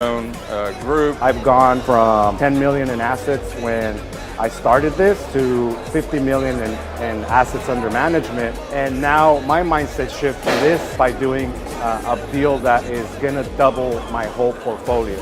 Group. I've gone from 10 million in assets when I started this to 50 million in assets under management. And now my mindset shift to this by doing a deal that is gonna double my whole portfolio.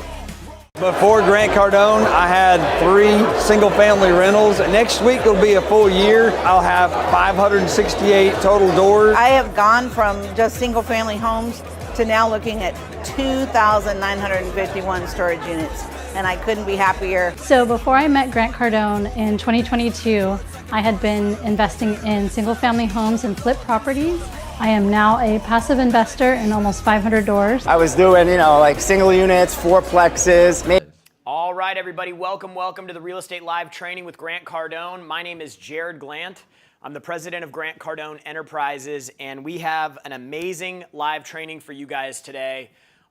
Before Grant Cardone, I had 3 single-family rentals. Next week will be a full year. I'll have 568 total doors. I have gone from just single-family homes to now looking at 2,951 storage units, and I couldn't be happier. So before I met Grant Cardone in 2022, I had been investing in single-family homes and flip properties. I am now a passive investor in almost 500 doors. I was doing, like single units, fourplexes. All right, everybody, welcome to the Real Estate Live Training with Grant Cardone. My name is Jared Glant. I'm the president of Grant Cardone Enterprises, and we have an amazing live training for you guys today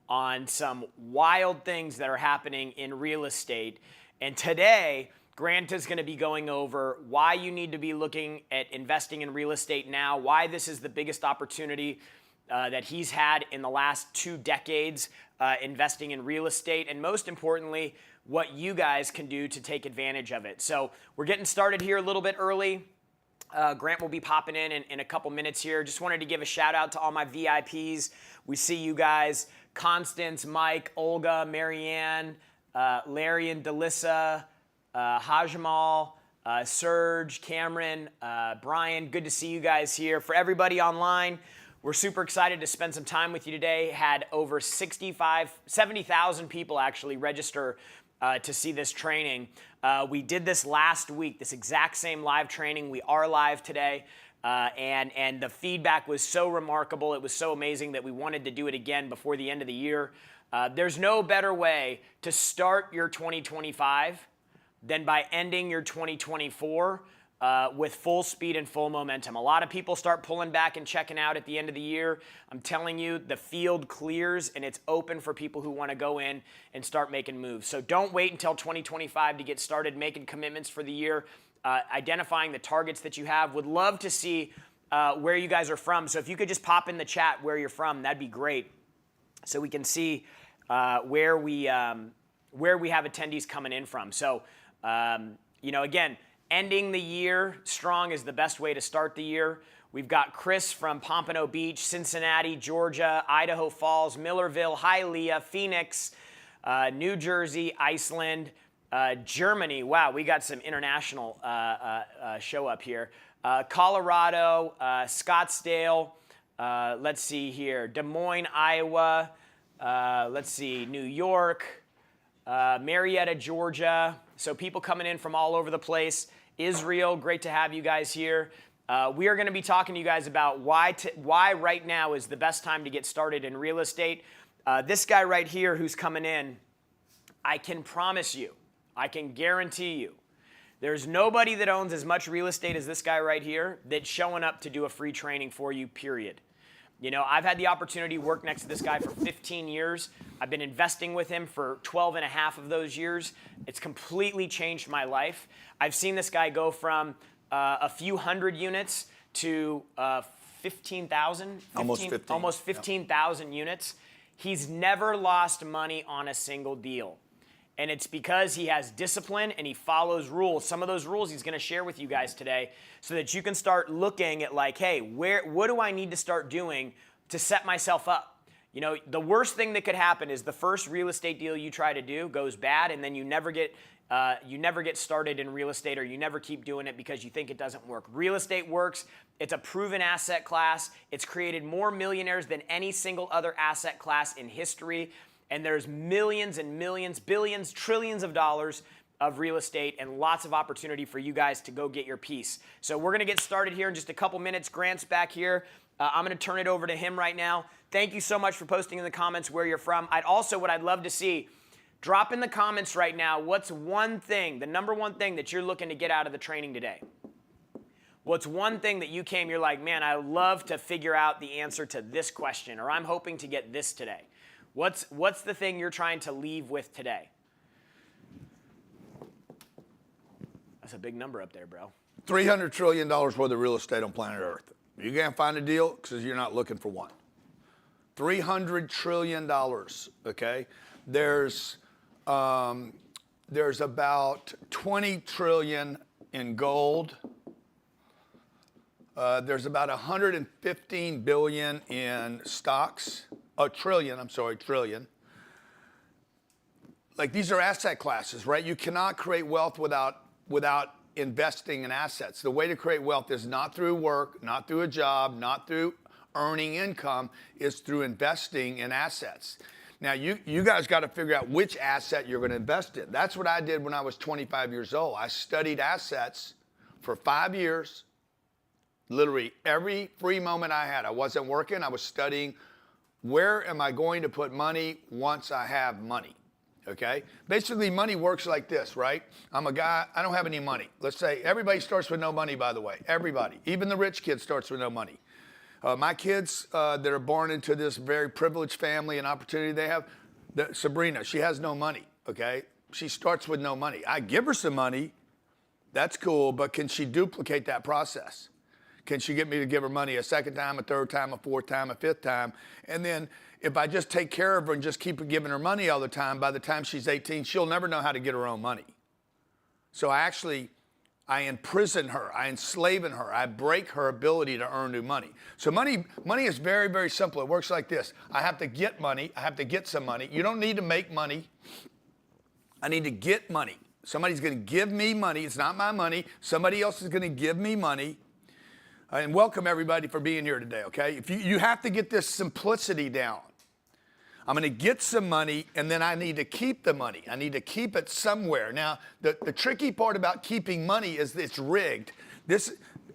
on some wild things that are happening in real estate. And today, Grant is going to be going over why you need to be looking at investing in real estate now, why this is the biggest opportunity that he's had in the last 2 decades investing in real estate, and most importantly, what you guys can do to take advantage of it. So we're getting started here a little bit early. Grant will be popping in a couple minutes here. Just wanted to give a shout out to all my VIPs. We see you guys, Constance, Mike, Olga, Marianne, Larry and Delissa, Hajmal, Serge, Cameron, Brian. Good to see you guys here. For everybody online, we're super excited to spend some time with you today. Had over 70,000 people actually register to see this training. We did this last week, this exact same live training. We are live today, and the feedback was so remarkable. It was so amazing that we wanted to do it again before the end of the year. There's no better way to start your 2025 than by ending your 2024 with full speed and full momentum. A lot of people start pulling back and checking out at the end of the year. I'm telling you, the field clears and it's open for people who want to go in and start making moves. So don't wait until 2025 to get started making commitments for the year, identifying the targets that you have. Would love to see where you guys are from. So if you could just pop in the chat where you're from, that'd be great. So we can see where we have attendees coming in from. So, again, ending the year strong is the best way to start the year. We've got Chris from Pompano Beach, Cincinnati, Georgia, Idaho Falls, Millerville, Hialeah, Phoenix, New Jersey, Iceland, Germany. Wow, we got some international show up here. Colorado, Scottsdale, let's see here, Des Moines, Iowa, let's see, New York, Marietta, Georgia. So people coming in from all over the place. Israel, great to have you guys here. We are going to be talking to you guys about why right now is the best time to get started in real estate. This guy right here who's coming in, I can promise you, I can guarantee you, there's nobody that owns as much real estate as this guy right here that's showing up to do a free training for you, period. I've had the opportunity to work next to this guy for 15 years. I've been investing with him for 12 and a half of those years. It's completely changed my life. I've seen this guy go from a few hundred units to 15,000. Almost 15,000 units. He's never lost money on a single deal. And it's because he has discipline and he follows rules. Some of those rules he's going to share with you guys today so that you can start looking at like, hey, what do I need to start doing to set myself up? The worst thing that could happen is the first real estate deal you try to do goes bad, and then you never get started in real estate, or you never keep doing it because you think it doesn't work. Real estate works. It's a proven asset class. It's created more millionaires than any single other asset class in history. And there's millions and millions, billions, trillions of dollars of real estate and lots of opportunity for you guys to go get your piece. So we're going to get started here in just a couple minutes. Grant's back here. I'm going to turn it over to him right now. Thank you so much for posting in the comments where you're from. What I'd love to see, drop in the comments right now, what's one thing, the number one thing that you're looking to get out of the training today? What's one thing that you're like, man, I love to figure out the answer to this question, or I'm hoping to get this today. What's the thing you're trying to leave with today? That's a big number up there, bro. $300 trillion worth of real estate on planet Earth. You can't find a deal because you're not looking for one. $300 trillion, okay? There's about 20 trillion in gold. There's about 115 billion in stocks. Trillion. Like, these are asset classes, right? You cannot create wealth without investing in assets. The way to create wealth is not through work, not through a job, not through earning income, is through investing in assets. Now, you guys got to figure out which asset you're going to invest in. That's what I did when I was 25 years old. I studied assets for 5 years. Literally every free moment I had. I wasn't working. I was studying, where am I going to put money once I have money? Okay? Basically, money works like this, right? I'm a guy, I don't have any money. Let's say everybody starts with no money, by the way. Everybody. Even the rich kid starts with no money. My kids that are born into this very privileged family and opportunity they have, Sabrina, she has no money, okay? She starts with no money. I give her some money. That's cool, but can she duplicate that process? Can she get me to give her money a second time, a third time, a fourth time, a fifth time? And then if I just take care of her and just keep giving her money all the time, by the time she's 18, she'll never know how to get her own money. So I imprison her, I enslave her, I break her ability to earn new money. So money is very, very simple. It works like this. I have to get money, I have to get some money. You don't need to make money. I need to get money. Somebody's gonna give me money. It's not my money. Somebody else is gonna give me money. And welcome everybody for being here today, okay? If you have to get this simplicity down. I'm gonna get some money, and then I need to keep the money. I need to keep it somewhere. Now, the tricky part about keeping money is it's rigged.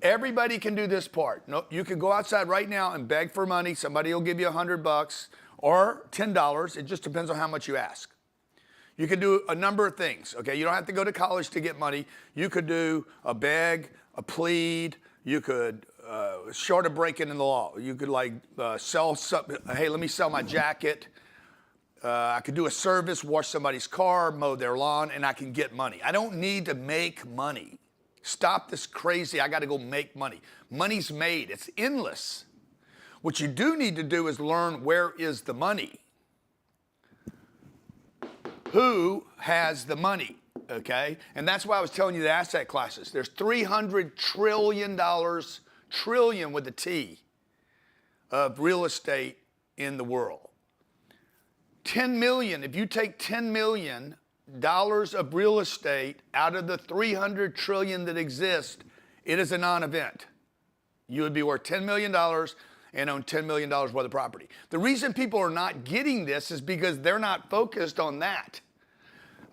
Everybody can do this part. No, you can go outside right now and beg for money. Somebody will give you $100 or $10. It just depends on how much you ask. You can do a number of things, okay? You don't have to go to college to get money. You could do a beg, a plead. You could, short of breaking in the law, you could sell something. Hey, let me sell my jacket. I could do a service, wash somebody's car, mow their lawn, and I can get money. I don't need to make money. Stop this crazy, I got to go make money. Money's made, it's endless. What you do need to do is learn, where is the money? Who has the money? Okay? And that's why I was telling you the asset classes. There's $300 trillion, trillion with a T, of real estate in the world. 10 million, if you take $10 million of real estate out of the 300 trillion that exist, it is a non-event. You would be worth $10 million and own $10 million worth of property. The reason people are not getting this is because they're not focused on that.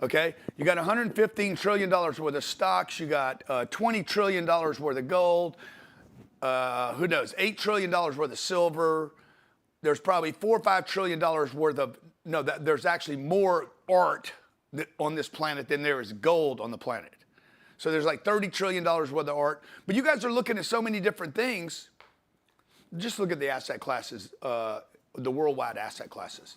Okay, you got $115 trillion worth of stocks, you got $20 trillion worth of gold, who knows, $8 trillion worth of silver. There's probably $4 or $5 trillion worth of, there's actually more art on this planet than there is gold on the planet. So there's like $30 trillion worth of art. But you guys are looking at so many different things. Just look at the asset classes, the worldwide asset classes.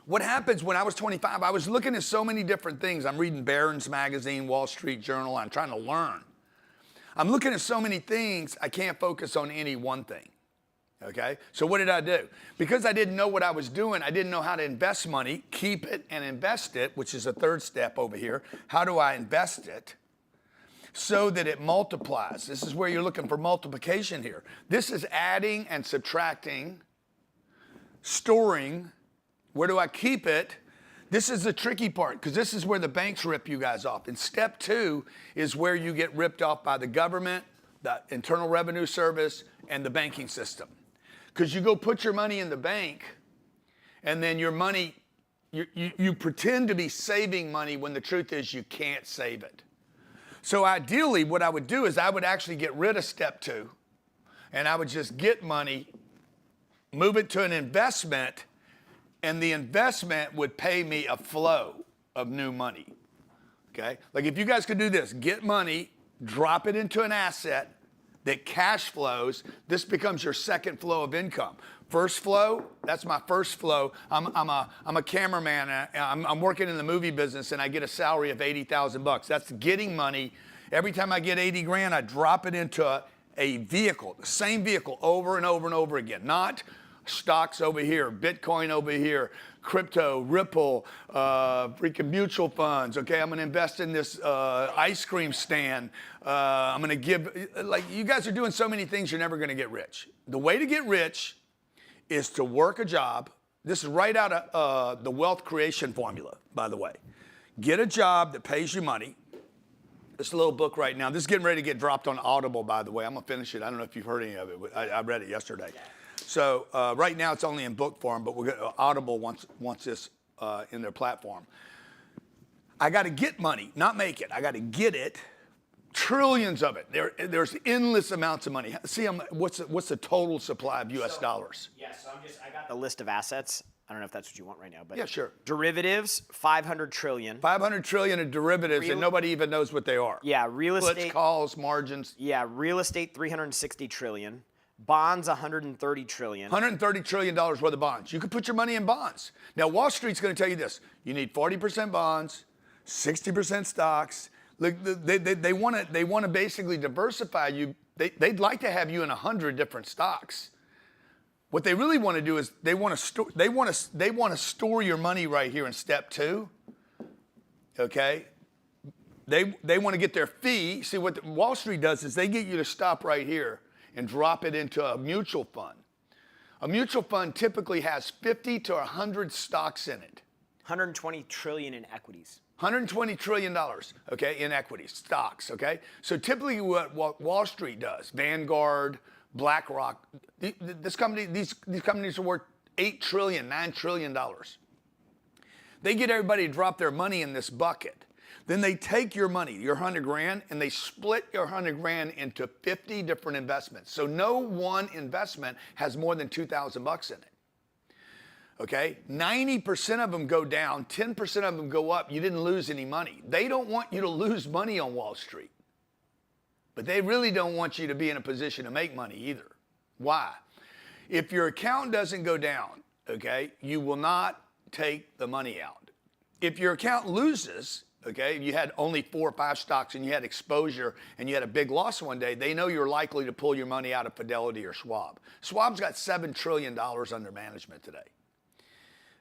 What happens when I was 25, I was looking at so many different things. I'm reading Barron's Magazine, Wall Street Journal. I'm trying to learn. I'm looking at so many things, I can't focus on any one thing. Okay? So what did I do? Because I didn't know what I was doing, I didn't know how to invest money, keep it and invest it, which is a third step over here. How do I invest it so that it multiplies? This is where you're looking for multiplication here. This is adding and subtracting, storing. Where do I keep it? This is the tricky part, because this is where the banks rip you guys off. And step 2 is where you get ripped off by the government, the Internal Revenue Service, and the banking system. Because you go put your money in the bank, and then your money, you pretend to be saving money when the truth is you can't save it. So ideally, what I would do is I would actually get rid of step 2, and I would just get money, move it to an investment, and the investment would pay me a flow of new money, okay? Like if you guys could do this, get money, drop it into an asset that cash flows, this becomes your second flow of income. First flow, that's my first flow. I'm a cameraman, I'm working in the movie business and I get a salary of $80,000. That's getting money. Every time I get 80 grand, I drop it into a vehicle, the same vehicle over and over and over again. Not stocks over here, Bitcoin over here, crypto, Ripple, freaking mutual funds. Okay, I'm going to invest in this ice cream stand. I'm going to give, like, you guys are doing so many things, you're never going to get rich. The way to get rich is to work a job. This is right out of the wealth creation formula, by the way. Get a job that pays you money. This little book right now, this is getting ready to get dropped on Audible, by the way. I'm going to finish it. I don't know if you've heard any of it. I read it yesterday. So right now it's only in book form, but Audible wants this in their platform. I got to get money, not make it. I got to get it. Trillions of it. There's endless amounts of money. See, what's the total supply of U.S. dollars? Yeah, so I got the list of assets. I don't know if that's what you want right now, but yeah, sure. Derivatives, 500 trillion. 500 trillion of derivatives, and nobody even knows what they are. Yeah, real estate. Puts, calls, margins. Yeah, real estate, 360 trillion. Bonds, 130 trillion. $130 trillion worth of bonds. You could put your money in bonds. Now, Wall Street's going to tell you this. You need 40% bonds, 60% stocks. Look, they want to basically diversify you. They'd like to have you in 100 different stocks. What they really want to do is they want to store your money right here in step 2. Okay? They want to get their fee. See, what Wall Street does is they get you to stop right here and drop it into a mutual fund. A mutual fund typically has 50 to 100 stocks in it. 120 trillion in equities. $120 trillion, okay, in equities, stocks, okay? So typically what Wall Street does, Vanguard, BlackRock, these companies are worth $8 trillion, $9 trillion. They get everybody to drop their money in this bucket. Then they take your money, your 100 grand, and they split your 100 grand into 50 different investments. So no one investment has more than 2,000 bucks in it. Okay, 90% of them go down, 10% of them go up. You didn't lose any money. They don't want you to lose money on Wall Street, but they really don't want you to be in a position to make money either. Why? If your account doesn't go down, okay, you will not take the money out. If your account loses, okay, you had only 4 or 5 stocks and you had exposure and you had a big loss one day, they know you're likely to pull your money out of Fidelity or Schwab. Schwab's got $7 trillion under management today.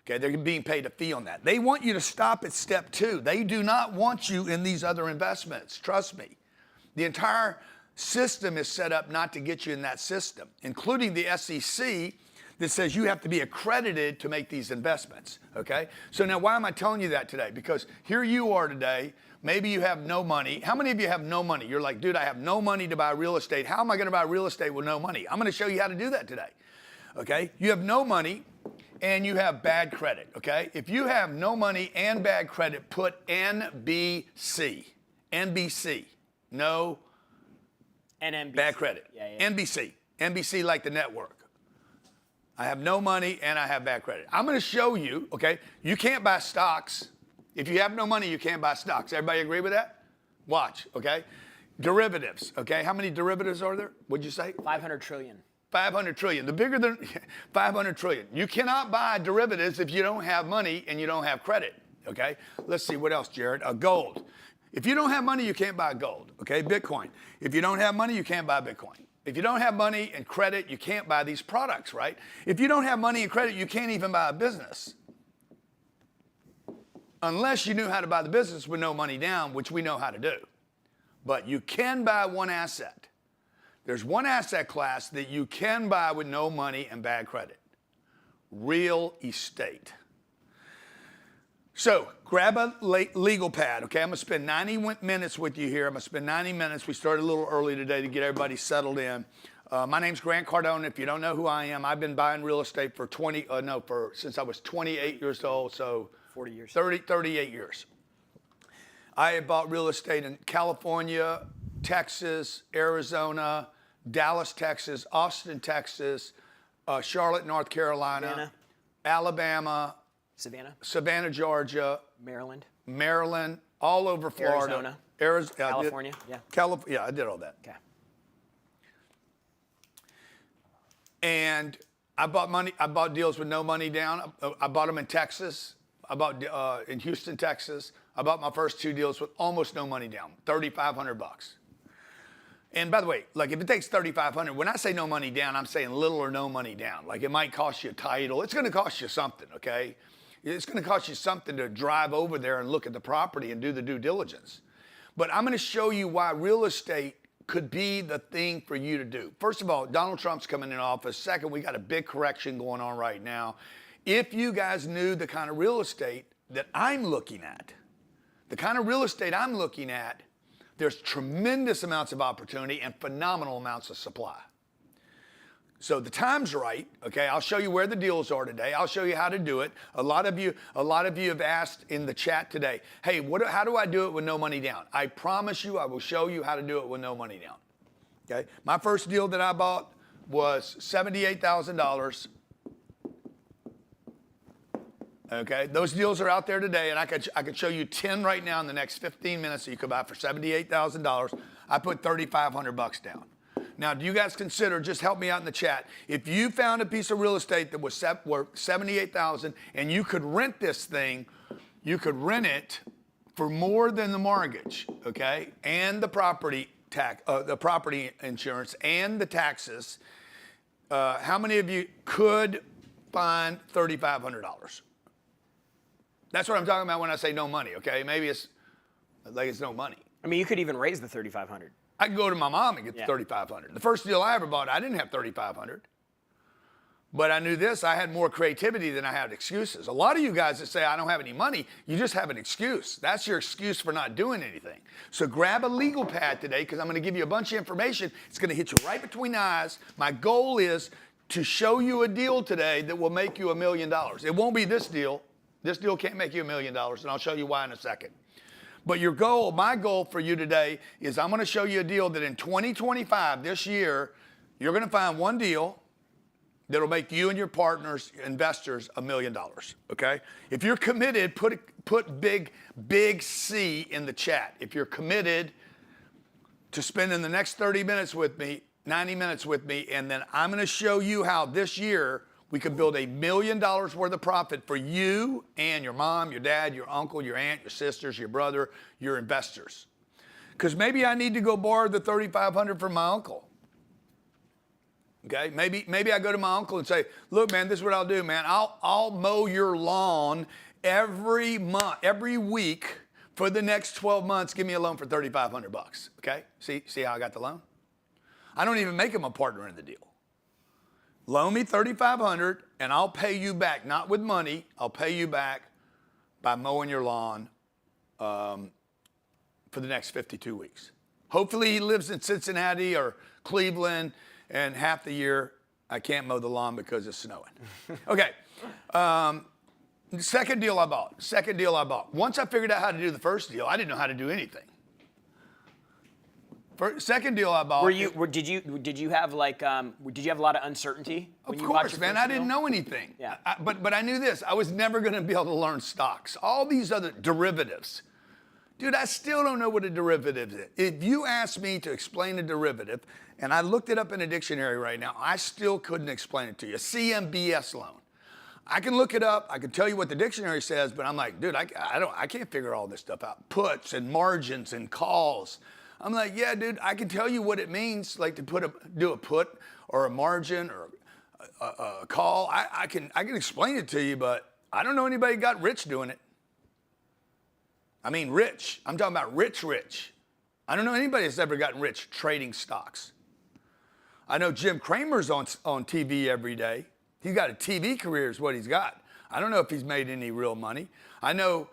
Okay, they're being paid a fee on that. They want you to stop at step 2. They do not want you in these other investments. Trust me. The entire system is set up not to get you in that system, including the SEC that says you have to be accredited to make these investments. Okay? So now why am I telling you that today? Because here you are today. Maybe you have no money. How many of you have no money? You're like, dude, I have no money to buy real estate. How am I going to buy real estate with no money? I'm going to show you how to do that today. Okay? You have no money and you have bad credit, okay? If you have no money and bad credit, put NBC. NBC. No NBC. Bad credit. Yeah. NBC. NBC like the network. I have no money and I have bad credit. I'm going to show you, okay? You can't buy stocks. If you have no money, you can't buy stocks. Everybody agree with that? Watch, okay? Derivatives, okay? How many derivatives are there? What'd you say? 500 trillion. 500 trillion. The bigger than 500 trillion. You cannot buy derivatives if you don't have money and you don't have credit. Okay? Let's see what else, Jared. Gold. If you don't have money, you can't buy gold. Okay? Bitcoin. If you don't have money, you can't buy Bitcoin. If you don't have money and credit, you can't buy these products, right? If you don't have money and credit, you can't even buy a business. Unless you knew how to buy the business with no money down, which we know how to do. But you can buy one asset. There's one asset class that you can buy with no money and bad credit. Real estate. So grab a legal pad, okay? I'm going to spend 90 minutes with you here. I'm going to spend 90 minutes. We started a little early today to get everybody settled in. My name's Grant Cardone. If you don't know who I am, I've been buying real estate for since I was 28 years old, so 40 years. 38 years. I have bought real estate in California, Texas, Arizona, Dallas, Texas, Austin, Texas, Charlotte, North Carolina, Savannah. Alabama, Savannah, Georgia, Maryland, all over Florida, California, I did all that. Okay. And I bought deals with no money down. I bought them in Texas. I bought in Houston, Texas. I bought my first 2 deals with almost no money down, $3,500. And by the way, like if it takes $3,500, when I say no money down, I'm saying little or no money down. Like it might cost you a title. It's going to cost you something, okay? It's going to cost you something to drive over there and look at the property and do the due diligence. But I'm going to show you why real estate could be the thing for you to do. First of all, Donald Trump's coming in office. Second, we got a big correction going on right now. If you guys knew the kind of real estate that I'm looking at, there's tremendous amounts of opportunity and phenomenal amounts of supply. So the time's right, okay? I'll show you where the deals are today. I'll show you how to do it. A lot of you have asked in the chat today, hey, how do I do it with no money down? I promise you I will show you how to do it with no money down, okay? My first deal that I bought was $78,000. Okay, those deals are out there today, and I could show you 10 right now in the next 15 minutes that you could buy for $78,000. I put $3,500 down. Now, do you guys consider, just help me out in the chat, if you found a piece of real estate that was worth $78,000 and you could rent this thing, you could rent it for more than the mortgage, okay, and the property tax, the property insurance and the taxes. How many of you could find $3,500? That's what I'm talking about when I say no money, okay? Maybe it's like it's no money. I mean, you could even raise the $3,500. I could go to my mom and get the $3,500. The first deal I ever bought, I didn't have $3,500. But I knew this, I had more creativity than I had excuses. A lot of you guys that say, I don't have any money, you just have an excuse. That's your excuse for not doing anything. So grab a legal pad today, because I'm going to give you a bunch of information. It's going to hit you right between the eyes. My goal is to show you a deal today that will make you $1 million. It won't be this deal. This deal can't make you $1 million, and I'll show you why in a second. But your goal, my goal for you today is I'm going to show you a deal that in 2025, this year, you're going to find one deal that'll make you and your partners, investors, $1 million, okay? If you're committed, put big C in the chat. If you're committed to spending the next 30 minutes with me, 90 minutes with me, and then I'm going to show you how this year we could build $1 million worth of profit for you and your mom, your dad, your uncle, your aunt, your sisters, your brother, your investors. Because maybe I need to go borrow the $3,500 from my uncle. Okay, maybe I go to my uncle and say, look, man, this is what I'll do, man. I'll mow your lawn every month, every week for the next 12 months. Give me a loan for $3,500. Okay, see how I got the loan? I don't even make him a partner in the deal. Loan me $3,500 and I'll pay you back, not with money. I'll pay you back by mowing your lawn for the next 52 weeks. Hopefully he lives in Cincinnati or Cleveland, and half the year I can't mow the lawn because it's snowing. Okay. Second deal I bought. Once I figured out how to do the first deal, I didn't know how to do anything. Second deal I bought. Did you have a lot of uncertainty? Of course, man. I didn't know anything. Yeah. But I knew this. I was never going to be able to learn stocks. All these other derivatives. Dude, I still don't know what a derivative is. If you asked me to explain a derivative, and I looked it up in a dictionary right now, I still couldn't explain it to you. A CMBS loan. I can look it up. I can tell you what the dictionary says, but I'm like, dude, I can't figure all this stuff out. Puts and margins and calls. I'm like, yeah, dude, I can tell you what it means, like to do a put or a margin or a call. I can explain it to you, but I don't know anybody got rich doing it. I mean, rich. I'm talking about rich. I don't know anybody that's ever gotten rich trading stocks. I know Jim Cramer's on TV every day. He's got a TV career is what he's got. I don't know if he's made any real money. I know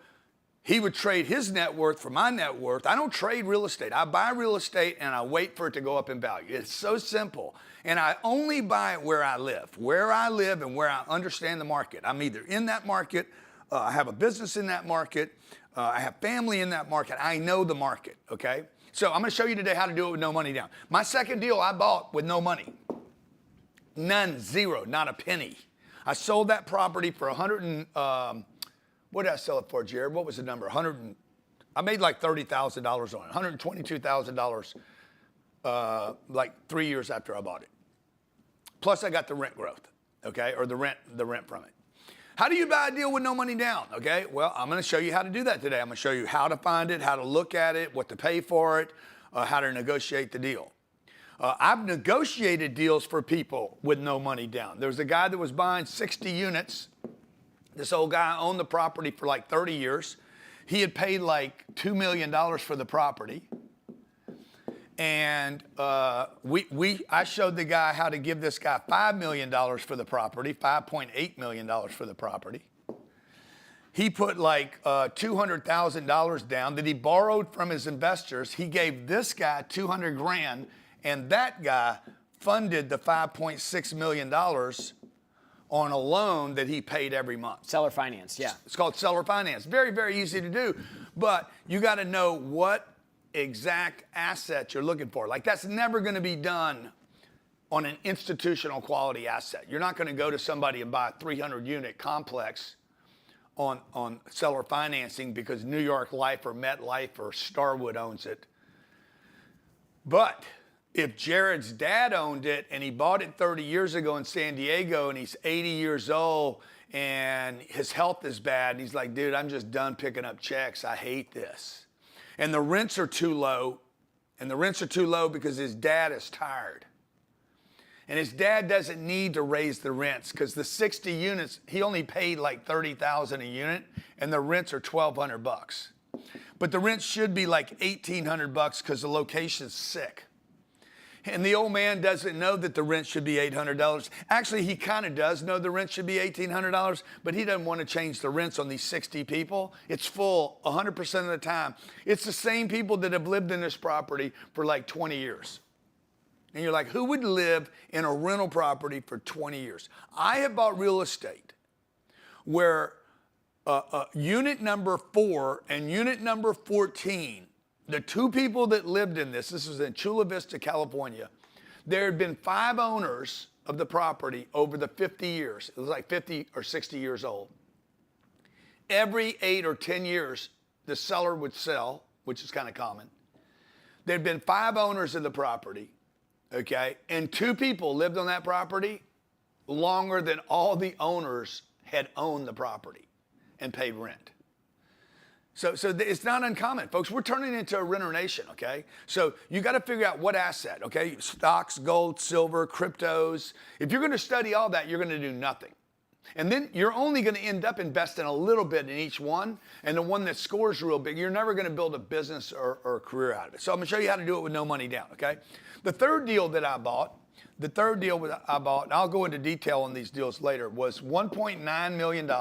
he would trade his net worth for my net worth. I don't trade real estate. I buy real estate and I wait for it to go up in value. It's so simple. And I only buy it where I live and where I understand the market. I'm either in that market, I have a business in that market, I have family in that market. I know the market, okay? So I'm gonna show you today how to do it with no money down. My second deal I bought with no money. None, zero, not a penny. I sold that property for what did I sell it for, Jared? What was the number? I made like $30,000 on it, $122,000 like 3 years after I bought it. Plus I got the rent growth, okay, or the rent from it. How do you buy a deal with no money down, okay? Well, I'm gonna show you how to do that today. I'm gonna show you how to find it, how to look at it, what to pay for it, how to negotiate the deal. I've negotiated deals for people with no money down. There was a guy that was buying 60 units. This old guy owned the property for like 30 years. He had paid like $2 million for the property. And I showed the guy how to give this guy $5 million for the property, $5.8 million for the property. He put like $200,000 down that he borrowed from his investors. He gave this guy 200 grand, and that guy funded the $5.6 million on a loan that he paid every month. Seller finance, yeah. It's called seller finance. Very, very easy to do, but you got to know what exact asset you're looking for. Like, that's never going to be done on an institutional quality asset. You're not going to go to somebody and buy a 300 unit complex on seller financing because New York Life or MetLife or Starwood owns it. But if Jared's dad owned it and he bought it 30 years ago in San Diego and he's 80 years old and his health is bad and he's like, dude, I'm just done picking up checks. I hate this. And the rents are too low. And the rents are too low because his dad is tired. And his dad doesn't need to raise the rents because the 60 units, he only paid like $30,000 a unit and the rents are $1,200. But the rent should be like $1,800 because the location's sick. And the old man doesn't know that the rent should be $800. Actually, he kind of does know the rent should be $1,800, but he doesn't want to change the rents on these 60 people. It's full 100% of the time. It's the same people that have lived in this property for like 20 years. And you're like, who would live in a rental property for 20 years? I have bought real estate where unit number 4 and unit number 14, the two people that lived in this was in Chula Vista, California. There had been 5 owners of the property over the 50 years. It was like 50 or 60 years old. Every 8 or 10 years, the seller would sell, which is kind of common. There had been 5 owners of the property, okay? And 2 people lived on that property longer than all the owners had owned the property and paid rent. So it's not uncommon, folks. We're turning into a renter nation, okay? So you got to figure out what asset, okay? Stocks, gold, silver, cryptos. If you're going to study all that, you're going to do nothing. And then you're only going to end up investing a little bit in each one, and the one that scores real big, you're never going to build a business or a career out of it. So I'm going to show you how to do it with no money down, okay? The third deal that I bought, and I'll go into detail on these deals later, was $1.9 million.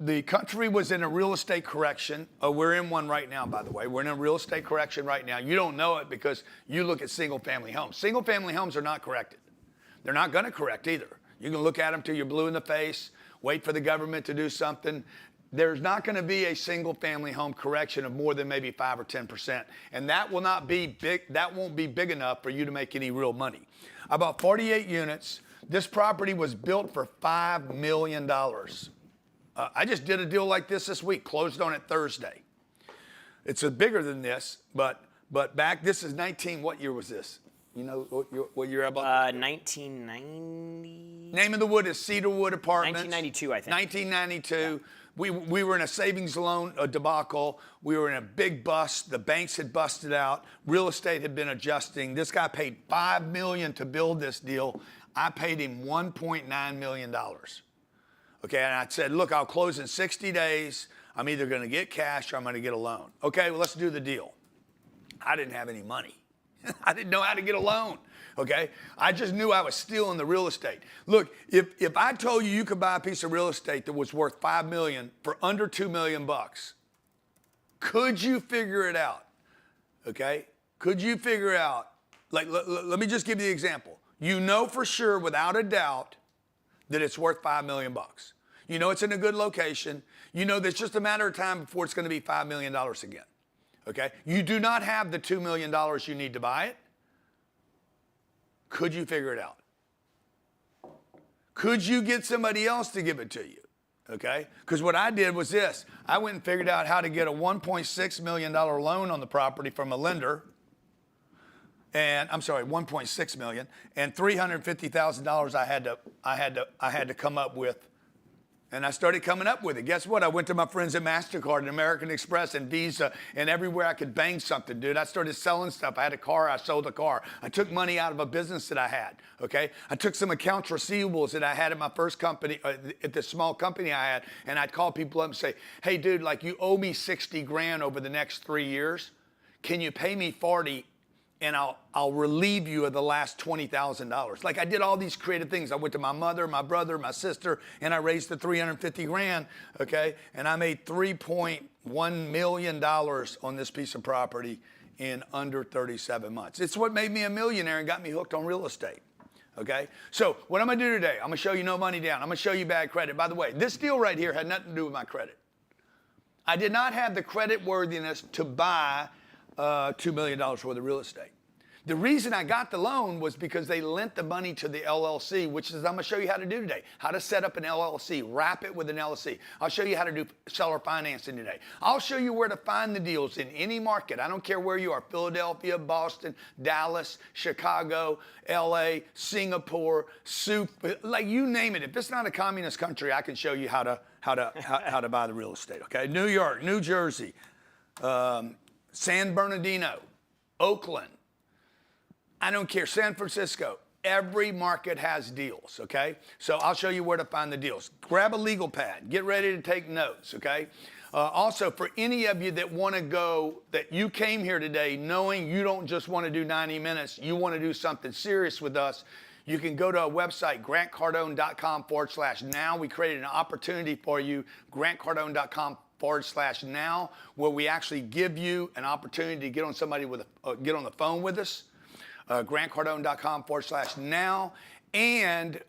The country was in a real estate correction. We're in one right now, by the way. We're in a real estate correction right now. You don't know it because you look at single-family homes. Single-family homes are not corrected. They're not going to correct either. You can look at them till you're blue in the face, wait for the government to do something. There's not going to be a single-family home correction of more than maybe 5 or 10%, and that will not be big. That won't be big enough for you to make any real money. I bought 48 units. This property was built for $5 million. I just did a deal like this week, closed on it Thursday. It's bigger than this, but back, this is 19, what year was this? You know what year I bought? 1990. Name of the wood is Cedarwood Apartments. 1992, I think. 1992. Yeah. We were in a savings loan debacle. We were in a big bust. The banks had busted out. Real estate had been adjusting. This guy paid $5 million to build this deal. I paid him $1.9 million. Okay, and I said, look, I'll close in 60 days. I'm either going to get cash or I'm going to get a loan. Okay, well, let's do the deal. I didn't have any money. I didn't know how to get a loan. Okay, I just knew I was stealing the real estate. Look, if I told you could buy a piece of real estate that was worth $5 million for under $2 million, could you figure it out? Okay, could you figure out? Like, let me just give you the example. You know for sure, without a doubt, that it's worth $5 million. You know it's in a good location. You know that it's just a matter of time before it's going to be $5 million again. Okay? You do not have the $2 million you need to buy it. Could you figure it out? Could you get somebody else to give it to you? Okay? Because what I did was this. I went and figured out how to get a $1.6 million loan on the property from a lender. And I'm sorry, 1.6 million, and $350,000 I had to come up with And I started coming up with it. Guess what? I went to my friends at MasterCard and American Express and Visa and everywhere I could bang something, dude. I started selling stuff. I had a car, I sold a car. I took money out of a business that I had, okay? I took some accounts receivables that I had at my first company, at the small company I had, and I'd call people up and say, hey, dude, like you owe me 60 grand over the next 3 years. Can you pay me 40 and I'll relieve you of the last $20,000. Like I did all these creative things. I went to my mother, my brother, my sister, and I raised the 350 grand, okay? And I made $3.1 million on this piece of property in under 37 months. It's what made me a millionaire and got me hooked on real estate, okay? So what I'm gonna do today, I'm gonna show you no money down. I'm gonna show you bad credit. By the way, this deal right here had nothing to do with my credit. I did not have the credit worthiness to buy $2 million worth of real estate. The reason I got the loan was because they lent the money to the LLC, which is I'm going to show you how to do today. How to set up an LLC, wrap it with an LLC. I'll show you how to do seller financing today. I'll show you where to find the deals in any market. I don't care where you are, Philadelphia, Boston, Dallas, Chicago, LA, Singapore, like you name it. If it's not a communist country, I can show you how to buy the real estate, okay? New York, New Jersey, San Bernardino, Oakland, I don't care, San Francisco, every market has deals, okay? So I'll show you where to find the deals. Grab a legal pad, get ready to take notes, okay? Also, for any of you that want to go, that you came here today knowing you don't just want to do 90 minutes, you want to do something serious with us, you can go to our website, grantcardone.com/now. We created an opportunity for you, grantcardone.com/now, where we actually give you an opportunity to get on get on the phone with us. grantcardone.com/now, and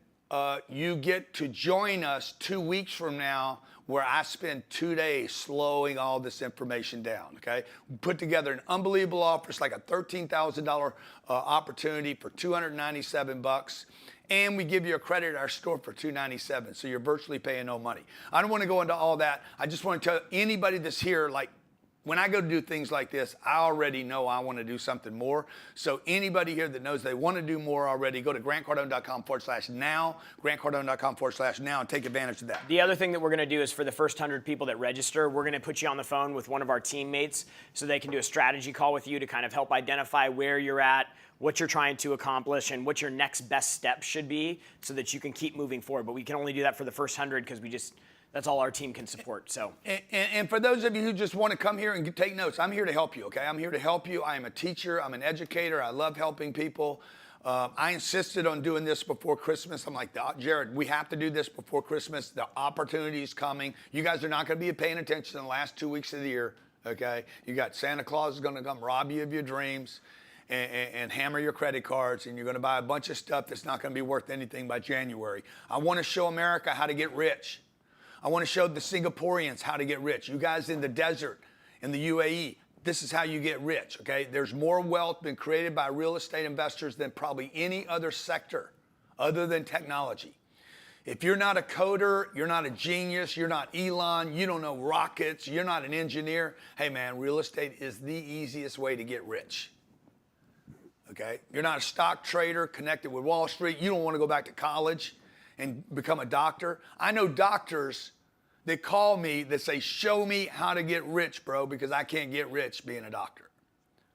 you get to join us 2 weeks from now, where I spend 2 days slowing all this information down, okay? We put together an unbelievable offer. It's like a $13,000 opportunity for $297, and we give you a credit at our store for $297, so you're virtually paying no money. I don't want to go into all that. I just want to tell anybody that's here, like, when I go to do things like this, I already know I want to do something more. So anybody here that knows they want to do more already, go to grantcardone.com/now, grantcardone.com/now, and take advantage of that. The other thing that we're going to do is for the first 100 people that register, we're going to put you on the phone with one of our teammates so they can do a strategy call with you to kind of help identify where you're at, what you're trying to accomplish, and what your next best step should be so that you can keep moving forward. But we can only do that for the first 100 because that's all our team can support. So, and for those of you who just want to come here and take notes, I'm here to help you, okay? I'm here to help you. I am a teacher. I'm an educator. I love helping people. I insisted on doing this before Christmas. I'm like, Jared, we have to do this before Christmas. The opportunity is coming. You guys are not going to be paying attention in the last 2 weeks of the year, okay? You got Santa Claus is going to come rob you of your dreams and hammer your credit cards, and you're going to buy a bunch of stuff that's not going to be worth anything by January. I want to show America how to get rich. I want to show the Singaporeans how to get rich. You guys in the desert, in the UAE, this is how you get rich, okay? There's more wealth been created by real estate investors than probably any other sector other than technology. If you're not a coder, you're not a genius, you're not Elon, you don't know rockets, you're not an engineer, hey man, real estate is the easiest way to get rich, okay? You're not a stock trader connected with Wall Street, you don't want to go back to college and become a doctor. I know doctors that call me that say, show me how to get rich, bro, because I can't get rich being a doctor.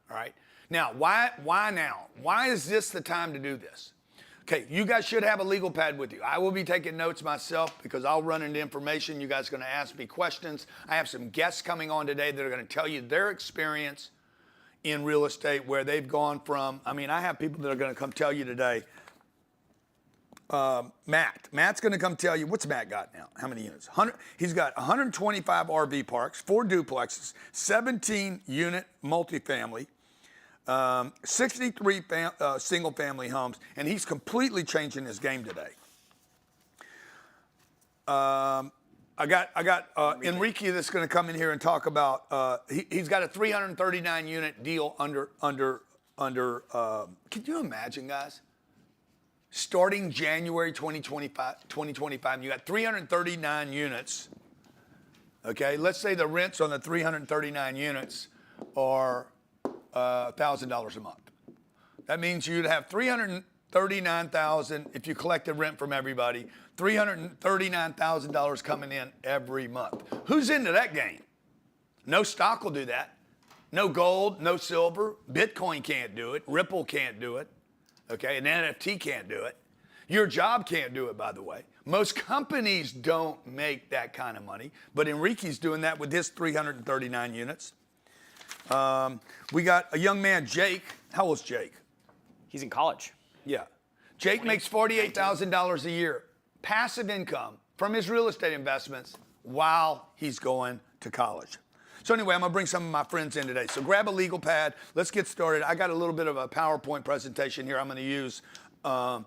All right? Now, why now? Why is this the time to do this? Okay, you guys should have a legal pad with you. I will be taking notes myself because I'll run into information. You guys are going to ask me questions. I have some guests coming on today that are going to tell you their experience in real estate, where they've gone from, I have people that are going to come tell you today. Matt's going to come tell you, what's Matt got now? How many units? He's got 125 RV parks, 4 duplexes, 17 unit multifamily, 63 single family homes, and he's completely changing his game today. I got Enrique that's going to come in here and talk about, he's got a 339 unit deal under, can you imagine, guys? Starting January 2025, you got 339 units, okay? Let's say the rents on the 339 units are $1,000 a month. That means you'd have $339,000 if you collected rent from everybody. $339,000 coming in every month. Who's into that game? No stock will do that. No gold, no silver. Bitcoin can't do it. Ripple can't do it. Okay, an NFT can't do it. Your job can't do it, by the way. Most companies don't make that kind of money, but Enrique's doing that with his 339 units. We got a young man, Jake. How old's Jake? He's in college. Yeah. Jake makes $48,000 a year passive income from his real estate investments while he's going to college. So anyway, I'm gonna bring some of my friends in today. So grab a legal pad. Let's get started. I got a little bit of a PowerPoint presentation here I'm gonna use to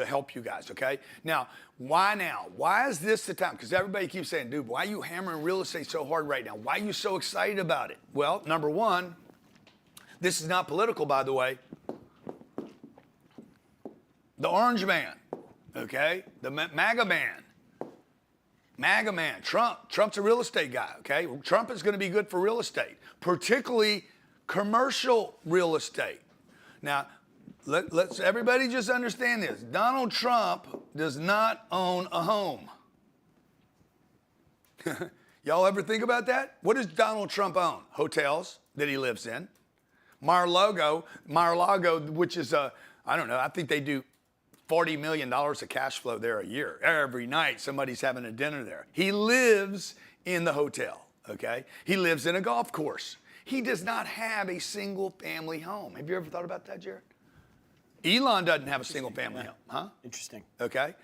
help you guys, okay? Now, why now? Why is this the time? Because everybody keeps saying, dude, why are you hammering real estate so hard right now? Why are you so excited about it? Well, number one, this is not political, by the way. The orange man, okay? The MAGA man. MAGA man, Trump's a real estate guy, okay? Trump is gonna be good for real estate, particularly commercial real estate. Now, let's everybody just understand this. Donald Trump does not own a home. Y'all ever think about that? What does Donald Trump own? Hotels that he lives in. Mar-a-Lago, which is I don't know, I think they do $40 million of cash flow there a year. Every night somebody's having a dinner there. He lives in the hotel, okay? He lives in a golf course. He does not have a single family home. Have you ever thought about that, Jared? Elon doesn't have a single family home, huh? Interesting. Okay?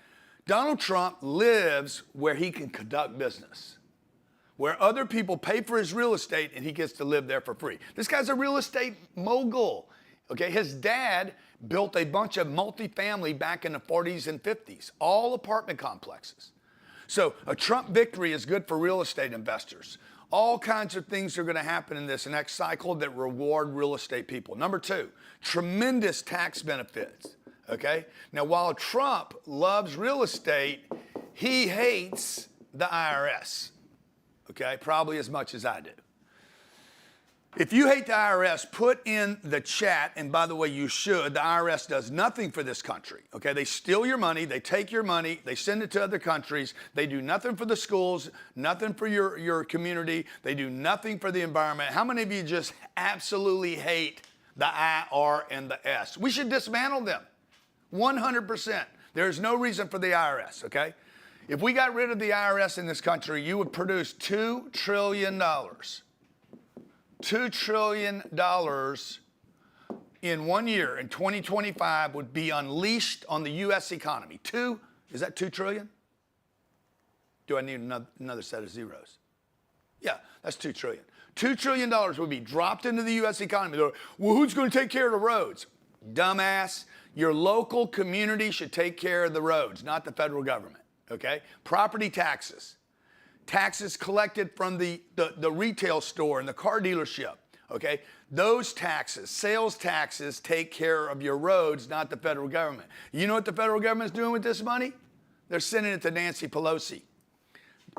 Donald Trump lives where he can conduct business, where other people pay for his real estate and he gets to live there for free. This guy's a real estate mogul, okay? His dad built a bunch of multifamily back in the 40s and 50s, all apartment complexes. So a Trump victory is good for real estate investors. All kinds of things are going to happen in this next cycle that reward real estate people. Number two, tremendous tax benefits, okay? Now, while Trump loves real estate, he hates the IRS, okay? Probably as much as I do. If you hate the IRS, put in the chat, and by the way, you should. The IRS does nothing for this country, okay? They steal your money, they take your money, they send it to other countries, they do nothing for the schools, nothing for your community, they do nothing for the environment. How many of you just absolutely hate the I, R, and the S? We should dismantle them, 100%. There's no reason for the IRS, okay? If we got rid of the IRS in this country, you would produce $2 trillion. $2 trillion in 1 year in 2025 would be unleashed on the U.S. economy. Is that 2 trillion? Do I need another set of zeros? Yeah, that's 2 trillion. $2 trillion would be dropped into the U.S. economy. Well, who's going to take care of the roads? Dumbass, your local community should take care of the roads, not the federal government, okay? Property taxes. Taxes collected from the retail store and the car dealership, okay? Those taxes, sales taxes, take care of your roads, not the federal government. You know what the federal government is doing with this money? They're sending it to Nancy Pelosi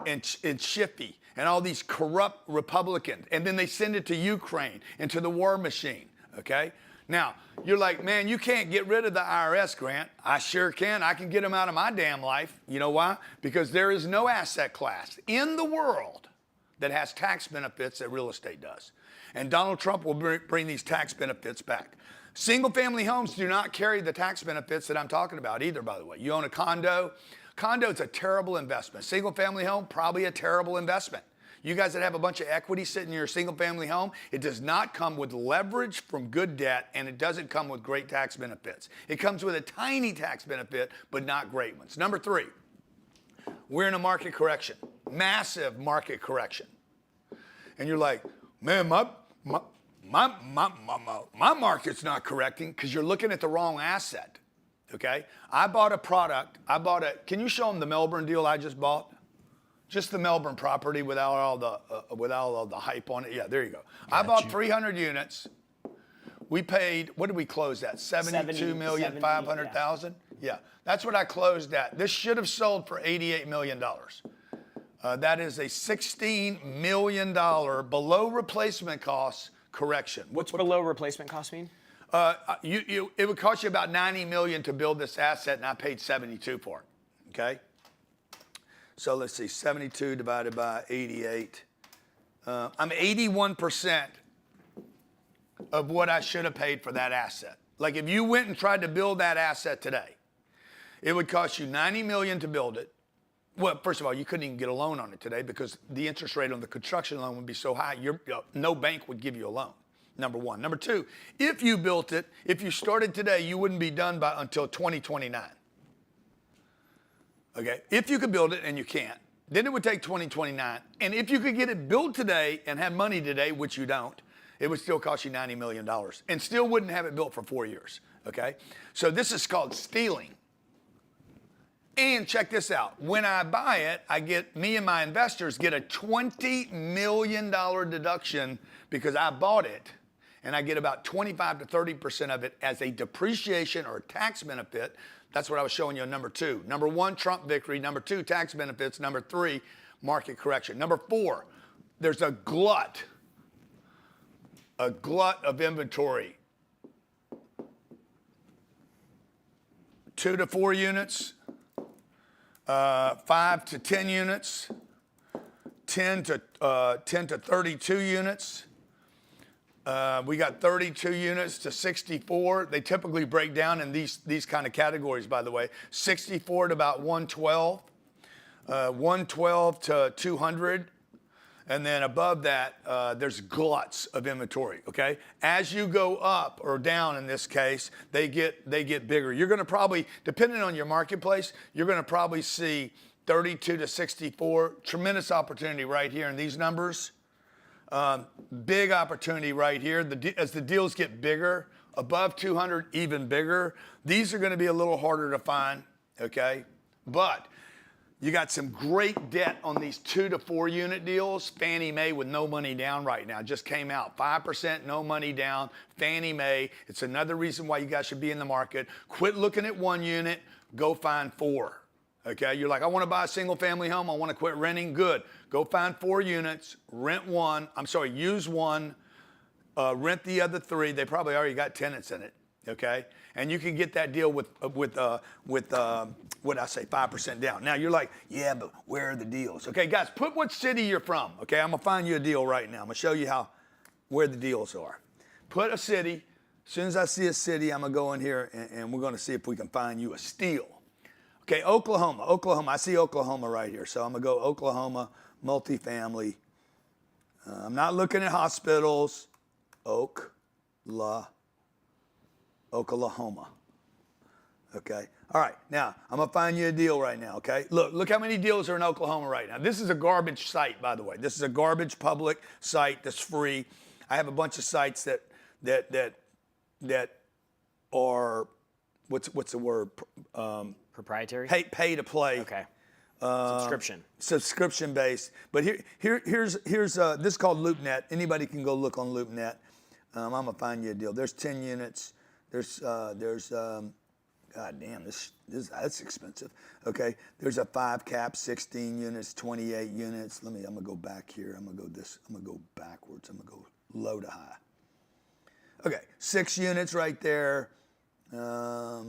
and Schiffy and all these corrupt Republicans, and then they send it to Ukraine and to the war machine, okay? Now, you're like, man, you can't get rid of the IRS, Grant. I sure can. I can get them out of my damn life. You know why? Because there is no asset class in the world that has tax benefits that real estate does. And Donald Trump will bring these tax benefits back. Single-family homes do not carry the tax benefits that I'm talking about either, by the way. You own a condo. Condo is a terrible investment. Single-family home, probably a terrible investment. You guys that have a bunch of equity sitting in your single-family home, it does not come with leverage from good debt, and it doesn't come with great tax benefits. It comes with a tiny tax benefit, but not great ones. Number three, we're in a market correction, massive market correction. And you're like, man, my market's not correcting because you're looking at the wrong asset, okay? I bought a product. Can you show them the Melbourne deal I just bought? Just the Melbourne property without all the hype on it. Yeah, there you go. I bought 300 units. We paid, what did we close at? $72,500,000? Yeah, that's what I closed at. This should have sold for $88 million. That is a $16 million below replacement cost correction. What's below replacement cost mean? It would cost you about $90 million to build this asset, and I paid 72 for it. Okay. So let's see, 72 divided by 88. I'm 81% of what I should have paid for that asset. Like if you went and tried to build that asset today, it would cost you $90 million to build it. Well, first of all, you couldn't even get a loan on it today because the interest rate on the construction loan would be so high, no bank would give you a loan, number one. Number two, if you built it, if you started today, you wouldn't be done until 2029. Okay, if you could build it and you can't, then it would take 2029. And if you could get it built today and have money today, which you don't, it would still cost you $90 million and still wouldn't have it built for 4 years. Okay, so this is called stealing. And check this out. When I buy it, me and my investors get a $20 million deduction because I bought it, and I get about 25 to 30% of it as a depreciation or tax benefit. That's what I was showing you on number 2. Number 1, Trump victory. Number 2, tax benefits. Number 3, market correction. Number 4, there's a glut of inventory. 2 to 4 units. 5 to 10 units, 10 to 32 units. We got 32 units to 64. They typically break down in these kind of categories, by the way. 64 to about 112, 112 to 200. And then above that, there's gluts of inventory, okay? As you go up or down in this case, they get bigger. You're gonna probably, depending on your marketplace, you're gonna probably see 32 to 64, tremendous opportunity right here in these numbers. Big opportunity right here. As the deals get bigger, above 200, even bigger. These are gonna be a little harder to find, okay? But you got some great debt on these 2 to 4 unit deals. Fannie Mae with no money down right now just came out. 5%, no money down. Fannie Mae. It's another reason why you guys should be in the market. Quit looking at 1 unit. Go find 4. Okay, you're like, I want to buy a single family home. I want to quit renting. Good. Go find 4 units. Rent 1. Use 1. Rent the other 3. They probably already got tenants in it. Okay, and you can get that deal with what I say, 5% down. Now you're like, yeah, but where are the deals? Okay, guys, put what city you're from. Okay, I'm gonna find you a deal right now. I'm gonna show you where the deals are. Put a city. As soon as I see a city, I'm gonna go in here and we're gonna see if we can find you a steal. Okay, Oklahoma. I see Oklahoma right here, so I'm gonna go Oklahoma multifamily. I'm not looking at hospitals. Oklahoma. Okay. All right. Now, I'm going to find you a deal right now, okay? Look how many deals are in Oklahoma right now. This is a garbage site, by the way. This is a garbage public site that's free. I have a bunch of sites that are, what's the word? Proprietary? Pay to play. Okay. Subscription based. But here's this is called LoopNet. Anybody can go look on LoopNet. I'm going to find you a deal. There's 10 units. There's God damn, that's expensive. Okay, there's a 5 cap, 16 units, 28 units. I'm gonna go back here. I'm gonna go backwards. I'm gonna go low to high. Okay, 6 units right there. Let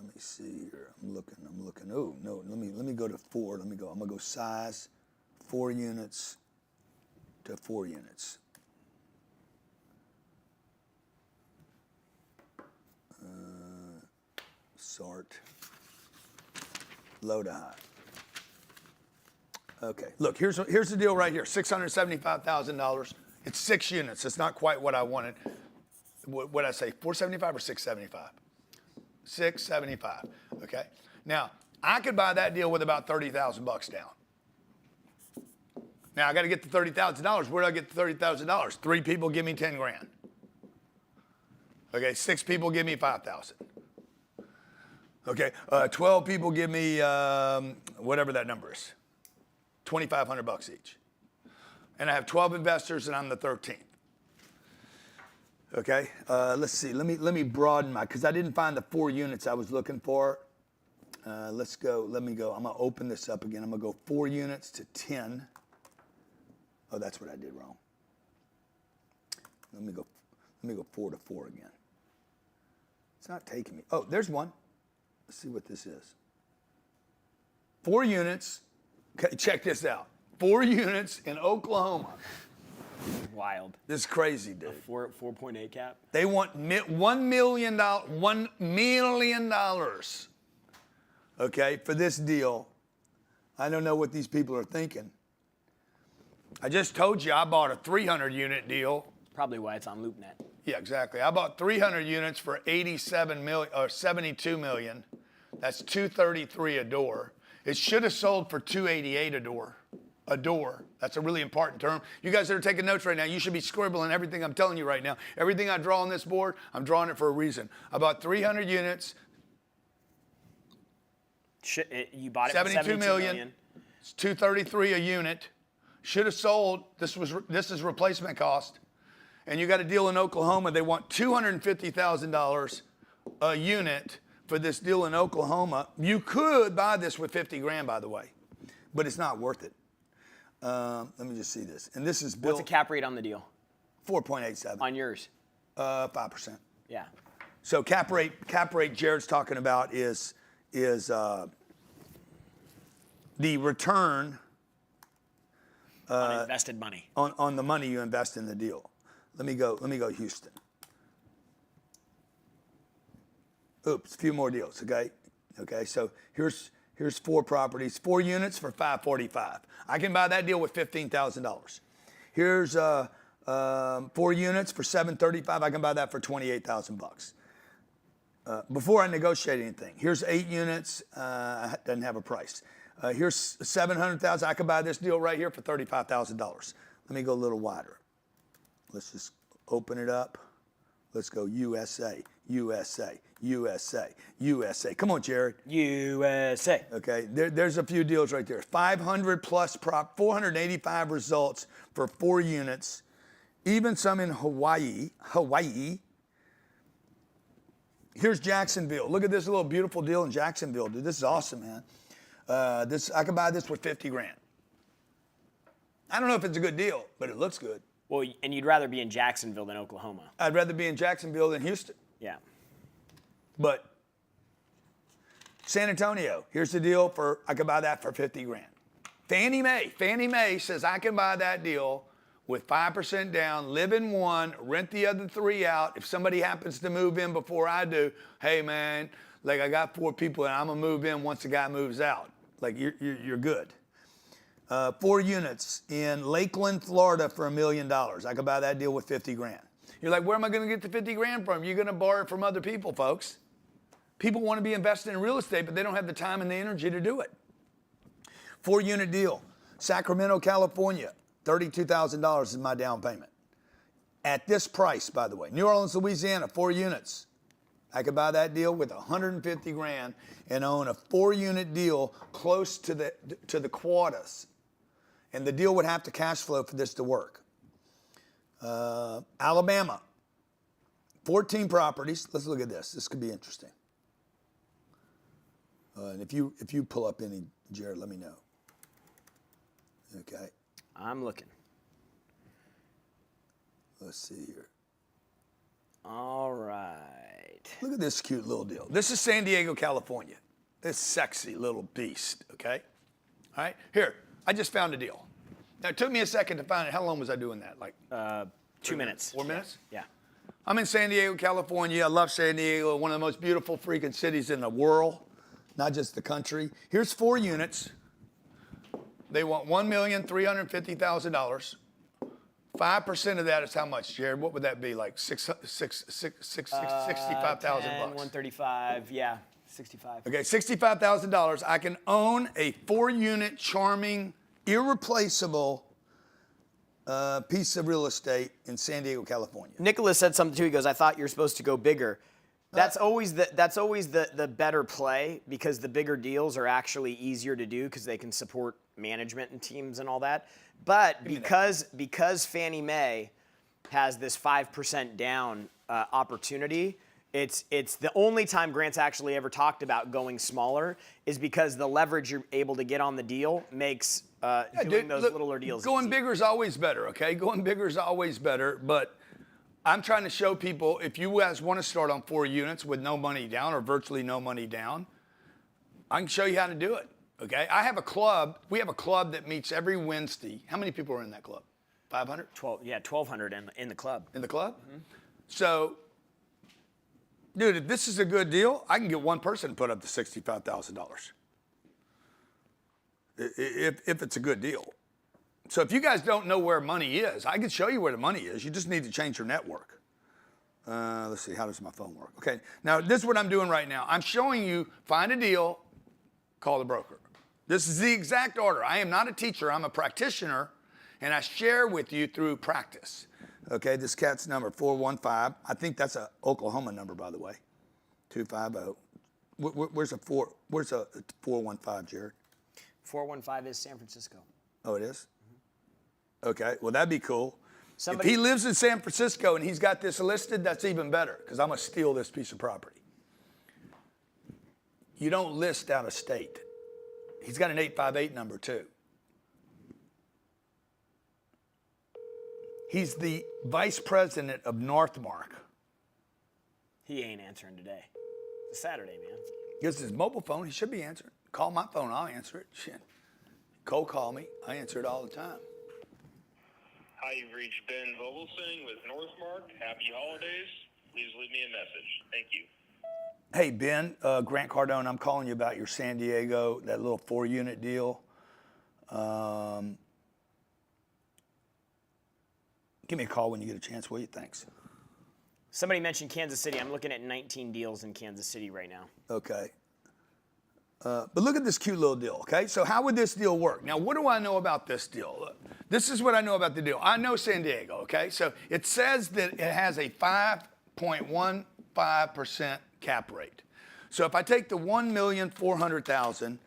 me see here. I'm looking. Oh no, let me go to 4. I'm gonna go size, 4 units to 4 units. Sort, low to high. Okay, look, here's the deal right here, $675,000. It's 6 units. It's not quite what I wanted. What I say, 475 or 675? 675. Okay. Now I could buy that deal with about $30,000 down. Now I got to get the $30,000. Where do I get the $30,000? 3 people give me 10 grand. Okay, 6 people give me 5,000. Okay, 12 people give me whatever that number is, $2,500 each. And I have 12 investors and I'm the 13th. Okay, let's see, let me broaden because I didn't find the 4 units I was looking for. Let's go, I'm gonna open this up again. I'm gonna go 4 units to 10. Oh, that's what I did wrong. Let Let me go 4 to 4 again. It's not taking me. Oh, there's one. Let's see what this is. 4 units. Okay, check this out. 4 units in Oklahoma. Wild. This is crazy, dude. 4.8 cap. They want $1 million, $1 million, okay, for this deal. I don't know what these people are thinking. I just told you I bought a 300 unit deal. Probably why it's on LoopNet. Yeah, exactly. I bought 300 units for 87 million or 72 million. That's 233 a door. It should have sold for 288 a door. A door. That's a really important term. You guys that are taking notes right now, you should be scribbling everything I'm telling you right now. Everything I draw on this board, I'm drawing it for a reason. I bought 300 units. You bought it 72 for 72 million. It's 233 a unit. Should have sold. This is replacement cost. And you got a deal in Oklahoma. They want $250,000 a unit for this deal in Oklahoma. You could buy this with 50 grand, by the way, but it's not worth it. Let me just see this. And this is built. What's the cap rate on the deal? 4.87. On yours? 5%. Yeah. So cap rate Jared's talking about is the return on invested money. On the money you invest in the deal. Let me go Houston. Oops, a few more deals, okay? Okay, so here's 4 properties, 4 units for $545. I can buy that deal with $15,000. Here's 4 units for $735. I can buy that for $28,000 before I negotiate anything. Here's 8 units. Doesn't have a price. Here's $700,000. I can buy this deal right here for $35,000. Let me go a little wider. Let's just open it up. Let's go USA, USA, USA, USA. Come on, Jared. USA. Okay, there's a few deals right there. 500 plus 485 results for 4 units. Even some in Hawaii. Here's Jacksonville. Look at this little beautiful deal in Jacksonville, dude. This is awesome, man. I could buy this for 50 grand. I don't know if it's a good deal, but it looks good. Well, and you'd rather be in Jacksonville than Oklahoma. I'd rather be in Jacksonville than Houston. Yeah. But San Antonio, here's the deal I could buy that for 50 grand. Fannie Mae says I can buy that deal with 5% down, live in one, rent the other 3 out. If somebody happens to move in before I do, hey man, like I got 4 people and I'm gonna move in once the guy moves out. Like you're good. 4 units in Lakeland, Florida for $1 million. I could buy that deal with 50 grand. You're like, where am I going to get the 50 grand from? You're going to borrow it from other people, folks. People want to be invested in real estate, but they don't have the time and the energy to do it. 4 unit deal, Sacramento, California, $32,000 is my down payment. At this price, by the way. New Orleans, Louisiana, 4 units. I could buy that deal with 150 grand and own a 4 unit deal close to the quadas. And the deal would have to cash flow for this to work. Alabama, 14 properties. Let's look at this. This could be interesting. And if you pull up any, Jared, let me know. Okay. I'm looking. Let's see here. All right. Look at this cute little deal. This is San Diego, California. This sexy little beast, okay? All right, here, I just found a deal. Now, it took me a second to find it. How long was I doing that? Like 2 minutes. 4 minutes? Yeah. I'm in San Diego, California. I love San Diego, one of the most beautiful freaking cities in the world, not just the country. Here's 4 units. They want $1,350,000. 5% of that is how much, Jared? What would that be? Like $65,000 bucks. 135, yeah, 65. Okay, $65,000. I can own a 4 unit, charming, irreplaceable piece of real estate in San Diego, California. Nicholas said something too. He goes, "I thought you're supposed to go bigger." That's always the better play, because the bigger deals are actually easier to do because they can support management and teams and all that. But because Fannie Mae has this 5% down opportunity, it's the only time Grant's actually ever talked about going smaller is because the leverage you're able to get on the deal makes doing those littler deals Going easy. bigger is always better, okay? Going bigger is always better, but I'm trying to show people, if you guys want to start on 4 units with no money down or virtually no money down, I can show you how to do it, okay? I have a club. We have a club that meets every Wednesday. How many people are in that club? 500? 1,200 in the club. In the club? Mm-hmm. So, dude, if this is a good deal, I can get one person to put up to $65,000. If it's a good deal. So if you guys don't know where money is, I can show you where the money is. You just need to change your network. Let's see, how does my phone work? Okay, now this is what I'm doing right now. I'm showing you, find a deal, call the broker. This is the exact order. I am not a teacher, I'm a practitioner, and I share with you through practice. Okay, this cat's number 415. I think that's an Oklahoma number, by the way. 250. Where's a 415, Jared? 415 is San Francisco. Oh, it is? Okay, well, that'd be cool. Somebody- If he lives in San Francisco and he's got this listed, that's even better, because I'm going to steal this piece of property. You don't list out of state. He's got an 858 number, too. He's the vice president of Northmark. He ain't answering today. It's a Saturday, man. This is his mobile phone. He should be answering. Call my phone, I'll answer it. Shit. Cold call me. I answer it all the time. Hi, you've reached Ben Vogelsing with Northmark. Happy holidays. Please leave me a message. Thank you. Hey, Ben, Grant Cardone, I'm calling you about your San Diego, that little 4-unit deal. Give me a call when you get a chance, will you? Thanks. Somebody mentioned Kansas City. I'm looking at 19 deals in Kansas City right now. Okay. But look at this cute little deal, okay? So how would this deal work? Now, what do I know about this deal? Look, this is what I know about the deal. I know San Diego, okay? So it says that it has a 5.15% cap rate. So if I take the 1,400,000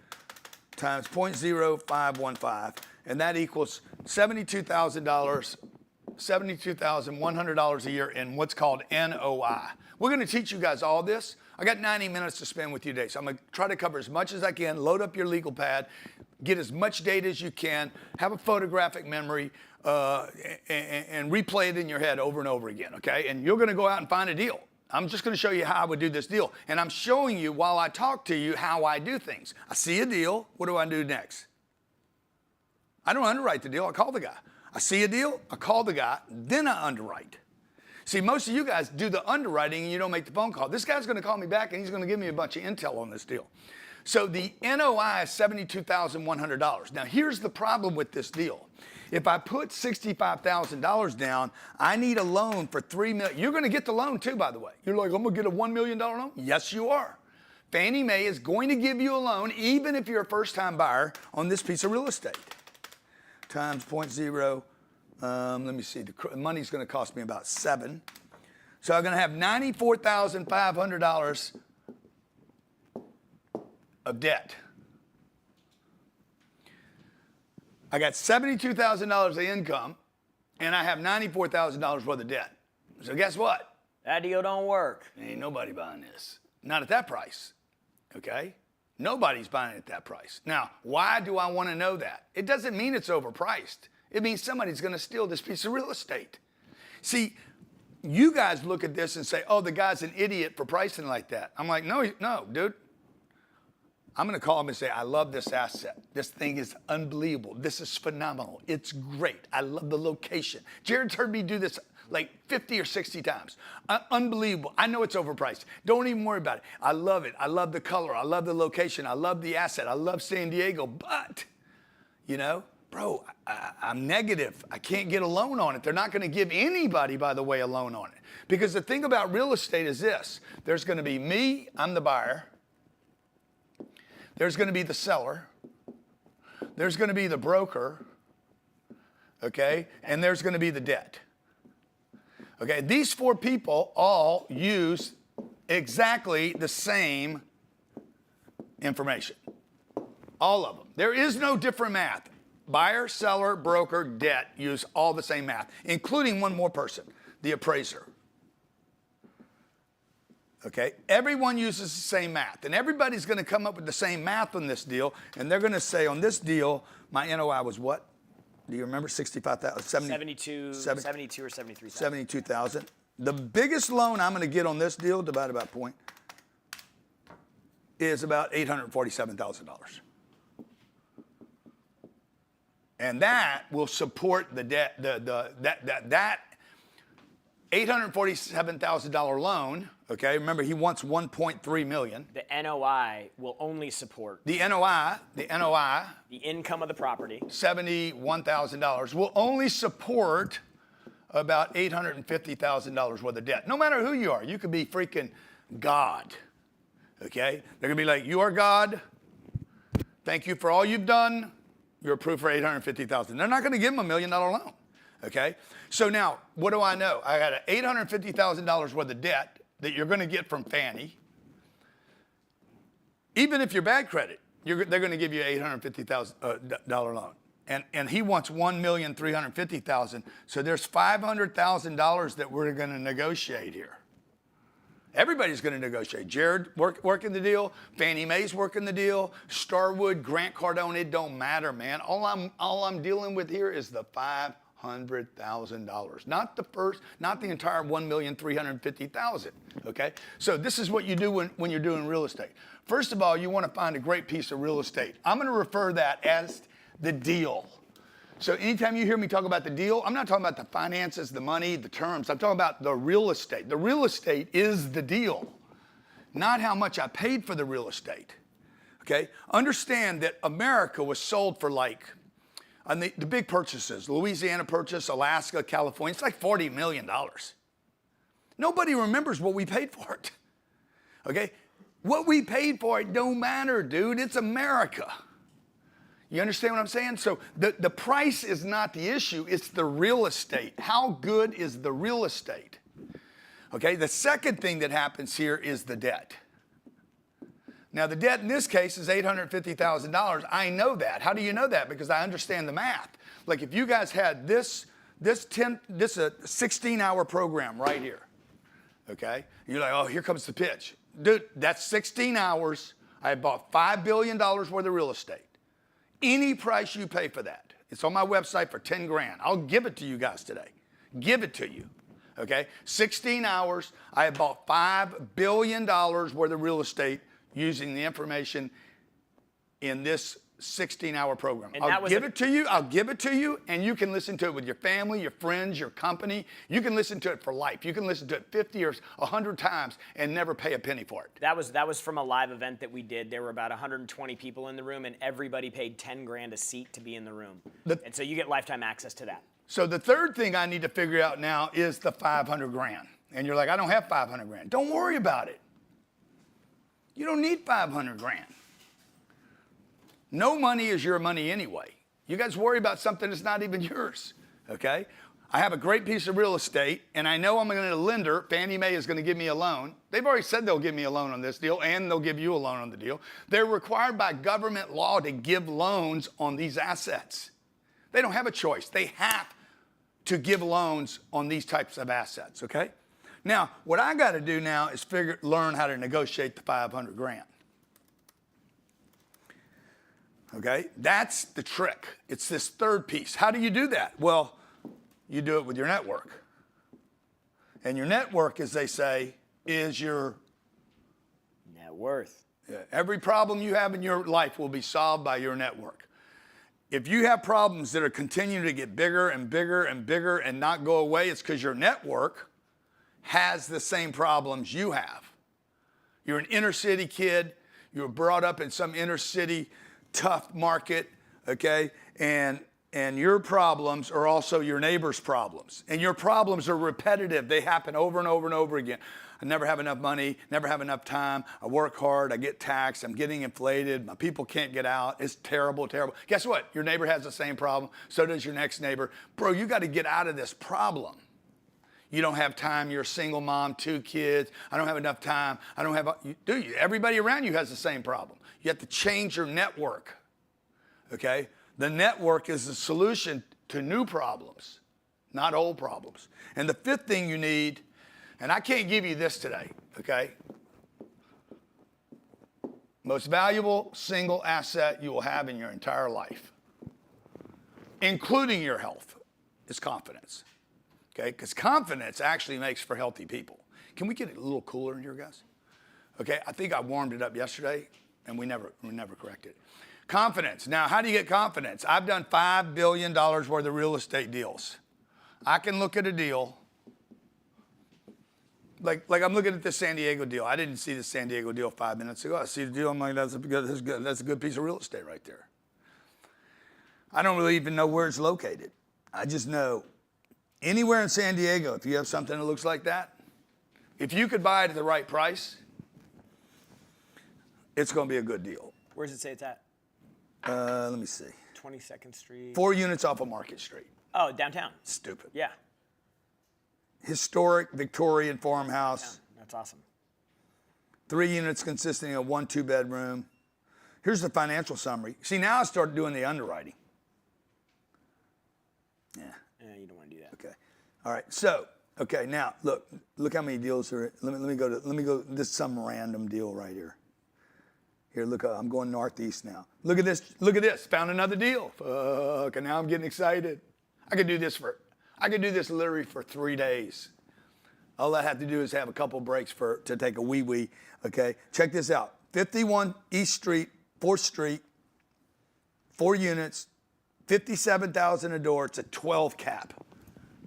times 0.0515, and that equals $72,100 a year in what's called NOI. We're going to teach you guys all this. I got 90 minutes to spend with you today, so I'm going to try to cover as much as I can, load up your legal pad, get as much data as you can, have a photographic memory, and replay it in your head over and over again, okay? And you're going to go out and find a deal. I'm just going to show you how I would do this deal. And I'm showing you, while I talk to you, how I do things. I see a deal. What do I do next? I don't underwrite the deal. I call the guy. I see a deal. I call the guy. Then I underwrite. See, most of you guys do the underwriting and you don't make the phone call. This guy's going to call me back and he's going to give me a bunch of intel on this deal. So the NOI is $72,100. Now, here's the problem with this deal. If I put $65,000 down, I need a loan for $3 million. You're going to get the loan too, by the way. You're like, I'm going to get a $1 million loan? Yes, you are. Fannie Mae is going to give you a loan, even if you're a first-time buyer, on this piece of real estate. Times 0.0. Let me see. The money's going to cost me about 7. So I'm going to have $94,500 of debt. I got $72,000 of income, and I have $94,000 worth of debt. So guess what? That deal don't work. Ain't nobody buying this. Not at that price, okay? Nobody's buying it at that price. Now, why do I want to know that? It doesn't mean it's overpriced. It means somebody's going to steal this piece of real estate. See, you guys look at this and say, oh, the guy's an idiot for pricing like that. I'm like, no, dude. I'm going to call him and say, I love this asset. This thing is unbelievable. This is phenomenal. It's great. I love the location. Jared's heard me do this like 50 or 60 times. Unbelievable. I know it's overpriced. Don't even worry about it. I love it. I love the color. I love the location. I love the asset. I love San Diego. But, you know, bro, I'm negative. I can't get a loan on it. They're not going to give anybody, by the way, a loan on it. Because the thing about real estate is this. There's going to be me. I'm the buyer. There's going to be the seller. There's going to be the broker. Okay? And there's going to be the debt. Okay? These 4 people all use exactly the same information. All of them. There is no different math. Buyer, seller, broker, debt use all the same math, including one more person, the appraiser. Okay? Everyone uses the same math, and everybody's going to come up with the same math on this deal, and they're going to say, on this deal, my NOI was what? Do you remember? 65,000? 72 or 73,000. 72,000. The biggest loan I'm going to get on this deal, divided by point, is about $847,000. And that will support the debt, that $847,000 loan, okay? Remember, he wants $1.3 million. The NOI will only support The NOI, the income of the property. $71,000, will only support about $850,000 worth of debt. No matter who you are, you could be freaking God, okay? They're gonna be like, you are God. Thank you for all you've done. You're approved for $850,000. They're not gonna give him $1 million loan, okay? So now, what do I know? I got an $850,000 worth of debt that you're gonna get from Fannie. Even if you're bad credit, they're gonna give you an $850,000 loan. And he wants $1,350,000. So there's $500,000 that we're gonna negotiate here. Everybody's going to negotiate. Jared working the deal. Fannie Mae's working the deal. Starwood, Grant Cardone, it don't matter, man. All I'm dealing with here is the $500,000. Not the entire $1,350,000. Okay? So this is what you do when you're doing real estate. First of all, you want to find a great piece of real estate. I'm going to refer that as the deal. So anytime you hear me talk about the deal, I'm not talking about the finances, the money, the terms. I'm talking about the real estate. The real estate is the deal, not how much I paid for the real estate. Okay? Understand that America was sold for like, on the big purchases, Louisiana purchase, Alaska, California, it's like $40 million. Nobody remembers what we paid for it. Okay? What we paid for it don't matter, dude. It's America. You understand what I'm saying? So the price is not the issue, it's the real estate. How good is the real estate? Okay, the second thing that happens here is the debt. Now the debt in this case is $850,000. I know that. How do you know that? Because I understand the math. Like if you guys had this is a 16-hour program right here. Okay? You're like, oh, here comes the pitch. Dude, that's 16 hours. I bought $5 billion worth of real estate. Any price you pay for that. It's on my website for 10 grand. I'll give it to you guys today. Give it to you. Okay? 16 hours. I have bought $5 billion worth of real estate using the information in this 16-hour program. And I'll give it to you. I'll give it to you, and you can listen to it with your family, your friends, your company. You can listen to it for life. You can listen to it 50 or 100 times and never pay a penny for it. That was from a live event that we did. There were about 120 people in the room, and everybody paid 10 grand a seat to be in the room. And so you get lifetime access to that. So the third thing I need to figure out now is the 500 grand. And you're like, I don't have 500 grand. Don't worry about it. You don't need 500 grand. No money is your money anyway. You guys worry about something that's not even yours, okay? I have a great piece of real estate, and I know I'm going to a lender. Fannie Mae is going to give me a loan. They've already said they'll give me a loan on this deal, and they'll give you a loan on the deal. They're required by government law to give loans on these assets. They don't have a choice. They have to give loans on these types of assets, okay? Now, what I got to do now is learn how to negotiate the 500 grand. Okay, that's the trick. It's this third piece. How do you do that? Well, you do it with your network. And your network, as they say, is your net worth. Every problem you have in your life will be solved by your network. If you have problems that are continuing to get bigger and bigger and bigger and not go away, it's because your network has the same problems you have. You're an inner city kid. You were brought up in some inner city tough market, okay? And your problems are also your neighbor's problems. And your problems are repetitive. They happen over and over and over again. I never have enough money, never have enough time. I work hard, I get taxed, I'm getting inflated, my people can't get out. It's terrible, terrible. Guess what? Your neighbor has the same problem. So does your next neighbor. Bro, you got to get out of this problem. You don't have time, you're a single mom, 2 kids. I don't have enough time. I don't have, do you? Everybody around you has the same problem. You have to change your network, okay? The network is the solution to new problems, not old problems. And the fifth thing you need, and I can't give you this today, okay? Most valuable single asset you will have in your entire life, including your health, is confidence. okay? Because confidence actually makes for healthy people. Can we get it a little cooler in here, guys? Okay, I think I warmed it up yesterday, and we never corrected it. Confidence. Now, how do you get confidence? I've done $5 billion worth of real estate deals. I can look at a deal, like I'm looking at this San Diego deal. I didn't see the San Diego deal 5 minutes ago. I see the deal, I'm like, that's a good piece of real estate right there. I don't really even know where it's located. I just know anywhere in San Diego, if you have something that looks like that, if you could buy it at the right price, it's going to be a good deal. Where does it say it's at? Let me see. 22nd Street. 4 units off of Market Street. Oh, downtown. Stupid. Yeah. Historic Victorian farmhouse. Yeah, that's awesome. 3 units consisting of 1 2-bedroom. Here's the financial summary. See, now I started doing the underwriting. Yeah. You don't want to do that. Okay. All right. So, okay, now look how many deals are. Let me go. This is some random deal right here. Here, look, I'm going northeast now. Look at this. Look at this. Found another deal. Fuck, and now I'm getting excited. I could do this literally for 3 days. All I have to do is have a couple breaks to take a wee. Okay, check this out. 51 East Street, 4th Street, 4 units, 57,000 a door. It's a 12 cap.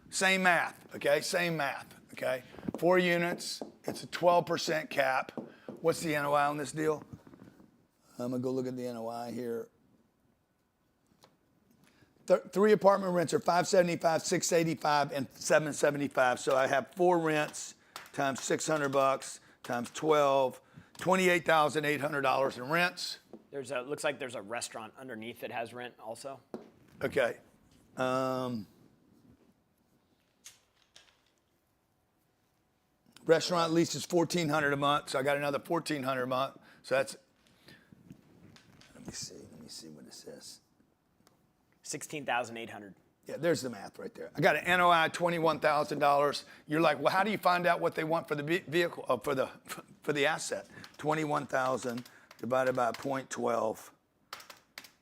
Same math. Okay, same math. Okay, 4 units. It's a 12% cap. What's the NOI on this deal? I'm gonna go look at the NOI here. 3 apartment rents are $575, $685, and $775. So I have 4 rents times $600 times 12, $28,800 in rents. Looks like there's a restaurant underneath that has rent also. Okay. Restaurant lease is $1,400 a month, so I got another $1,400 a month. So that's. Let me see what it says. 16,800. Yeah, there's the math right there. I got an NOI $21,000. You're like, well, how do you find out what they want for the vehicle, for the asset? 21,000 divided by 0.12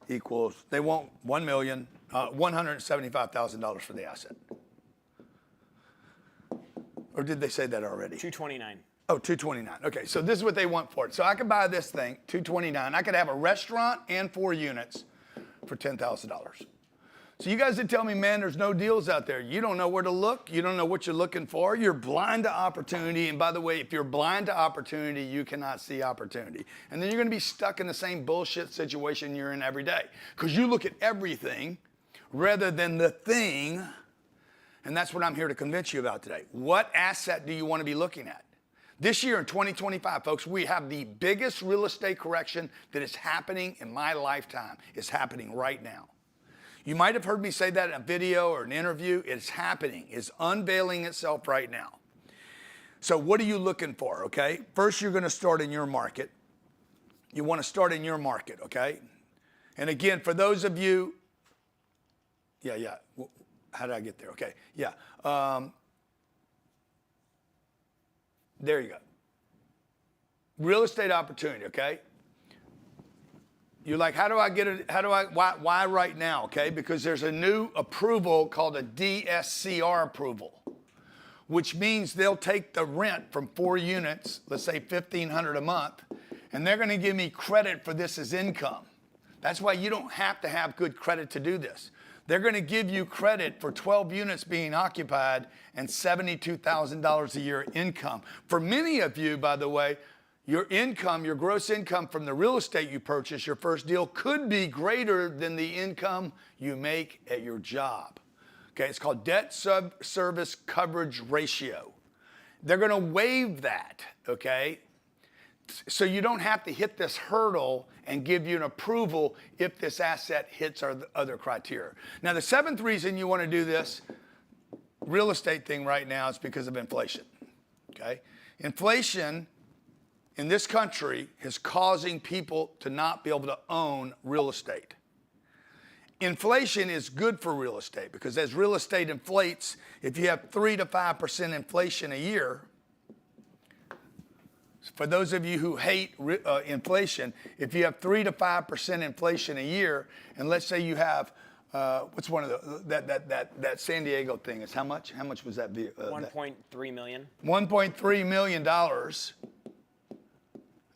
equals. They want $175,000 for the asset. Or did they say that already? 229. Oh, 229. Okay, so this is what they want for it. So I could buy this thing, 229. I could have a restaurant and 4 units for $10,000. So you guys that tell me, man, there's no deals out there. You don't know where to look. You don't know what you're looking for. You're blind to opportunity. And by the way, if you're blind to opportunity, you cannot see opportunity. And then you're going to be stuck in the same bullshit situation you're in every day. Because you look at everything rather than the thing. And that's what I'm here to convince you about today. What asset do you want to be looking at? This year in 2025, folks, we have the biggest real estate correction that is happening in my lifetime. It's happening right now. You might have heard me say that in a video or an interview. It's happening. It's unveiling itself right now. So what are you looking for, okay? First, you're going to start in your market. You want to start in your market, okay? And again, for those of you, yeah. How did I get there? Okay, yeah. There you go. Real estate opportunity, okay? You're like, how do I get it? Why right now? Okay, because there's a new approval called a DSCR approval, which means they'll take the rent from 4 units, let's say $1,500 a month, and they're going to give me credit for this as income. That's why you don't have to have good credit to do this. They're going to give you credit for 12 units being occupied and $72,000 a year income. For many of you, by the way, your income, your gross income from the real estate you purchase, your first deal, could be greater than the income you make at your job. Okay, it's called debt service coverage ratio. They're going to waive that, okay? So you don't have to hit this hurdle and give you an approval if this asset hits our other criteria. Now, the 7th reason you want to do this real estate thing right now is because of inflation, okay? Inflation in this country is causing people to not be able to own real estate. Inflation is good for real estate because as real estate inflates, if you have 3 to 5% inflation a year, for those of you who hate inflation, if you have 3 to 5% inflation a year, and let's say you have what's one of the that San Diego thing is how much? How much was that? 1.3 million. $1.3 million.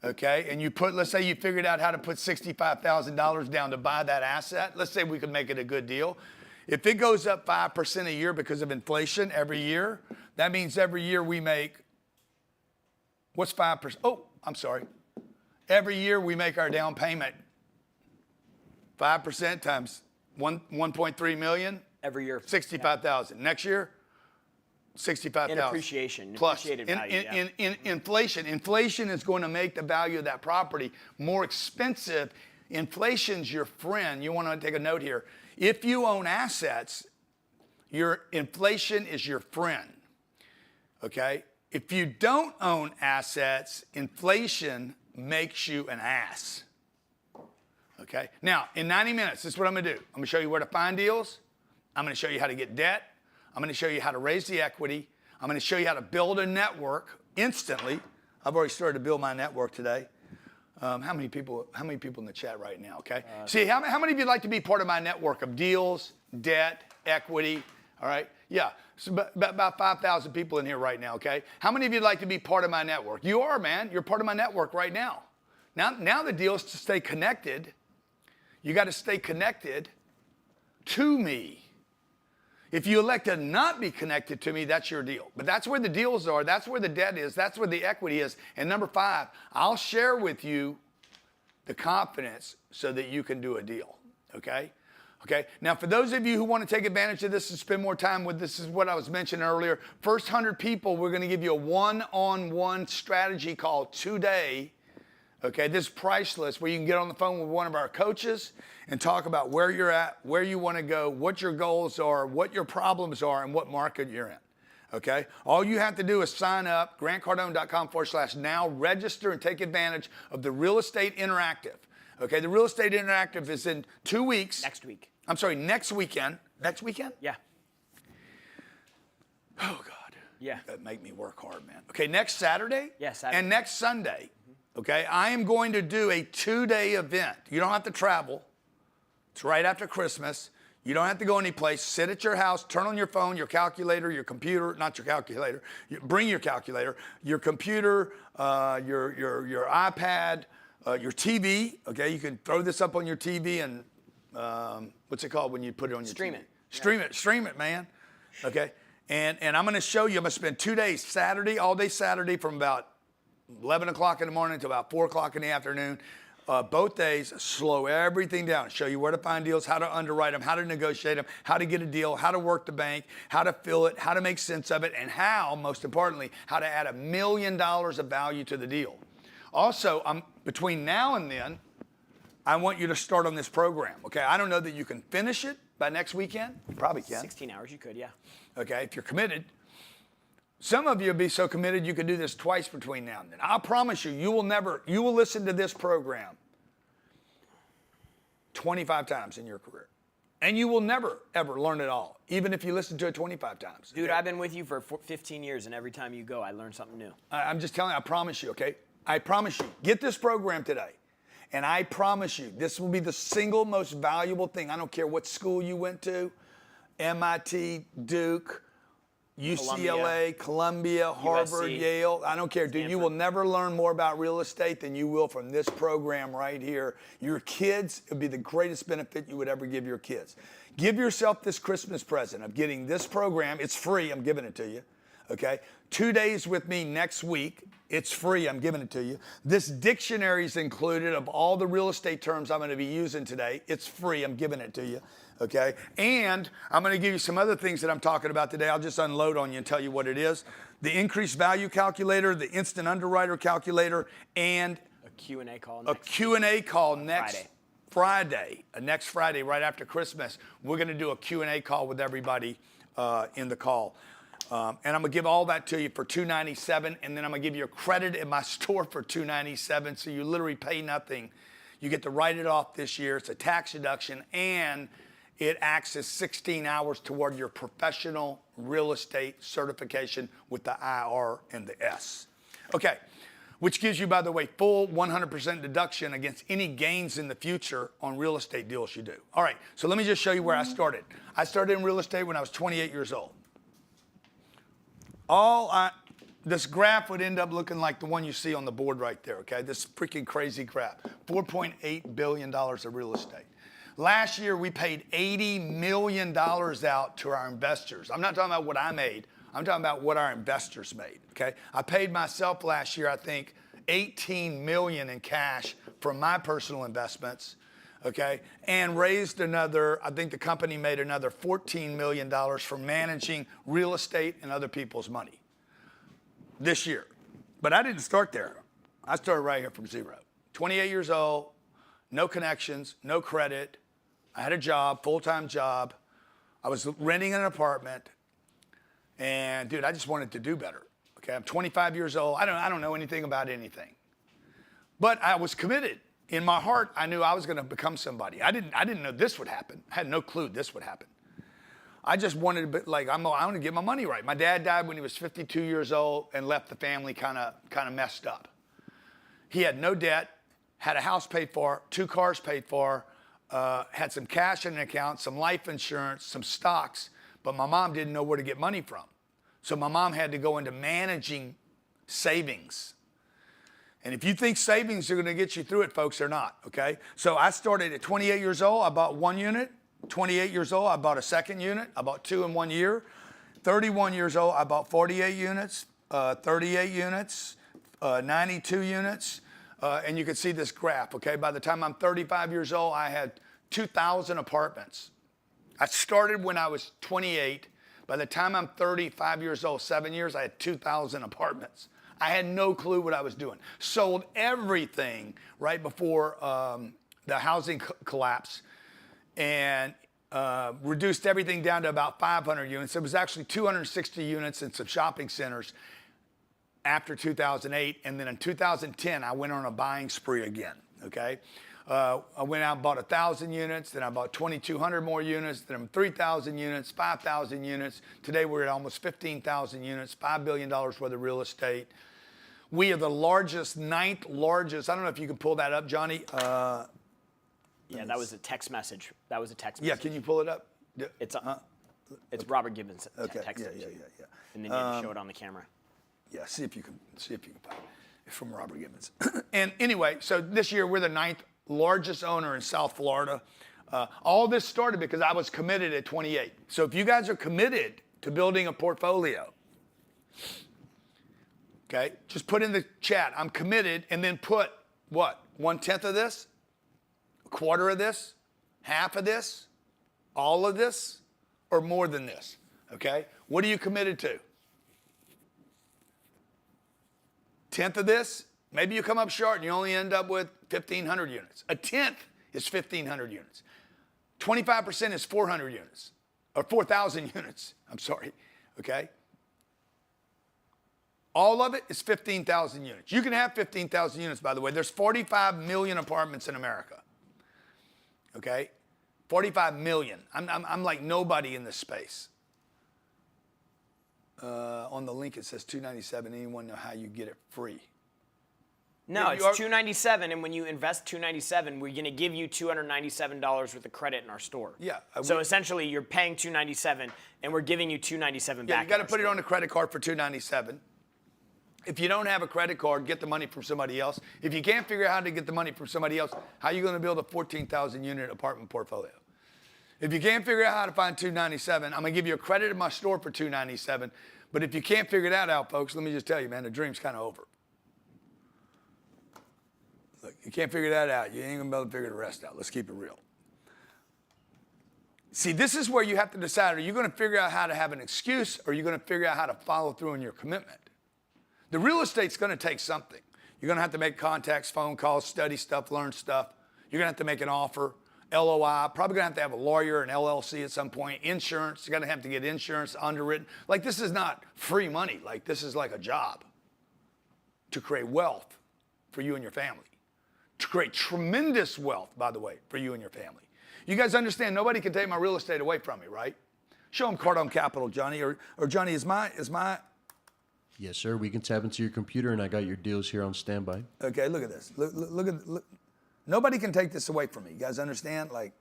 Okay, and you put, let's say you figured out how to put $65,000 down to buy that asset. Let's say we could make it a good deal. If it goes up 5% a year because of inflation every year, that means every year we make, what's 5%? Oh, I'm sorry. Every year we make our down payment 5% times 1.3 million. Every year. 65,000. Next year, 65,000. In appreciation, Plus, appreciated value. in inflation. Inflation is going to make the value of that property more expensive. Inflation's your friend. You want to take a note here. If you own assets, your inflation is your friend. Okay? If you don't own assets, inflation makes you an ass. Okay? Now, in 90 minutes, this is what I'm going to do. I'm going to show you where to find deals. I'm going to show you how to get debt. I'm going to show you how to raise the equity. I'm going to show you how to build a network instantly. I've already started to build my network today. How many people in the chat right now, okay? See, how many of you would like to be part of my network of deals, debt, equity, all right? Yeah, so about 5,000 people in here right now, okay? How many of you would like to be part of my network? You are, man. You're part of my network right now. Now the deal is to stay connected. You got to stay connected to me. If you elect to not be connected to me, that's your deal. But that's where the deals are. That's where the debt is. That's where the equity is. And number 5, I'll share with you the confidence so that you can do a deal. Okay? Okay? Now, for those of you who want to take advantage of this and spend more time with this, is what I was mentioning earlier. First 100 people, we're going to give you a one-on-one strategy call today. Okay, this is priceless, where you can get on the phone with one of our coaches and talk about where you're at, where you want to go, what your goals are, what your problems are, and what market you're in. Okay, all you have to do is sign up, grantcardone.com/now, register and take advantage of the Real Estate Interactive. Okay, the Real Estate Interactive is in 2 weeks. Next week. I'm sorry, next weekend. Next weekend? Yeah. Oh, God. Yeah. That make me work hard, man. Okay, next Saturday? Yeah, Saturday. And next Sunday. Okay, I am going to do a 2-day event. You don't have to travel. It's right after Christmas. You don't have to go anyplace. Sit at your house, turn on your phone, your calculator, your computer, not your calculator. Bring your calculator, your computer, your iPad, your TV. Okay, you can throw this up on your TV and what's it called when you put it on your Stream TV? it. Stream it, man. Okay, and I'm going to show you. I'm going to spend 2 days, Saturday, all day Saturday from about 11 o'clock in the morning to about 4 o'clock in the afternoon. Both days, slow everything down, show you where to find deals, how to underwrite them, how to negotiate them, how to get a deal, how to work the bank, how to fill it, how to make sense of it, and how, most importantly, how to add $1 million of value to the deal. Also, between now and then, I want you to start on this program. Okay, I don't know that you can finish it by next weekend. You probably can. 16 hours, you could, yeah. Okay, if you're committed. Some of you will be so committed you can do this twice between now and then. I promise you, you will listen to this program 25 times in your career. And you will never, ever learn it all, even if you listen to it 25 times. Dude, I've been with you for 15 years, and every time you go, I learn something new. I'm just telling you, I promise you, okay? I promise you, get this program today. And I promise you, this will be the single most valuable thing. I don't care what school you went to, MIT, Duke, UCLA, Columbia, Harvard, USC, Yale. I don't care, dude. Stanford. You will never learn more about real estate than you will from this program right here. Your kids, it would be the greatest benefit you would ever give your kids. Give yourself this Christmas present of getting this program. It's free. I'm giving it to you. Okay? 2 days with me next week. It's free. I'm giving it to you. This dictionary is included of all the real estate terms I'm going to be using today. It's free. I'm giving it to you. Okay? And I'm going to give you some other things that I'm talking about today. I'll just unload on you and tell you what it is. The increased value calculator, the instant underwriter calculator, and A Q&A call a Q&A call next Friday, next Friday, right after Christmas. We're going to do a Q&A call with everybody in the call. And I'm going to give all that to you for $297, and then I'm going to give you a credit in my store for $297, so you literally pay nothing. You get to write it off this year. It's a tax deduction, and it acts as 16 hours toward your professional real estate certification with the IR and the S. Okay, which gives you, by the way, full 100% deduction against any gains in the future on real estate deals you do. All right, so let me just show you where I started. I started in real estate when I was 28 years old. This graph would end up looking like the one you see on the board right there, okay? This freaking crazy graph. $4.8 billion of real estate. Last year, we paid $80 million out to our investors. I'm not talking about what I made. I'm talking about what our investors made, okay? I paid myself last year, I think, $18 million in cash from my personal investments, okay? And raised another, I think the company made another $14 million from managing real estate and other people's money this year. But I didn't start there. I started right here from zero. 28 years old, no connections, no credit. I had a job, full-time job. I was renting an apartment. And dude, I just wanted to do better. Okay, I'm 25 years old. I don't know anything about anything. But I was committed. In my heart, I knew I was going to become somebody. I didn't know this would happen. I had no clue this would happen. I just wanted to be like, I want to get my money right. My dad died when he was 52 years old and left the family kind of messed up. He had no debt, had a house paid for, 2 cars paid for, had some cash in an account, some life insurance, some stocks, but my mom didn't know where to get money from. So my mom had to go into managing savings. And if you think savings are going to get you through it, folks, they're not, okay? So I started at 28 years old. I bought 1 unit. 28 years old, I bought a second unit. I bought 2 in 1 year. 31 years old, I bought 48 units, 38 units, 92 units. And you can see this graph, okay? By the time I'm 35 years old, I had 2,000 apartments. I started when I was 28. By the time I'm 35 years old, 7 years, I had 2,000 apartments. I had no clue what I was doing. Sold everything right before the housing collapse and reduced everything down to about 500 units. It was actually 260 units in some shopping centers after 2008. And then in 2010, I went on a buying spree again, okay? I went out and bought 1,000 units, then I bought 2,200 more units, then 3,000 units, 5,000 units. Today we're at almost 15,000 units, $5 billion worth of real estate. We are the largest, 9th largest. I don't know if you can pull that up, Johnny. Yeah, that was a text message. That was a text Yeah, message. can you pull it up? It's Robert Gibbons Okay. text Yeah. message. And then you have to show it on the camera. Yeah, see if you can find it. It's from Robert Gibbons. And anyway, so this year we're the 9th largest owner in South Florida. All this started because I was committed at 28. So if you guys are committed to building a portfolio, okay, just put in the chat, I'm committed, and then put what? 1/10 of this? A quarter of this? Half of this? All of this? Or more than this? Okay? What are you committed to? 1/10 of this? Maybe you come up short and you only end up with 1,500 units. 1/10 is 1,500 units. 25% is 400 units, or 4,000 units, I'm sorry, okay? All of it is 15,000 units. You can have 15,000 units, by the way. There's 45 million apartments in America, okay? 45 million. I'm like nobody in this space. On the link, it says $297. Anyone know how you get it free? No, it's $297, and when you invest $297, we're going to give you $297 worth of credit in our store. Yeah. So essentially, you're paying $297, and we're giving you $297 back. Yeah, you got to put it on the credit card for $297. If you don't have a credit card, get the money from somebody else. If you can't figure out how to get the money from somebody else, how are you going to build a 14,000 unit apartment portfolio? If you can't figure out how to find $297, I'm going to give you a credit in my store for $297. But if you can't figure that out, folks, let me just tell you, man, the dream's kind of over. Look, you can't figure that out. You ain't going to be able to figure the rest out. Let's keep it real. See, this is where you have to decide, are you going to figure out how to have an excuse, or are you going to figure out how to follow through on your commitment? The real estate's going to take something. You're going to have to make contacts, phone calls, study stuff, learn stuff. You're going to have to make an offer, LOI, probably going to have a lawyer, an LLC at some point, insurance. You're going to have to get insurance underwritten. Like, this is not free money. Like, this is like a job to create wealth for you and your family. To create tremendous wealth, by the way, for you and your family. You guys understand, nobody can take my real estate away from me, right? Show them Cardone Capital, Johnny. Or Johnny, is my Yes, sir. We can tap into your computer, and I got your deals here on standby. Okay, look at this. Look. Nobody can take this away from me. You guys understand? Like,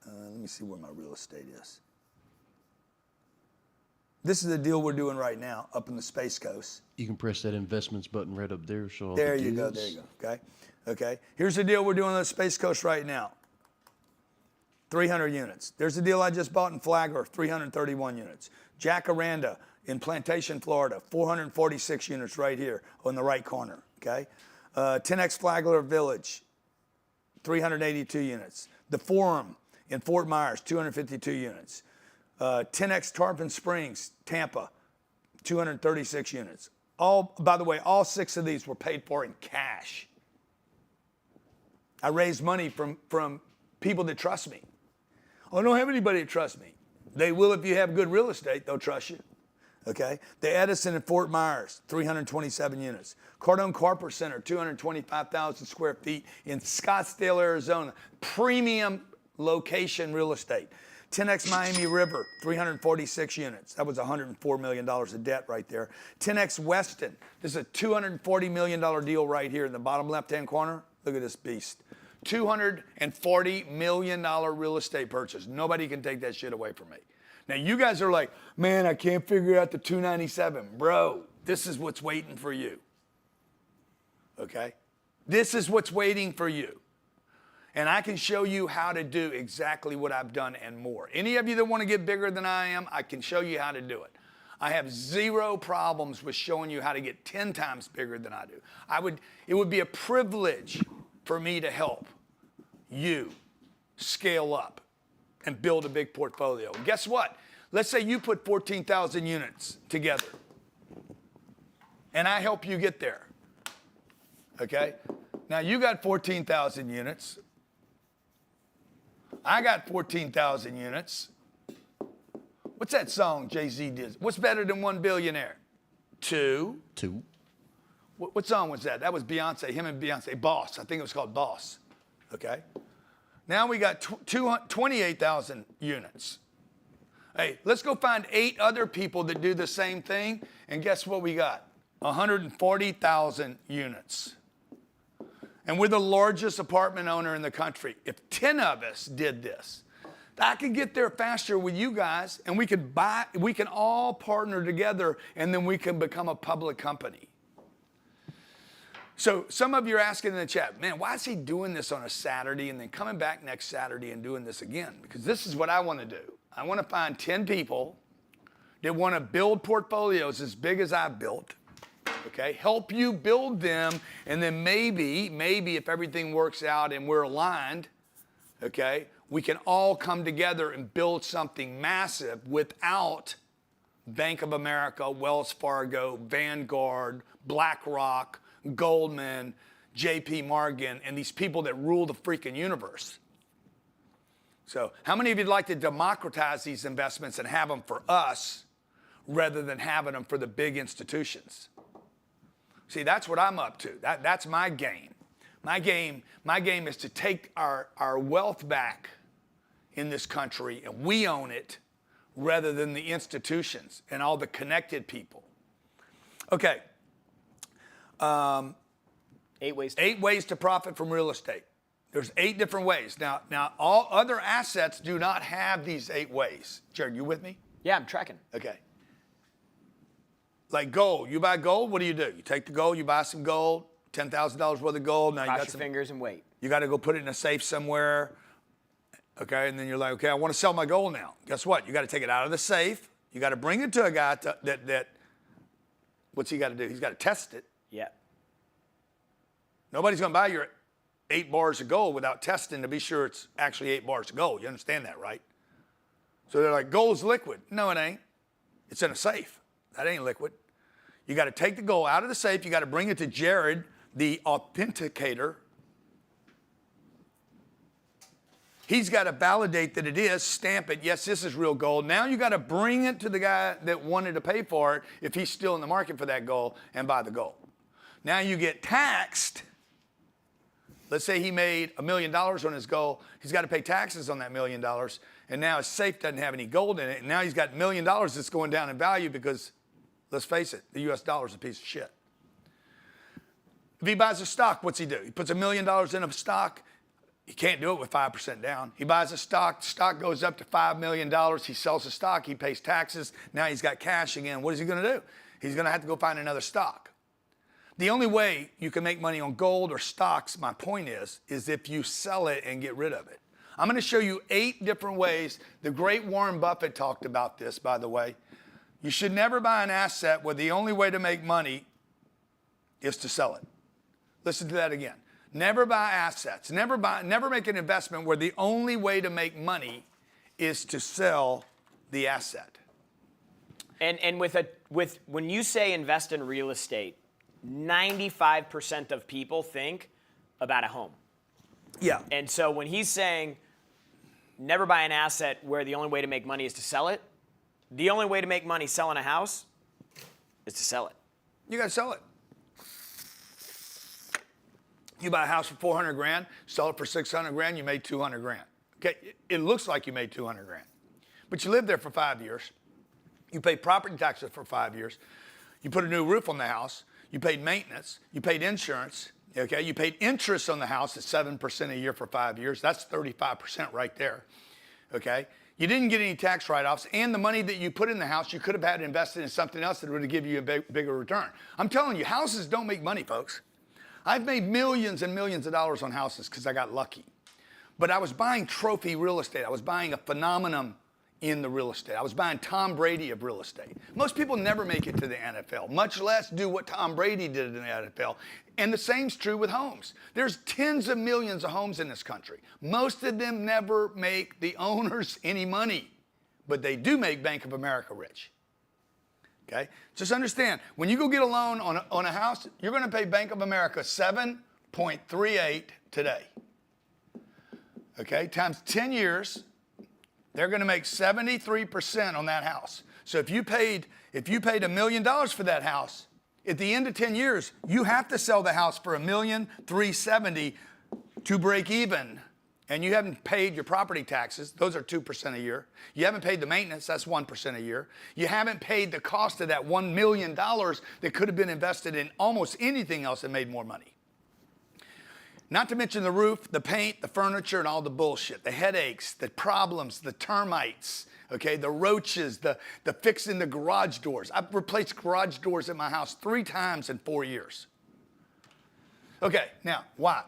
let me see where my real estate is. This is the deal we're doing right now up in the Space Coast. You can press that investments button right up there. Show all There the you go. deals. There you go. Okay. Here's the deal we're doing on the Space Coast right now. 300 units. There's the deal I just bought in Flagler, 331 units. Jacaranda in Plantation, Florida, 446 units right here on the right corner. Okay. 10X Flagler Village, 382 units. The Forum in Fort Myers, 252 units. 10X Tarpon Springs, Tampa, 236 units. By the way, all 6 of these were paid for in cash. I raised money from people that trust me. I don't have anybody that trusts me. They will if you have good real estate, they'll trust you. Okay? The Edison in Fort Myers, 327 units. Cardone Carper Center, 225,000 square feet in Scottsdale, Arizona. Premium location real estate. 10X Miami River, 346 units. That was $104 million of debt right there. 10X Weston, this is a $240 million deal right here in the bottom left-hand corner. Look at this beast. $240 million real estate purchase. Nobody can take that shit away from me. Now, you guys are like, man, I can't figure out the 297. Bro, this is what's waiting for you. Okay? This is what's waiting for you. And I can show you how to do exactly what I've done and more. Any of you that want to get bigger than I am, I can show you how to do it. I have zero problems with showing you how to get 10 times bigger than I do. It would be a privilege for me to help you scale up and build a big portfolio. And guess what? Let's say you put 14,000 units together and I help you get there. Okay? Now you got 14,000 units. I got 14,000 units. What's that song Jay-Z did? What's better than One Billionaire? Two. What song was that? That was Beyonce, him and Beyonce. Boss. I think it was called Boss. Okay? Now we got 28,000 units. Hey, let's go find 8 other people that do the same thing. And guess what we got? 140,000 units. And we're the largest apartment owner in the country. If 10 of us did this, I could get there faster with you guys, and we can all partner together, and then we can become a public company. So some of you are asking in the chat, man, why is he doing this on a Saturday and then coming back next Saturday and doing this again? Because this is what I want to do. I want to find 10 people that want to build portfolios as big as I've built. Okay, help you build them, and then maybe if everything works out and we're aligned, okay, we can all come together and build something massive without Bank of America, Wells Fargo, Vanguard, BlackRock, Goldman, JP Morgan, and these people that rule the freaking universe. So how many of you'd like to democratize these investments and have them for us rather than having them for the big institutions? See, that's what I'm up to. That's my game. My game is to take our wealth back in this country, and we own it rather than the institutions and all the connected people. Okay. 8 ways. 8 ways to profit from real estate. There's 8 different ways. Now, all other assets do not have these 8 ways. Jared, you with me? Yeah, I'm tracking. Okay. Like gold. You buy gold, what do? You take the gold, you buy some gold, $10,000 worth of gold. Now you Cross got your some fingers and wait. You got to go put it in a safe somewhere. Okay, and then you're like, okay, I want to sell my gold now. Guess what? You got to take it out of the safe. You got to bring it to a guy that what's he got to do? He's got to test it. Yeah. Nobody's going to buy your 8 bars of gold without testing to be sure it's actually 8 bars of gold. You understand that, right? So they're like, gold's liquid. No, it ain't. It's in a safe. That ain't liquid. You got to take the gold out of the safe. You got to bring it to Jared, the authenticator. He's got to validate that it is, stamp it. Yes, this is real gold. Now you got to bring it to the guy that wanted to pay for it if he's still in the market for that gold and buy the gold. Now you get taxed. Let's say he made $1 million on his gold. He's got to pay taxes on that $1 million. And now his safe doesn't have any gold in it. And now he's got $1 million that's going down in value because Let's face it, the US dollar is a piece of shit. If he buys a stock, what's he do? He puts $1 million in a stock. He can't do it with 5% down. He buys a stock, the stock goes up to $5 million. He sells the stock, he pays taxes. Now he's got cash again. What is he going to do? He's going to have to go find another stock. The only way you can make money on gold or stocks, my point is if you sell it and get rid of it. I'm going to show you 8 different ways. The great Warren Buffett talked about this, by the way. You should never buy an asset where the only way to make money is to sell it. Listen to that again. Never buy assets. Never make an investment where the only way to make money is to sell the asset. And when you say invest in real estate, 95% of people think about a home. Yeah. And so when he's saying never buy an asset where the only way to make money is to sell it, the only way to make money selling a house is to sell it. You got to sell it. You buy a house for 400 grand, sell it for 600 grand, you made 200 grand. Okay, it looks like you made 200 grand. But you lived there for 5 years. You paid property taxes for 5 years. You put a new roof on the house. You paid maintenance. You paid insurance. Okay, you paid interest on the house at 7% a year for 5 years. That's 35% right there. Okay, you didn't get any tax write-offs, and the money that you put in the house, you could have had invested in something else that would have given you a bigger return. I'm telling you, houses don't make money, folks. I've made millions and millions of dollars on houses because I got lucky. But I was buying trophy real estate. I was buying a phenomenon in the real estate. I was buying Tom Brady of real estate. Most people never make it to the NFL, much less do what Tom Brady did in the NFL. And the same's true with homes. There's tens of millions of homes in this country. Most of them never make the owners any money, but they do make Bank of America rich. Okay? Just understand, when you go get a loan on a house, you're going to pay Bank of America 7.38 today. Okay? Times 10 years, they're going to make 73% on that house. So if you paid $1 million for that house, at the end of 10 years, you have to sell the house for $1,370,000 to break even. And you haven't paid your property taxes. Those are 2% a year. You haven't paid the maintenance. That's 1% a year. You haven't paid the cost of that $1 million that could have been invested in almost anything else that made more money. Not to mention the roof, the paint, the furniture, and all the bullshit, the headaches, the problems, the termites, okay, the roaches, the fixing the garage doors. I've replaced garage doors at my house 3 times in 4 years. Okay, now, why?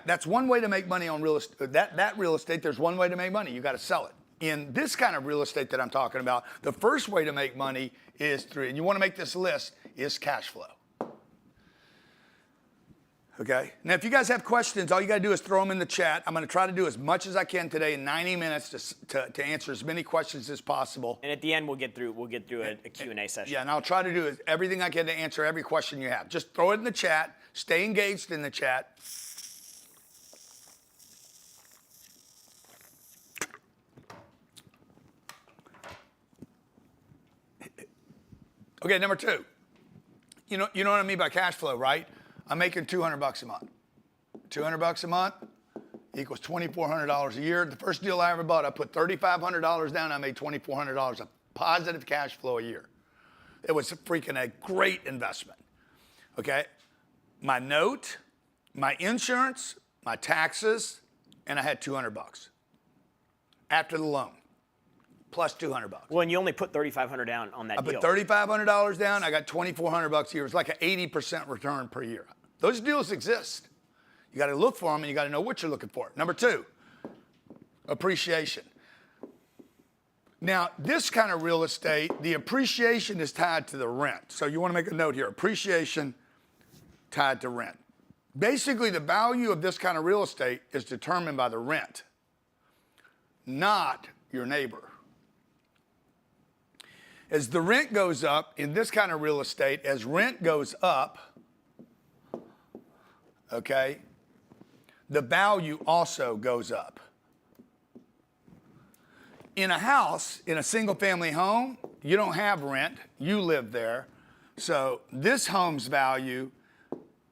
That's one way to make money on real estate. That real estate, there's one way to make money. You got to sell it. In this kind of real estate that I'm talking about, the first way to make money is through, and you want to make this list, is cash flow. Okay? Now, if you guys have questions, all you got to do is throw them in the chat. I'm going to try to do as much as I can today in 90 minutes to answer as many questions as possible. And at the end, we'll get through a Q&A session. Yeah, and I'll try to do everything I can to answer every question you have. Just throw it in the chat. Stay engaged in the chat. Okay, number 2. You know what I mean by cash flow, right? I'm making $200 a month. $200 a month equals $2,400 a year. The first deal I ever bought, I put $3,500 down. I made $2,400 of positive cash flow a year. It was freaking a great investment. Okay, my note, my insurance, my taxes, and I had $200 after the loan, plus $200. Well, and you only put $3,500 down on that deal. I put $3,500 down. I got $2,400 a year. It's like an 80% return per year. Those deals exist. You got to look for them, and you got to know what you're looking for. Number 2, appreciation. Now, this kind of real estate, the appreciation is tied to the rent. So you want to make a note here. Appreciation tied to rent. Basically, the value of this kind of real estate is determined by the rent, not your neighbor. As the rent goes up in this kind of real estate, as rent goes up, okay, the value also goes up. In a house, in a single-family home, you don't have rent. You live there. So this home's value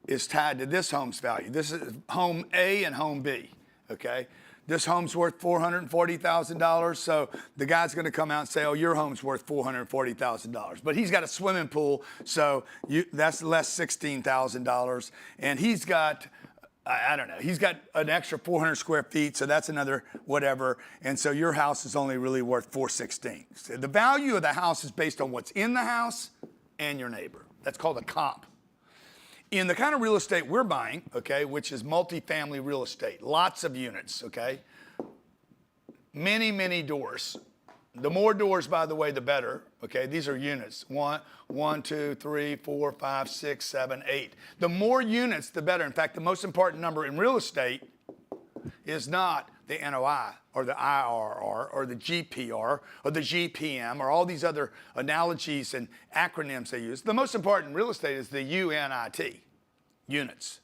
is tied to this home's value. This is home A and home B, okay? this home's worth $440,000. So the guy's going to come out and say, oh, your home's worth $440,000. But he's got a swimming pool, so that's less $16,000. And he's got, I don't know, he's got an extra 400 square feet, so that's another whatever. And so your house is only really worth $416,000. So the value of the house is based on what's in the house and your neighbor. That's called a comp. In the kind of real estate we're buying, okay, which is multifamily real estate, lots of units, okay, many, many doors. The more doors, by the way, the better, okay? These are units. One, 2, 3, 4, 5, 6, 7, 8. The more units, the better. In fact, the most important number in real estate is not the NOI or the IRR or the GPR or the GPM or all these other analogies and acronyms they use. The most important in real estate is the UNIT, units.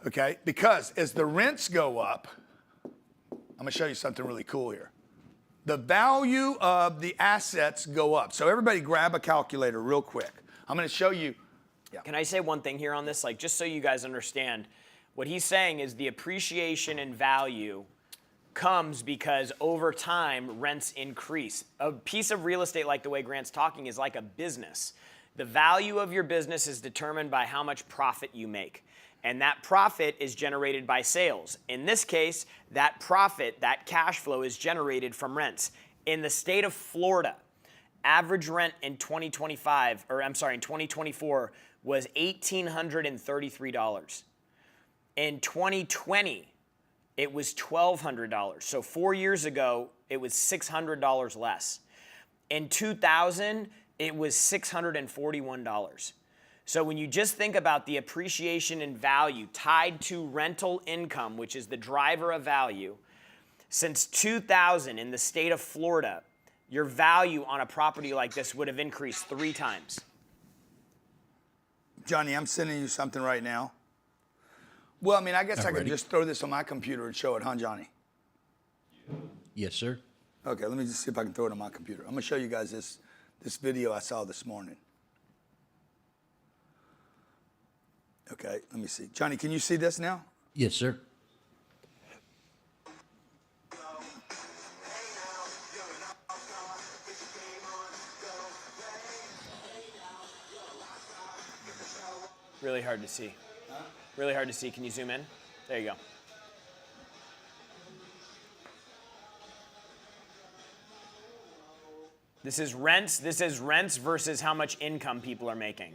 Okay, because as the rents go up, I'm gonna show you something really cool here. The value of the assets go up. So everybody grab a calculator real quick. I'm gonna show you. Yeah. Can I say one thing here on this? Like, just so you guys understand, what he's saying is the appreciation in value comes because over time, rents increase. A piece of real estate, like the way Grant's talking, is like a business. The value of your business is determined by how much profit you make. And that profit is generated by sales. In this case, that profit, that cash flow is generated from rents. In the state of Florida, average rent in 2024 was $1,833. In 2020, it was $1,200. So 4 years ago, it was $600 less. In 2000, it was $641. So when you just think about the appreciation in value tied to rental income, which is the driver of value, since 2000 in the state of Florida, your value on a property like this would have increased 3 times. Johnny, I'm sending you something right now. Well, I mean, I guess I could just throw this on my computer and show it, huh, Johnny? Yes, sir. Okay, let me just see if I can throw it on my computer. I'm gonna show you guys this video I saw this morning. Okay, let me see. Johnny, can you see this now? Yes, sir. Really hard to see. Really hard to see. Can you zoom in? There you go. This is rents versus how much income people are making.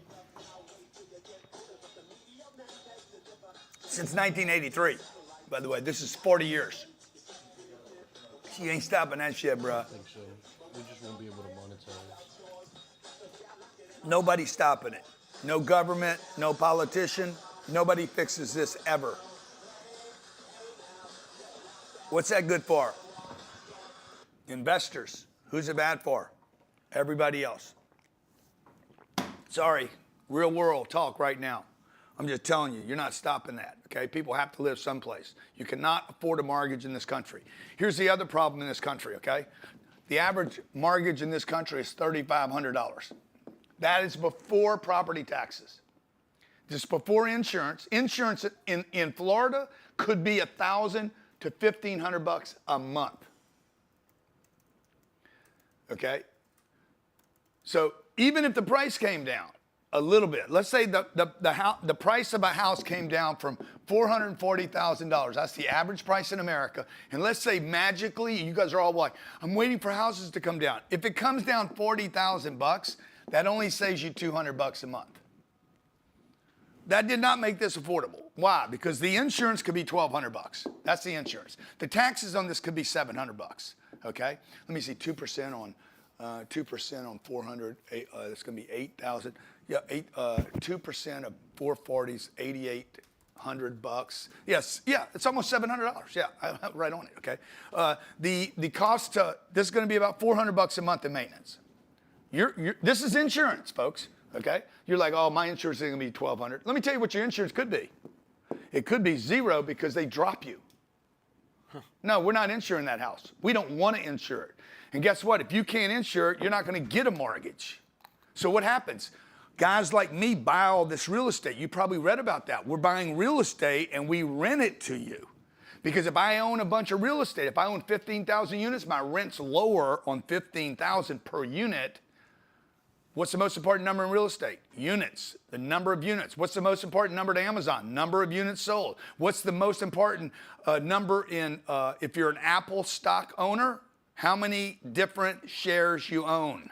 Since 1983, by the way, this is 40 years. She ain't stopping that shit, bro. I think so. We just won't be able to monetize. Nobody's stopping it. No government, no politician, nobody fixes this ever. What's that good for? Investors. Who's it bad for? Everybody else. Sorry, real world talk right now. I'm just telling you, you're not stopping that, okay? People have to live someplace. You cannot afford a mortgage in this country. Here's the other problem in this country, okay? The average mortgage in this country is $3,500. That is before property taxes. Just before insurance. Insurance in Florida could be $1,000 to $1,500 a month. Okay? So even if the price came down a little bit, let's say the price of a house came down from $440,000. That's the average price in America. And let's say magically, you guys are all like, I'm waiting for houses to come down. If it comes down $40,000, that only saves you $200 a month. That did not make this affordable. Why? Because the insurance could be $1,200. That's the insurance. The taxes on this could be $700. Okay? Let me see, 2% on 400. It's going to be 8,000. Yeah, 2% of 440 is $8,800. Yes, yeah, it's almost $700. Yeah, right on it. Okay. The cost this is going to be about $400 a month in maintenance. This is insurance, folks. Okay. You're like, oh, my insurance is going to be $1,200. Let me tell you what your insurance could be. It could be zero because they drop you. No, we're not insuring that house. We don't want to insure it. And guess what? If you can't insure it, you're not going to get a mortgage. So what happens? Guys like me buy all this real estate. You probably read about that. We're buying real estate and we rent it to you. Because if I own a bunch of real estate, if I own 15,000 units, my rent's lower on 15,000 per unit. What's the most important number in real estate? Units, the number of units. What's the most important number to Amazon? Number of units sold. What's the most important number in, if you're an Apple stock owner, how many different shares you own?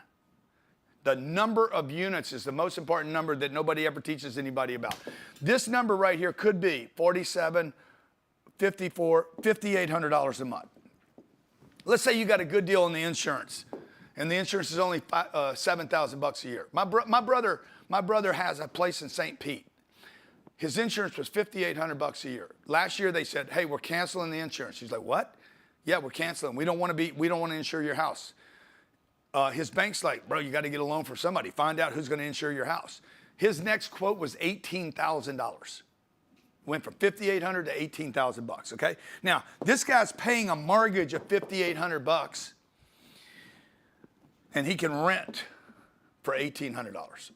The number of units is the most important number that nobody ever teaches anybody about. This number right here could be $4,700, $5,400, $5,800 a month. Let's say you got a good deal on the insurance, and the insurance is only $7,000 a year. My brother has a place in St. Pete. His insurance was $5,800 a year. Last year they said, "Hey, we're canceling the insurance." He's like, "What?" "Yeah, we're canceling. We don't want to insure your house." His bank's like, "Bro, you got to get a loan for somebody. Find out who's going to insure your house." His next quote was $18,000. Went from $5,800 to $18,000. Okay. Now this guy's paying a mortgage of $5,800, and he can rent for $1,800.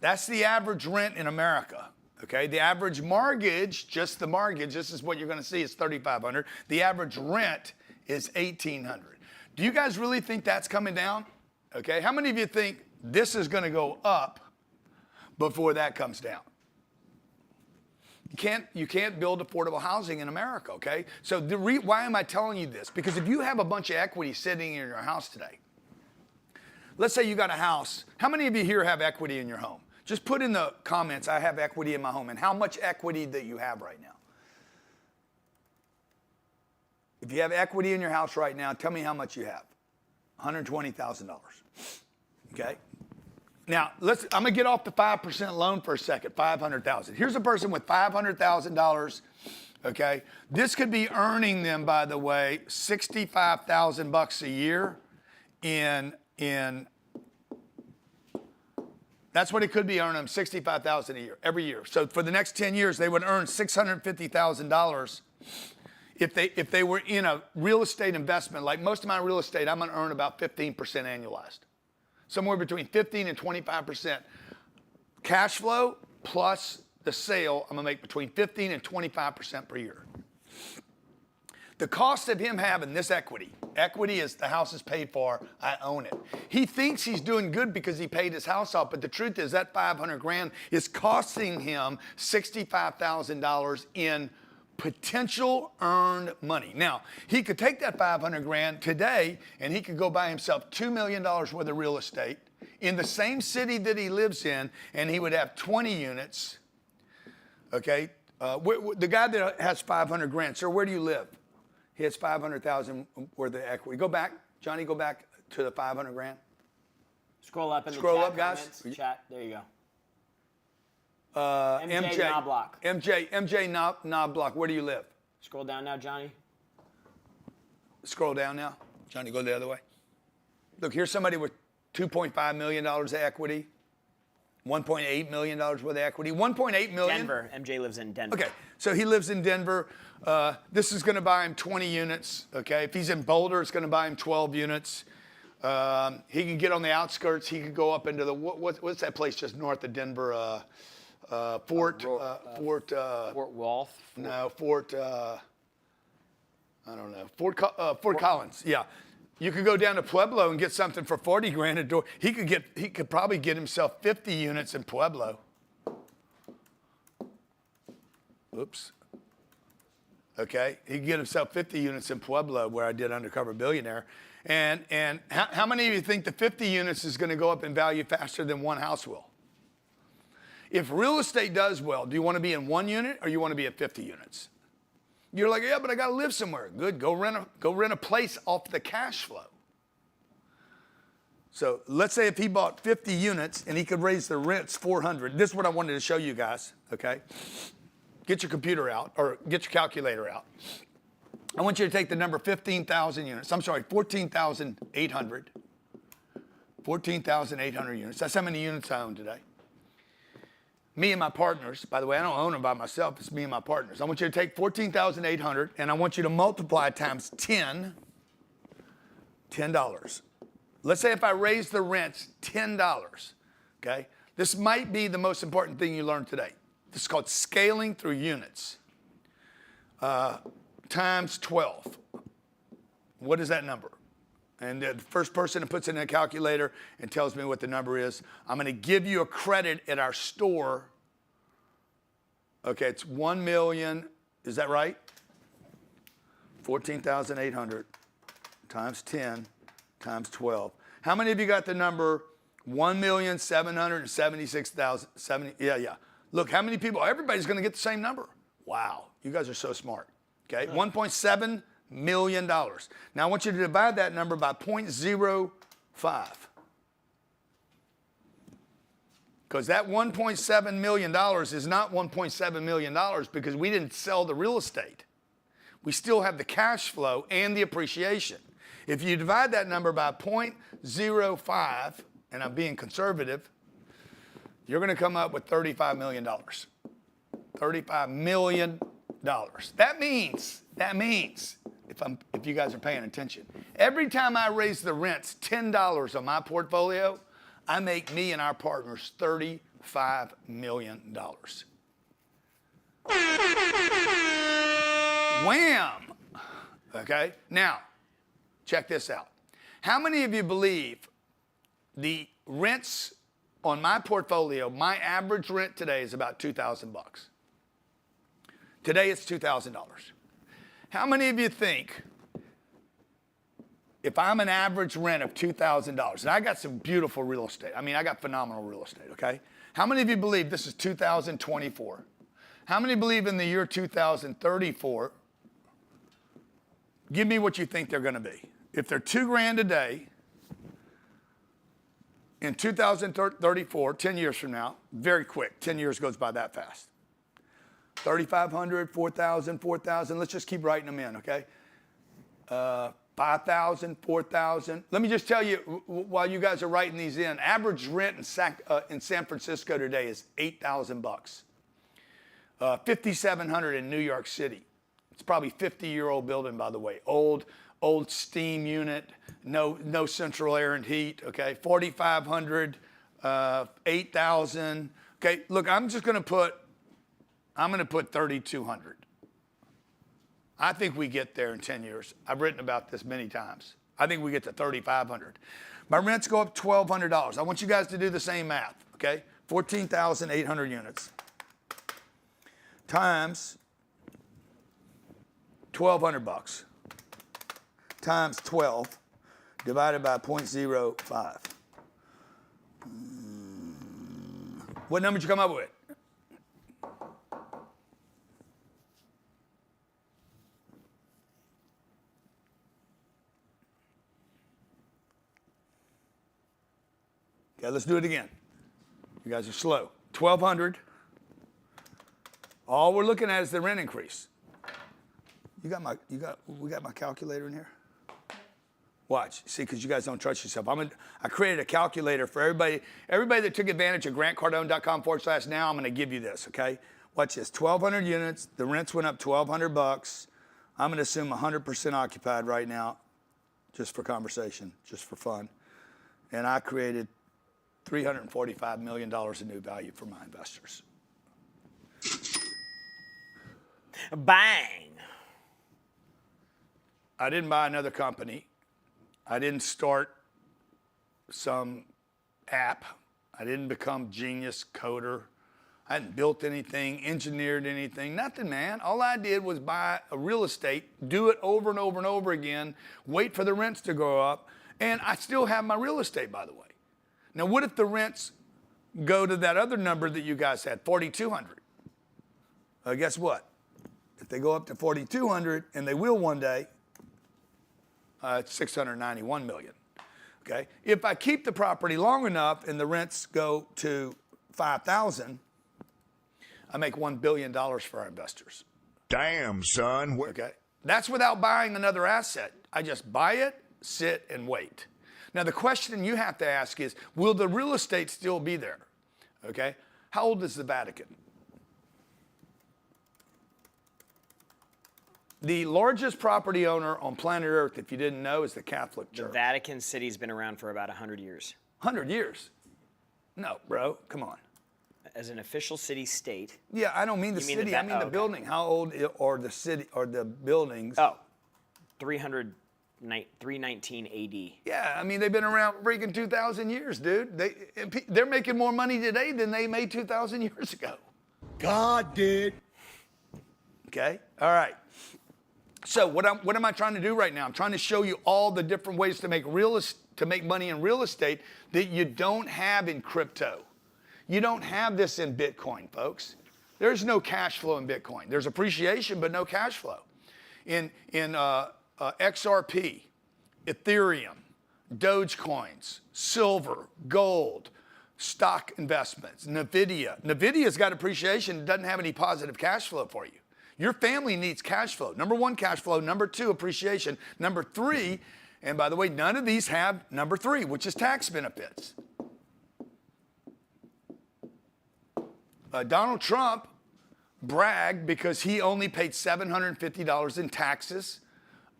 That's the average rent in America. Okay. The average mortgage, just the mortgage, this is what you're going to see, is $3,500. The average rent is $1,800. Do you guys really think that's coming down? Okay. How many of you think this is going to go up before that comes down? You can't build affordable housing in America, okay? So why am I telling you this? Because if you have a bunch of equity sitting in your house today, let's say you got a house. How many of you here have equity in your home? Just put in the comments, "I have equity in my home," and how much equity that you have right now. If you have equity in your house right now, tell me how much you have. $120,000, okay? Now, I'm going to get off the 5% loan for a second, $500,000. Here's a person with $500,000, okay? This could be earning them, by the way, $65,000 a year that's what it could be earning them, $65,000 a year, every year. So for the next 10 years, they would earn $650,000 if they were in a real estate investment. Like most of my real estate, I'm going to earn about 15% annualized. Somewhere between 15 and 25% cash flow plus the sale, I'm going to make between 15 and 25% per year. The cost of him having this equity is the house is paid for, I own it. He thinks he's doing good because he paid his house off, but the truth is that $500,000 is costing him $65,000 in potential earned money. Now, he could take that $500,000 today and he could go buy himself $2 million worth of real estate in the same city that he lives in, and he would have 20 units. Okay, the guy that has $500,000, sir, where do you live? He has $500,000 worth of equity. Go back, Johnny. Go back to the $500,000. Scroll up in the Scroll chat up, guys. comments. Chat. There you go. MJ Knobloch. MJ Knobloch, where do you live? Scroll down now, Johnny. Scroll down now. Johnny, go the other way. Look, here's somebody with $2.5 million of equity, $1.8 million worth of equity, $1.8 million. Denver. MJ lives in Denver. Okay, so he lives in Denver. This is going to buy him 20 units. Okay, if he's in Boulder, it's going to buy him 12 units. He can get on the outskirts. He could go up into the what's that place just north of Denver? Fort Worth. I don't know. Fort Collins. Yeah. You could go down to Pueblo and get something for $40,000 a door. He could probably get himself 50 units in Pueblo. Oops. Okay. He could get himself 50 units in Pueblo, where I did Undercover Billionaire. And how many of you think the 50 units is going to go up in value faster than one house will? If real estate does well, do you want to be in 1 unit or you want to be at 50 units? You're like, yeah, but I got to live somewhere. Good, go rent a place off the cash flow. So let's say if he bought 50 units and he could raise the rents 400. This is what I wanted to show you guys, okay? Get your computer out or get your calculator out. I want you to take the number 15,000 units. I'm sorry, 14,800. 14,800 units. That's how many units I own today. Me and my partners, by the way, I don't own them by myself, it's me and my partners. I want you to take 14,800 and I want you to multiply times 10, $10. Let's say if I raise the rents $10, okay? This might be the most important thing you learned today. This is called scaling through units. times 12. What is that number? And the first person that puts it in a calculator and tells me what the number is, I'm going to give you a credit at our store. Okay, it's 1 million. Is that right? 14,800 times 10 times 12. How many of you got the number 1,776,070? Yeah. Look, how many people? Everybody's going to get the same number. Wow, you guys are so smart. Okay, $1.7 million. Now I want you to divide that number by 0.05. Because that $1.7 million is not $1.7 million because we didn't sell the real estate. We still have the cash flow and the appreciation. If you divide that number by 0.05, and I'm being conservative, you're going to come up with $35 million. $35 million. That means, if you guys are paying attention, every time I raise the rents $10 on my portfolio, I make me and our partners $35 million. Wham! Okay, now, check this out. How many of you believe the rents on my portfolio, my average rent today is about $2,000 bucks? Today it's $2,000. How many of you think if I'm an average rent of $2,000, and I got some beautiful real estate. I mean, I got phenomenal real estate, okay? How many of you believe this is 2024? How many believe in the year 2034? Give me what you think they're going to be. If they're $2,000 a day, in 2034, 10 years from now, very quick, 10 years goes by that fast. 3,500, 4,000, 4,000, let's just keep writing them in, okay? 5,000, 4,000. Let me just tell you, while you guys are writing these in, average rent in San Francisco today is $8,000 bucks. 5,700 in New York City. It's probably 50-year-old building, by the way. Old steam unit, no central air and heat, okay? 4,500, 8,000. Okay, look, I'm going to put 3,200. I think we get there in 10 years. I've written about this many times. I think we get to 3,500. My rents go up $1,200. I want you guys to do the same math, okay? 14,800 units times 1,200 bucks times 12 divided by 0.05. What number did you come up with? Okay, let's do it again. You guys are slow. 1,200. All we're looking at is the rent increase. We got my calculator in here? Watch, see, because you guys don't trust yourself. I created a calculator for everybody that took advantage of grantcardone.com/now. I'm going to give you this, okay? Watch this, 1,200 units. The rents went up 1,200 bucks. I'm going to assume 100% occupied right now, just for conversation, just for fun. And I created $345 million in new value for my investors. Bang! I didn't buy another company. I didn't start some app. I didn't become genius coder. I hadn't built anything, engineered anything, nothing, man. All I did was buy a real estate, do it over and over and over again, wait for the rents to go up, and I still have my real estate, by the way. Now, what if the rents go to that other number that you guys had, 4,200? Guess what? If they go up to 4,200, and they will one day, it's $691 million. Okay. If I keep the property long enough and the rents go to 5,000, I make $1 billion for our investors. Damn, son. Okay. That's without buying another asset. I just buy it, sit, and wait. Now, the question you have to ask is, will the real estate still be there? Okay. How old is the Vatican? The largest property owner on planet Earth, if you didn't know, is the Catholic Church. The Vatican City's been around for about 100 years. 100 years? No, bro, come on. as an official city-state. Yeah, I don't mean the You mean city. I mean the building. How old are the city or the buildings? Oh, 319 AD. Yeah, I mean they've been around freaking 2,000 years, dude. They're making more money today than they made 2,000 years ago. God did. Okay, all right. So what am I trying to do right now? I'm trying to show you all the different ways to make money in real estate that you don't have in crypto. You don't have this in Bitcoin, folks. There's no cash flow in Bitcoin. There's appreciation, but no cash flow. In XRP, Ethereum, Dogecoins, silver, gold, stock investments, NVIDIA. NVIDIA's got appreciation. It doesn't have any positive cash flow for you. Your family needs cash flow. Number one, cash flow. Number two, appreciation. Number three, and by the way, none of these have number three, which is tax benefits. Donald Trump bragged because he only paid $750 in taxes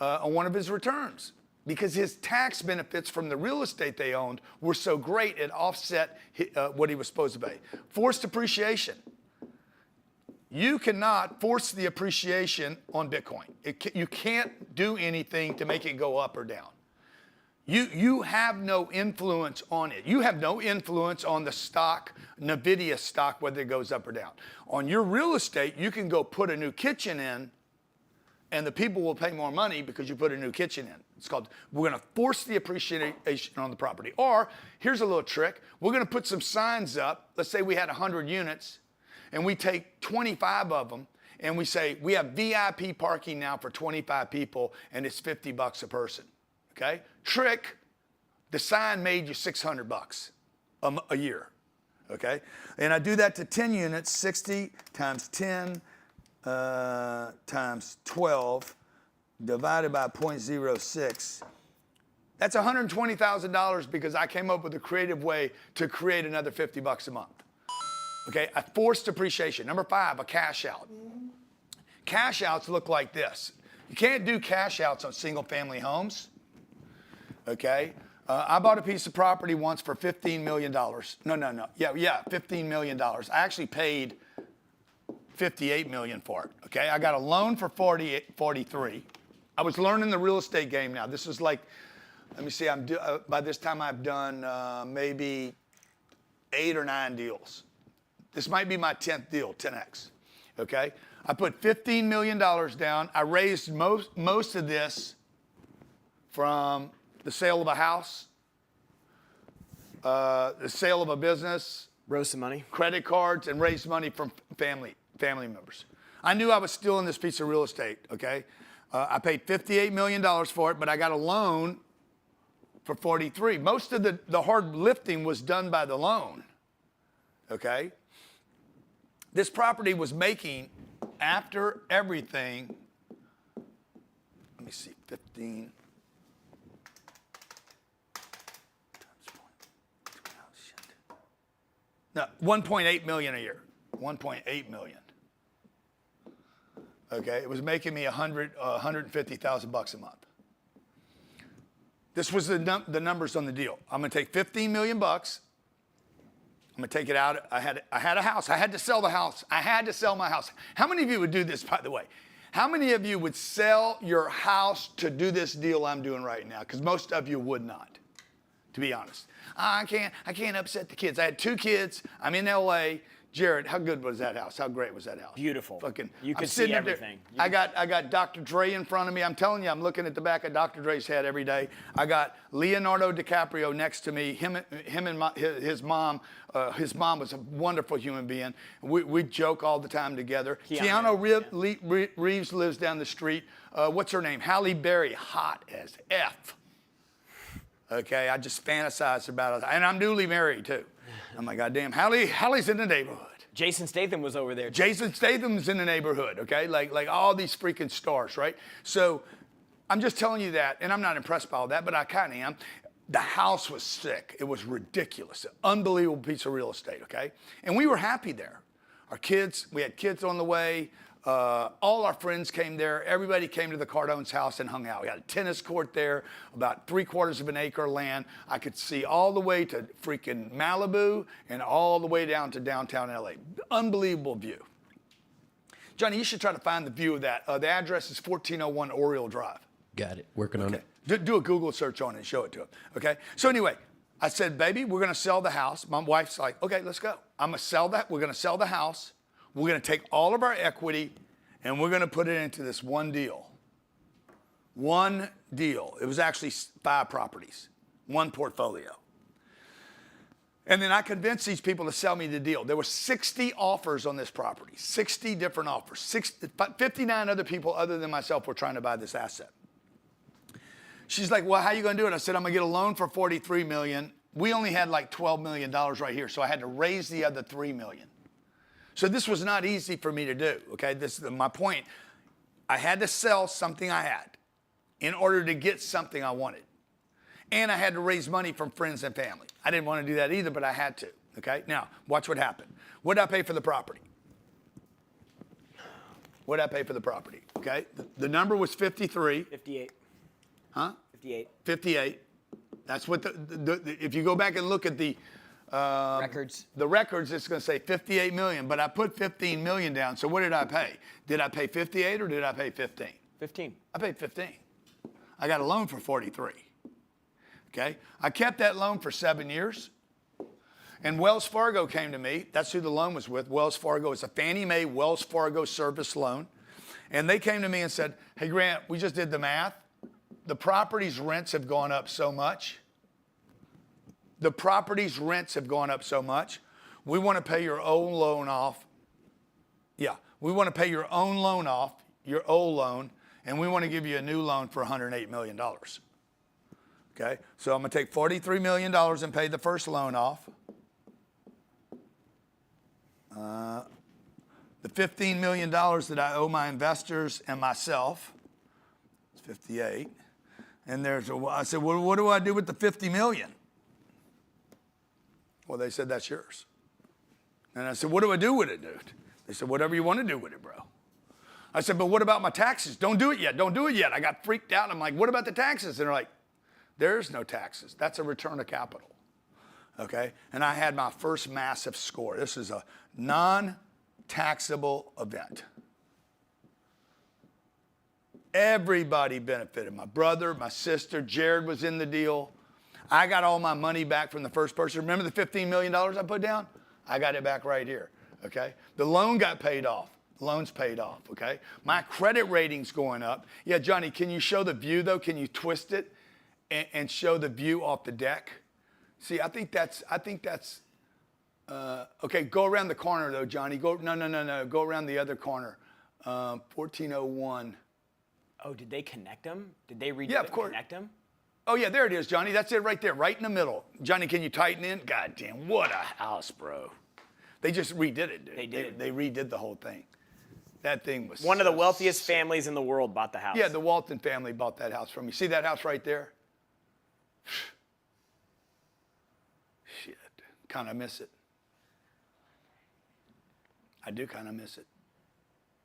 on one of his returns because his tax benefits from the real estate they owned were so great it offset what he was supposed to pay. Forced appreciation. You cannot force the appreciation on Bitcoin. You can't do anything to make it go up or down. You have no influence on it. You have no influence on the stock, NVIDIA stock, whether it goes up or down. On your real estate, you can go put a new kitchen in, and the people will pay more money because you put a new kitchen in. It's called, we're going to force the appreciation on the property. Or, here's a little trick. We're going to put some signs up. Let's say we had 100 units, and we take 25 of them, and we say, we have VIP parking now for 25 people, and it's $50 a person. Okay? Trick, the sign made you $600 a year. Okay? And I do that to 10 units, 60 times 10 times 12 divided by 0.06. That's $120,000 because I came up with a creative way to create another $50 a month. Okay? I forced appreciation. Number 5, a cash out. Cash outs look like this. You can't do cash outs on single family homes. Okay? I bought a piece of property once for $15 million. No. Yeah, $15 million. I actually paid $58 million for it. Okay? I got a loan for 43. I was learning the real estate game now. This is like, let me see, by this time I've done maybe 8 or 9 deals. This might be my 10th deal, 10X. Okay? I put $15 million down. I raised most of this from the sale of a house, the sale of a business, Rose some money, credit cards, and raised money from family members. I knew I was still in this piece of real estate, okay? I paid $58 million for it, but I got a loan for 43. Most of the hard lifting was done by the loan, okay? This property was making, after everything, let me see, 15. No, 1.8 million a year. 1.8 million. Okay, it was making me $150,000 a month. This was the numbers on the deal. I'm gonna take $15 million. I'm gonna take it out. I had a house. I had to sell the house. I had to sell my house. How many of you would do this, by the way? How many of you would sell your house to do this deal I'm doing right now? Because most of you would not, to be honest. I can't upset the kids. I had 2 kids. I'm in LA. Jared, how good was that house? How great was that house? Beautiful. Fucking, you could see everything. I got Dr. Dre in front of me. I'm telling you, I'm looking at the back of Dr. Dre's head every day. I got Leonardo DiCaprio next to me. Him and his mom. His mom was a wonderful human being. We joke all the time together. Keanu Reeves lives down the street. What's her name? Halle Berry, hot as F. Okay, I just fantasize about it. And I'm newly married, too. I'm like, goddamn, Halle's in the neighborhood. Jason Statham was over there, too. Jason Statham's in the neighborhood, okay? Like all these freaking stars, right? So I'm just telling you that, and I'm not impressed by all that, but I kind of am. The house was sick. It was ridiculous. An unbelievable piece of real estate, okay? And we were happy there. Our kids, we had kids on the way. All our friends came there. Everybody came to the Cardone's house and hung out. We had a tennis court there, about 3/4 of an acre of land. I could see all the way to freaking Malibu and all the way down to downtown LA. Unbelievable view. Johnny, you should try to find the view of that. The address is 1401 Oriole Drive. Got it. Working on it. Do a Google search on it and show it to him. Okay. So anyway, I said, baby, we're going to sell the house. My wife's like, okay, let's go. I'm going to sell that. We're going to sell the house. We're going to take all of our equity and we're going to put it into this one deal. One deal. It was actually 5 properties, one portfolio. And then I convinced these people to sell me the deal. There were 60 offers on this property, 60 different offers. 59 other people other than myself were trying to buy this asset. She's like, well, how are you going to do it? I said, I'm going to get a loan for $43 million. We only had like $12 million right here, so I had to raise the other $3 million. So this was not easy for me to do, okay? This is my point. I had to sell something I had in order to get something I wanted. And I had to raise money from friends and family. I didn't want to do that either, but I had to, okay? Now, watch what happened. What did I pay for the property? What did I pay for the property, okay? The number was 53. 58. Huh? 58. 58. That's what if you go back and look at the records. The records, it's going to say 58 million, but I put 15 million down. So what did I pay? Did I pay 58 or did I pay 15? 15. I paid 15. I got a loan for 43. Okay? I kept that loan for 7 years. And Wells Fargo came to me. That's who the loan was with. Wells Fargo is a Fannie Mae Wells Fargo service loan. And they came to me and said, hey, Grant, we just did the math. The property's rents have gone up so much. The property's rents have gone up so much. We want to pay your own loan off. Yeah, we want to pay your own loan off, your old loan, and we want to give you a new loan for $108 million. Okay, so I'm going to take $43 million and pay the first loan off. The $15 million that I owe my investors and myself, it's 58. And I said, well, what do I do with the 50 million? Well, they said, that's yours. And I said, what do I do with it, dude? They said, whatever you want to do with it, bro. I said, but what about my taxes? Don't do it yet. Don't do it yet. I got freaked out. I'm like, what about the taxes? And they're like, there's no taxes. That's a return of capital. Okay? And I had my first massive score. This is a non-taxable event. Everybody benefited. My brother, my sister, Jared was in the deal. I got all my money back from the first person. Remember the $15 million I put down? I got it back right here, okay? The loan got paid off. The loan's paid off, okay? My credit rating's going up. Yeah, Johnny, can you show the view, though? Can you twist it and show the view off the deck? See, I think that's okay, go around the corner, though, Johnny. No. Go around the other corner. 1401. Oh, did they connect them? Did they redo Yeah, of course. connect them? Oh, yeah, there it is, Johnny. That's it right there, right in the middle. Johnny, can you tighten in? God damn, what a house, bro. They just redid it, dude. They did. They redid the whole thing. That thing was One of the wealthiest families in the world bought the house. Yeah, the Walton family bought that house from me. See that house right there? Shit, kind of miss it. I do kind of miss it.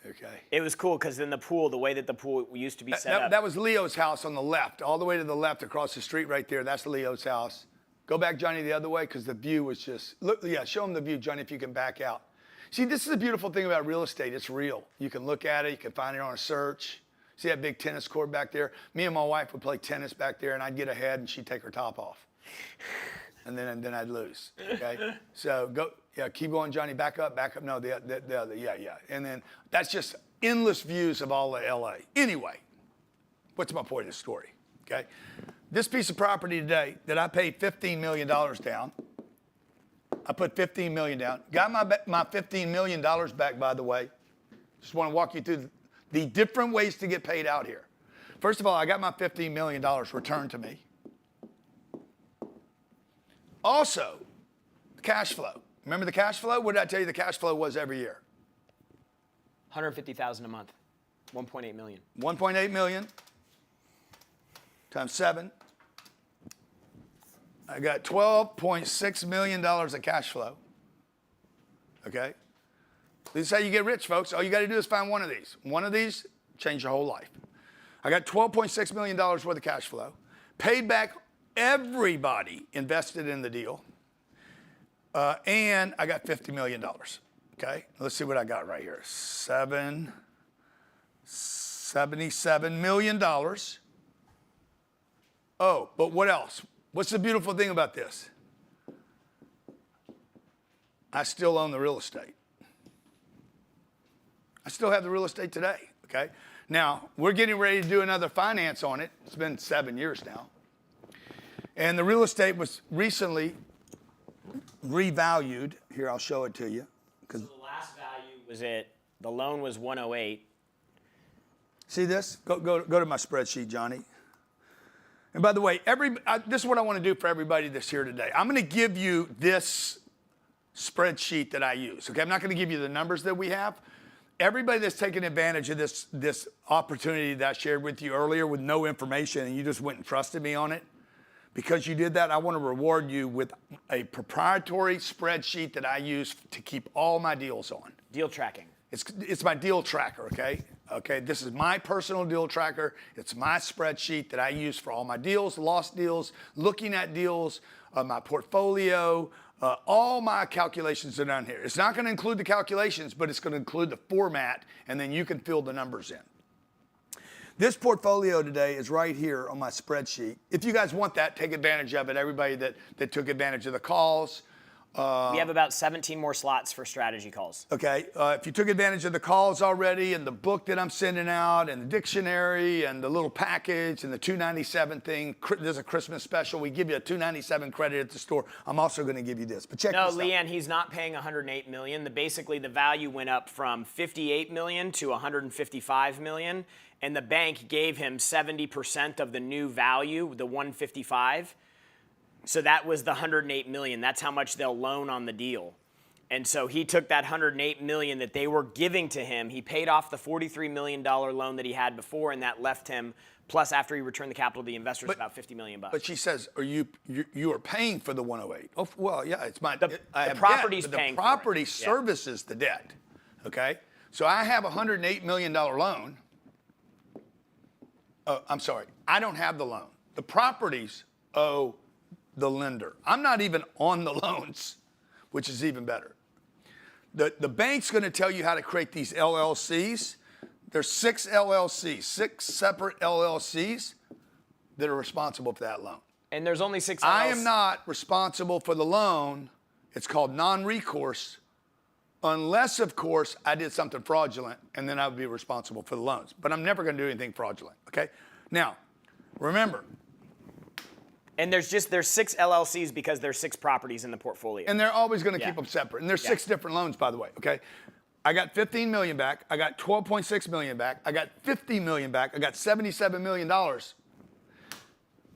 Okay. It was cool because in the pool, the way that the pool used to be set up. That was Leo's house on the left, all the way to the left across the street right there. That's Leo's house. Go back, Johnny, the other way because the view was just, look, yeah, show him the view, Johnny, if you can back out. See, this is the beautiful thing about real estate. It's real. You can look at it. You can find it on a search. See that big tennis court back there? Me and my wife would play tennis back there, and I'd get ahead, and she'd take her top off. And then I'd lose, okay? So go, yeah, keep going, Johnny. Back up. No, the other, yeah. And then that's just endless views of all of LA. Anyway, what's my point of the story, okay? This piece of property today that I paid $15 million down, I put $15 million down. Got my $15 million back, by the way. Just want to walk you through the different ways to get paid out here. First of all, I got my $15 million returned to me. Also, the cash flow. Remember the cash flow? What did I tell you the cash flow was every year? $150,000 a month. 1.8 million. 1.8 million times 7. I got $12.6 million of cash flow. Okay? This is how you get rich, folks. All you got to do is find one of these. One of these, change your whole life. I got $12.6 million worth of cash flow. Paid back everybody invested in the deal. And I got $50 million. Okay, let's see what I got right here. $77 million. Oh, but what else? What's the beautiful thing about this? I still own the real estate. I still have the real estate today, okay? Now, we're getting ready to do another finance on it. It's been 7 years now. And the real estate was recently revalued. Here, I'll show it to you. So the last value was the loan was 108. See this? Go to my spreadsheet, Johnny. And by the way, this is what I want to do for everybody that's here today. I'm going to give you this spreadsheet that I use. Okay, I'm not going to give you the numbers that we have. Everybody that's taking advantage of this opportunity that I shared with you earlier with no information and you just went and trusted me on it, because you did that, I want to reward you with a proprietary spreadsheet that I use to keep all my deals on. Deal tracking. It's my deal tracker, okay? Okay, this is my personal deal tracker. It's my spreadsheet that I use for all my deals, lost deals, looking at deals, my portfolio, all my calculations are down here. It's not going to include the calculations, but it's going to include the format, and then you can fill the numbers in. This portfolio today is right here on my spreadsheet. If you guys want that, take advantage of it. Everybody that took advantage of the calls. We have about 17 more slots for strategy calls. Okay, if you took advantage of the calls already and the book that I'm sending out and the dictionary and the little package and the $297 thing, there's a Christmas special. We give you a $297 credit at the store. I'm also going to give you this. But check this out. No, Leanne, he's not paying $108 million. Basically, the value went up from $58 million to $155 million, and the bank gave him 70% of the new value, the $155. So that was the $108 million. That's how much they'll loan on the deal. And so he took that $108 million that they were giving to him. He paid off the $43 million loan that he had before, and that left him, plus after he returned the capital to the investors, about $50 million. But she says, you are paying for the 108. Oh, well, yeah, it's my the property's paying the property for it. services the debt. Okay? So I have a $108 million loan. Oh, I'm sorry. I don't have the loan. The properties owe the lender. I'm not even on the loans, which is even better. The bank's going to tell you how to create these LLCs. There's 6 LLCs, 6 separate LLCs that are responsible for that loan. And there's only 6 LLCs. I am not responsible for the loan. It's called non-recourse, unless, of course, I did something fraudulent, and then I would be responsible for the loans. But I'm never going to do anything fraudulent, okay? Now, remember, and there's 6 LLCs because there's 6 properties in the portfolio. and they're always going to keep them separate. And there's 6 different loans, by the way, okay? I got $15 million back. I got $12.6 million back. I got $50 million back. I got $77 million. I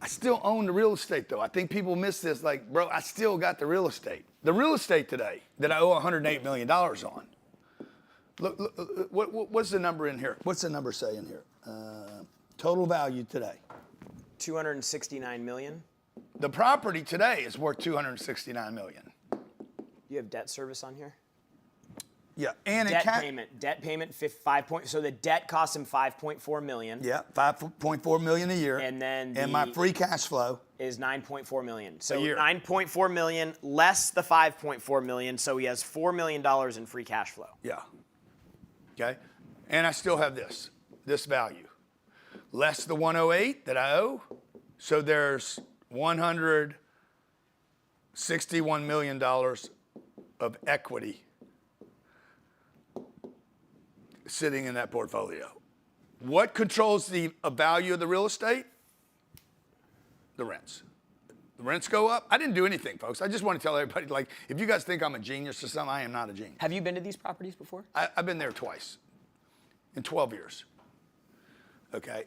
still own the real estate, though. I think people miss this. Like, bro, I still got the real estate. The real estate today that I owe $108 million on. Look, what's the number in here? What's the number say in here? Total value today. $269 million. The property today is worth $269 million. You have debt service on here? Yeah, and debt payment, 5 point. So the debt cost him $5.4 million. Yeah, $5.4 million a year. And then my free cash flow is $9.4 million. So a year. $9.4 million less the $5.4 million. So he has $4 million in free cash flow. Yeah. Okay, and I still have this value, less the 108 that I owe. So there's $161 million of equity sitting in that portfolio. What controls the value of the real estate? The rents. The rents go up. I didn't do anything, folks. I just want to tell everybody, like, if you guys think I'm a genius or something, I am not a genius. Have you been to these properties before? I've been there twice in 12 years. Okay.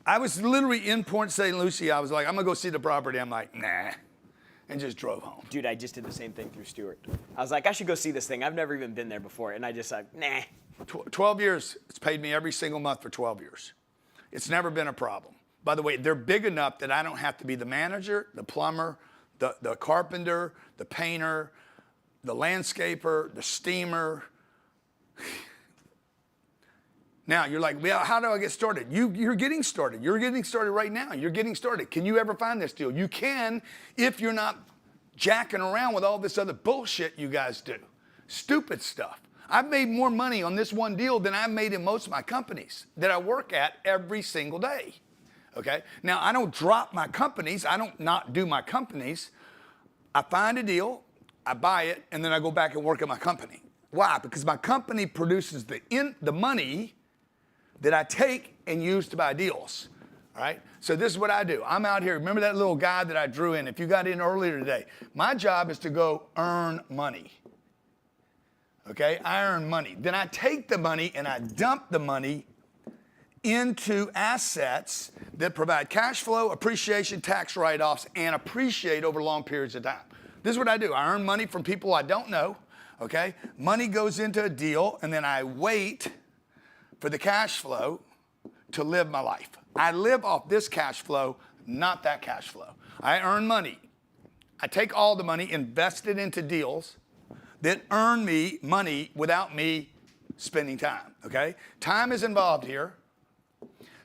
I was literally in Port St. Lucie. I was like, I'm going to go see the property. I'm like, nah, and just drove home. Dude, I just did the same thing through Stewart. I was like, I should go see this thing. I've never even been there before. And I just like, nah. 12 years, it's paid me every single month for 12 years. It's never been a problem. By the way, they're big enough that I don't have to be the manager, the plumber, the carpenter, the painter, the landscaper, the steamer, Now, you're like, well, how do I get started? You're getting started. You're getting started right now. You're getting started. Can you ever find this deal? You can if you're not jacking around with all this other bullshit you guys do. Stupid stuff. I've made more money on this one deal than I've made in most of my companies that I work at every single day. Okay? Now, I don't drop my companies. I don't not do my companies. I find a deal, I buy it, and then I go back and work at my company. Why? Because my company produces the money that I take and use to buy deals. All right? So this is what I do. I'm out here. Remember that little guy that I drew in? If you got in earlier today, my job is to go earn money. Okay? I earn money. Then I take the money and I dump the money into assets that provide cash flow, appreciation, tax write-offs, and appreciate over long periods of time. This is what I do. I earn money from people I don't know. Okay? Money goes into a deal, and then I wait for the cash flow to live my life. I live off this cash flow, not that cash flow. I earn money. I take all the money, invest it into deals that earn me money without me spending time, okay? Time is involved here.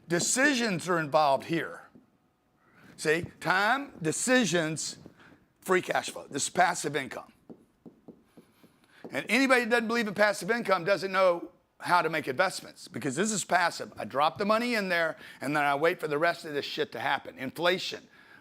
Decisions are involved here. See, time, decisions, free cash flow. This is passive income. And anybody that doesn't believe in passive income doesn't know how to make investments, because this is passive. I drop the money in there and then I wait for the rest of this shit to happen. Inflation,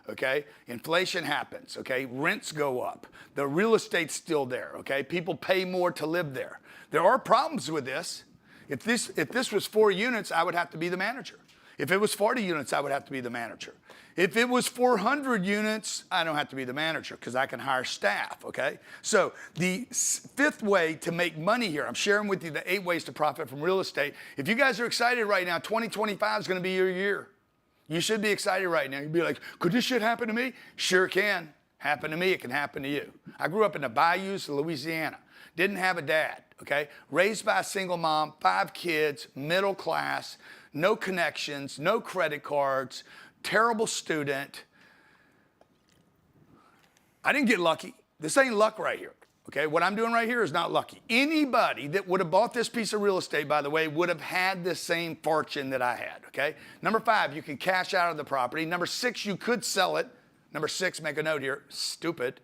okay? Inflation happens, okay? Rents go up. The real estate's still there, okay? People pay more to live there. There are problems with this. If this was 4 units, I would have to be the manager. If it was 40 units, I would have to be the manager. If it was 400 units, I don't have to be the manager because I can hire staff, okay? So the 5th way to make money here, I'm sharing with you the 8 ways to profit from real estate. If you guys are excited right now, 2025 is going to be your year. You should be excited right now. You'd be like, could this shit happen to me? Sure can. Happen to me, it can happen to you. I grew up in the bayous of Louisiana. Didn't have a dad, okay? Raised by a single mom, 5 kids, middle class, no connections, no credit cards, terrible student. I didn't get lucky. This ain't luck right here, okay? What I'm doing right here is not lucky. Anybody that would have bought this piece of real estate, by the way, would have had the same fortune that I had, okay? Number 5, you can cash out of the property. Number 6, you could sell it. Number 6, make a note here, stupid.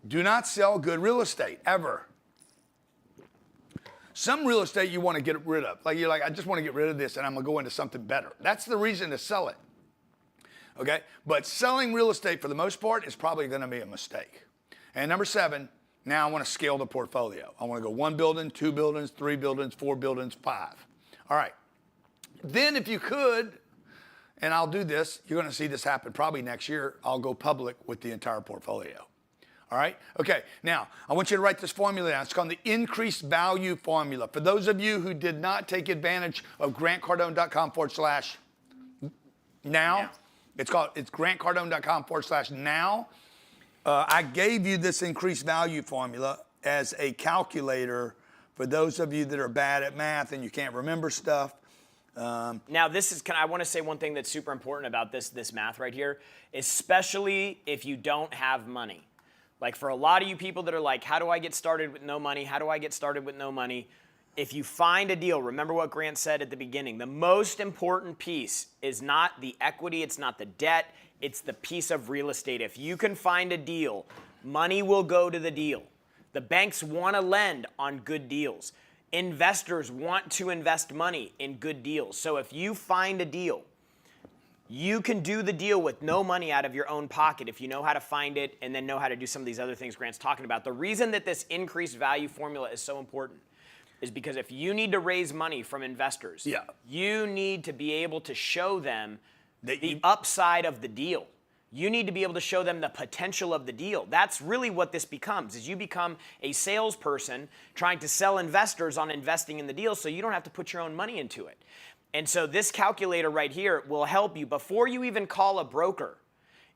Do not sell good real estate, ever. Some real estate you want to get rid of. Like you're like, I just want to get rid of this and I'm going to go into something better. That's the reason to sell it. Okay? But selling real estate for the most part is probably going to be a mistake. And number 7, now I want to scale the portfolio. I want to go 1 building, 2 buildings, 3 buildings, 4 buildings, 5. All right. Then if you could, and I'll do this, you're going to see this happen probably next year, I'll go public with the entire portfolio. All right? Okay, now, I want you to write this formula down. It's called the increased value formula. For those of you who did not take advantage of grantcardone.com/now, it's grantcardone.com/now. I gave you this increased value formula as a calculator for those of you that are bad at math and you can't remember stuff. Now, I want to say one thing that's super important about this math right here, especially if you don't have money. Like for a lot of you people that are like, how do I get started with no money? How do I get started with no money? If you find a deal, remember what Grant said at the beginning, the most important piece is not the equity, it's not the debt, it's the piece of real estate. If you can find a deal, money will go to the deal. The banks want to lend on good deals. Investors want to invest money in good deals. So if you find a deal, you can do the deal with no money out of your own pocket if you know how to find it and then know how to do some of these other things Grant's talking about. The reason that this increased value formula is so important is because if you need to raise money from investors, you need to be able to show them the upside of the deal. You need to be able to show them the potential of the deal. That's really what this becomes, is you become a salesperson trying to sell investors on investing in the deal so you don't have to put your own money into it. And so this calculator right here will help you before you even call a broker.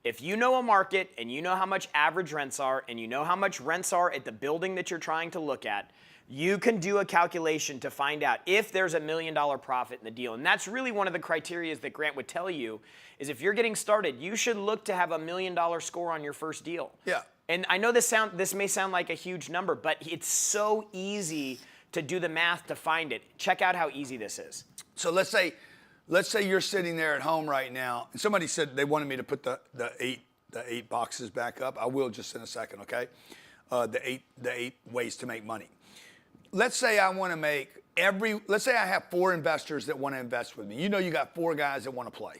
If you know a market and you know how much average rents are and you know how much rents are at the building that you're trying to look at, you can do a calculation to find out if there's $1 million profit in the deal. And that's really one of the criteria that Grant would tell you is if you're getting started, you should look to have $1 million score on your first deal. Yeah. And I know this may sound like a huge number, but it's so easy to do the math to find it. Check out how easy this is. So let's say you're sitting there at home right now, and somebody said they wanted me to put the eight boxes back up. I will just in a second, okay? The eight ways to make money. Let's say I want to make let's say I have 4 investors that want to invest with me. You know you got 4 guys that want to play.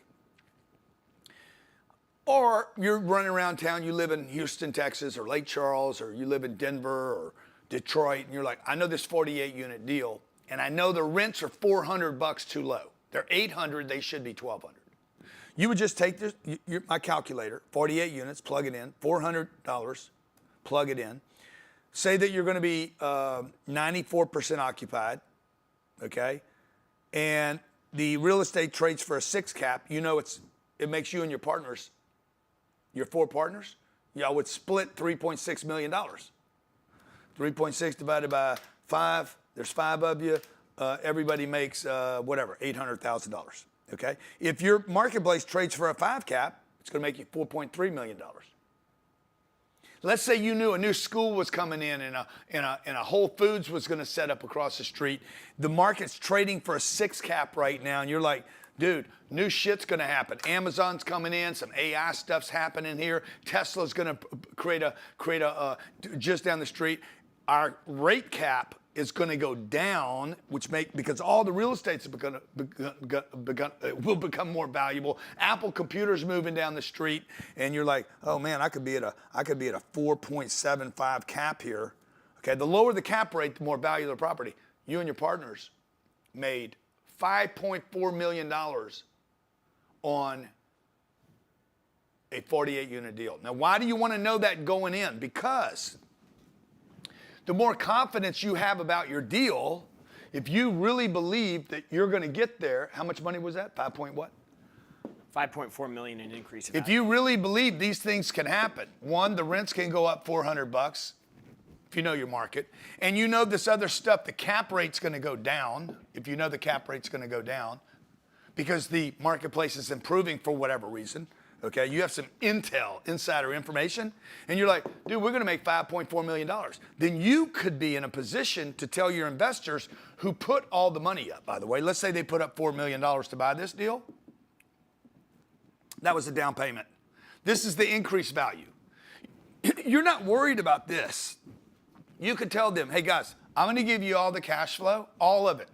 Or you're running around town, you live in Houston, Texas, or Lake Charles, or you live in Denver or Detroit, and you're like, I know this 48 unit deal, and I know the rents are $400 too low. They're $800, they should be $1,200. You would just take this, my calculator, 48 units, plug it in, $400, plug it in. Say that you're going to be 94% occupied, okay? And the real estate trades for a 6 cap. You know it makes you and your partners, your 4 partners, y'all would split $3.6 million. 3.6 divided by 5, there's 5 of you. Everybody makes $800,000, okay? If your marketplace trades for a 5 cap, it's going to make you $4.3 million. Let's say you knew a new school was coming in and a Whole Foods was going to set up across the street. The market's trading for a 6 cap right now, and you're like, dude, new shit's going to happen. Amazon's coming in, some AI stuff's happening here. Tesla's going to create a just down the street. Our rate cap is going to go down, because all the real estate's will become more valuable. Apple Computer's moving down the street, and you're like, oh man, I could be at a 4.75 cap here. Okay, the lower the cap rate, the more value of the property. You and your partners made $5.4 million on a 48 unit deal. Now, why do you want to know that going in? Because the more confidence you have about your deal, if you really believe that you're going to get there, how much money was that? 5 point what? 5.4 million in increase. If you really believe these things can happen, one, the rents can go up $400 if you know your market, and you know this other stuff, the cap rate's going to go down. If you know the cap rate's going to go down because the marketplace is improving for whatever reason. Okay, you have some insider information, and you're like, dude, we're going to make $5.4 million. Then you could be in a position to tell your investors who put all the money up, by the way. Let's say they put up $4 million to buy this deal. That was the down payment. This is the increased value. You're not worried about this. You could tell them, hey, guys, I'm going to give you all the cash flow, all of it.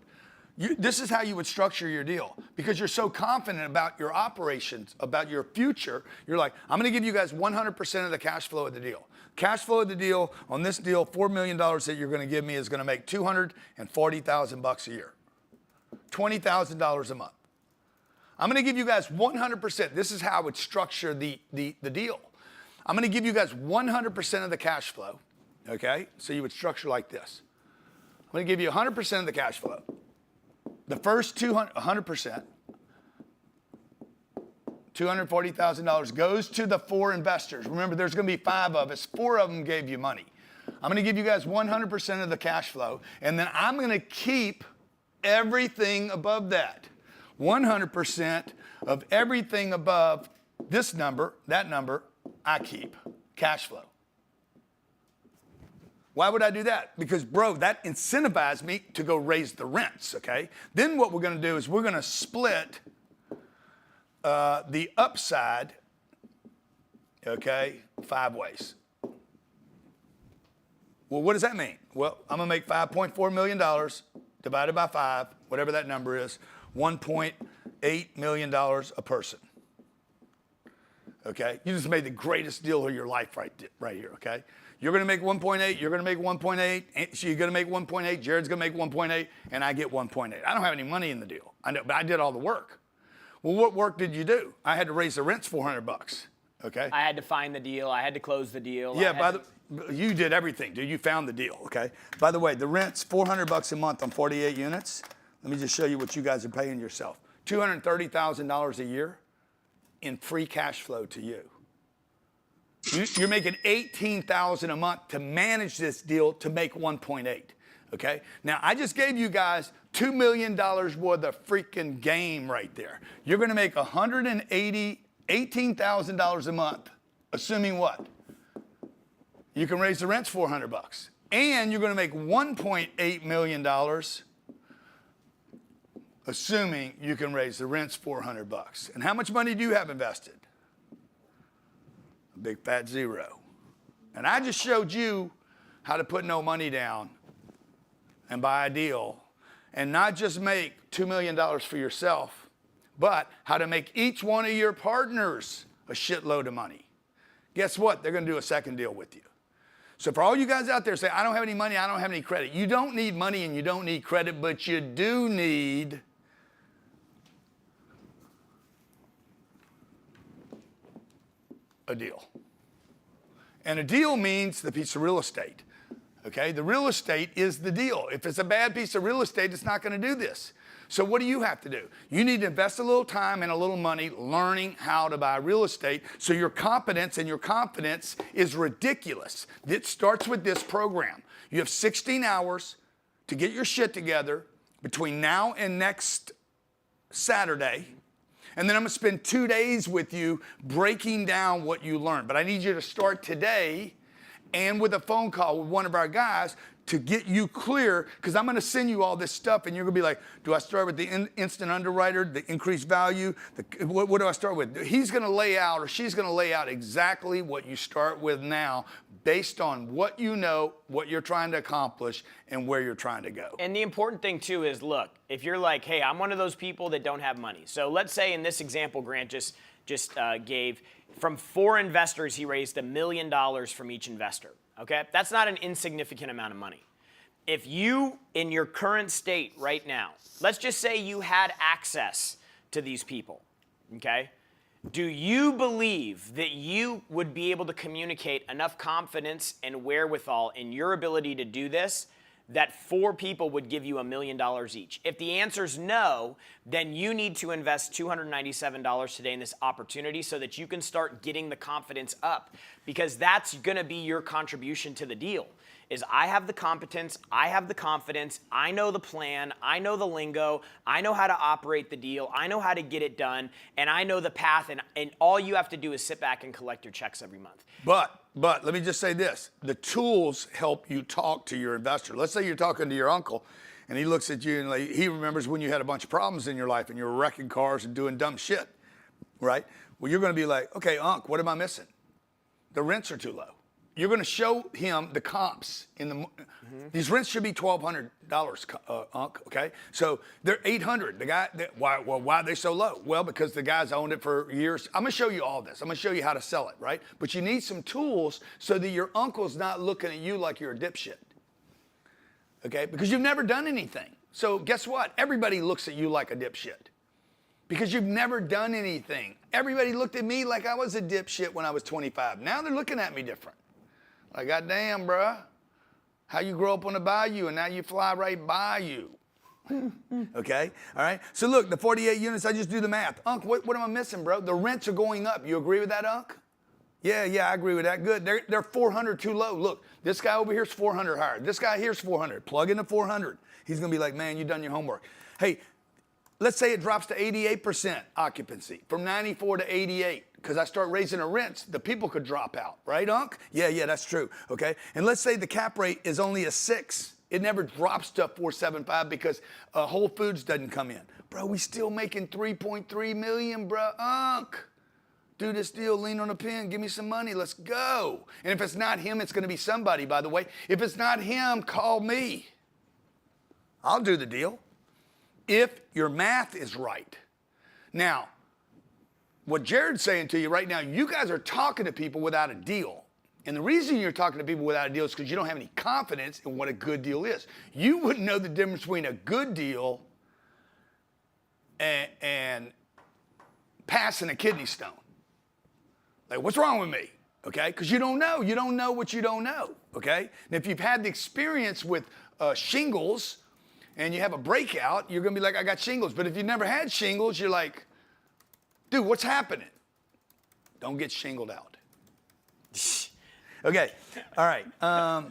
This is how you would structure your deal because you're so confident about your operations, about your future. You're like, I'm going to give you guys 100% of the cash flow of the deal. Cash flow of the deal on this deal, $4 million that you're going to give me is going to make $240,000 a year, $20,000 a month. I'm going to give you guys 100%. This is how I would structure the deal. I'm going to give you guys 100% of the cash flow, okay? So you would structure like this. I'm going to give you 100% of the cash flow. The first 100%, $240,000 goes to the 4 investors. Remember, there's going to be 5 of us. 4 of them gave you money. I'm going to give you guys 100% of the cash flow, and then I'm going to keep everything above that. 100% of everything above this number, that number, I keep. Cash flow. Why would I do that? Because, bro, that incentivized me to go raise the rents, okay? Then what we're going to do is we're going to split the upside, okay, 5 ways. Well, what does that mean? Well, I'm going to make $5.4 million divided by 5, whatever that number is, $1.8 million a person. Okay? You just made the greatest deal of your life right here, okay? You're going to make 1.8, you're going to make 1.8, so you're going to make 1.8, Jared's going to make 1.8, and I get 1.8. I don't have any money in the deal. I know, but I did all the work. Well, what work did you do? I had to raise the rents $400, okay? I had to find the deal. I had to close the deal. Yeah, you did everything, dude. You found the deal, okay? By the way, the rent's $400 a month on 48 units. Let me just show you what you guys are paying yourself. $230,000 a year in free cash flow to you. You're making $18,000 a month to manage this deal to make 1.8, okay? Now, I just gave you guys $2 million worth of freaking game right there. You're going to make $18,000 a month, assuming what? You can raise the rents $400. and you're going to make $1.8 million, assuming you can raise the rents $400. And how much money do you have invested? A big fat zero. And I just showed you how to put no money down and buy a deal and not just make $2 million for yourself, but how to make each one of your partners a shitload of money. Guess what? They're going to do a second deal with you. So for all you guys out there say, I don't have any money, I don't have any credit. You don't need money and you don't need credit, but you do need a deal. And a deal means the piece of real estate. Okay, the real estate is the deal. If it's a bad piece of real estate, it's not going to do this. So what do you have to do? You need to invest a little time and a little money learning how to buy real estate so your competence and your confidence is ridiculous. It starts with this program. You have 16 hours to get your shit together between now and next Saturday. And then I'm going to spend 2 days with you breaking down what you learned. But I need you to start today and with a phone call with one of our guys to get you clear, because I'm going to send you all this stuff, and you're going to be like, do I start with the instant underwriter, the increased value? What do I start with? He's going to lay out, or she's going to lay out exactly what you start with now based on what you know, what you're trying to accomplish, and where you're trying to go. And the important thing, too, is, look, if you're like, hey, I'm one of those people that don't have money. So let's say in this example Grant just gave, from 4 investors, he raised $1 million from each investor. Okay? That's not an insignificant amount of money. If you, in your current state right now, let's just say you had access to these people, okay? Do you believe that you would be able to communicate enough confidence and wherewithal in your ability to do this that 4 people would give you $1 million each? If the answer is no, then you need to invest $297 today in this opportunity so that you can start getting the confidence up, because that's going to be your contribution to the deal. Is I have the competence, I have the confidence, I know the plan, I know the lingo, I know how to operate the deal, I know how to get it done, and I know the path, and all you have to do is sit back and collect your checks every month. But let me just say this. The tools help you talk to your investor. Let's say you're talking to your uncle, and he looks at you, and like, he remembers when you had a bunch of problems in your life, and you were wrecking cars and doing dumb shit, right? Well, you're going to be like, okay, Unc, what am I missing? The rents are too low. You're going to show him the comps in the. These rents should be $1,200, Unc. Okay, so they're $800. The guy, why are they so low? Well, because the guy's owned it for years. I'm going to show you all this. I'm going to show you how to sell it, right? But you need some tools so that your uncle's not looking at you like you're a dipshit. Okay, because you've never done anything. So guess what? Everybody looks at you like a dipshit. Because you've never done anything. Everybody looked at me like I was a dipshit when I was 25. Now they're looking at me different. Like, goddamn, bruh, how you grow up on the bayou and now you fly right by you. Okay, all right? So look, the 48 units, I just do the math. Unc, what am I missing, bro? The rents are going up. You agree with that, Unc? Yeah, I agree with that. Good. They're 400 too low. Look, this guy over here's 400 higher. This guy here's 400. Plug in the 400. He's going to be like, man, you done your homework. Hey, let's say it drops to 88% occupancy from 94 to 88. Because I start raising the rents, the people could drop out, right, Unc? Yeah, that's true, okay? And let's say the cap rate is only a 6. It never drops to 4.75 because Whole Foods doesn't come in. Bro, we still making $3.3 million, bro. Unc, do this deal, lean on a pen, give me some money, let's go. And if it's not him, it's gonna be somebody, by the way. If it's not him, call me. I'll do the deal. If your math is right. Now, what Jared's saying to you right now, you guys are talking to people without a deal. And the reason you're talking to people without a deal is because you don't have any confidence in what a good deal is. You wouldn't know the difference between a good deal and passing a kidney stone. Like, what's wrong with me? Okay? Because you don't know. You don't know what you don't know. Okay? And if you've had the experience with shingles and you have a breakout, you're going to be like, I got shingles. But if you've never had shingles, you're like, dude, what's happening? Don't get shingled out. Okay, all right.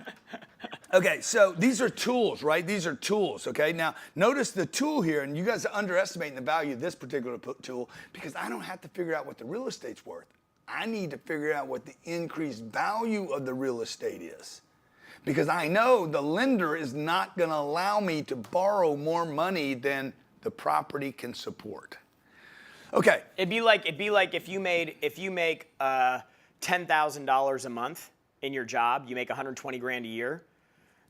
Okay, so these are tools, right? These are tools, okay? Now, notice the tool here, and you guys are underestimating the value of this particular tool because I don't have to figure out what the real estate's worth. I need to figure out what the increased value of the real estate is. because I know the lender is not going to allow me to borrow more money than the property can support. Okay. It'd be like if you make $10,000 a month in your job, you make 120 grand a year.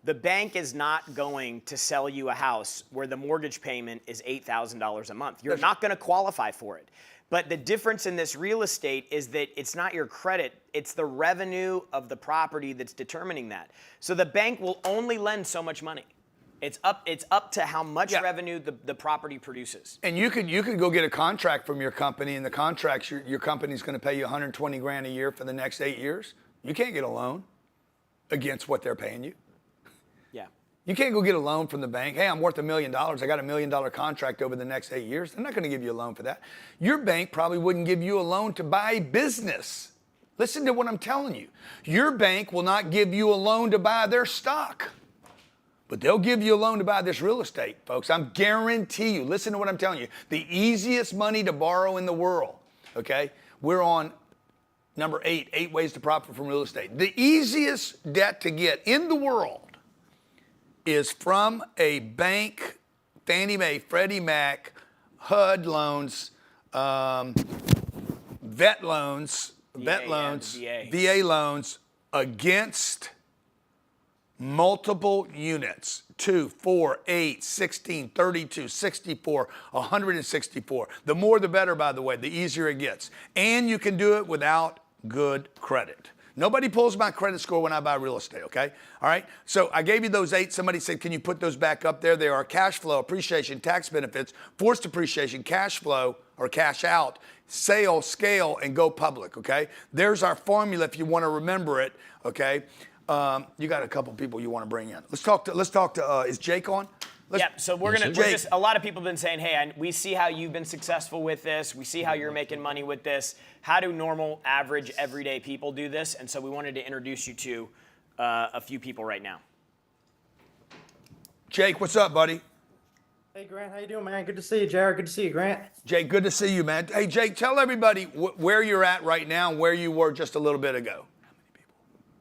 The bank is not going to sell you a house where the mortgage payment is $8,000 a month. You're not going to qualify for it. But the difference in this real estate is that it's not your credit, it's the revenue of the property that's determining that. So the bank will only lend so much money. It's up to how much revenue the property produces. And you could go get a contract from your company, and the contracts your company's going to pay you 120 grand a year for the next 8 years. You can't get a loan against what they're paying you. Yeah. You can't go get a loan from the bank. Hey, I'm worth $1 million. I got $1 million contract over the next 8 years. They're not going to give you a loan for that. Your bank probably wouldn't give you a loan to buy a business. Listen to what I'm telling you. Your bank will not give you a loan to buy their stock. But they'll give you a loan to buy this real estate, folks. I'm guarantee you. Listen to what I'm telling you. The easiest money to borrow in the world, okay? We're on number 8 ways to profit from real estate. The easiest debt to get in the world is from a bank, Fannie Mae, Freddie Mac, HUD loans, vet loans, VA loans against multiple units, 2, 4, 8, 16, 32, 64, 164. The more the better, by the way, the easier it gets. And you can do it without good credit. Nobody pulls my credit score when I buy real estate, okay? All right? So I gave you those 8. Somebody said, can you put those back up there? They are cash flow, appreciation, tax benefits, forced appreciation, cash flow or cash out, sale, scale, and go public, okay? There's our formula if you want to remember it, okay? You got a couple people you want to bring in. Let's talk to is Jake on? So we're just a lot of people have been saying, hey, we see how you've been successful with this. We see how you're making money with this. How do normal, average, everyday people do this? And so we wanted to introduce you to a few people right now. Jake, what's up, buddy? Hey, Grant, how you doing, man? Good to see you, Jared. Good to see you, Grant. Jake, good to see you, man. Hey, Jake, tell everybody where you're at right now and where you were just a little bit ago.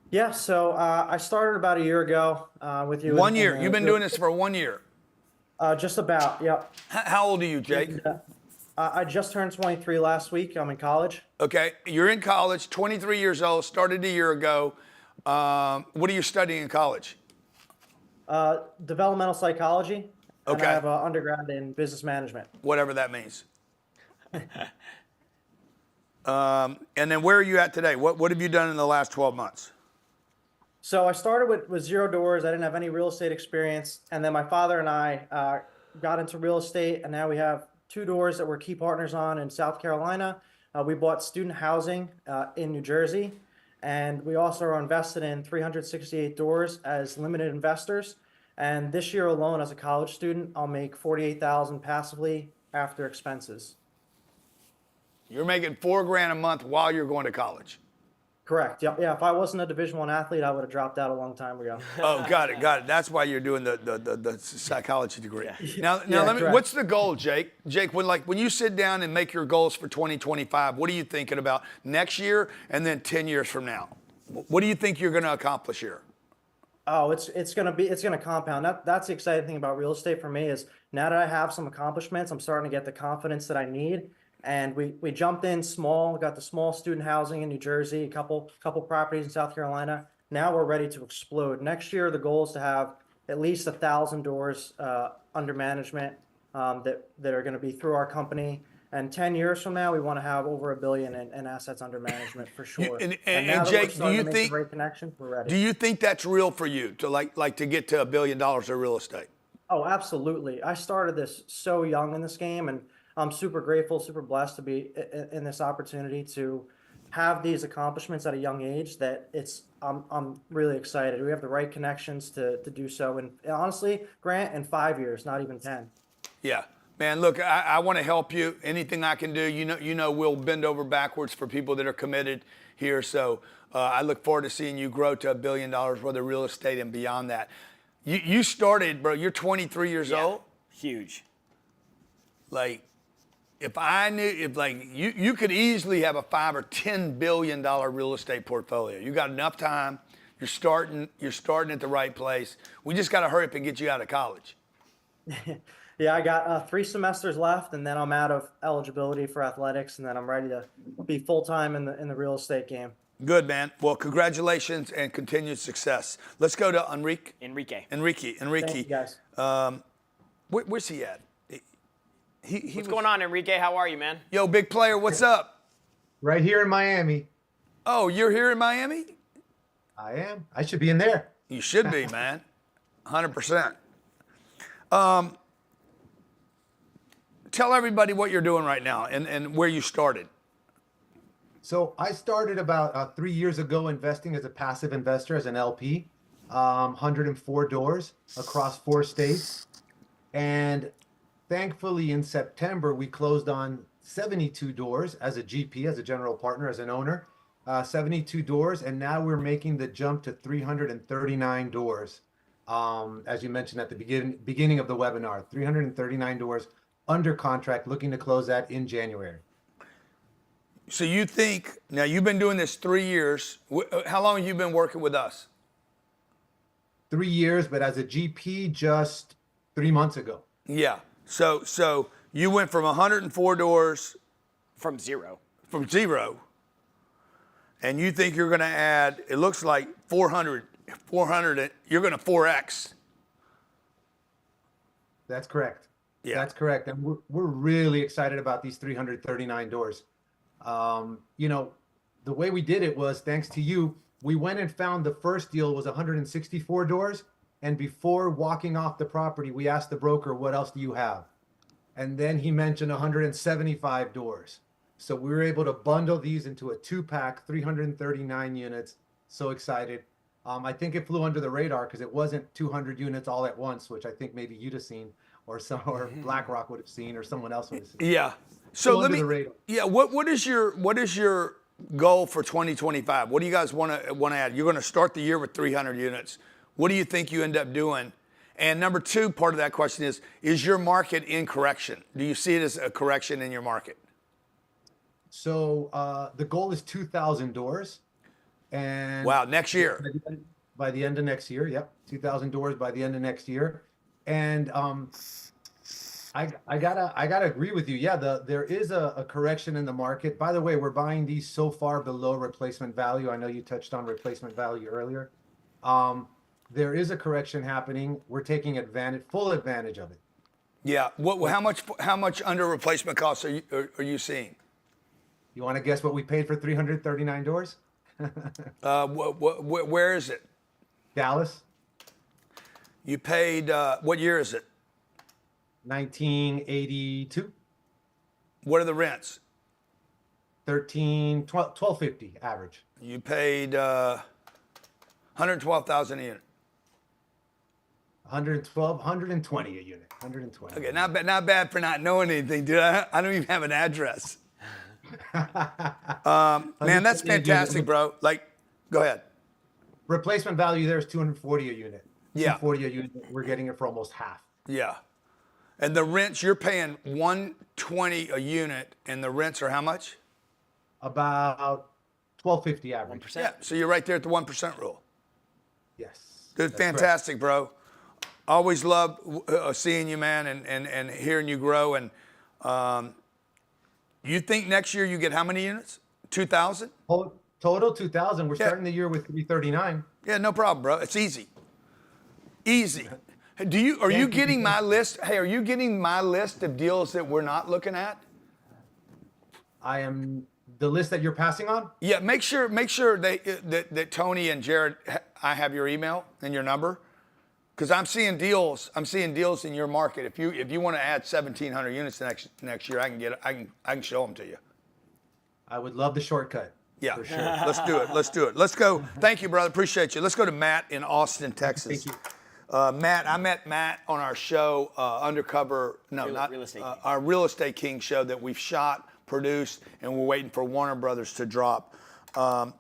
Yeah, so I started about a year ago with you. 1 year. You've been doing this for 1 year. Just about, yep. How old are you, Jake? I just turned 23 last week. I'm in college. Okay, you're in college, 23 years old, started a year ago. What are you studying in college? Developmental psychology. Okay. And I have an undergrad in business management. Whatever that means. And then where are you at today? What have you done in the last 12 months? So I started with 0 doors. I didn't have any real estate experience. And then my father and I got into real estate, and now we have 2 doors that we're key partners on in South Carolina. We bought student housing in New Jersey, and we also are invested in 368 doors as limited investors. And this year alone, as a college student, I'll make $48,000 passively after expenses. You're making $4,000 a month while you're going to college. Correct. Yeah. If I wasn't a Division I athlete, I would have dropped out a long time ago. Oh, got it. That's why you're doing the psychology degree. Yeah. Now, Correct. what's the goal, Jake? Jake, when you sit down and make your goals for 2025, what are you thinking about next year and then 10 years from now? What do you think you're going to accomplish here? Oh, it's gonna compound. That's the exciting thing about real estate for me is now that I have some accomplishments, I'm starting to get the confidence that I need. And we jumped in small, got the small student housing in New Jersey, a couple properties in South Carolina. Now we're ready to explode. Next year, the goal is to have at least 1,000 doors under management that are going to be through our company. And 10 years from now, we want to have over $1 billion in assets under management for sure. And now that Jake, we're starting to make a great connection, we're ready. Do you think that's real for you to like to get to $1 billion of real estate? Oh, absolutely. I started this so young in this game, and I'm super grateful, super blessed to be in this opportunity to have these accomplishments at a young age. I'm really excited. We have the right connections to do so. And honestly, Grant, in 5 years, not even 10. Yeah. Man, look, I want to help you. Anything I can do, you know, we'll bend over backwards for people that are committed here. So I look forward to seeing you grow to $1 billion worth of real estate and beyond that. You started, bro. You're 23 years old. Huge. Like, if I knew, you could easily have a $5 or $10 billion real estate portfolio. You got enough time. You're starting at the right place. We just got to hurry up and get you out of college. Yeah, I got 3 semesters left, and then I'm out of eligibility for athletics, and then I'm ready to be full-time in the real estate game. Good, man. Well, congratulations and continued success. Let's go to Enrique. Enrique. Thank you, guys. Where's he at? What's going on, Enrique? How are you, man? Yo, big player, what's up? Right here in Miami. Oh, you're here in Miami? I am. I should be in there. You should be, man. 100%. Tell everybody what you're doing right now and where you started. So I started about 3 years ago investing as a passive investor, as an LP. 104 doors across 4 states. And thankfully in September, we closed on 72 doors as a GP, as a general partner, as an owner. 72 doors, and now we're making the jump to 339 doors. As you mentioned at the beginning of the webinar, 339 doors under contract, looking to close that in January. So you think, now you've been doing this 3 years. How long have you been working with us? 3 years, but as a GP just 3 months ago. Yeah. So you went from 104 doors. From zero. From zero. And you think you're going to add, it looks like 400, you're going to 4X. That's correct. Yeah. That's correct. And we're really excited about these 339 doors. You know, the way we did it was thanks to you. We went and found the first deal was 164 doors. And before walking off the property, we asked the broker, what else do you have? And then he mentioned 175 doors. So we were able to bundle these into a 2-pack, 339 units. So excited. I think it flew under the radar because it wasn't 200 units all at once, which I think maybe you'd have seen, or BlackRock would have seen, or someone else would have seen. Yeah. So let under me. the radar. Yeah. What is your goal for 2025? What do you guys want to add? You're going to start the year with 300 units. What do you think you end up doing? And number 2, part of that question is your market in correction? Do you see it as a correction in your market? So the goal is 2,000 doors. And wow, next year. By the end of next year, yep, 2,000 doors by the end of next year. And I gotta agree with you. Yeah, there is a correction in the market. By the way, we're buying these so far below replacement value. I know you touched on replacement value earlier. There is a correction happening. We're taking full advantage of it. Yeah. How much under replacement costs are you seeing? You want to guess what we paid for 339 doors? Where is it? Dallas. You paid, what year is it? 1982. What are the rents? 1250 average. You paid 112,000 a unit. 112, 120 a unit. 120. Okay, not bad for not knowing anything, dude. I don't even have an address. Man, that's fantastic, bro. Like, go ahead. Replacement value there is 240 a unit. Yeah. 240 a unit. We're getting it for almost half. Yeah. And the rents, you're paying 120 a unit, and the rents are how much? About 1250 average. 1%. Yeah. So you're right there at the 1% rule. Yes. Dude, that's fantastic, bro. Always love seeing you, man, and hearing you grow. And you think next year you get how many units? 2,000? Total 2,000. We're starting the year with 339. Yeah, no problem, bro. It's easy. Easy. Are you getting my list? Hey, are you getting my list of deals that we're not looking at? I am the list that you're passing on? Yeah, make sure that Tony and Jared, I have your email and your number. Because I'm seeing deals in your market. If you want to add 1,700 units next year, I can show them to you. I would love the shortcut. Yeah, for sure. Let's do it. Let's go. Thank you, brother. Appreciate you. Let's go to Matt in Austin, Texas. Thank you. Matt, I met Matt on our show, our Real Estate King show that we've shot, produced, and we're waiting for Warner Brothers to drop.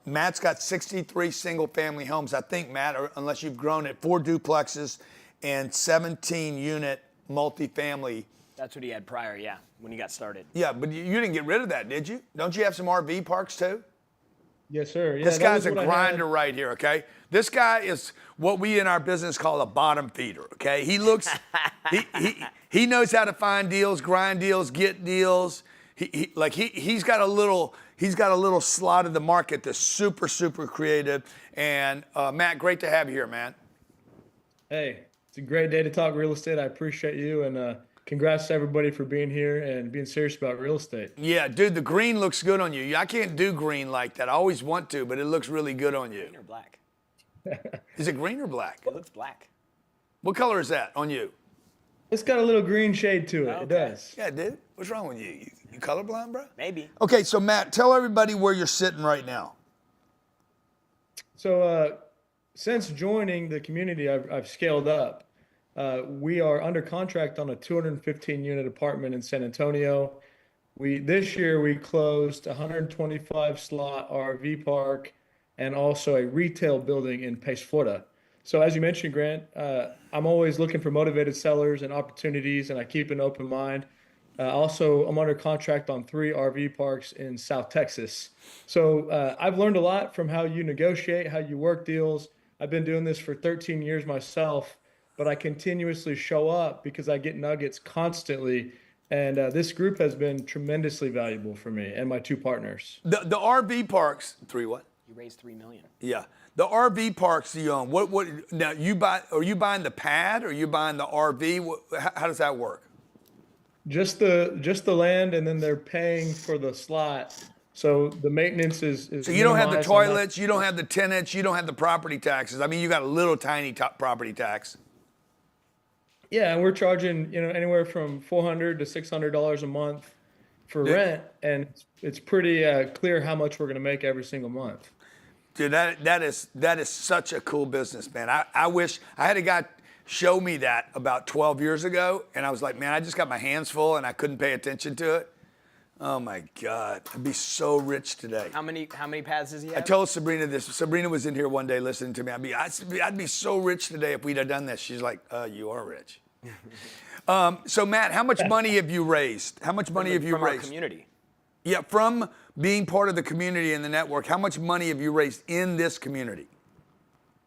Matt's got 63 single-family homes. I think, Matt, unless you've grown it, 4 duplexes and 17-unit multifamily. That's what he had prior, yeah, when he got started. Yeah, but you didn't get rid of that, did you? Don't you have some RV parks too? Yes, sir. Yeah, This that guy's was a what I had. grinder right here, okay? This guy is what we in our business call a bottom feeder, okay? He looks, he knows how to find deals, grind deals, get deals. He's got a little slot of the market that's super, super creative. And Matt, great to have you here, man. Hey, it's a great day to talk real estate. I appreciate you, and congrats to everybody for being here and being serious about real estate. Yeah, dude, the green looks good on you. I can't do green like that. I always want to, but it looks really good on you. Green or black? Is it green or black? It looks black. What color is that on you? It's got a little green shade to it. It does. Yeah, dude. What's wrong with you? You colorblind, bro? Maybe. Okay, so Matt, tell everybody where you're sitting right now. So since joining the community, I've scaled up. We are under contract on a 215 unit apartment in San Antonio. This year we closed 125 slot RV park and also a retail building in Pace, Florida. So as you mentioned, Grant, I'm always looking for motivated sellers and opportunities, and I keep an open mind. Also, I'm under contract on 3 RV parks in South Texas. So I've learned a lot from how you negotiate, how you work deals. I've been doing this for 13 years myself, but I continuously show up because I get nuggets constantly. And this group has been tremendously valuable for me and my 2 partners. The RV parks, 3 what? You raised $3 million. Yeah. The RV parks you own, what now are you buying the pad or are you buying the RV? How does that work? Just the land, and then they're paying for the slot. So the maintenance is So you don't have the minimized on that. toilets, you don't have the tenants, you don't have the property taxes. I mean, you got a little tiny property tax. Yeah, and we're charging anywhere from $400 to $600 a month for rent, and it's pretty clear how much we're going to make every single month. Dude, that is such a cool business, man. I wish I had a guy show me that about 12 years ago, and I was like, man, I just got my hands full and I couldn't pay attention to it. Oh my God, I'd be so rich today. How many pads does he have? I told Sabrina this. Sabrina was in here one day listening to me. I'd be so rich today if we'd have done this. She's like, you are rich. So Matt, how much money have you raised? How much money have you from raised? Our community. Yeah, from being part of the community and the network, how much money have you raised in this community?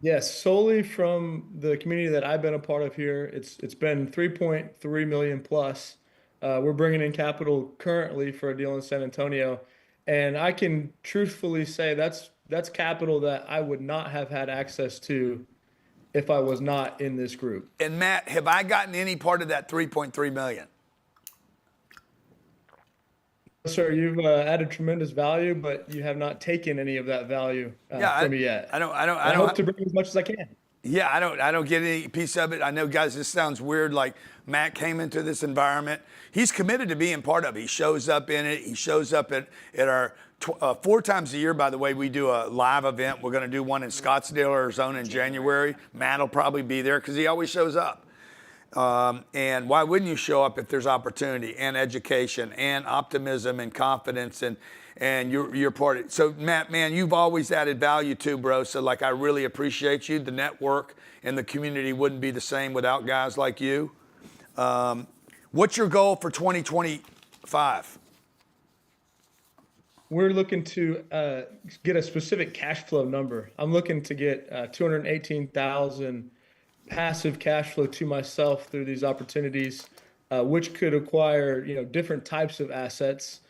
Yes, solely from the community that I've been a part of here, it's been 3.3 million plus. We're bringing in capital currently for a deal in San Antonio, and I can truthfully say that's capital that I would not have had access to if I was not in this group. And Matt, have I gotten any part of that 3.3 million? Sir, you've added tremendous value, but you have not taken any of that value from me yet. I hope to bring as much as I can. Yeah, I don't get any piece of it. I know, guys, this sounds weird. Like Matt came into this environment. He's committed to being part of it. He shows up in it. He shows up at our 4 times a year, by the way, we do a live event. We're going to do one in Scottsdale, Arizona in January. Matt will probably be there because he always shows up. And why wouldn't you show up if there's opportunity and education and optimism and confidence and you're part of it. So Matt, man, you've always added value too, bro. So like, I really appreciate you. The network and the community wouldn't be the same without guys like you. What's your goal for 2025? We're looking to get a specific cash flow number. I'm looking to get 218,000 passive cash flow to myself through these opportunities, which could acquire different types of assets.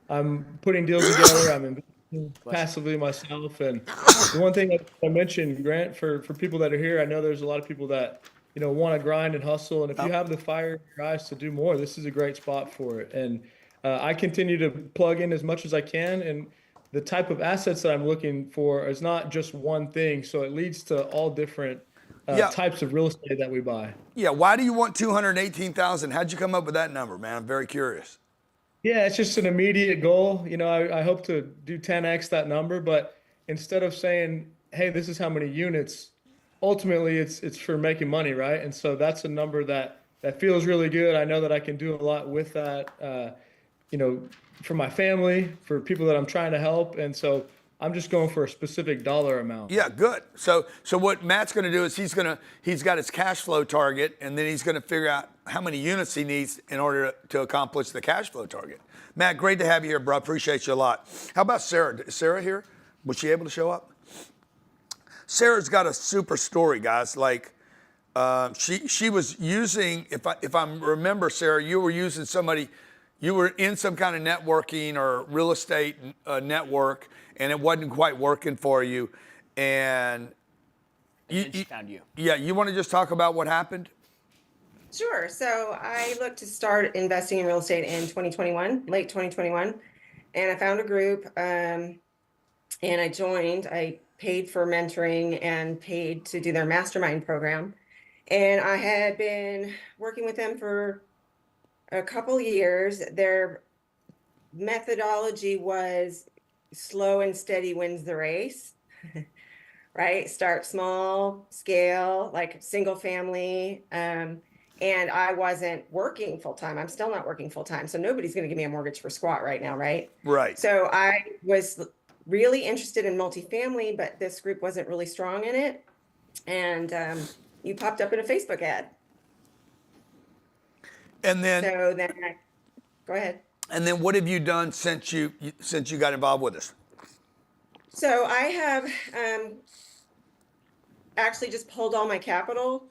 I'm putting deals together. I'm investing passively myself. And the one thing I mentioned, Grant, for people that are here, I know there's a lot of people that want to grind and hustle. And if you have the fire in your eyes to do more, this is a great spot for it. And I continue to plug in as much as I can. And the type of assets that I'm looking for is not just one thing. So it leads to all different types of real estate that we buy. Yeah. Why do you want 218,000? How'd you come up with that number, man? I'm very curious. Yeah, it's just an immediate goal. I hope to do 10x that number, but instead of saying, hey, this is how many units, ultimately it's for making money, right? And so that's a number that feels really good. I know that I can do a lot with that, for my family, for people that I'm trying to help. And so I'm just going for a specific dollar amount. Yeah, good. So what Matt's going to do is he's got his cash flow target, and then he's going to figure out how many units he needs in order to accomplish the cash flow target. Matt, great to have you here, bro. Appreciate you a lot. How about Sarah? Is Sarah here? Was she able to show up? Sarah's got a super story, guys. Like, she was using, if I remember, Sarah, you were using somebody, you were in some kind of networking or real estate network, and it wasn't quite working for you, and she found you. Yeah, you want to just talk about what happened? Sure. So I looked to start investing in real estate in 2021, late 2021, and I found a group, and I joined. I paid for mentoring and paid to do their mastermind program. And I had been working with them for a couple years. Their methodology was slow and steady wins the race, right? Start small, scale, like single family. And I wasn't working full time. I'm still not working full time. So nobody's going to give me a mortgage for squat right now, right? Right. So I was really interested in multifamily, but this group wasn't really strong in it. And you popped up in a Facebook ad. And then, go ahead. And then what have you done since you got involved with us? So I have actually just pulled all my capital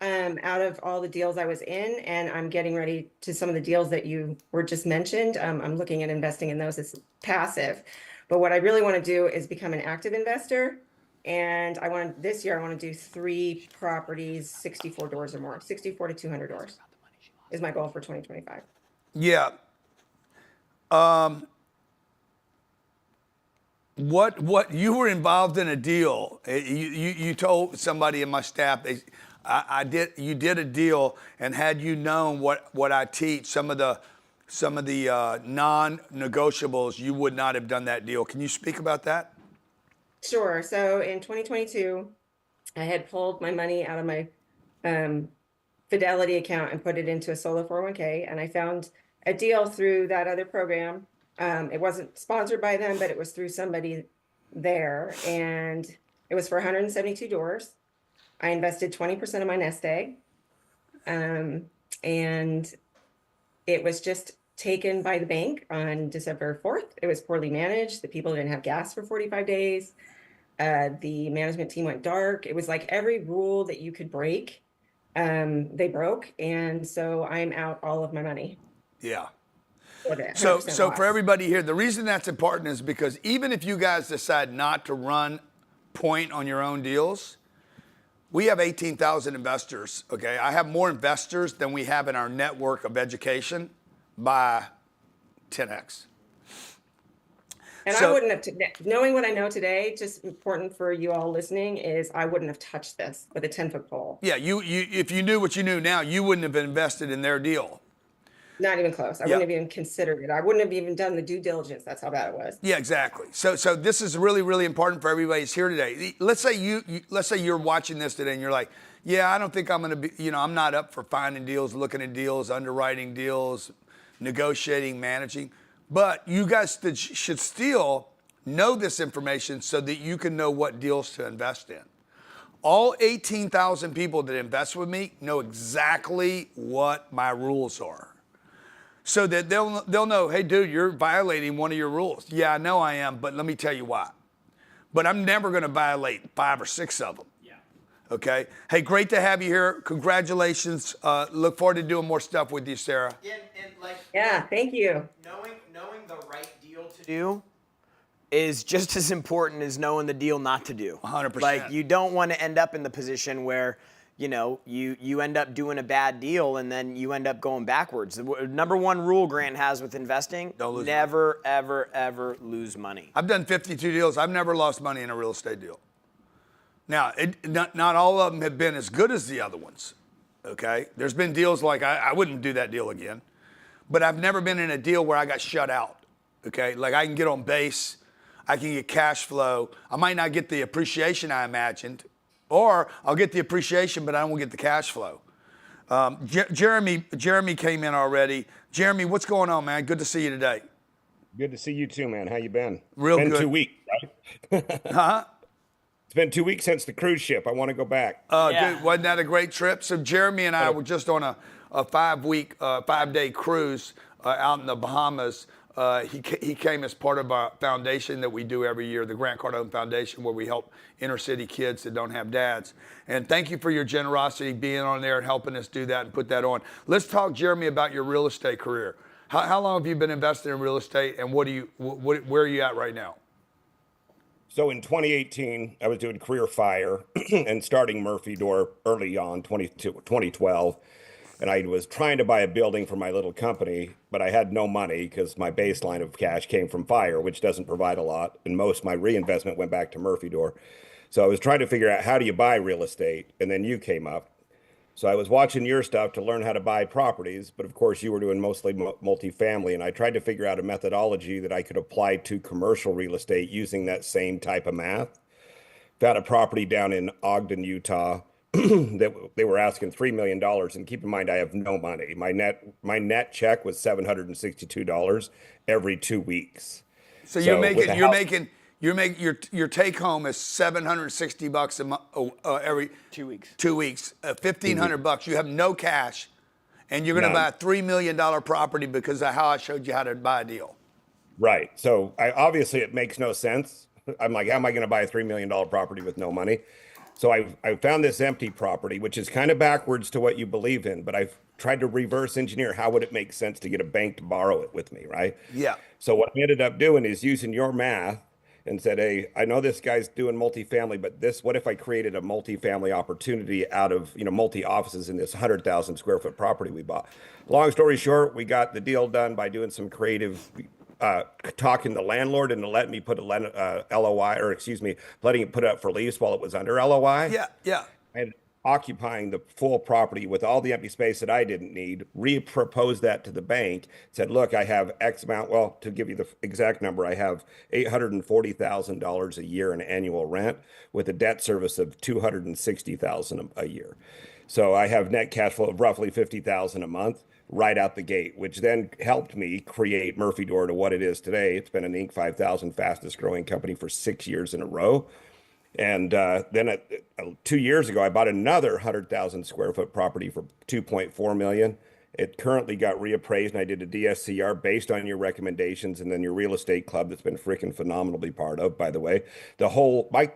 out of all the deals I was in, and I'm getting ready to some of the deals that you were just mentioned. I'm looking at investing in those as passive. But what I really want to do is become an active investor. And this year I want to do 3 properties, 64 doors or more, 64 to 200 doors is my goal for 2025. Yeah. What you were involved in a deal. You told somebody in my staff, you did a deal, and had you known what I teach, some of the non-negotiables, you would not have done that deal. Can you speak about that? Sure. So in 2022, I had pulled my money out of my Fidelity account and put it into a solo 401k. And I found a deal through that other program. It wasn't sponsored by them, but it was through somebody there. And it was for 172 doors. I invested 20% of my nest egg. And it was just taken by the bank on December 4th. It was poorly managed. The people didn't have gas for 45 days. The management team went dark. It was like every rule that you could break, they broke. And so I'm out all of my money. Yeah. So loss. for everybody here, the reason that's important is because even if you guys decide not to run point on your own deals, we have 18,000 investors, okay? I have more investors than we have in our network of education by 10x. And I wouldn't have, knowing what I know today, just important for you all listening, is I wouldn't have touched this with a 10-foot pole. Yeah, if you knew what you knew now, you wouldn't have invested in their deal. Not even close. I wouldn't have even considered it. I wouldn't have even done the due diligence. That's how bad it was. Yeah, exactly. So this is really, really important for everybody who's here today. Let's say you're watching this today and you're like, yeah, I don't think I'm going to be, I'm not up for finding deals, looking at deals, underwriting deals, negotiating, managing. But you guys should still know this information so that you can know what deals to invest in. All 18,000 people that invest with me know exactly what my rules are. So that they'll know, hey, dude, you're violating one of your rules. Yeah, I know I am, but let me tell you why. But I'm never going to violate 5 or 6 of them. Yeah. Okay? Hey, great to have you here. Congratulations. Look forward to doing more stuff with you, Sarah. Yeah, thank you. Knowing the right deal to do is just as important as knowing the deal not to do. 100%. Like, you don't want to end up in the position where you end up doing a bad deal and then you end up going backwards. The number one rule Grant has with investing: never, ever, ever lose money. I've done 52 deals. I've never lost money in a real estate deal. Now, not all of them have been as good as the other ones. Okay, there's been deals like I wouldn't do that deal again, but I've never been in a deal where I got shut out. Okay, like I can get on base, I can get cash flow. I might not get the appreciation I imagined. Or I'll get the appreciation, but I won't get the cash flow. Jeremy came in already. Jeremy, what's going on, man? Good to see you today. Good to see you too, man. How you been? Real good. It's been 2 weeks, right? Huh? It's been 2 weeks since the cruise ship. I want to go back. Dude, wasn't that a great trip? So Jeremy and I were just on a 5-day cruise out in the Bahamas. He came as part of our foundation that we do every year, the Grant Cardone Foundation, where we help inner city kids that don't have dads. And thank you for your generosity being on there and helping us do that and put that on. Let's talk, Jeremy, about your real estate career. How long have you been investing in real estate, and where are you at right now? So in 2018, I was doing career fire and starting Murphy Door early on, 2012. And I was trying to buy a building for my little company, but I had no money because my baseline of cash came from fire, which doesn't provide a lot. And most of my reinvestment went back to Murphy Door. So I was trying to figure out, how do you buy real estate? And then you came up. So I was watching your stuff to learn how to buy properties, but of course you were doing mostly multifamily, and I tried to figure out a methodology that I could apply to commercial real estate using that same type of math. Found a property down in Ogden, Utah, that they were asking $3 million, and keep in mind I have no money. My net check was $762 every 2 weeks. So your take home is $760 a month every 2 weeks. 2 weeks, $1,500. You have no cash, and you're going to buy a $3 million property because of how I showed you how to buy a deal. Right. So obviously it makes no sense. I'm like, how am I going to buy a $3 million property with no money? So I found this empty property, which is kind of backwards to what you believe in, but I've tried to reverse engineer how would it make sense to get a bank to borrow it with me, right? Yeah. So what I ended up doing is using your math and said, hey, I know this guy's doing multifamily, but what if I created a multifamily opportunity out of, multi offices in this 100,000 square foot property we bought? Long story short, we got the deal done by doing some creative talking the landlord into letting me put a LOI, or excuse me, letting it put it up for lease while it was under LOI. Yeah. And occupying the full property with all the empty space that I didn't need, re-proposed that to the bank, said, look, I have X amount. Well, to give you the exact number, I have $840,000 a year in annual rent with a debt service of $260,000 a year. So I have net cash flow of roughly $50,000 a month right out the gate, which then helped me create Murphy Door to what it is today. It's been an Inc. 5000 fastest growing company for 6 years in a row. And then 2 years ago, I bought another 100,000 square foot property for $2.4 million. It currently got reappraised, and I did a DSCR based on your recommendations, and then your real estate club that's been freaking phenomenal to be part of, by the way. The whole, I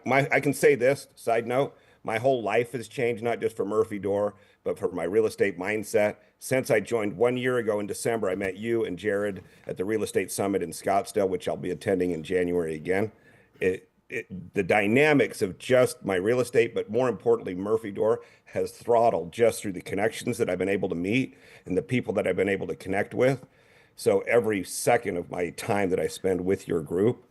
can say this, side note, my whole life has changed, not just for Murphy Door, but for my real estate mindset. Since I joined 1 year ago in December, I met you and Jared at the Real Estate Summit in Scottsdale, which I'll be attending in January again. The dynamics of just my real estate, but more importantly, Murphy Door has throttled just through the connections that I've been able to meet and the people that I've been able to connect with. So every second of my time that I spend with your group,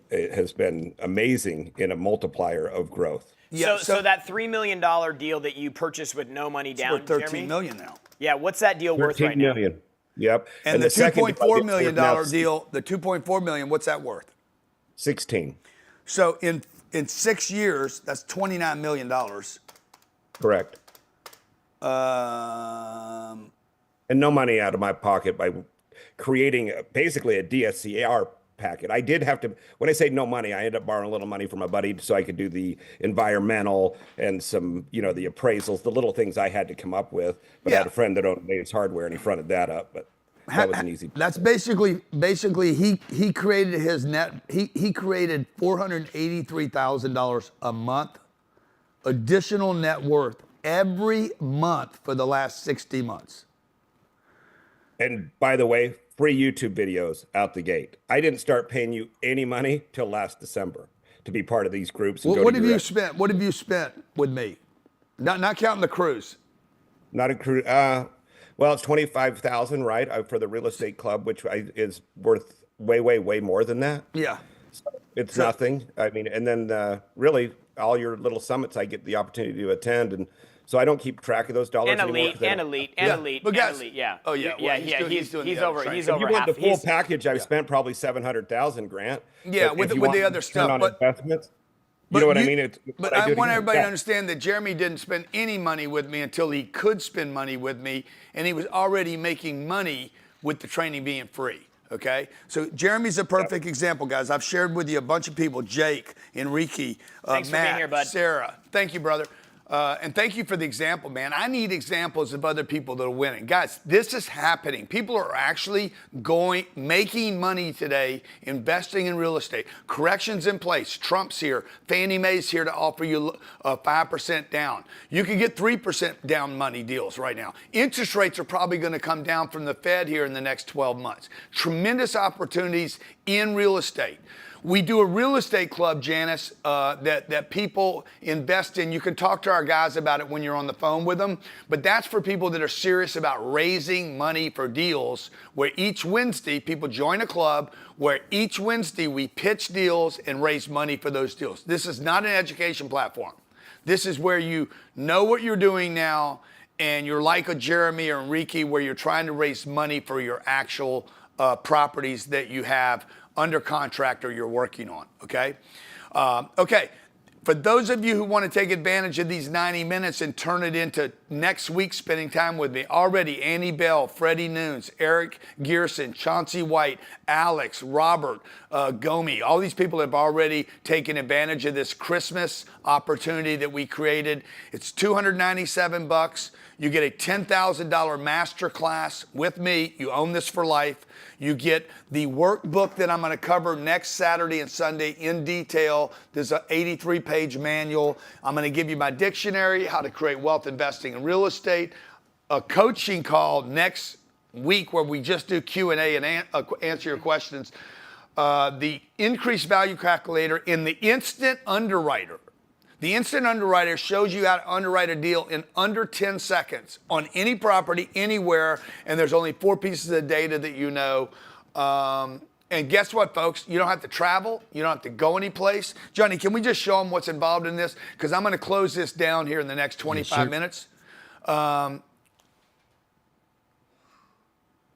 it has been amazing in a multiplier of growth. Yeah, so that $3 million deal that you purchased with no money down, worth $13 million now. Yeah, what's that deal worth right now? $13 million. Yep. And the $2.4 million deal, the $2.4 million, what's that worth? 16. So in 6 years, that's $29 million. Correct. And no money out of my pocket by creating basically a DSCR packet. I did have to, when I say no money, I ended up borrowing a little money from a buddy so I could do the environmental and some, the appraisals, the little things I had to come up with. But I had a friend that owned Dave's Hardware, and he fronted that up. But that was an easy. That's basically he created his net. He created $483,000 a month additional net worth every month for the last 60 months. And by the way, free YouTube videos out the gate. I didn't start paying you any money till last December to be part of these groups. And what have you spent? What have you spent with me? Not counting the cruise. Not a cruise. Well, it's $25,000, right, for the real estate club, which is worth way more than that. Yeah, so it's nothing. I mean, and then really all your little summits, I get the opportunity to attend, and so I don't keep track of those dollars anymore. Elite. Yeah. Oh yeah. Well, he's over if half. You want the full package? I've spent probably $700,000, Grant. Yeah, with the other stuff, but investments. You know what I mean? But I want everybody to understand that Jeremy didn't spend any money with me until he could spend money with me, and he was already making money with the training being free. Okay, so Jeremy's a perfect example, guys. I've shared with you a bunch of people: Jake, Enrique, Thanks for being here, Matt, bud. Sarah. Thank you, brother. And thank you for the example, man. I need examples of other people that are winning. Guys, this is happening. People are actually making money today, investing in real estate. Corrections in place. Trump's here. Fannie Mae's here to offer you 5% down. You can get 3% down money deals right now. Interest rates are probably going to come down from the Fed here in the next 12 months. Tremendous opportunities in real estate. We do a real estate club, Janice, that people invest in. You can talk to our guys about it when you're on the phone with them, but that's for people that are serious about raising money for deals, where each Wednesday people join a club where each Wednesday we pitch deals and raise money for those deals. This is not an education platform. This is where you know what you're doing now, and you're like a Jeremy or Enrique, where you're trying to raise money for your actual properties that you have under contract or you're working on, okay? Okay, for those of you who want to take advantage of these 90 minutes and turn it into next week spending time with me, already Annie Bell, Freddie Nunes, Eric Gearson, Chauncey White, Alex, Robert, Gomi, all these people have already taken advantage of this Christmas opportunity that we created. It's $297. You get a $10,000 master class with me. You own this for life. You get the workbook that I'm going to cover next Saturday and Sunday in detail. There's an 83-page manual. I'm going to give you my dictionary, how to create wealth investing in real estate, a coaching call next week where we just do Q&A and answer your questions, the increased value calculator in the instant underwriter. The instant underwriter shows you how to underwrite a deal in under 10 seconds on any property, anywhere, and there's only 4 pieces of data that you know. And guess what, folks? You don't have to travel. You don't have to go anyplace. Johnny, can we just show them what's involved in this? Because I'm going to close this down here in the next 25 minutes.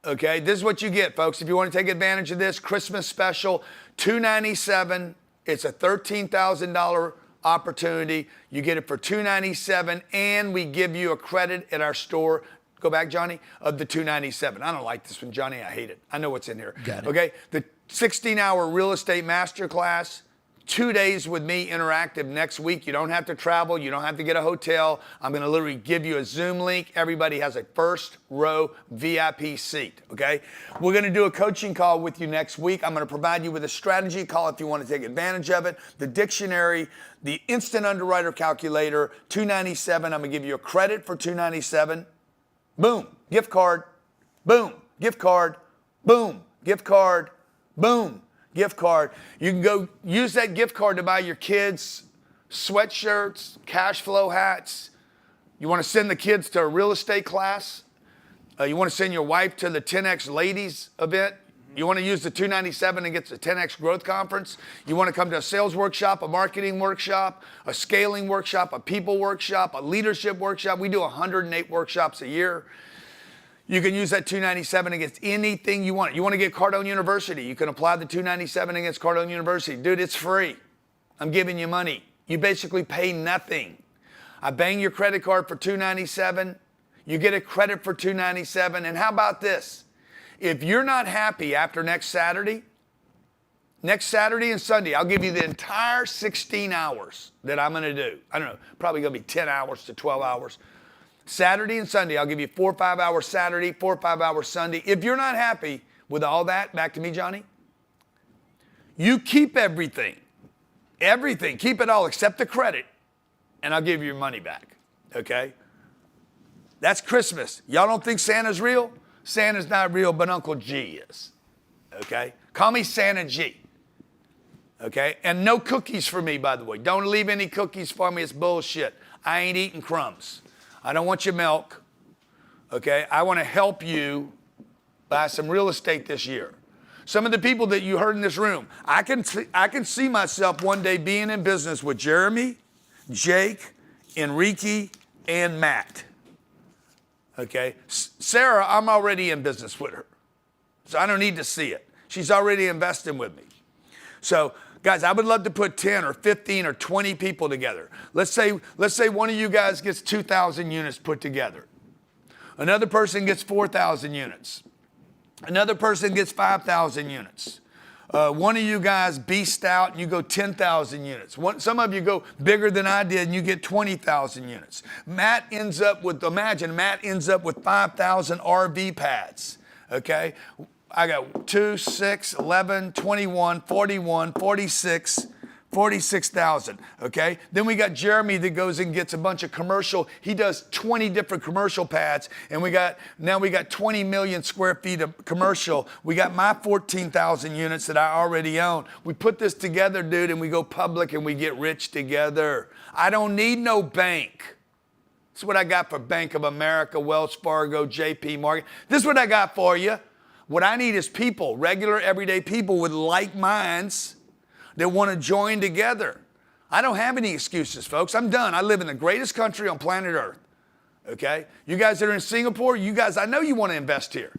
Okay, this is what you get, folks. If you want to take advantage of this Christmas special, $297. It's a $13,000 opportunity. You get it for $297, and we give you a credit at our store. Go back, Johnny, of the $297. I don't like this one, Johnny. I hate it. I know what's in here. Got it. Okay, the 16-hour real estate masterclass, 2 days with me interactive next week. You don't have to travel. You don't have to get a hotel. I'm going to literally give you a Zoom link. Everybody has a first row VIP seat, okay? We're going to do a coaching call with you next week. I'm going to provide you with a strategy call if you want to take advantage of it, the dictionary, the instant underwriter calculator, $297. I'm going to give you a credit for $297. Boom, gift card. Boom, gift card. Boom, gift card. Boom, gift card. You can go use that gift card to buy your kids sweatshirts, cash flow hats. You want to send the kids to a real estate class. You want to send your wife to the 10X Ladies event. You want to use the $297 and get the 10X Growth Conference. You want to come to a sales workshop, a marketing workshop, a scaling workshop, a people workshop, a leadership workshop. We do 108 workshops a year. You can use that $297 against anything you want. You want to get Cardone University. You can apply the $297 against Cardone University. Dude, it's free. I'm giving you money. You basically pay nothing. I bang your credit card for $297. You get a credit for $297. And how about this? If you're not happy after next Saturday and Sunday, I'll give you the entire 16 hours that I'm going to do. I don't know, probably going to be 10 hours to 12 hours. Saturday and Sunday, I'll give you 4 or 5 hours Saturday, 4 or 5 hours Sunday. If you're not happy with all that, back to me, Johnny, you keep everything. Everything. Keep it all except the credit, and I'll give you your money back. Okay? That's Christmas. Y'all don't think Santa's real? Santa's not real, but Uncle G is. Okay? Call me Santa G. Okay? And no cookies for me, by the way. Don't leave any cookies for me. It's bullshit. I ain't eating crumbs. I don't want your milk. Okay? I want to help you buy some real estate this year. Some of the people that you heard in this room, I can see myself one day being in business with Jeremy, Jake, Enrique, and Matt. Okay? Sarah, I'm already in business with her. So I don't need to see it. She's already investing with me. So, guys, I would love to put 10 or 15 or 20 people together. Let's say one of you guys gets 2,000 units put together. Another person gets 4,000 units. Another person gets 5,000 units. One of you guys beast out and you go 10,000 units. Some of you go bigger than I did and you get 20,000 units. Matt ends up with 5,000 RV pads, okay? I got 2, 6, 11, 21, 41, 46, 46,000, okay? Then we got Jeremy that goes and gets a bunch of commercial. He does 20 different commercial pads, and now we got 20 million square feet of commercial. We got my 14,000 units that I already own. We put this together, dude, and we go public and we get rich together. I don't need no bank. This is what I got for Bank of America, Wells Fargo, JP Morgan. This is what I got for you. What I need is people, regular, everyday people with like minds that want to join together. I don't have any excuses, folks. I'm done. I live in the greatest country on planet Earth, okay? You guys that are in Singapore, you guys, I know you want to invest here.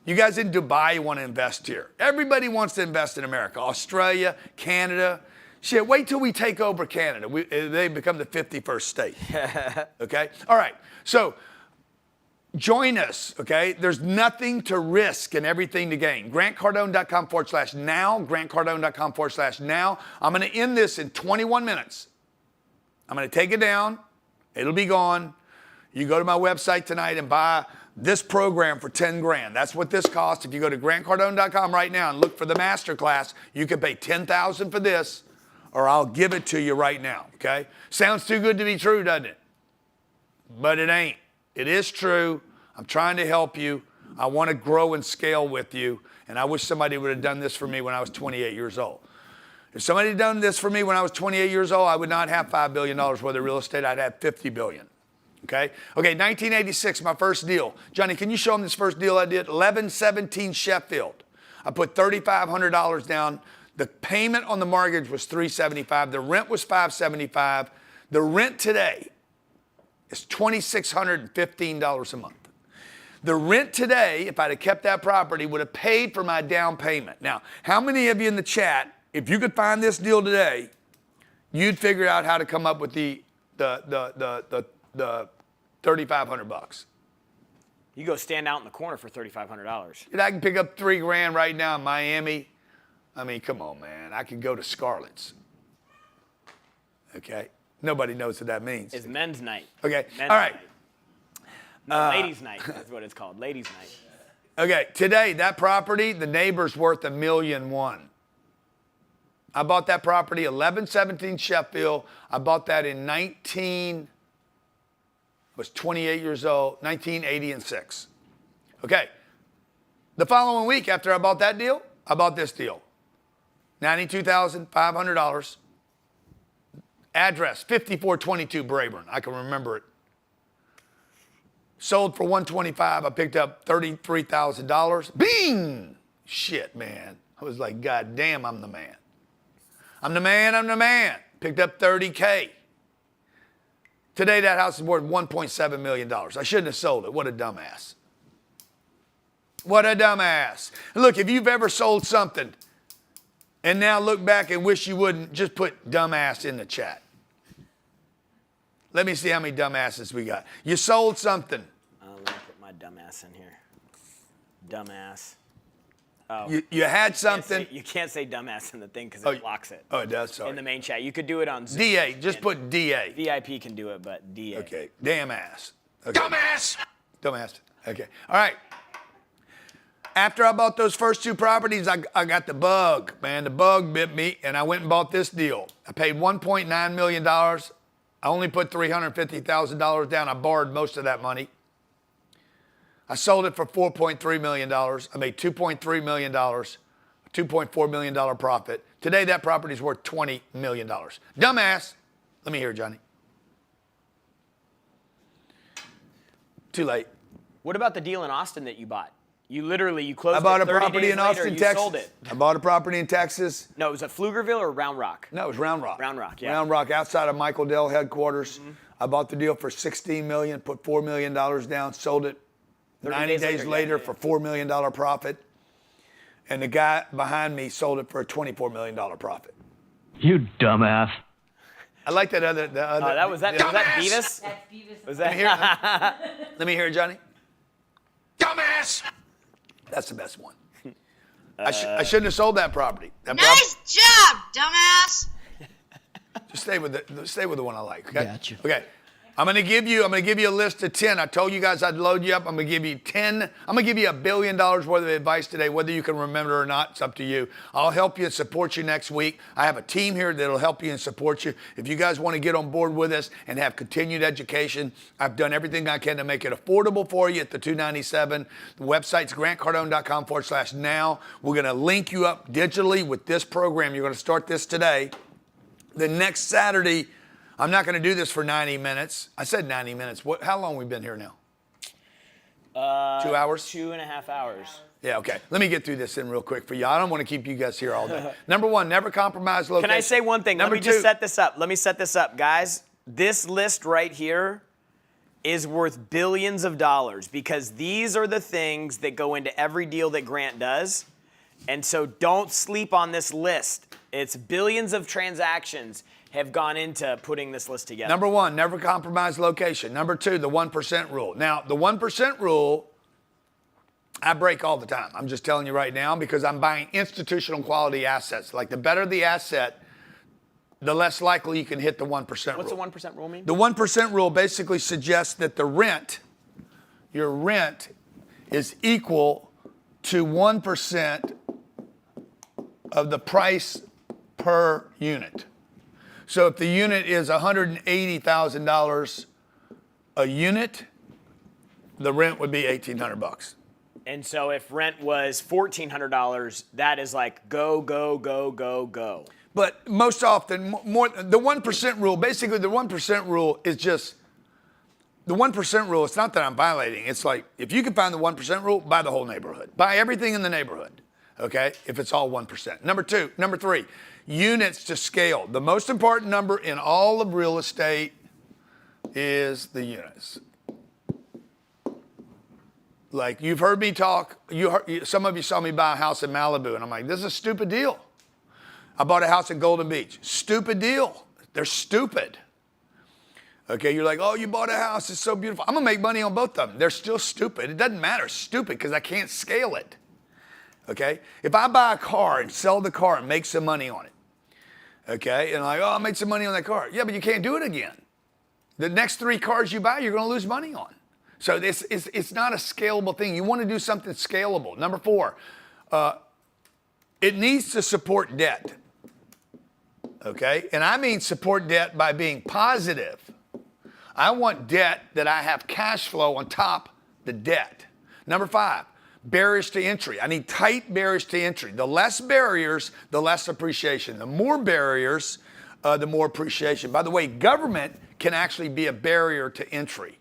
You guys in Dubai want to invest here. Everybody wants to invest in America. Australia, Canada. Shit, wait till we take over Canada. They become the 51st state, okay? All right, so join us, okay? There's nothing to risk and everything to gain. GrantCardone.com/now, GrantCardone.com/now. I'm gonna end this in 21 minutes. I'm gonna take it down. It'll be gone. You go to my website tonight and buy this program for 10 grand. That's what this costs. If you go to GrantCardone.com right now and look for the masterclass, you can pay $10,000 for this, or I'll give it to you right now, okay? Sounds too good to be true, doesn't it? But it ain't. It is true. I'm trying to help you. I want to grow and scale with you. And I wish somebody would have done this for me when I was 28 years old. If somebody had done this for me when I was 28 years old, I would not have $5 billion worth of real estate. I'd have $50 billion. Okay, 1986, my first deal. Johnny, can you show them this first deal I did? 1117 Sheffield. I put $3,500 down. The payment on the mortgage was $375. The rent was $575. The rent today is $2,615 a month. The rent today, if I'd have kept that property, would have paid for my down payment. Now, how many of you in the chat, if you could find this deal today, you'd figure out how to come up with the $3,500? You go stand out in the corner for $3,500. I can pick up $3 grand right now in Miami. I mean, come on, man. I could go to Scarlett's. Okay? Nobody knows what that means. It's men's night. Okay, men's all right. Night. No, ladies' night is what it's called. Ladies' night. Okay, today, that property, the neighbor's worth $1.1 million. I bought that property, 1117 Sheffield. I bought that in 28 years old, 1986. Okay, the following week after I bought that deal, I bought this deal. $92,500. Address, 5422 Brayburn. I can remember it. Sold for $125. I picked up $33,000. Bing! Shit, man. I was like, God damn, I'm the man. I'm the man, I'm the man. Picked up $30K. Today, that house is worth $1.7 million. I shouldn't have sold it. What a dumbass. What a dumbass. Look, if you've ever sold something and now look back and wish you wouldn't, just put dumbass in the chat. Let me see how many dumbasses we got. You sold something. Let me put my dumbass in here. Dumbass. Oh. You had something. You can't say dumbass in the thing because it blocks it. Oh, it does? Sorry. In the main chat. You could do it on Zoom. DA. Just put DA. VIP can do it, but DA. Okay. Damn ass. Okay. Dumbass! Dumbass. Okay. All right. After I bought those first two properties, I got the bug, man. The bug bit me, and I went and bought this deal. I paid $1.9 million. I only put $350,000 down. I borrowed most of that money. I sold it for $4.3 million. I made $2.3 million, $2.4 million profit. Today, that property is worth $20 million. Dumbass. Let me hear it, Johnny. Too late. What about the deal in Austin that you bought? You closed it. I bought a 30 property days in later, Austin, you Texas. sold it. I bought a property in Texas. No, it was at Pflugerville or Round Rock? No, it was Round Rock. Round Rock, yeah. Round Rock, outside of Michael Dell headquarters. Mm-hmm. I bought the deal for $16 million, put $4 million down, sold it 90 days later for $4 million profit. And the guy behind me sold it for a $24 million profit. You dumbass. I like that other. Was that Beavis? That's Beavis. Was that? Let me hear it, Johnny. Dumbass. That's the best one. I shouldn't have sold that property. Nice job, dumbass. Just stay with the one I like. Okay. Gotcha. Okay. I'm gonna give you a list of 10. I told you guys I'd load you up. I'm gonna give you 10. I'm gonna give you $1 billion worth of advice today. Whether you can remember it or not, it's up to you. I'll help you and support you next week. I have a team here that'll help you and support you. If you guys want to get on board with us and have continued education, I've done everything I can to make it affordable for you at the $297. The website's grantcardone.com/now. We're gonna link you up digitally with this program. You're gonna start this today. The next Saturday, I'm not going to do this for 90 minutes. I said 90 minutes. How long have we been here now? 2 hours? 2.5 hours. Yeah, okay. Let me get through this in real quick for you. I don't want to keep you guys here all day. Number one, never compromise location. Can I say one thing? Let me just set this up. Let me set this up, guys. This list right here is worth billions of dollars because these are the things that go into every deal that Grant does. And so don't sleep on this list. It's billions of transactions have gone into putting this list together. Number one, never compromise location. Number two, the 1% rule. Now, the 1% rule, I break all the time. I'm just telling you right now because I'm buying institutional quality assets. Like the better the asset, the less likely you can hit the 1% rule. What's the 1% rule mean? The 1% rule basically suggests that your rent is equal to 1% of the price per unit. So if the unit is $180,000 a unit, the rent would be $1,800. And so if rent was $1,400, that is like go, go, go, go, go. But most often, the 1% rule, basically the 1% rule is just, the 1% rule, it's not that I'm violating. It's like, if you can find the 1% rule, buy the whole neighborhood. Buy everything in the neighborhood, okay, if it's all 1%. Number three, units to scale. The most important number in all of real estate is the units. Like you've heard me talk, some of you saw me buy a house in Malibu and I'm like, this is a stupid deal. I bought a house in Golden Beach. Stupid deal. They're stupid. Okay, you're like, oh, you bought a house, it's so beautiful. I'm gonna make money on both of them. They're still stupid. It doesn't matter, stupid, because I can't scale it. Okay, if I buy a car and sell the car and make some money on it, okay, and like, oh, I made some money on that car. Yeah, but you can't do it again. The next 3 cars you buy, you're gonna lose money on. So it's not a scalable thing. You wanna do something scalable. Number 4, it needs to support debt. Okay, and I mean support debt by being positive. I want debt that I have cash flow on top the debt. Number 5, barriers to entry. I need tight barriers to entry. The less barriers, the less appreciation. The more barriers, the more appreciation. By the way, government can actually be a barrier to entry.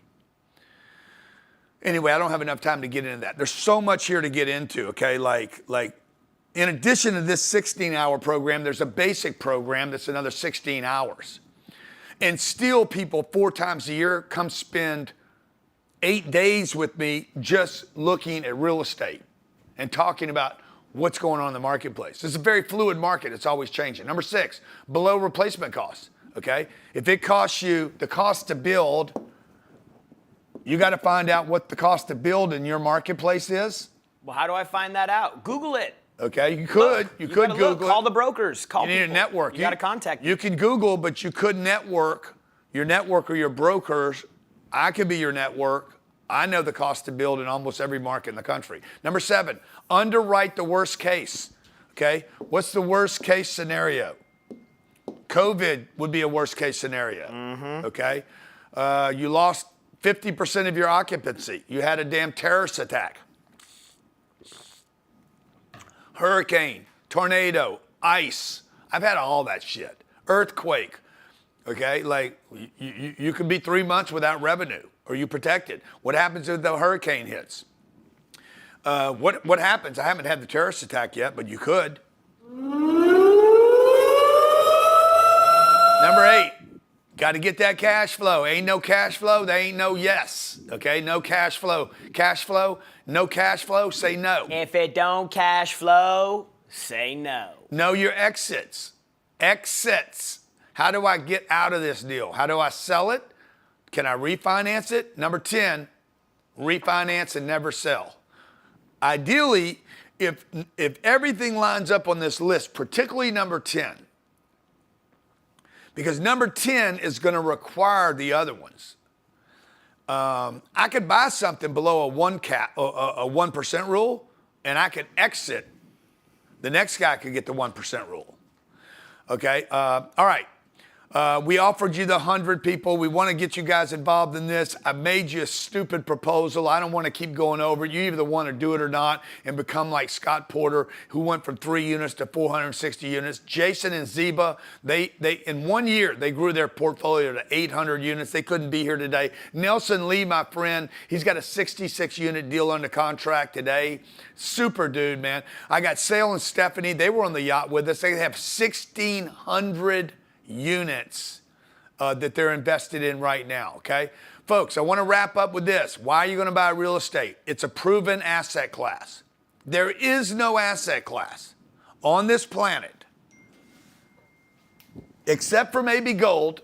Anyway, I don't have enough time to get into that. There's so much here to get into, okay? Like in addition to this 16-hour program, there's a basic program that's another 16 hours. And still people 4 times a year come spend 8 days with me just looking at real estate and talking about what's going on in the marketplace. It's a very fluid market. It's always changing. Number 6, below replacement costs, okay? If it costs you the cost to build, you got to find out what the cost to build in your marketplace is. Well, how do I find that out? Google it. Okay, you could Google it. Call the brokers. Call you need people. a network. You got to contact them. You can Google, but you could network. Your network or your brokers. I could be your network. I know the cost to build in almost every market in the country. Number 7, underwrite the worst case. Okay, what's the worst case scenario? COVID would be a worst case scenario. Okay, you lost 50% of your occupancy. You had a damn terrorist attack. Hurricane, tornado, ice. I've had all that shit. Earthquake. Okay, like you could be 3 months without revenue. Are you protected? What happens if the hurricane hits? What happens? I haven't had the terrorist attack yet, but you could. Number 8, got to get that cash flow. Ain't no cash flow, there ain't no yes. Okay, no cash flow. Cash flow, no cash flow, say no. If it don't cash flow, say no. Know your exits. Exits. How do I get out of this deal? How do I sell it? Can I refinance it? Number 10, refinance and never sell. Ideally, if everything lines up on this list, particularly number 10, because number 10 is going to require the other ones. I could buy something below a 1% rule, and I could exit. The next guy could get the 1% rule. Okay. All right. We offered you the 100 people. We want to get you guys involved in this. I made you a stupid proposal. I don't want to keep going over it. You either want to do it or not and become like Scott Porter, who went from 3 units to 460 units. Jason and Zeba, they in 1 year, they grew their portfolio to 800 units. They couldn't be here today. Nelson Lee, my friend, he's got a 66 unit deal under contract today. Super dude, man. I got Sale and Stephanie. They were on the yacht with us. They have 1,600 units that they're invested in right now, okay? Folks, I want to wrap up with this. Why are you going to buy real estate? It's a proven asset class. There is no asset class on this planet, except for maybe gold,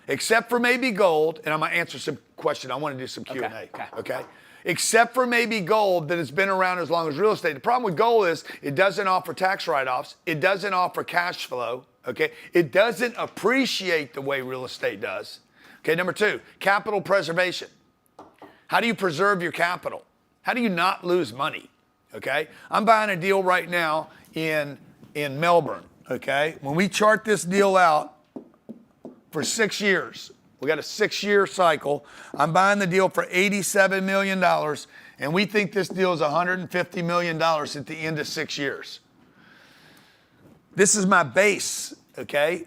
and I'm going to answer some questions. I want to do some Q&A, okay? Except for maybe gold that has been around as long as real estate. The problem with gold is it doesn't offer tax write-offs. It doesn't offer cash flow. Okay, it doesn't appreciate the way real estate does. Okay, number 2, capital preservation. How do you preserve your capital? How do you not lose money? Okay, I'm buying a deal right now in Melbourne. Okay, when we chart this deal out for 6 years, we got a 6-year cycle. I'm buying the deal for $87 million, and we think this deal is $150 million at the end of 6 years. This is my base, okay?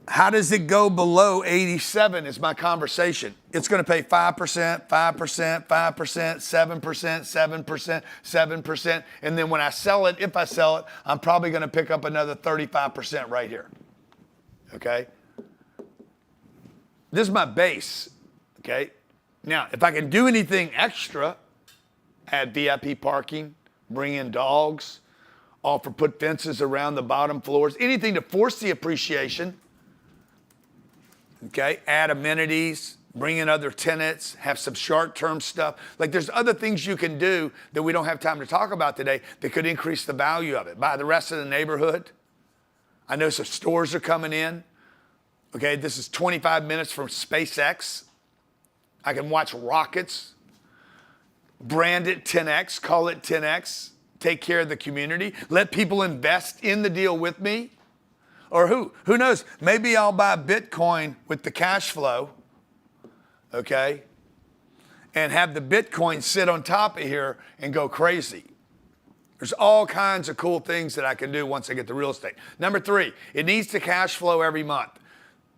How does it go below 87 is my conversation. It's going to pay 5%, 5%, 5%, 7%, 7%, 7%. And then when I sell it, if I sell it, I'm probably going to pick up another 35% right here, okay? This is my base, okay? Now, if I can do anything extra, add VIP parking, bring in dogs, put fences around the bottom floors, anything to force the appreciation. Okay, add amenities, bring in other tenants, have some short-term stuff. Like there's other things you can do that we don't have time to talk about today that could increase the value of it. Buy the rest of the neighborhood. I know some stores are coming in. Okay, this is 25 minutes from SpaceX. I can watch rockets, brand it 10X, call it 10X. Take care of the community. Let people invest in the deal with me. Or who knows? Maybe I'll buy Bitcoin with the cash flow, okay? And have the Bitcoin sit on top of here and go crazy. There's all kinds of cool things that I can do once I get the real estate. Number 3, it needs to cash flow every month.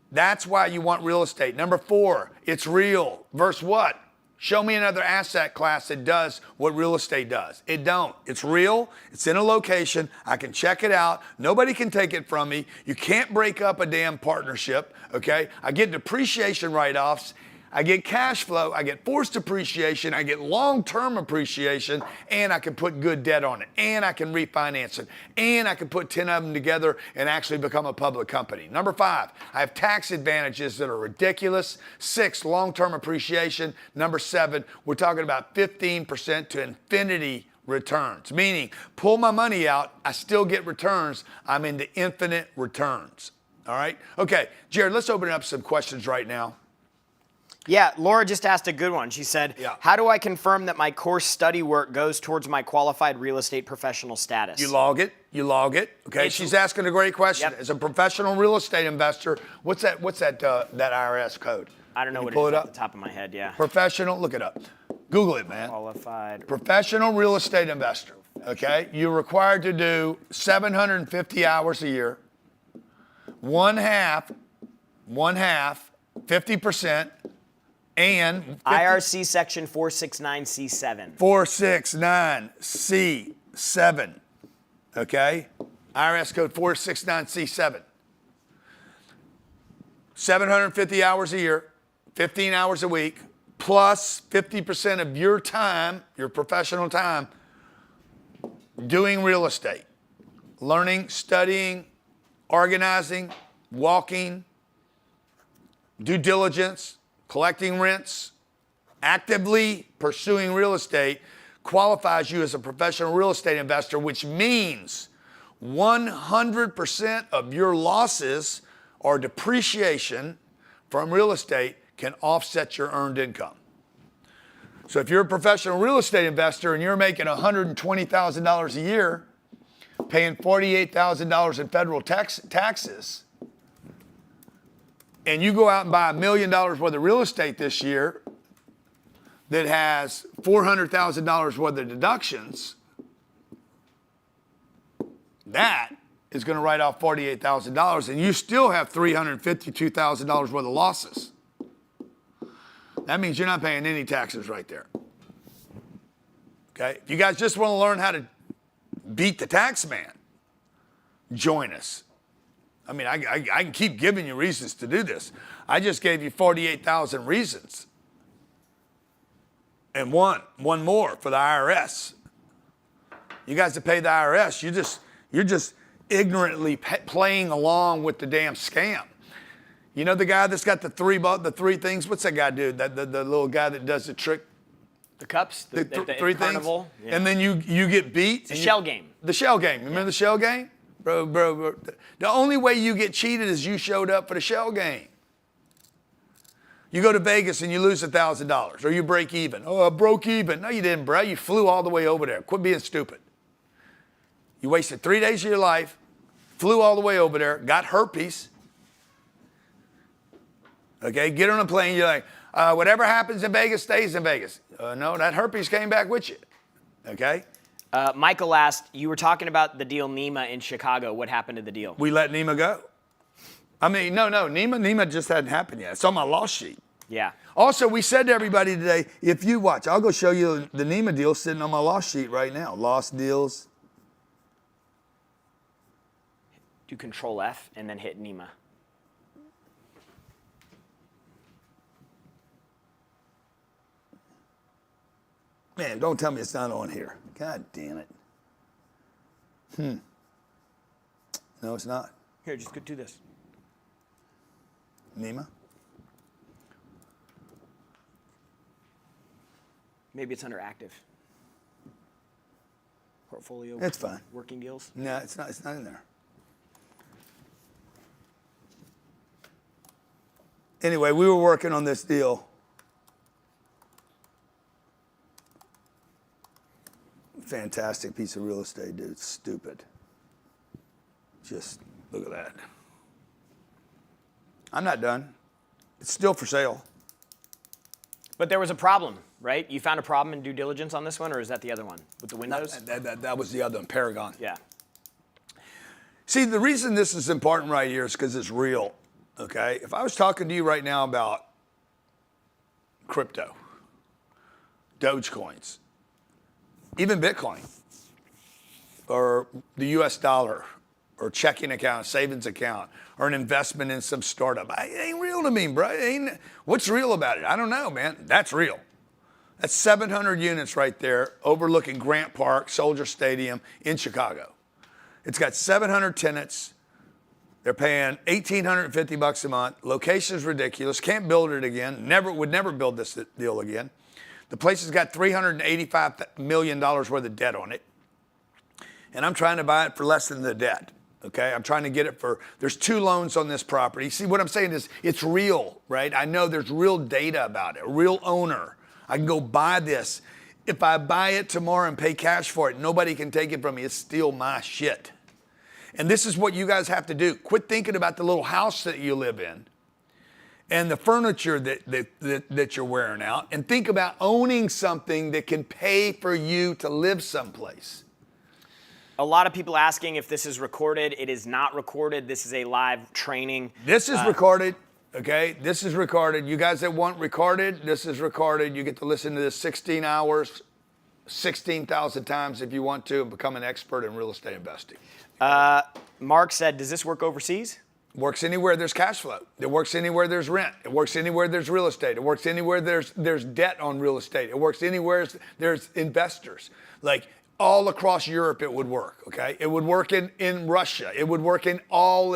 That's why you want real estate. Number 4, it's real. Verse what? Show me another asset class that does what real estate does. It don't. It's real. It's in a location. I can check it out. Nobody can take it from me. You can't break up a damn partnership, okay? I get depreciation write-offs. I get cash flow, I get forced appreciation, I get long-term appreciation, and I can put good debt on it, and I can refinance it, and I can put 10 of them together and actually become a public company. Number 5, I have tax advantages that are ridiculous. 6, long-term appreciation. Number 7, we're talking about 15% to infinity returns, meaning pull my money out, I still get returns. I'm into infinite returns. All right? Okay, Jared, let's open up some questions right now. Yeah, Laura just asked a good one. She said, how do I confirm that my course study work goes towards my qualified real estate professional status? You log it. Okay, she's asking a great question. Yep. As a professional real estate investor, what's that IRS code? I don't know what it is off the top of my head, yeah. Professional, look it up. Google it, man. Qualified. Professional real estate investor, okay? You're required to do 750 hours a year, one half, 50%, and IRC section 469C7. 469C7. Okay? IRS code 469C7. 750 hours a year, 15 hours a week, plus 50% of your time, your professional time, doing real estate. Learning, studying, organizing, walking, due diligence, collecting rents, actively pursuing real estate qualifies you as a professional real estate investor, which means 100% of your losses or depreciation from real estate can offset your earned income. So if you're a professional real estate investor and you're making $120,000 a year, paying $48,000 in federal taxes, and you go out and buy $1 million worth of real estate this year that has $400,000 worth of deductions, that is going to write off $48,000, and you still have $352,000 worth of losses. That means you're not paying any taxes right there. Okay? If you guys just want to learn how to beat the tax man, join us. I mean, I can keep giving you reasons to do this. I just gave you 48,000 reasons. And one more for the IRS. You guys that pay the IRS, you're just ignorantly playing along with the damn scam. You know the guy that's got the three things? What's that guy do? The little guy that does the trick? The cups? The three carnival? things? Yeah. And then you get beat? It's a shell game. The shell game. Remember the shell game? Bro. The only way you get cheated is you showed up for the shell game. You go to Vegas and you lose $1,000 or you break even. Oh, I broke even. No, you didn't, bro. You flew all the way over there. Quit being stupid. You wasted 3 days of your life, flew all the way over there, got herpes. Okay, get on a plane, you're like, whatever happens in Vegas stays in Vegas. No, that herpes came back with you. Okay? Michael asked, you were talking about the deal Nima in Chicago. What happened to the deal? We let Nima go. I mean, no, Nima just hadn't happened yet. It's on my loss sheet. Yeah. Also, we said to everybody today, if you watch, I'll go show you the Nima deal sitting on my loss sheet right now. Lost deals. Do Control F and then hit Nima. Man, don't tell me it's not on here. God damn it. No, it's not. Here, just go do this. Nima? Maybe it's under active. Portfolio. It's fine. Working deals. No, it's not in there. Anyway, we were working on this deal. Fantastic piece of real estate, dude. Stupid. Just look at that. I'm not done. It's still for sale. But there was a problem, right? You found a problem in due diligence on this one, or is that the other one with the windows? That was the other one, Paragon. Yeah. See, the reason this is important right here is because it's real, okay? If I was talking to you right now about crypto, Dogecoins, even Bitcoin, or the US dollar, or checking account, savings account, or an investment in some startup. It ain't real to me, bro. What's real about it? I don't know, man. That's real. That's 700 units right there overlooking Grant Park, Soldier Stadium in Chicago. It's got 700 tenants. They're paying $1,850 a month. Location's ridiculous. Can't build it again. Would never build this deal again. The place has got $385 million worth of debt on it. And I'm trying to buy it for less than the debt. Okay, I'm trying to get it for, there's 2 loans on this property. See, what I'm saying is it's real, right? I know there's real data about it, a real owner. I can go buy this. If I buy it tomorrow and pay cash for it, nobody can take it from me. It's still my shit. And this is what you guys have to do. Quit thinking about the little house that you live in and the furniture that you're wearing out, and think about owning something that can pay for you to live someplace. A lot of people asking if this is recorded. It is not recorded. This is a live training. This is recorded, okay? This is recorded. You guys that want recorded, this is recorded. You get to listen to this 16 hours, 16,000 times if you want to, and become an expert in real estate investing. Mark said, does this work overseas? Works anywhere there's cash flow. It works anywhere there's rent. It works anywhere there's real estate. It works anywhere there's debt on real estate. It works anywhere there's investors. Like, all across Europe it would work, okay? It would work in Russia. It would work in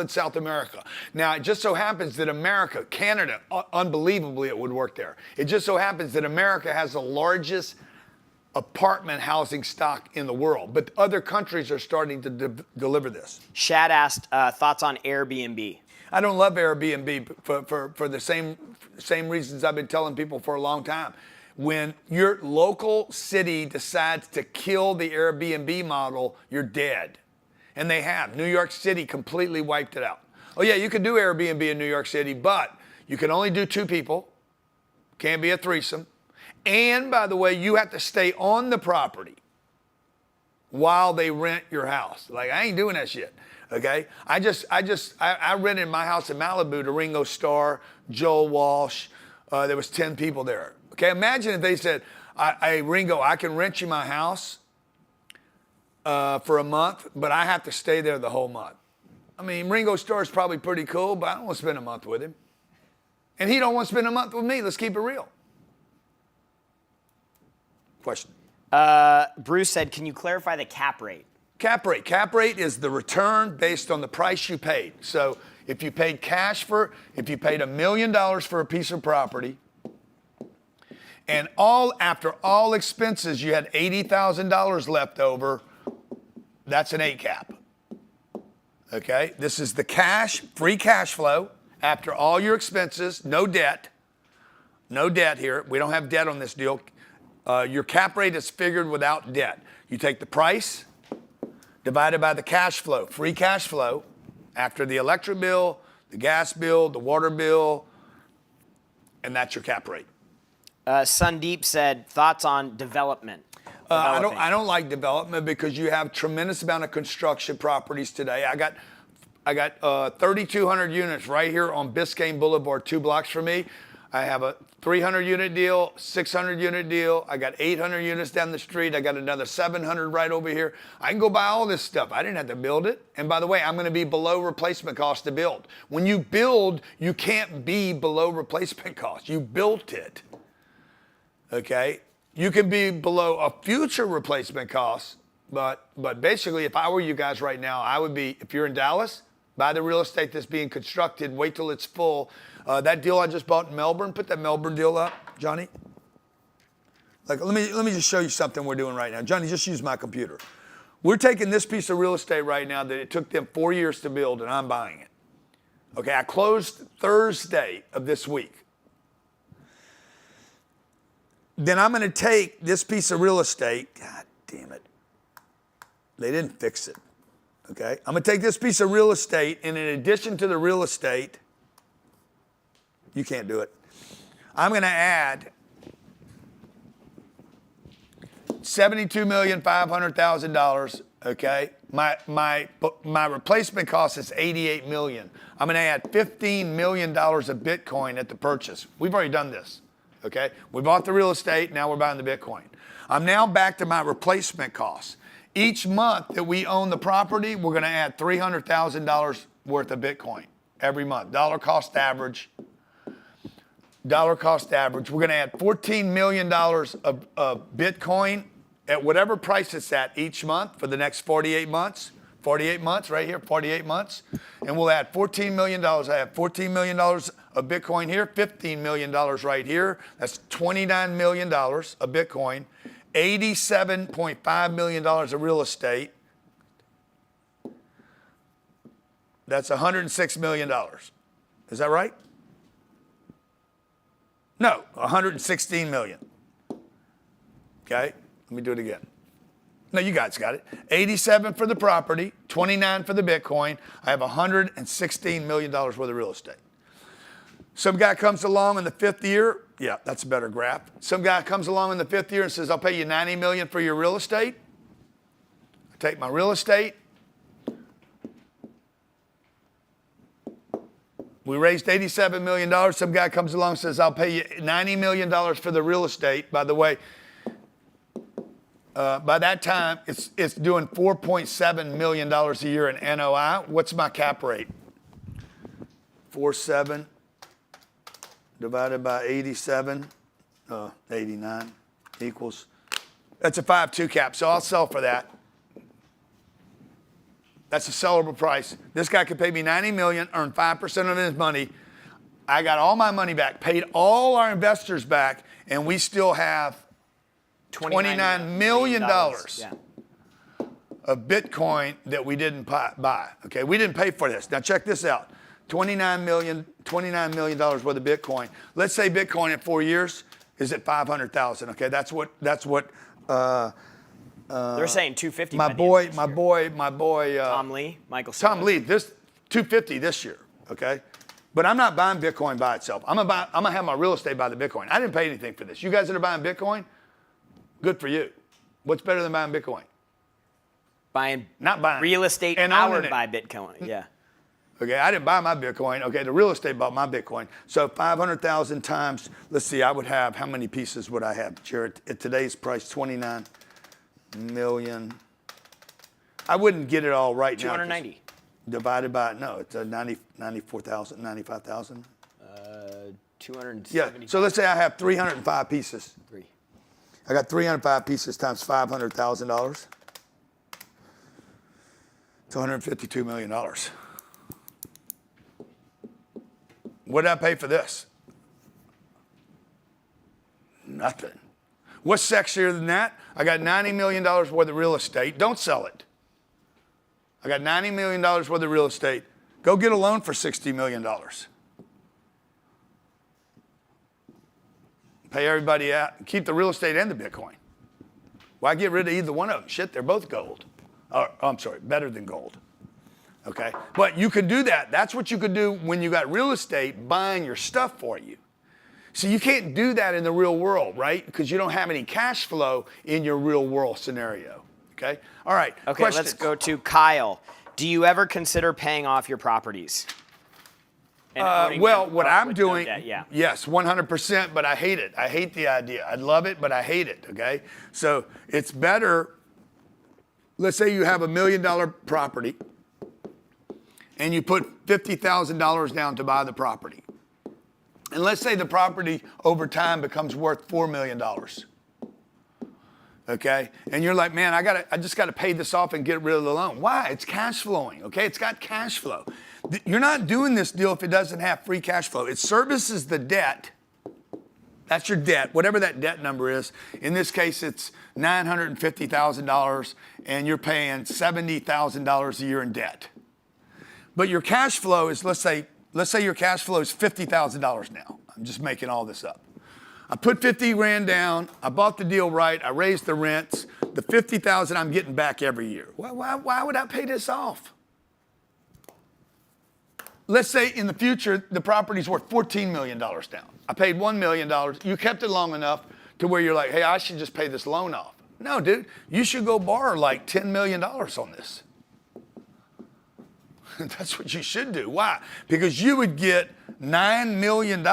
South America. Now, it just so happens that America, Canada, unbelievably it would work there. It just so happens that America has the largest apartment housing stock in the world. But other countries are starting to deliver this. Shad asked thoughts on Airbnb. I don't love Airbnb for the same reasons I've been telling people for a long time. When your local city decides to kill the Airbnb model, you're dead. And they have. New York City completely wiped it out. Oh yeah, you can do Airbnb in New York City, but you can only do 2 people. Can't be a threesome. And by the way, you have to stay on the property while they rent your house. Like, I ain't doing that shit. Okay? I rented my house in Malibu to Ringo Starr, Joel Walsh. There was 10 people there. Okay, imagine if they said, hey, Ringo, I can rent you my house for a month, but I have to stay there the whole month. I mean, Ringo Starr is probably pretty cool, but I don't want to spend a month with him. And he don't want to spend a month with me. Let's keep it real. Question. Bruce said, can you clarify the cap rate? Cap rate. Cap rate is the return based on the price you paid. So if you paid if you paid $1 million for a piece of property, and after all expenses, you had $80,000 left over, that's an 8 cap. Okay? This is the free cash flow after all your expenses, no debt. No debt here. We don't have debt on this deal. Your cap rate is figured without debt. You take the price divided by the cash flow, free cash flow, after the electric bill, the gas bill, the water bill, and that's your cap rate. Sundeep said, thoughts on development? I don't like development because you have tremendous amount of construction properties today. I got 3,200 units right here on Biscayne Boulevard, 2 blocks from me. I have a 300 unit deal, 600 unit deal. I got 800 units down the street. I got another 700 right over here. I can go buy all this stuff. I didn't have to build it. And by the way, I'm going to be below replacement cost to build. When you build, you can't be below replacement cost. You built it. Okay? You can be below a future replacement cost, but basically, if I were you guys right now, I would be, if you're in Dallas, buy the real estate that's being constructed, wait till it's full. That deal I just bought in Melbourne, put that Melbourne deal up, Johnny. Like, let me just show you something we're doing right now. Johnny, just use my computer. We're taking this piece of real estate right now that it took them 4 years to build, and I'm buying it. Okay, I closed Thursday of this week. Then I'm going to take this piece of real estate. God damn it. They didn't fix it. Okay? I'm going to take this piece of real estate, and in addition to the real estate, you can't do it. I'm going to add $72,500,000. Okay? My replacement cost is $88 million. I'm going to add $15 million of Bitcoin at the purchase. We've already done this. Okay? We bought the real estate, now we're buying the Bitcoin. I'm now back to my replacement costs. Each month that we own the property, we're going to add $300,000 worth of Bitcoin every month. Dollar cost average. We're going to add $14 million of Bitcoin at whatever price it's at each month for the next 48 months. 48 months, right here, 48 months. And we'll add $14 million. I have $14 million of Bitcoin here, $15 million right here. That's $29 million of Bitcoin, $87.5 million of real estate. That's $106 million. Is that right? No, 116 million. Okay, let me do it again. No, you guys got it. 87 for the property, 29 for the Bitcoin. I have $116 million worth of real estate. Some guy comes along in the 5th year. Yeah, that's a better graph. Some guy comes along in the 5th year and says, I'll pay you $90 million for your real estate. I take my real estate. We raised $87 million. Some guy comes along and says, I'll pay you $90 million for the real estate. By the way, by that time, it's doing $4.7 million a year in NOI. What's my cap rate? 4.7 divided by 89 equals. That's a 5.2 cap, so I'll sell for that. That's a sellable price. This guy could pay me $90 million, earn 5% of his money. I got all my money back, paid all our investors back, and we still have $29 million Yeah. of Bitcoin that we didn't buy. Okay, we didn't pay for this. Now check this out: $29 million worth of Bitcoin. Let's say Bitcoin in 4 years is at 500,000. Okay, that's what. They're saying 250. My boy, Tom Lee, Michael. Tom Lee, this 250 this year. Okay, but I'm not buying Bitcoin by itself. I'm gonna have my real estate buy the Bitcoin. I didn't pay anything for this. You guys that are buying Bitcoin, good for you. What's better than buying Bitcoin? Not buying real estate and powered by Bitcoin. Yeah. Okay, I didn't buy my Bitcoin. Okay, the real estate bought my Bitcoin. So 500,000 times, let's see, I would have, how many pieces would I have, Jared? At today's price, 29 million. I wouldn't get it all right 290. now. Divided by, no, it's a 94,000, 95,000. 270. Yeah, so let's say I have 305 pieces. I got 305 pieces times $500,000. It's $152 million. What did I pay for this? Nothing. What's sexier than that? I got $90 million worth of real estate. Don't sell it. I got $90 million worth of real estate. Go get a loan for $60 million. Pay everybody out. Keep the real estate and the Bitcoin. Why get rid of either one of them? Shit, they're both gold. I'm sorry, better than gold. Okay? But you could do that. That's what you could do when you got real estate buying your stuff for you. So you can't do that in the real world, right? Because you don't have any cash flow in your real world scenario. Okay? All right. Okay, questions? let's go to Kyle. Do you ever consider paying off your properties? Well, what I'm doing, debt, yeah. yes, 100%, but I hate it. I hate the idea. I love it, but I hate it, okay? So it's better, let's say you have $1 million property and you put $50,000 down to buy the property. And let's say the property over time becomes worth $4 million. Okay? And you're like, man, I just got to pay this off and get rid of the loan. Why? It's cash flowing, okay? It's got cash flow. You're not doing this deal if it doesn't have free cash flow. It services the debt. That's your debt, whatever that debt number is. In this case, it's $950,000, and you're paying $70,000 a year in debt. But your cash flow is, let's say your cash flow is $50,000 now. I'm just making all this up. I put 50 grand down. I bought the deal right. I raised the rents. The 50,000 I'm getting back every year. Why would I pay this off? Let's say in the future, the property's worth $14 million down. I paid $1 million. You kept it long enough to where you're like, hey, I should just pay this loan off. No, dude, you should go borrow like $10 million on this. That's what you should do. Why? Because you would get $9 million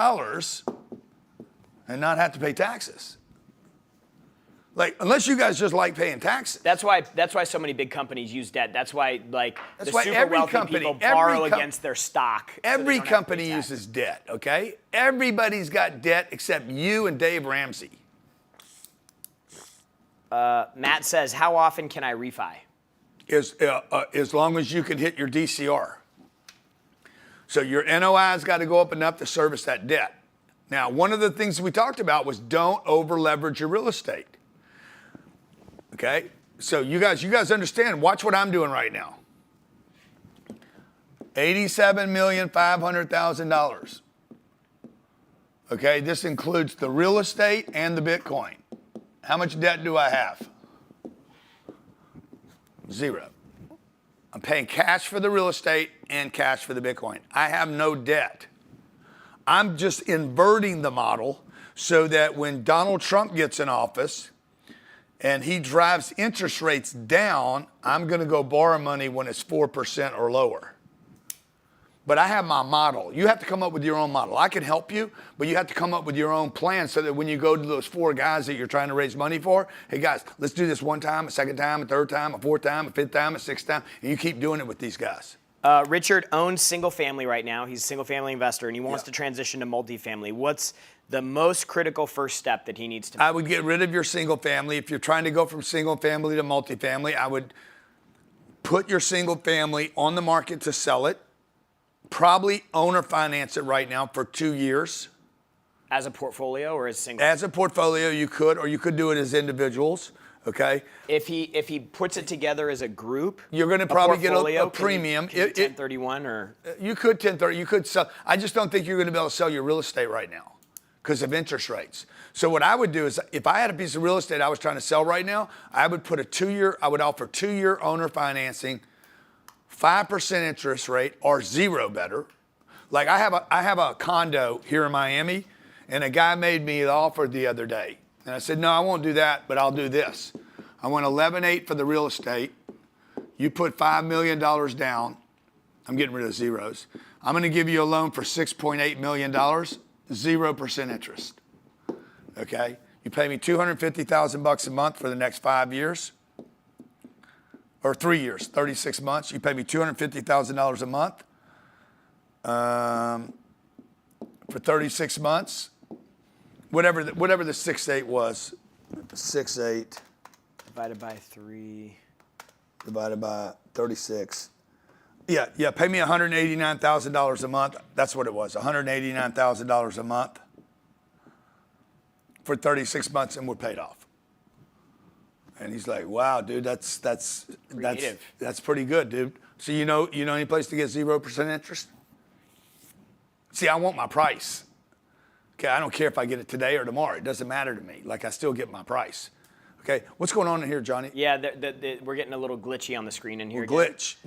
and not have to pay taxes. Like, unless you guys just like paying taxes. That's why so many big companies use debt. That's why the super every wealthy company, people borrow against their stock. Every company uses debt, okay? Everybody's got debt except you and Dave Ramsey. Matt says, how often can I refi? As long as you can hit your DCR. So your NOI's got to go up enough to service that debt. Now, one of the things we talked about was don't over leverage your real estate. Okay? So you guys understand, watch what I'm doing right now. $87,500,000. Okay, this includes the real estate and the Bitcoin. How much debt do I have? 0. I'm paying cash for the real estate and cash for the Bitcoin. I have no debt. I'm just inverting the model so that when Donald Trump gets in office and he drives interest rates down, I'm going to go borrow money when it's 4% or lower. But I have my model. You have to come up with your own model. I can help you, but you have to come up with your own plan so that when you go to those 4 guys that you're trying to raise money for, hey guys, let's do this one time, a second time, a third time, a fourth time, a fifth time, a sixth time, and you keep doing it with these guys. Richard owns single family right now. He's a single family investor and he wants to transition to multifamily. What's the most critical first step that he needs to make? I would get rid of your single family. If you're trying to go from single family to multifamily, I would put your single family on the market to sell it. Probably owner finance it right now for 2 years. As a portfolio or as single? As a portfolio, you could, or you could do it as individuals. Okay. If he puts it together as a group, you're going to probably get a can premium. Can you 1031 or you could 1030. You could sell. I just don't think you're going to be able to sell your real estate right now because of interest rates. So what I would do is, if I had a piece of real estate I was trying to sell right now, I would put I would offer 2-year owner financing, 5% interest rate or zero better. Like I have a condo here in Miami, and a guy made me the offer the other day. And I said, no, I won't do that, but I'll do this. I want 11.8 for the real estate. You put $5 million down. I'm getting rid of zeros. I'm going to give you a loan for $6.8 million, 0% interest. Okay? You pay me $250,000 a month for the next 5 years, or 3 years, 36 months. You pay me $250,000 a month for 36 months. Whatever the 6.8 was, 6.8 divided by 3 divided by 36. Yeah. Pay me $189,000 a month. That's what it was, $189,000 a month for 36 months, and we're paid off. And he's like, "Wow, dude, that's pretty good, dude." So you know any place to get 0% interest? See, I want my price. Okay, I don't care if I get it today or tomorrow. It doesn't matter to me. Like, I still get my price. Okay, what's going on in here, Johnny? Yeah, we're getting a little glitchy on the screen in here. We glitch.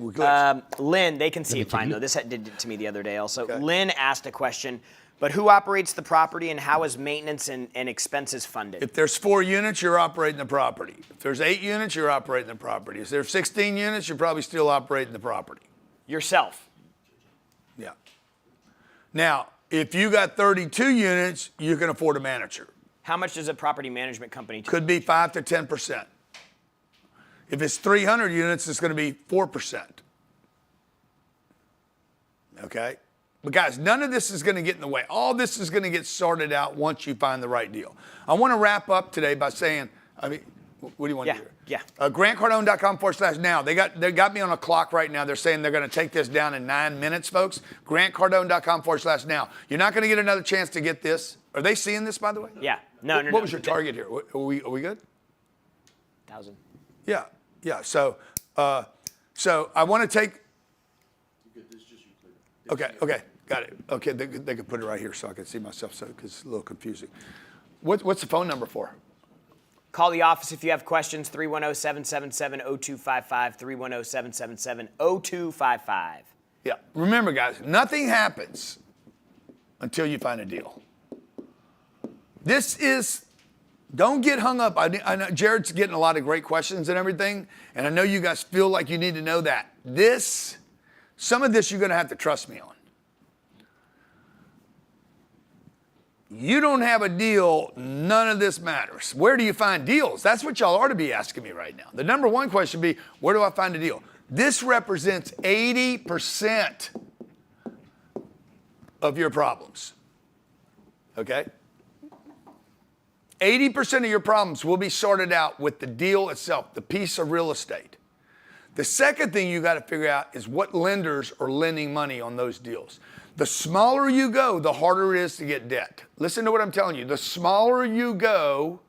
Lynn, they can see it fine, though. This did it to me the other day also. Okay. Lynn asked a question, but who operates the property and how is maintenance and expenses funded? If there's 4 units, you're operating the property. If there's 8 units, you're operating the property. If there's 16 units, you're probably still operating the property. Yourself? Yeah. Now, if you got 32 units, you can afford a manager. How much does a property management company take? Could be 5 to 10%. If it's 300 units, it's going to be 4%. Okay? But guys, none of this is going to get in the way. All this is going to get sorted out once you find the right deal. I want to wrap up today by saying, what do you want to hear? Yeah. GrantCardone.com/now. They got me on a clock right now. They're saying they're going to take this down in 9 minutes, folks. GrantCardone.com/now. You're not going to get another chance to get this. Are they seeing this, by the way? Yeah. No. What was your target here? Are we good? 1,000. Yeah. So I want to take. Okay. Got it. Okay, they can put it right here so I can see myself, because it's a little confusing. What's the phone number for? Call the office if you have questions, 310-777-0255, 310-777-0255. Yeah. Remember, guys, nothing happens until you find a deal. Don't get hung up. I know Jared's getting a lot of great questions and everything, and I know you guys feel like you need to know that. Some of this you're going to have to trust me on. You don't have a deal, none of this matters. Where do you find deals? That's what y'all ought to be asking me right now. The number one question would be, where do I find a deal? This represents 80% of your problems. Okay? 80% of your problems will be sorted out with the deal itself, the piece of real estate. The second thing you got to figure out is what lenders are lending money on those deals. The smaller you go, the harder it is to get debt. Listen to what I'm telling you. The smaller you go,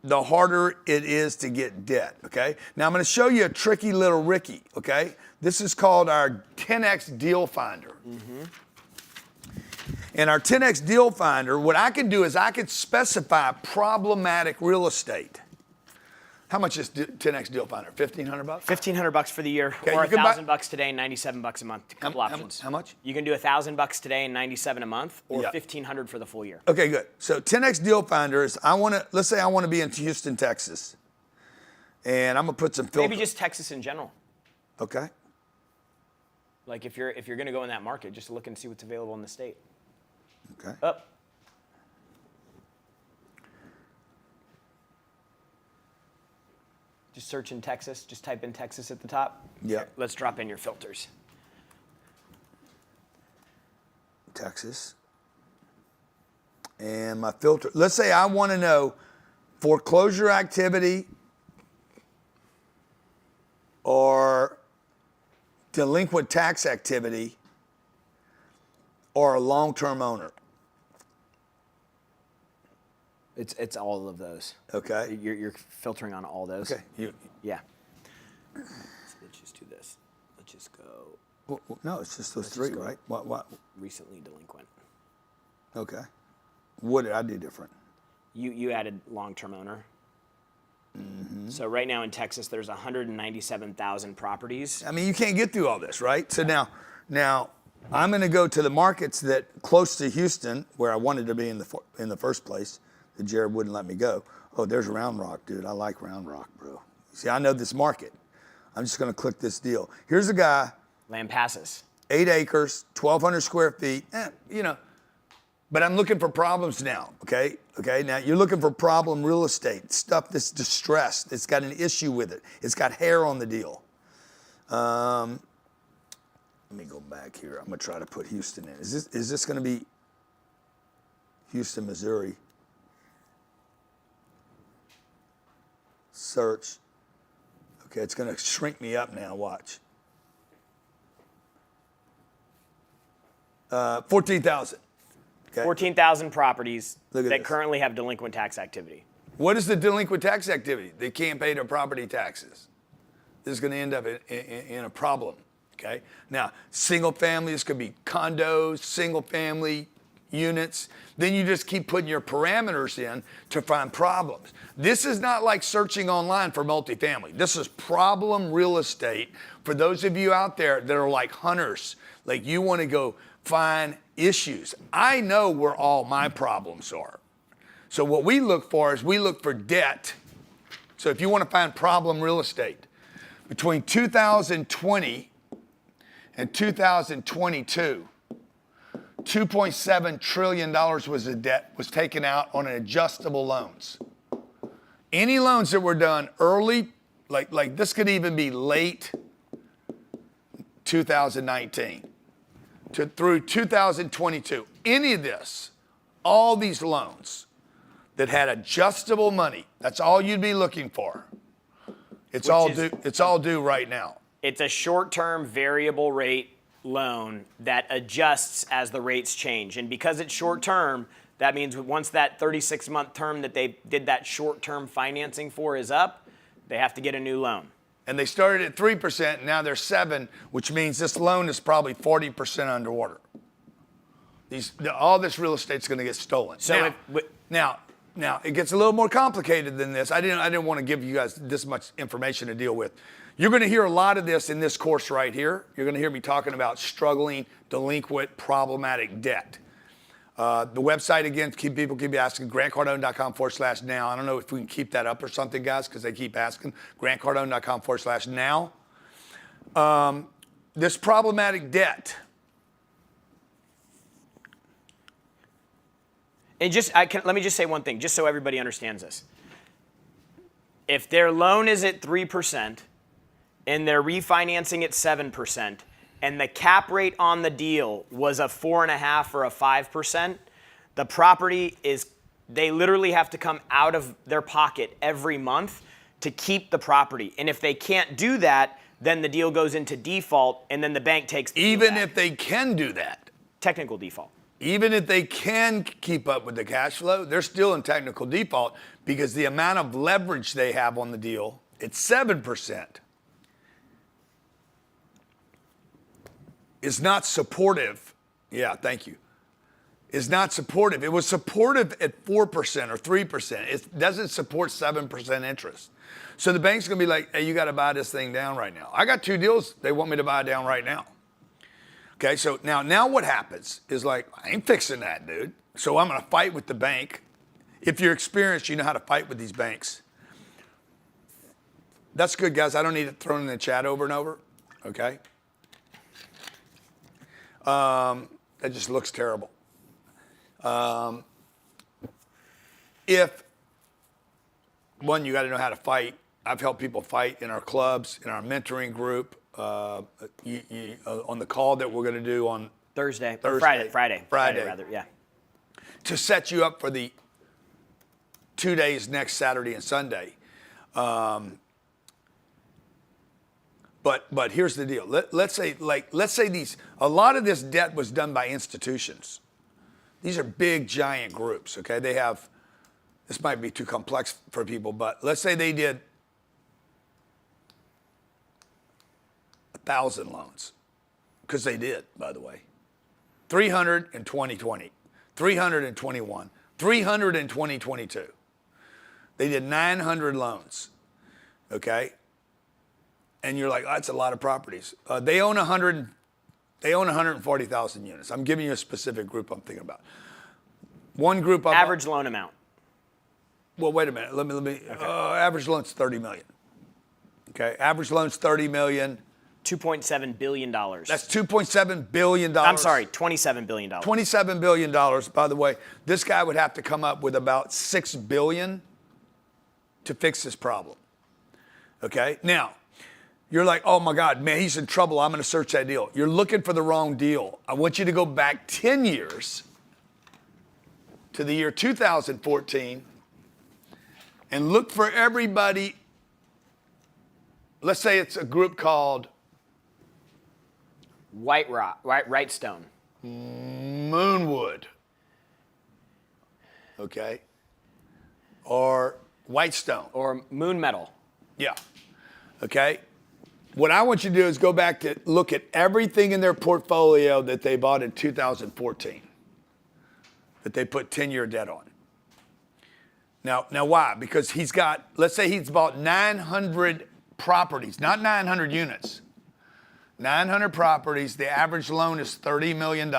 the harder it is to get debt, okay? Now I'm going to show you a tricky little Ricky, okay? This is called our 10X Deal Finder. Mm-hmm. In our 10X Deal Finder, what I can do is I can specify problematic real estate. How much is 10X Deal Finder? $1,500? $1,500 for the year, okay, or $1,000 today and $97 a month. A couple options. How much? You can do $1,000 today and $97 a month, or $1,500 for the full year. Okay, good. So 10X Deal Finder is let's say I want to be in Houston, Texas, and I'm gonna put some filters. Maybe just Texas in general. Okay. Like if you're gonna go in that market, just look and see what's available in the state. Okay. Up. Just search in Texas. Just type in Texas at the top. Yeah. Let's drop in your filters. Texas. And my filter. Let's say I want to know foreclosure activity or delinquent tax activity or a long-term owner. It's all of those. Okay. You're filtering on all those. Okay. Yeah. So let's just do this. Let's just go. Well, no, it's just those Let's three, just go right? What? Recently delinquent. Okay. What did I do different? You added long-term owner. So right now in Texas, there's 197,000 properties. I mean, you can't get through all this, right? So now I'm going to go to the markets that close to Houston, where I wanted to be in the first place, that Jared wouldn't let me go. Oh, there's Round Rock, dude. I like Round Rock, bro. See, I know this market. I'm just going to click this deal. Here's a guy. Lampasas. 8 acres, 1,200 square feet. But I'm looking for problems now, okay? Okay, now you're looking for problem real estate, stuff that's distressed. It's got an issue with it. It's got hair on the deal. Let me go back here. I'm gonna try to put Houston in. Is this gonna be Houston, Missouri? Search. Okay, it's gonna shrink me up now, watch. 14,000. Okay. 14,000 properties Look at that this. currently have delinquent tax activity. What is the delinquent tax activity? They can't pay their property taxes. This is going to end up in a problem, okay? Now, single families could be condos, single family units. Then you just keep putting your parameters in to find problems. This is not like searching online for multifamily. This is problem real estate for those of you out there that are like hunters, like you want to go find issues. I know where all my problems are. So what we look for is we look for debt. So if you want to find problem real estate, between 2020 and 2022, $2.7 trillion was of debt was taken out on adjustable loans. Any loans that were done early, like this could even be late 2019 through 2022, any of this, all these loans that had adjustable money, that's all you'd be looking for. It's all due right now. It's a short-term variable rate loan that adjusts as the rates change. And because it's short-term, that means once that 36-month term that they did that short-term financing for is up, they have to get a new loan. And they started at 3%, and now they're 7%, which means this loan is probably 40% underwater. All this real estate's going to get stolen. So now it gets a little more complicated than this. I didn't want to give you guys this much information to deal with. You're going to hear a lot of this in this course right here. You're going to hear me talking about struggling, delinquent, problematic debt. The website, again, people keep asking, grantcardone.com/now. I don't know if we can keep that up or something, guys, because they keep asking. grantcardone.com/now. This problematic debt. And let me just say one thing, just so everybody understands this. If their loan is at 3% and they're refinancing at 7%, and the cap rate on the deal was a 4.5% or a 5%, the property they literally have to come out of their pocket every month to keep the property. And if they can't do that, then the deal goes into default, and then the bank takes the Even if they can do that. Technical default. Even if they can keep up with the cash flow, they're still in technical default because the amount of leverage they have on the deal, it's 7%. Is not supportive. Yeah, thank you. Is not supportive. It was supportive at 4% or 3%. It doesn't support 7% interest. So the bank's gonna be like, hey, you gotta buy this thing down right now. I got 2 deals they want me to buy down right now. Okay, so now what happens is like, I ain't fixing that, dude. So I'm gonna fight with the bank. If you're experienced, you know how to fight with these banks. That's good, guys. I don't need it thrown in the chat over and over, okay? That just looks terrible. If, one, you got to know how to fight. I've helped people fight in our clubs, in our mentoring group, on the call that we're going to do on Friday, yeah. To set you up for the 2 days next Saturday and Sunday. But here's the deal. Let's say a lot of this debt was done by institutions. These are big, giant groups. Okay, they have this might be too complex for people, but let's say they did 1,000 loans, because they did, by the way. 300 in 2020, 300 in 21, 300 in 2022. They did 900 loans, okay? And you're like, oh, that's a lot of properties. They own 140,000 units. I'm giving you a specific group I'm thinking about. One group. Average loan amount. Well, wait a minute. Let me. Okay. Average loan's 30 million. Okay, average loan's 30 million. $2.7 billion. That's $2.7 billion. I'm sorry, $27 billion. $27 billion. By the way, this guy would have to come up with about $6 billion to fix this problem. Okay, now, you're like, oh my God, man, he's in trouble. I'm going to search that deal. You're looking for the wrong deal. I want you to go back 10 years to the year 2014 and look for everybody. Let's say it's a group called Whitestone. Moonwood. Okay. Or Whitestone. Or Moon Metal. Yeah. Okay. What I want you to do is go back to look at everything in their portfolio that they bought in 2014 that they put 10-year debt on. Now why? Because he's got, let's say he's bought 900 properties, not 900 units. 900 properties. The average loan is $30 million.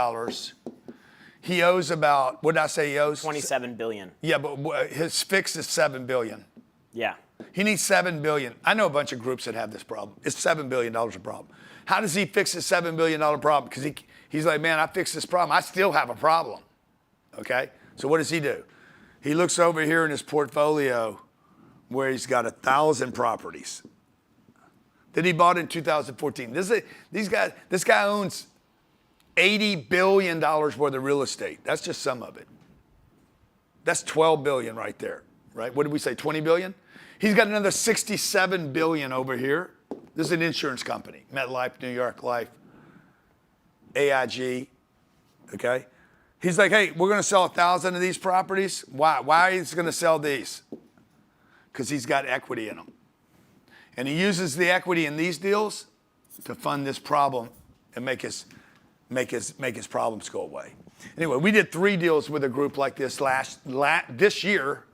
He owes about, what did I say he owes? $27 billion. Yeah, but his fix is $7 billion. Yeah. He needs $7 billion. I know a bunch of groups that have this problem. It's $7 billion a problem. How does he fix his $7 billion problem? Because he's like, man, I fixed this problem. I still have a problem. Okay? So what does he do? He looks over here in his portfolio where he's got 1,000 properties that he bought in 2014. This guy owns $80 billion worth of real estate. That's just some of it. That's $12 billion right there, right? What did we say, 20 billion? He's got another 67 billion over here. This is an insurance company, MetLife, New York Life, AIG, okay? He's like, hey, we're gonna sell 1,000 of these properties. Why? Why is he gonna sell these? Because he's got equity in them. And he uses the equity in these deals to fund this problem and make his problems go away. Anyway, we did 3 deals with a group like this this year.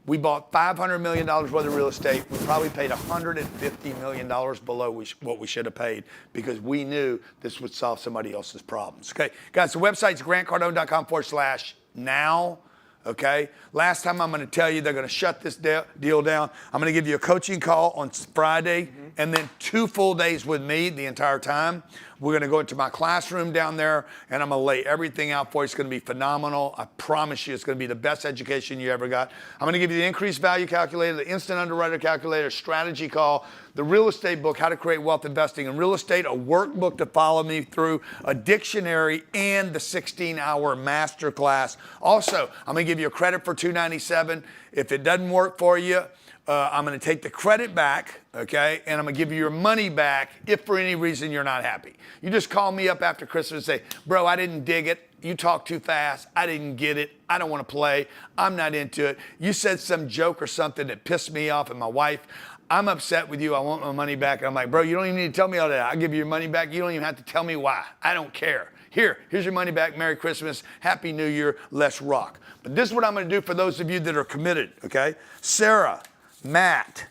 We bought $500 million worth of real estate. We probably paid $150 million below what we should have paid because we knew this would solve somebody else's problems. Okay, guys, the website's grantcardone.com/now. Okay, last time I'm going to tell you they're going to shut this deal down. I'm going to give you a coaching call on Friday and then 2 full days with me the entire time. We're going to go into my classroom down there and I'm going to lay everything out for you. It's going to be phenomenal. I promise you it's going to be the best education you ever got. I'm going to give you the increased value calculator, the instant underwriter calculator, strategy call, the real estate book, How to Create Wealth Investing in Real Estate, a workbook to follow me through, a dictionary, and the 16-hour masterclass. Also, I'm going to give you a credit for $297. If it doesn't work for you, I'm going to take the credit back, okay, and I'm going to give you your money back if for any reason you're not happy. You just call me up after Christmas and say, bro, I didn't dig it. You talk too fast. I didn't get it. I don't want to play. I'm not into it. You said some joke or something that pissed me off and my wife. I'm upset with you. I want my money back. And I'm like, bro, you don't even need to tell me all that. I'll give you your money back. You don't even have to tell me why. I don't care. Here's your money back. Merry Christmas. Happy New Year. Let's rock. But this is what I'm going to do for those of you that are committed, okay? Sarah, Matt,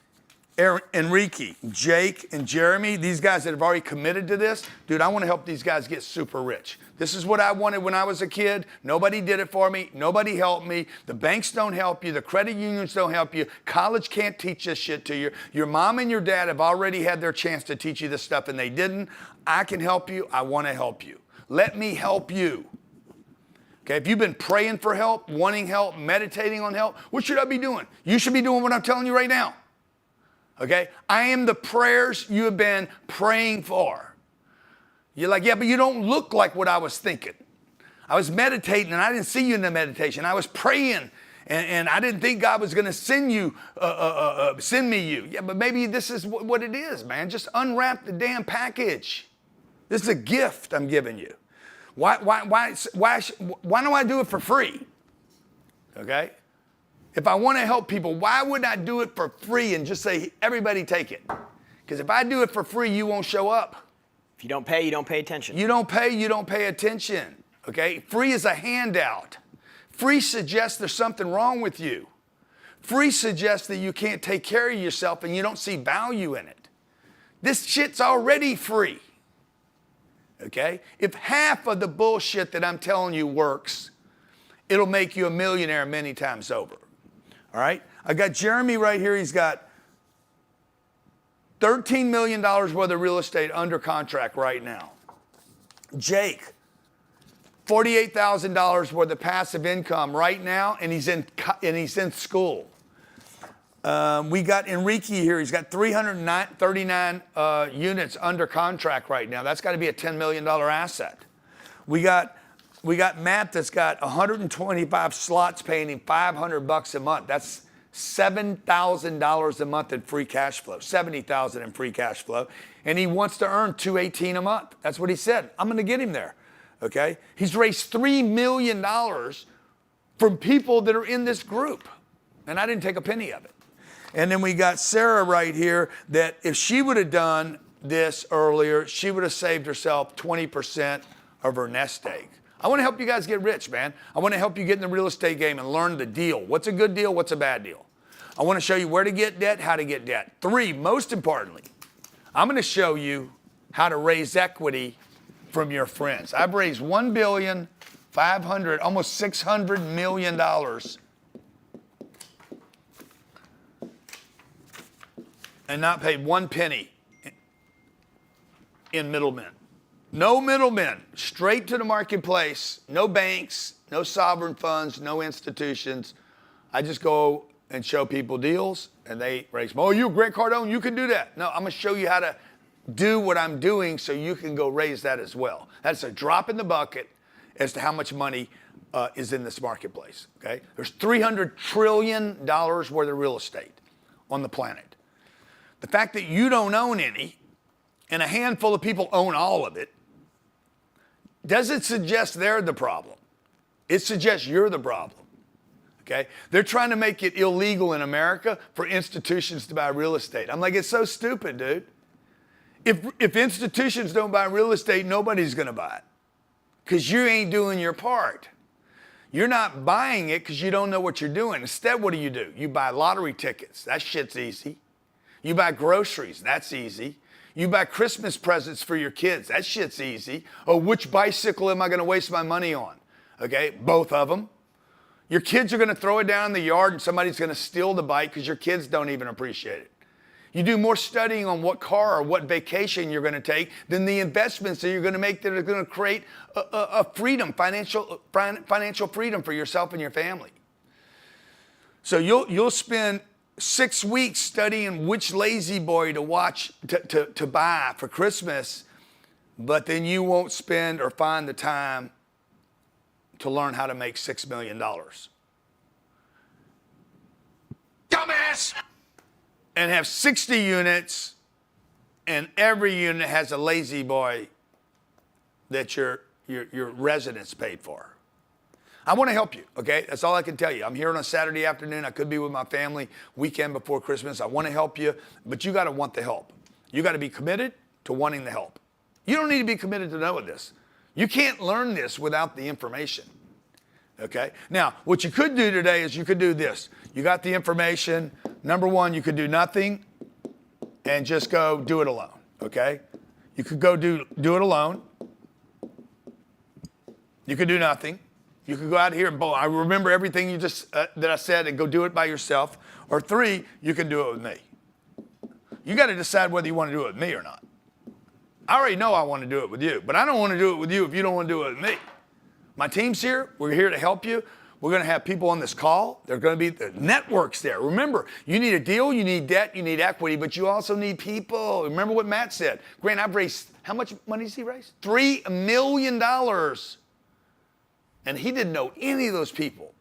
Enrique, Jake, and Jeremy, these guys that have already committed to this, dude, I want to help these guys get super rich. This is what I wanted when I was a kid. Nobody did it for me. Nobody helped me. The banks don't help you. The credit unions don't help you. College can't teach this shit to you. Your mom and your dad have already had their chance to teach you this stuff and they didn't. I can help you. I want to help you. Let me help you. Okay, if you've been praying for help, wanting help, meditating on help, what should I be doing? You should be doing what I'm telling you right now. Okay, I am the prayers you have been praying for. You're like, yeah, but you don't look like what I was thinking. I was meditating and I didn't see you in the meditation. I was praying and I didn't think God was going to send me you. Yeah, but maybe this is what it is, man. Just unwrap the damn package. This is a gift I'm giving you. Why don't I do it for free? Okay? If I want to help people, why would I do it for free and just say, everybody take it? Because if I do it for free, you won't show up. If you don't pay, you don't pay attention. You don't pay attention, okay? Free is a handout. Free suggests there's something wrong with you. Free suggests that you can't take care of yourself and you don't see value in it. This shit's already free, okay? If half of the bullshit that I'm telling you works, it'll make you a millionaire many times over, all right? I got Jeremy right here. He's got $13 million worth of real estate under contract right now. Jake, $48,000 worth of passive income right now, and he's in school. We got Enrique here. He's got 339 units under contract right now. That's got to be a $10 million asset. We got Matt that's got 125 slots paying him $500 a month. That's $7,000 a month in free cash flow, $70,000 in free cash flow, and he wants to earn $218 a month. That's what he said. I'm going to get him there. Okay, he's raised $3 million from people that are in this group, and I didn't take a penny of it. And then we got Sarah right here that if she would have done this earlier, she would have saved herself 20% of her nest egg. I want to help you guys get rich, man. I want to help you get in the real estate game and learn the deal. What's a good deal? What's a bad deal? I want to show you where to get debt, how to get debt. 3, most importantly, I'm going to show you how to raise equity from your friends. I've raised $1,500,000,000, almost $600 million and not paid one penny in middlemen. No middlemen, straight to the marketplace, no banks, no sovereign funds, no institutions. I just go and show people deals and they raise, oh, you Grant Cardone, you can do that. No, I'm gonna show you how to do what I'm doing so you can go raise that as well. That's a drop in the bucket as to how much money is in this marketplace, okay? There's $300 trillion worth of real estate on the planet. The fact that you don't own any and a handful of people own all of it doesn't suggest they're the problem. It suggests you're the problem, okay? They're trying to make it illegal in America for institutions to buy real estate. I'm like, it's so stupid, dude. If institutions don't buy real estate, nobody's going to buy it because you ain't doing your part. You're not buying it because you don't know what you're doing. Instead, what do? You buy lottery tickets. That shit's easy. You buy groceries. That's easy. You buy Christmas presents for your kids. That shit's easy. Oh, which bicycle am I going to waste my money on? Okay, both of them. Your kids are going to throw it down in the yard and somebody's going to steal the bike because your kids don't even appreciate it. You do more studying on what car or what vacation you're going to take than the investments that you're going to make that are going to create a freedom, financial freedom for yourself and your family. So you'll spend 6 weeks studying which lazy boy to watch, to buy for Christmas, but then you won't spend or find the time to learn how to make $6 million. Dumbass! And have 60 units, and every unit has a lazy boy that your residence paid for. I want to help you, okay? That's all I can tell you. I'm here on a Saturday afternoon. I could be with my family weekend before Christmas. I want to help you, but you got to want the help. You got to be committed to wanting the help. You don't need to be committed to know this. You can't learn this without the information, okay? Now, what you could do today is you could do this. You got the information. Number one, you could do nothing and just go do it alone, okay? You could go do it alone. You could do nothing. You could go out here and I remember everything you just that I said and go do it by yourself. Or 3, you can do it with me. You got to decide whether you want to do it with me or not. I already know I want to do it with you, but I don't want to do it with you if you don't want to do it with me. My team's here. We're here to help you. We're going to have people on this call. There are going to be the networks there. Remember, you need a deal, you need debt, you need equity, but you also need people. Remember what Matt said. Grant, I've raised, how much money has he raised? $3 million. And he didn't know any of those people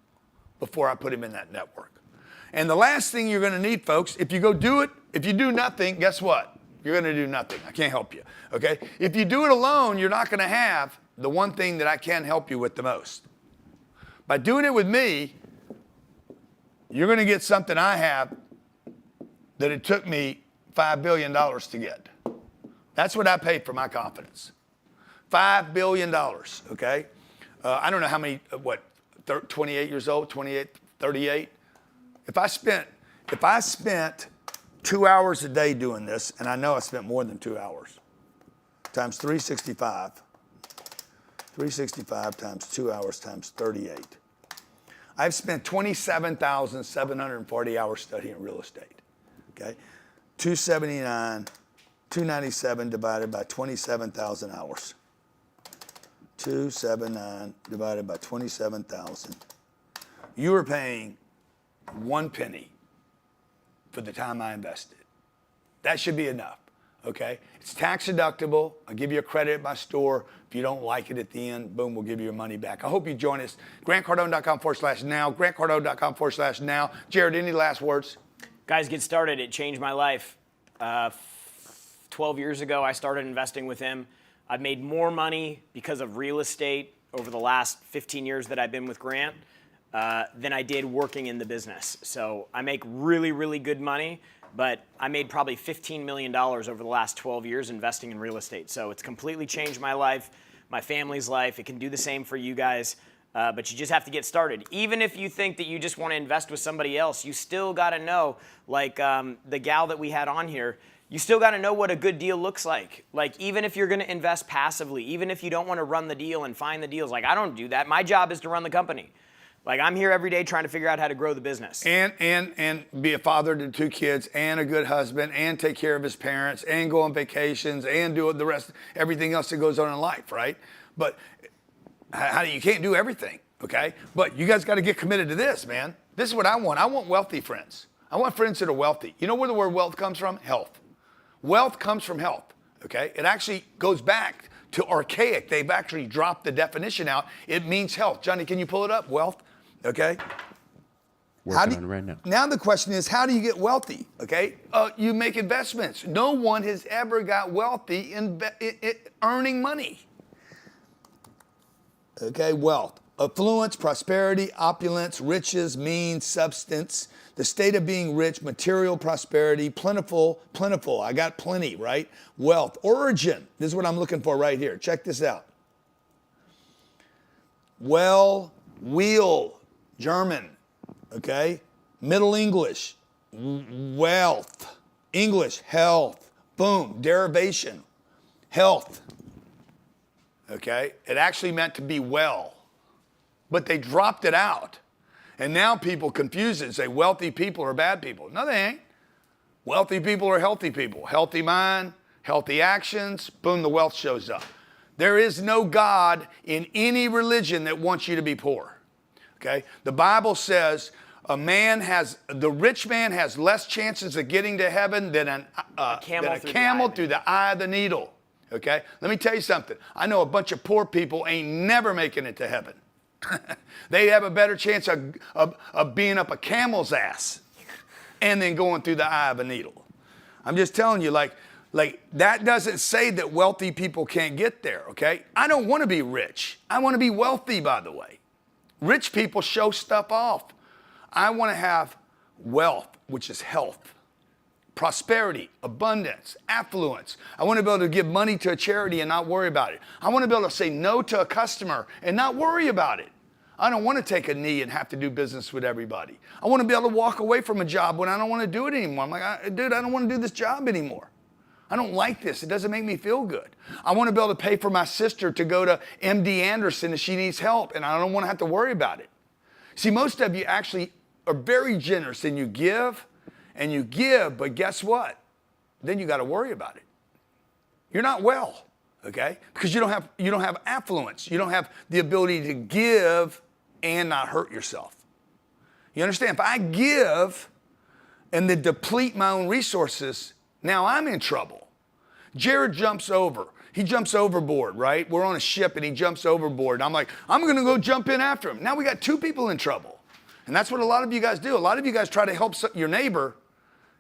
before I put him in that network. And the last thing you're going to need, folks, if you go do it, if you do nothing, guess what? You're going to do nothing. I can't help you, okay? If you do it alone, you're not going to have the one thing that I can help you with the most. By doing it with me, You're going to get something I have that it took me $5 billion to get. That's what I paid for my confidence. $5 billion, okay? I don't know how many, 28 years old, 28, 38? If I spent 2 hours a day doing this, and I know I spent more than 2 hours, times 365, 365 times 2 hours times 38. I've spent 27,740 hours studying real estate, okay? 297 divided by 27,000 hours. 279 divided by 27,000. You are paying 1 penny for the time I invested. That should be enough, okay? It's tax deductible. I'll give you a credit at my store. If you don't like it at the end, boom, we'll give you your money back. I hope you join us. GrantCardone.com/now. GrantCardone.com/now. Jared, any last words? Guys, get started. It changed my life. 12 years ago, I started investing with him. I've made more money because of real estate over the last 15 years that I've been with Grant than I did working in the business. So I make really, really good money, but I made probably $15 million over the last 12 years investing in real estate. So it's completely changed my life, my family's life. It can do the same for you guys, but you just have to get started. Even if you think that you just want to invest with somebody else, you still got to know, like the gal that we had on here, you still got to know what a good deal looks like. Like, even if you're going to invest passively, even if you don't want to run the deal and find the deals, like, I don't do that. My job is to run the company. Like, I'm here every day trying to figure out how to grow the business. And be a father to 2 kids, and a good husband, and take care of his parents, and go on vacations, and do the rest, everything else that goes on in life, right? But you can't do everything, okay? But you guys got to get committed to this, man. This is what I want. I want wealthy friends. I want friends that are wealthy. You know where the word wealth comes from? Health. Wealth comes from health, okay? It actually goes back to archaic. They've actually dropped the definition out. It means health. Johnny, can you pull it up? Wealth, okay? Working on it right now. Now the question is, how do you get wealthy, okay? You make investments. No one has ever got wealthy in earning money. Okay, wealth. Affluence, prosperity, opulence, riches, means, substance, the state of being rich, material prosperity, plentiful, I got plenty, right? Wealth, origin, this is what I'm looking for right here. Check this out. Wheel, German, okay? Middle English, wealth, English, health, boom, derivation, health, okay? It actually meant to be well, but they dropped it out. And now people confuse it and say wealthy people are bad people. No, they ain't. Wealthy people are healthy people. Healthy mind, healthy actions, boom, the wealth shows up. There is no God in any religion that wants you to be poor. Okay? The Bible says the rich man has less chances of getting to heaven than a camel through the eye of the needle. Okay? Let me tell you something. I know a bunch of poor people ain't never making it to heaven. They have a better chance of being up a camel's ass and then going through the eye of a needle. I'm just telling you, like that doesn't say that wealthy people can't get there, okay? I don't want to be rich. I want to be wealthy, by the way. Rich people show stuff off. I want to have wealth, which is health, prosperity, abundance, affluence. I want to be able to give money to a charity and not worry about it. I want to be able to say no to a customer and not worry about it. I don't want to take a knee and have to do business with everybody. I want to be able to walk away from a job when I don't want to do it anymore. I'm like, dude, I don't want to do this job anymore. I don't like this. It doesn't make me feel good. I want to be able to pay for my sister to go to MD Anderson if she needs help, and I don't want to have to worry about it. See, most of you actually are very generous, and you give, but guess what? Then you got to worry about it. You're not well, okay? Because you don't have affluence. You don't have the ability to give and not hurt yourself. You understand? If I give and then deplete my own resources, now I'm in trouble. Jared jumps over. He jumps overboard, right? We're on a ship and he jumps overboard. And I'm like, I'm going to go jump in after him. Now we got 2 people in trouble. And that's what a lot of you guys do. A lot of you guys try to help your neighbor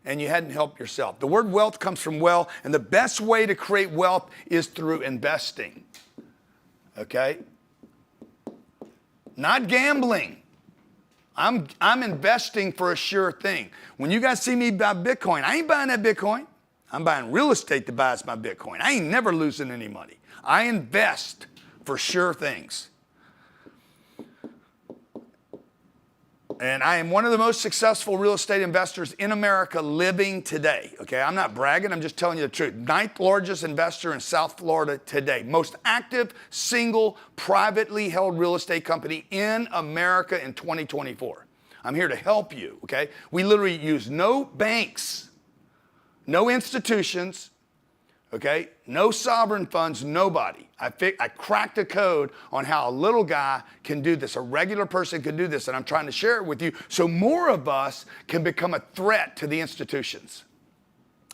and you hadn't helped yourself. The word wealth comes from well, and the best way to create wealth is through investing. Okay? Not gambling. I'm investing for a sure thing. When you guys see me buy Bitcoin, I ain't buying that Bitcoin. I'm buying real estate to buy my Bitcoin. I ain't never losing any money. I invest for sure things. And I am one of the most successful real estate investors in America living today. Okay, I'm not bragging, I'm just telling you the truth. 9th largest investor in South Florida today. Most active, single, privately held real estate company in America in 2024. I'm here to help you, okay? We literally use no banks, no institutions, okay? No sovereign funds, nobody. I cracked a code on how a little guy can do this, a regular person can do this, and I'm trying to share it with you so more of us can become a threat to the institutions.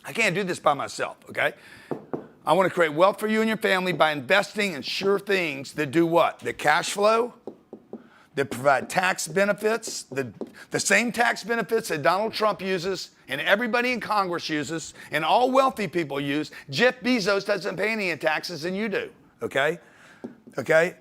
I can't do this by myself, okay? I want to create wealth for you and your family by investing in sure things that do what? That cash flow, that provide tax benefits, the same tax benefits that Donald Trump uses and everybody in Congress uses and all wealthy people use. Jeff Bezos doesn't pay any taxes and you do, okay? Okay?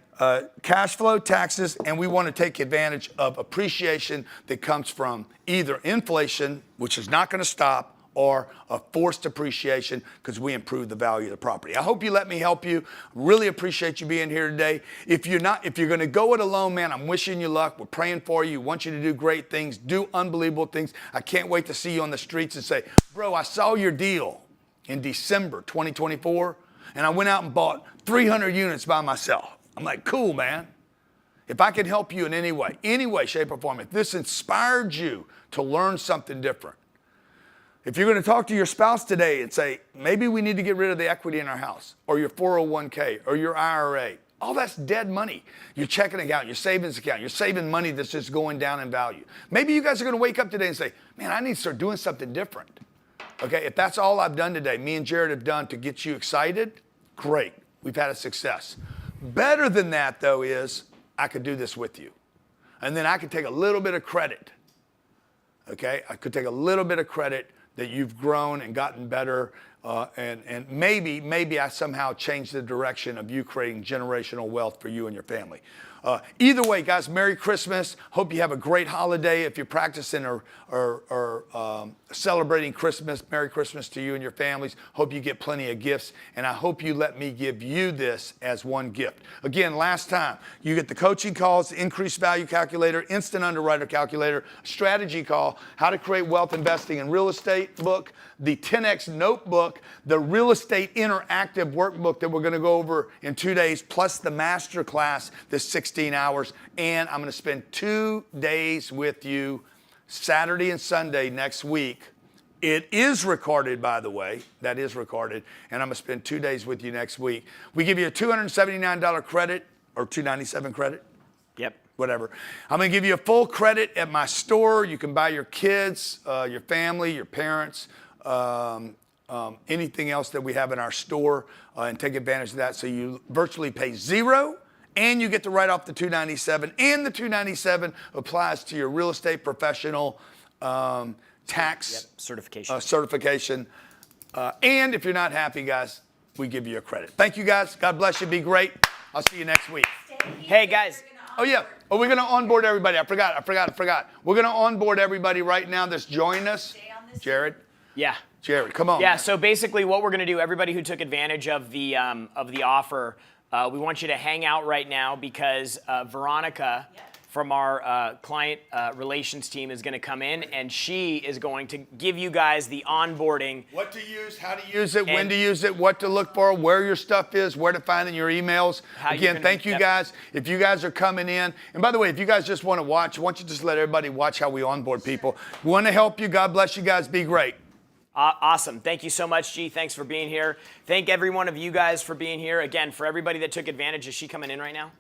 Cash flow, taxes, and we want to take advantage of appreciation that comes from either inflation, which is not going to stop, or a forced appreciation because we improve the value of the property. I hope you let me help you. Really appreciate you being here today. If you're going to go it alone, man, I'm wishing you luck. We're praying for you. Want you to do great things, do unbelievable things. I can't wait to see you on the streets and say, bro, I saw your deal in December 2024, and I went out and bought 300 units by myself. I'm like, cool, man. If I can help you in any way, shape, or form, if this inspired you to learn something different, if you're going to talk to your spouse today and say, maybe we need to get rid of the equity in our house, or your 401k, or your IRA, all that's dead money. Your checking account, your savings account, you're saving money that's just going down in value. Maybe you guys are going to wake up today and say, man, I need to start doing something different. Okay, if that's all I've done today, me and Jared have done to get you excited, great. We've had a success. Better than that, though, is I could do this with you. And then I could take a little bit of credit. Okay, I could take a little bit of credit that you've grown and gotten better, and maybe I somehow changed the direction of you creating generational wealth for you and your family. Either way, guys, Merry Christmas. Hope you have a great holiday. If you're practicing or celebrating Christmas, Merry Christmas to you and your families. Hope you get plenty of gifts, and I hope you let me give you this as one gift. Again, last time, you get the coaching calls, the increased value calculator, instant underwriter calculator, strategy call, how to create wealth investing in real estate book, the 10X notebook, the real estate interactive workbook that we're going to go over in 2 days, plus the master class, this 16 hours. And I'm going to spend 2 days with you, Saturday and Sunday next week. It is recorded, by the way. That is recorded. And I'm going to spend 2 days with you next week. We give you a $279 credit, or $297 credit. Yep. Whatever. I'm going to give you a full credit at my store. You can buy your kids, your family, your parents, anything else that we have in our store, and take advantage of that. So you virtually pay zero, and you get to write off the $297, and the $297 applies to your real estate professional tax certification. And if you're not happy, guys, we give you a credit. Thank you, guys. God bless you. Be great. I'll see you next week. Hey, guys. Oh, yeah. Oh, we're going to onboard everybody. I forgot. We're going to onboard everybody right now that's joining us. Jared? Yeah. Jared, come on. Yeah, so basically what we're going to do, everybody who took advantage of the offer, we want you to hang out right now because Veronica from our client relations team is going to come in, and she is going to give you guys the onboarding. What to use, how to use it, when to use it, what to look for, where your stuff is, where to find it in your emails. Again, thank you guys. If you guys are coming in, and by the way, if you guys just want to watch, why don't you just let everybody watch how we onboard people. We want to help you. God bless you guys. Be great. Awesome. Thank you so much, G. Thanks for being here. Thank every one of you guys for being here. Again, for everybody that took advantage, is she coming in right now?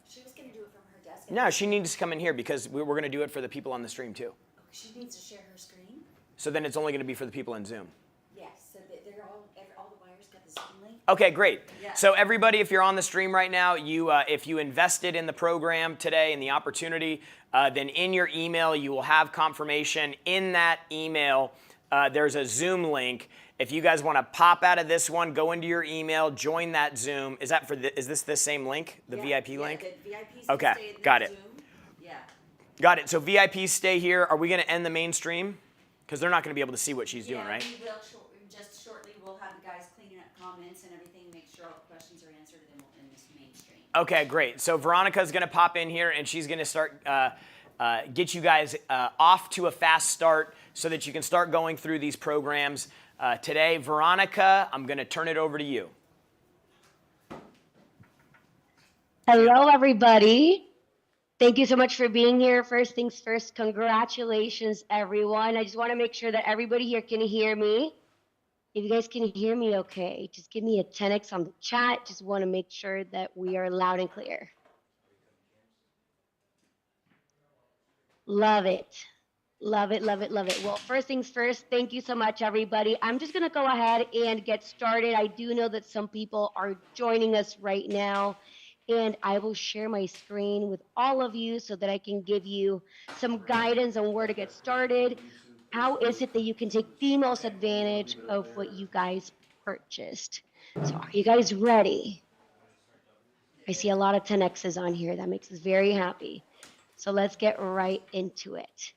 She was going to do it from her desk. No, she needs to come in here because we're going to do it for the people on the stream too. She needs to share her screen? So then it's only going to be for the people in Zoom. Yes, so they're all the wires got the Zoom link. Okay, great. Yeah. So everybody, if you're on the stream right now, if you invested in the program today and the opportunity, then in your email you will have confirmation. In that email, there's a Zoom link. If you guys want to pop out of this one, go into your email, join that Zoom. Is that is this the same link, the VIP link? The VIP's okay, got it. Zoom. Yeah. Got it. So VIPs stay here. Are we going to end the main stream? Because they're not going to be able to see what she's doing, right? We will just shortly. We'll have the guys cleaning up comments and everything, make sure all the questions are answered, and then we'll end this main stream. Okay, great. So Veronica's going to pop in here, and she's going to start get you guys off to a fast start so that you can start going through these programs today. Veronica, I'm going to turn it over to you. Hello, everybody. Thank you so much for being here. First things first, congratulations, everyone. I just want to make sure that everybody here can hear me. If you guys can hear me okay, just give me a 10x on the chat. Just want to make sure that we are loud and clear. Love it. Love it, love it, love it. Well, first things first, thank you so much, everybody. I'm just going to go ahead and get started. I do know that some people are joining us right now, and I will share my screen with all of you so that I can give you some guidance on where to get started. How is it that you can take the most advantage of what you guys purchased? So are you guys ready? I see a lot of 10Xs on here. That makes us very happy. So let's get right into it.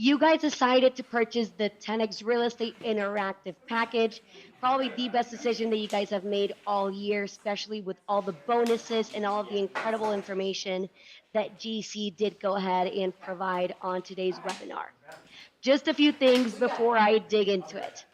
You guys decided to purchase the 10X Real Estate Interactive Package. Probably the best decision that you guys have made all year, especially with all the bonuses and all of the incredible information that GC did go ahead and provide on today's webinar. Just a few things before I dig into it.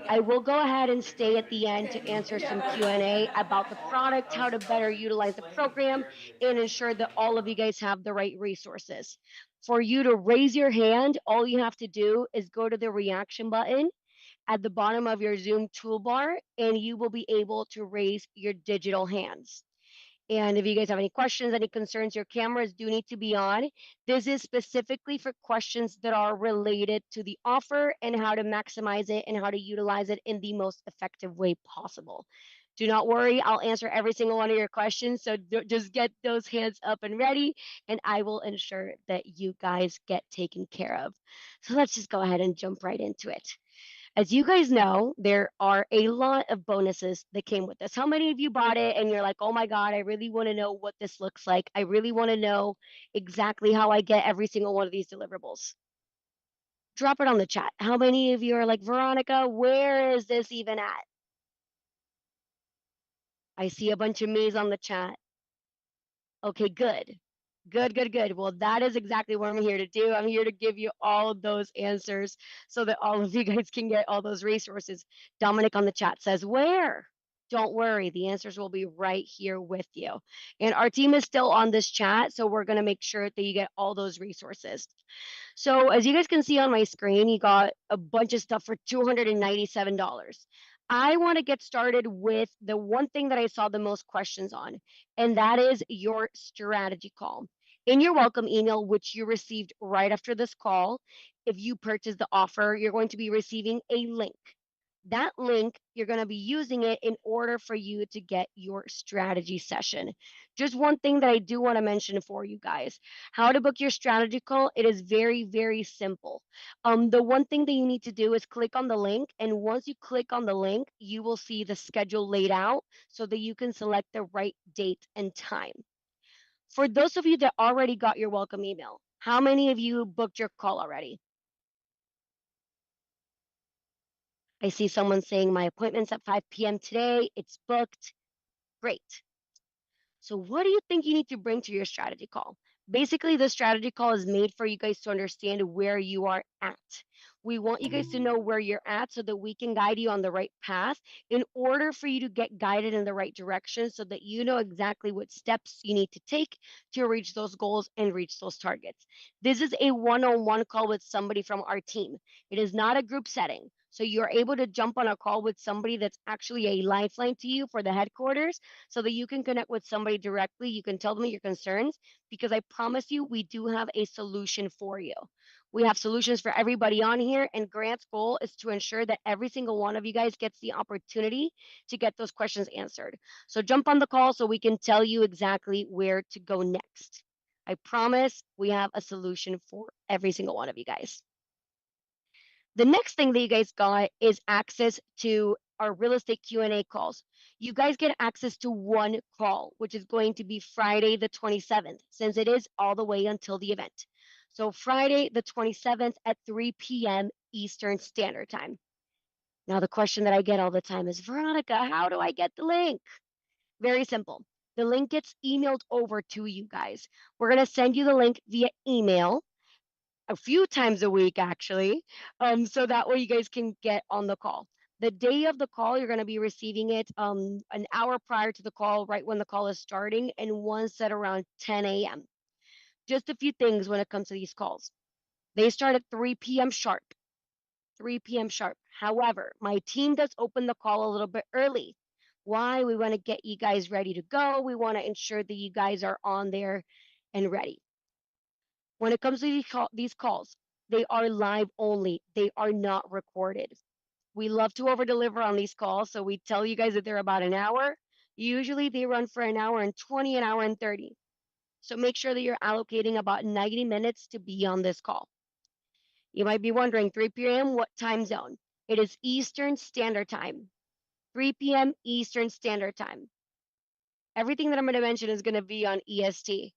I will go ahead and stay at the end to answer some Q&A about the product, how to better utilize the program, and ensure that all of you guys have the right resources. For you to raise your hand, all you have to do is go to the reaction button at the bottom of your Zoom toolbar, and you will be able to raise your digital hands. And if you guys have any questions, any concerns, your cameras do need to be on. This is specifically for questions that are related to the offer and how to maximize it and how to utilize it in the most effective way possible. Do not worry, I'll answer every single one of your questions. So just get those hands up and ready, and I will ensure that you guys get taken care of. So let's just go ahead and jump right into it. As you guys know, there are a lot of bonuses that came with this. How many of you bought it and you're like, oh my God, I really want to know what this looks like. I really want to know exactly how I get every single one of these deliverables. Drop it on the chat. How many of you are like, Veronica, where is this even at? I see a bunch of me's on the chat. Okay, good. Good. Well, that is exactly what I'm here to do. I'm here to give you all of those answers so that all of you guys can get all those resources. Dominic on the chat says, where? Don't worry, the answers will be right here with you. And our team is still on this chat, so we're going to make sure that you get all those resources. So as you guys can see on my screen, you got a bunch of stuff for $297. I want to get started with the one thing that I saw the most questions on, and that is your strategy call. In your welcome email, which you received right after this call, if you purchase the offer, you're going to be receiving a link. That link, you're going to be using it in order for you to get your strategy session. Just one thing that I do want to mention for you guys, how to book your strategy call, it is very, very simple. The one thing that you need to do is click on the link, and once you click on the link, you will see the schedule laid out so that you can select the right date and time. For those of you that already got your welcome email, how many of you booked your call already? I see someone saying my appointment's at 5 p.m. today. It's booked. Great. So what do you think you need to bring to your strategy call? Basically, the strategy call is made for you guys to understand where you are at. We want you guys to know where you're at so that we can guide you on the right path in order for you to get guided in the right direction so that you know exactly what steps you need to take to reach those goals and reach those targets. This is a one-on-one call with somebody from our team. It is not a group setting. So you're able to jump on a call with somebody that's actually a lifeline to you for the headquarters so that you can connect with somebody directly. You can tell them your concerns because I promise you, we do have a solution for you. We have solutions for everybody on here, and Grant's goal is to ensure that every single one of you guys gets the opportunity to get those questions answered. So jump on the call so we can tell you exactly where to go next. I promise we have a solution for every single one of you guys. The next thing that you guys got is access to our real estate Q&A calls. You guys get access to one call, which is going to be Friday the 27th, since it is all the way until the event. So Friday, the 27th at 3 p.m. Eastern Standard Time. Now, the question that I get all the time is, Veronica, how do I get the link? Very simple. The link gets emailed over to you guys. We're going to send you the link via email a few times a week, actually, so that way you guys can get on the call. The day of the call, you're going to be receiving it an hour prior to the call, right when the call is starting, and once at around 10 a.m. Just a few things when it comes to these calls. They start at 3 p.m. sharp. 3 p.m. sharp. However, my team does open the call a little bit early. Why? We want to get you guys ready to go. We want to ensure that you guys are on there and ready. When it comes to these calls, they are live only. They are not recorded. We love to over deliver on these calls, so we tell you guys that they're about an hour. Usually they run for an hour and 20, an hour and 30. So make sure that you're allocating about 90 minutes to be on this call. You might be wondering, 3 p.m., what time zone? It is Eastern Standard Time. 3 p.m. Eastern Standard Time. Everything that I'm going to mention is going to be on EST.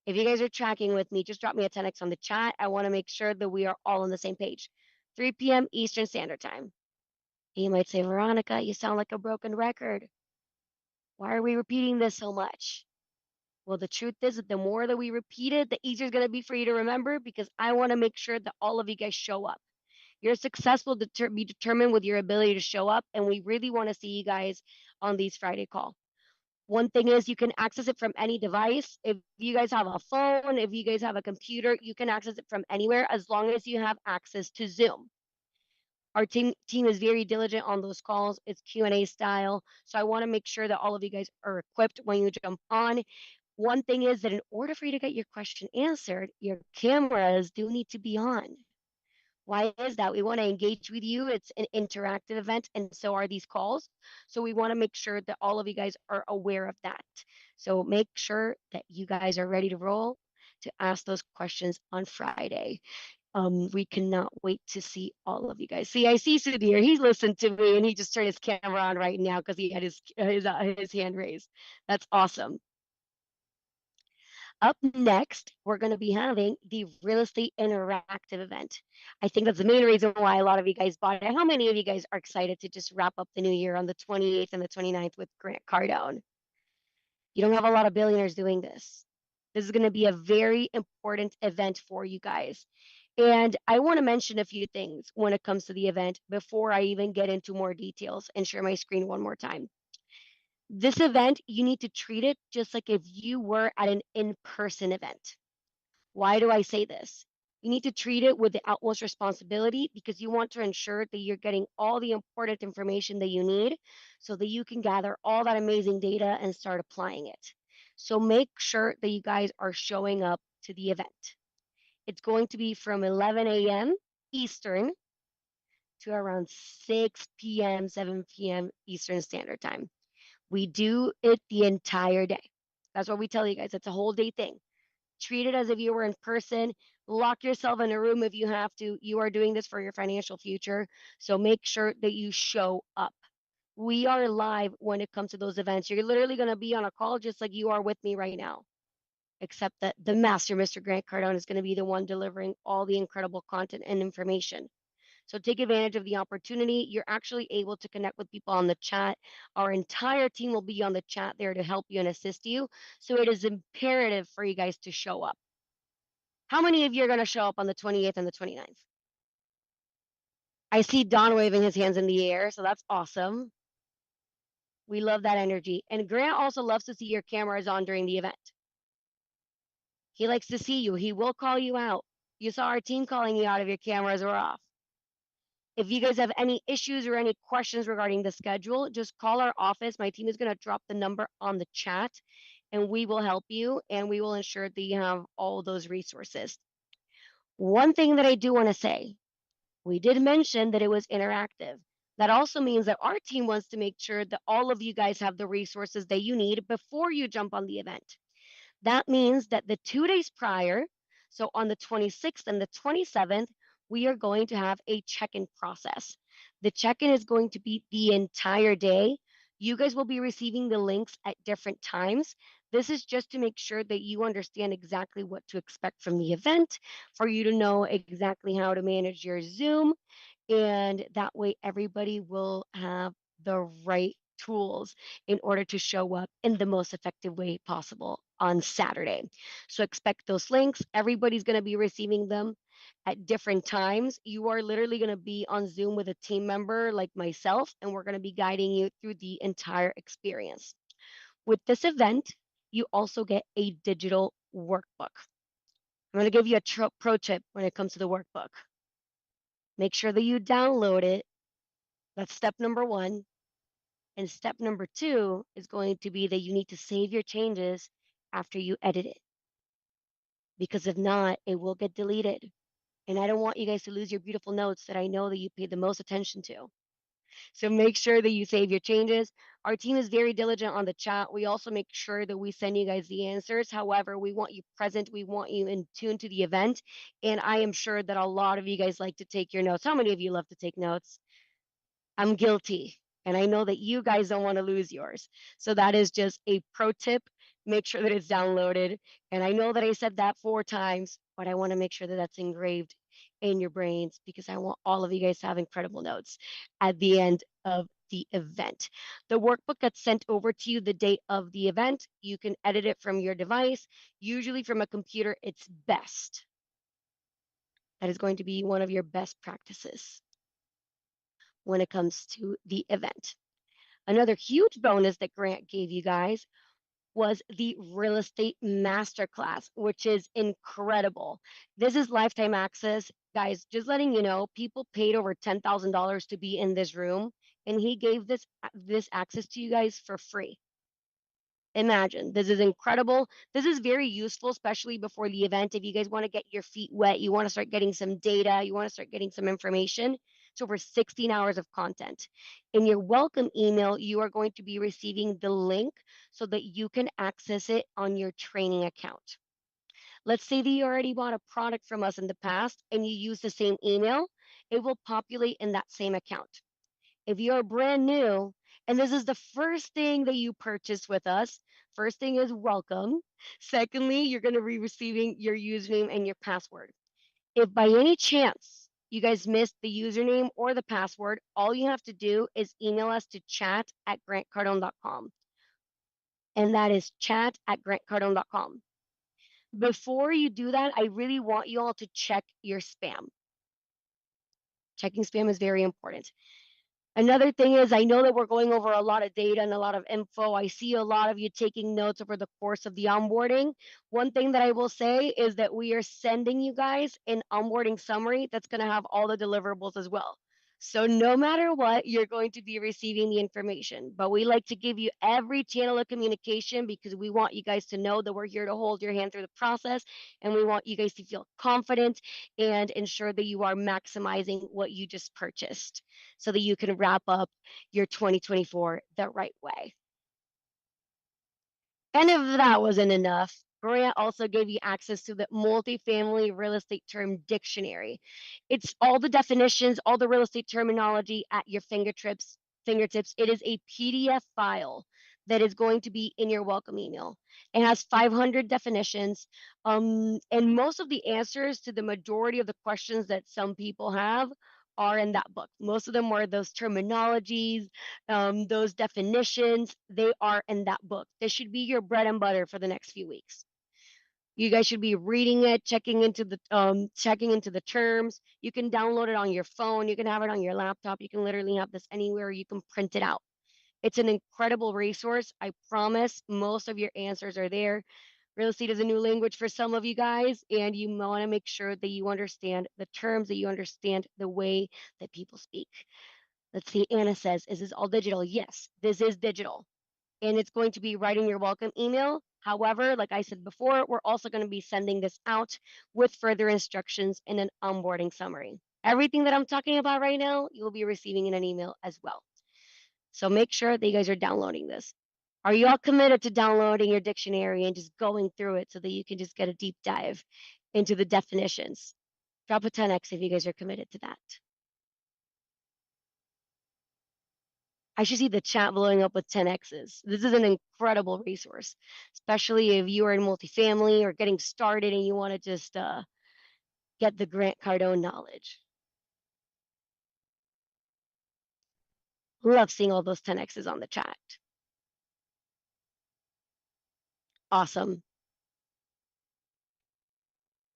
If you guys are tracking with me, just drop me a 10x on the chat. I want to make sure that we are all on the same page. 3 p.m. Eastern Standard Time. You might say, Veronica, you sound like a broken record. Why are we repeating this so much? Well, the truth is that the more that we repeat it, the easier it's going to be for you to remember, because I want to make sure that all of you guys show up. Your success will be determined with your ability to show up, and we really want to see you guys on these Friday call. One thing is you can access it from any device. If you guys have a phone, if you guys have a computer, you can access it from anywhere as long as you have access to Zoom. Our team is very diligent on those calls. It's Q&A style. So I want to make sure that all of you guys are equipped when you jump on. One thing is that in order for you to get your question answered, your cameras do need to be on. Why is that? We want to engage with you. It's an interactive event, and so are these calls. So we want to make sure that all of you guys are aware of that. So make sure that you guys are ready to roll to ask those questions on Friday. We cannot wait to see all of you guys. See, I see Sudhir. He's listened to me, and he just turned his camera on right now because he had his hand raised. That's awesome. Up next, we're going to be having the Real Estate Interactive event. I think that's the main reason why a lot of you guys bought it. How many of you guys are excited to just wrap up the new year on the 28th and the 29th with Grant Cardone? You don't have a lot of billionaires doing this. This is going to be a very important event for you guys. And I want to mention a few things when it comes to the event before I even get into more details and share my screen one more time. This event, you need to treat it just like if you were at an in-person event. Why do I say this? You need to treat it with the utmost responsibility because you want to ensure that you're getting all the important information that you need so that you can gather all that amazing data and start applying it. So make sure that you guys are showing up to the event. It's going to be from 11 a.m. Eastern to around 6 p.m., 7 p.m. Eastern Standard Time. We do it the entire day. That's what we tell you guys. It's a whole day thing. Treat it as if you were in person. Lock yourself in a room if you have to. You are doing this for your financial future. So make sure that you show up. We are live when it comes to those events. You're literally going to be on a call just like you are with me right now. Except that the master, Mr. Grant Cardone, is going to be the one delivering all the incredible content and information. So take advantage of the opportunity. You're actually able to connect with people on the chat. Our entire team will be on the chat there to help you and assist you. So it is imperative for you guys to show up. How many of you are going to show up on the 28th and the 29th? I see Don waving his hands in the air, so that's awesome. We love that energy. And Grant also loves to see your cameras on during the event. He likes to see you. He will call you out. You saw our team calling you out if your cameras were off. If you guys have any issues or any questions regarding the schedule, just call our office. My team is going to drop the number on the chat and we will help you and we will ensure that you have all those resources. One thing that I do want to say, we did mention that it was interactive. That also means that our team wants to make sure that all of you guys have the resources that you need before you jump on the event. That means that the 2 days prior, so on the 26th and the 27th, we are going to have a check-in process. The check-in is going to be the entire day. You guys will be receiving the links at different times. This is just to make sure that you understand exactly what to expect from the event, for you to know exactly how to manage your Zoom, and that way everybody will have the right tools in order to show up in the most effective way possible on Saturday. So expect those links. Everybody's going to be receiving them at different times. You are literally going to be on Zoom with a team member like myself, and we're going to be guiding you through the entire experience. With this event, you also get a digital workbook. I'm going to give you a pro tip when it comes to the workbook. Make sure that you download it. That's step number 1. And step number 2 is going to be that you need to save your changes after you edit it. Because if not, it will get deleted. And I don't want you guys to lose your beautiful notes that I know that you paid the most attention to. So make sure that you save your changes. Our team is very diligent on the chat. We also make sure that we send you guys the answers. However, we want you present. We want you in tune to the event. And I am sure that a lot of you guys like to take your notes. How many of you love to take notes? I'm guilty. And I know that you guys don't want to lose yours. So that is just a pro tip. Make sure that it's downloaded. And I know that I said that 4 times, but I want to make sure that that's engraved in your brains, because I want all of you guys to have incredible notes at the end of the event. The workbook gets sent over to you the day of the event. You can edit it from your device. Usually from a computer, it's best. That is going to be one of your best practices when it comes to the event. Another huge bonus that Grant gave you guys was the real estate masterclass, which is incredible. This is lifetime access. Guys, just letting you know, people paid over $10,000 to be in this room, and he gave this access to you guys for free. Imagine, this is incredible. This is very useful, especially before the event. If you guys want to get your feet wet, you want to start getting some data, you want to start getting some information. It's over 16 hours of content. In your welcome email, you are going to be receiving the link so that you can access it on your training account. Let's say that you already bought a product from us in the past and you use the same email, it will populate in that same account. If you're brand new and this is the first thing that you purchase with us, first thing is welcome. Secondly, you're going to be receiving your username and your password. If by any chance you guys missed the username or the password, all you have to do is email us to chat@grantcardone.com. And that is chat@grantcardone.com. Before you do that, I really want you all to check your spam. Checking spam is very important. Another thing is, I know that we're going over a lot of data and a lot of info. I see a lot of you taking notes over the course of the onboarding. One thing that I will say is that we are sending you guys an onboarding summary that's going to have all the deliverables as well. So no matter what, you're going to be receiving the information. But we like to give you every channel of communication because we want you guys to know that we're here to hold your hand through the process. And we want you guys to feel confident and ensure that you are maximizing what you just purchased so that you can wrap up your 2024 the right way. And if that wasn't enough, Grant also gave you access to the multifamily real estate term dictionary. It's all the definitions, all the real estate terminology at your fingertips. It is a PDF file that is going to be in your welcome email. It has 500 definitions, and most of the answers to the majority of the questions that some people have are in that book. Most of them were those terminologies, those definitions, they are in that book. This should be your bread and butter for the next few weeks. You guys should be reading it, checking into the terms. You can download it on your phone. You can have it on your laptop. You can literally have this anywhere. You can print it out. It's an incredible resource. I promise most of your answers are there. Real estate is a new language for some of you guys, and you want to make sure that you understand the terms, that you understand the way that people speak. Let's see, Anna says, is this all digital? Yes, this is digital. And it's going to be right in your welcome email. However, like I said before, we're also going to be sending this out with further instructions in an onboarding summary. Everything that I'm talking about right now, you'll be receiving in an email as well. So make sure that you guys are downloading this. Are you all committed to downloading your dictionary and just going through it so that you can just get a deep dive into the definitions? Drop a 10x if you guys are committed to that. I should see the chat blowing up with 10Xs. This is an incredible resource, especially if you are in multifamily or getting started and you want to just get the Grant Cardone knowledge. Love seeing all those 10Xs on the chat. Awesome.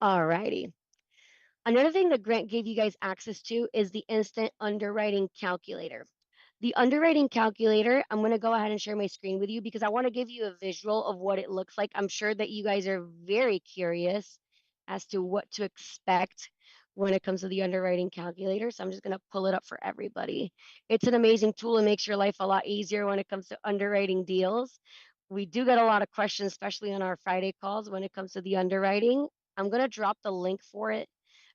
Alrighty. Another thing that Grant gave you guys access to is the instant underwriting calculator. The underwriting calculator, I'm going to go ahead and share my screen with you because I want to give you a visual of what it looks like. I'm sure that you guys are very curious as to what to expect when it comes to the underwriting calculator. So I'm just going to pull it up for everybody. It's an amazing tool. It makes your life a lot easier when it comes to underwriting deals. We do get a lot of questions, especially on our Friday calls when it comes to the underwriting. I'm going to drop the link for it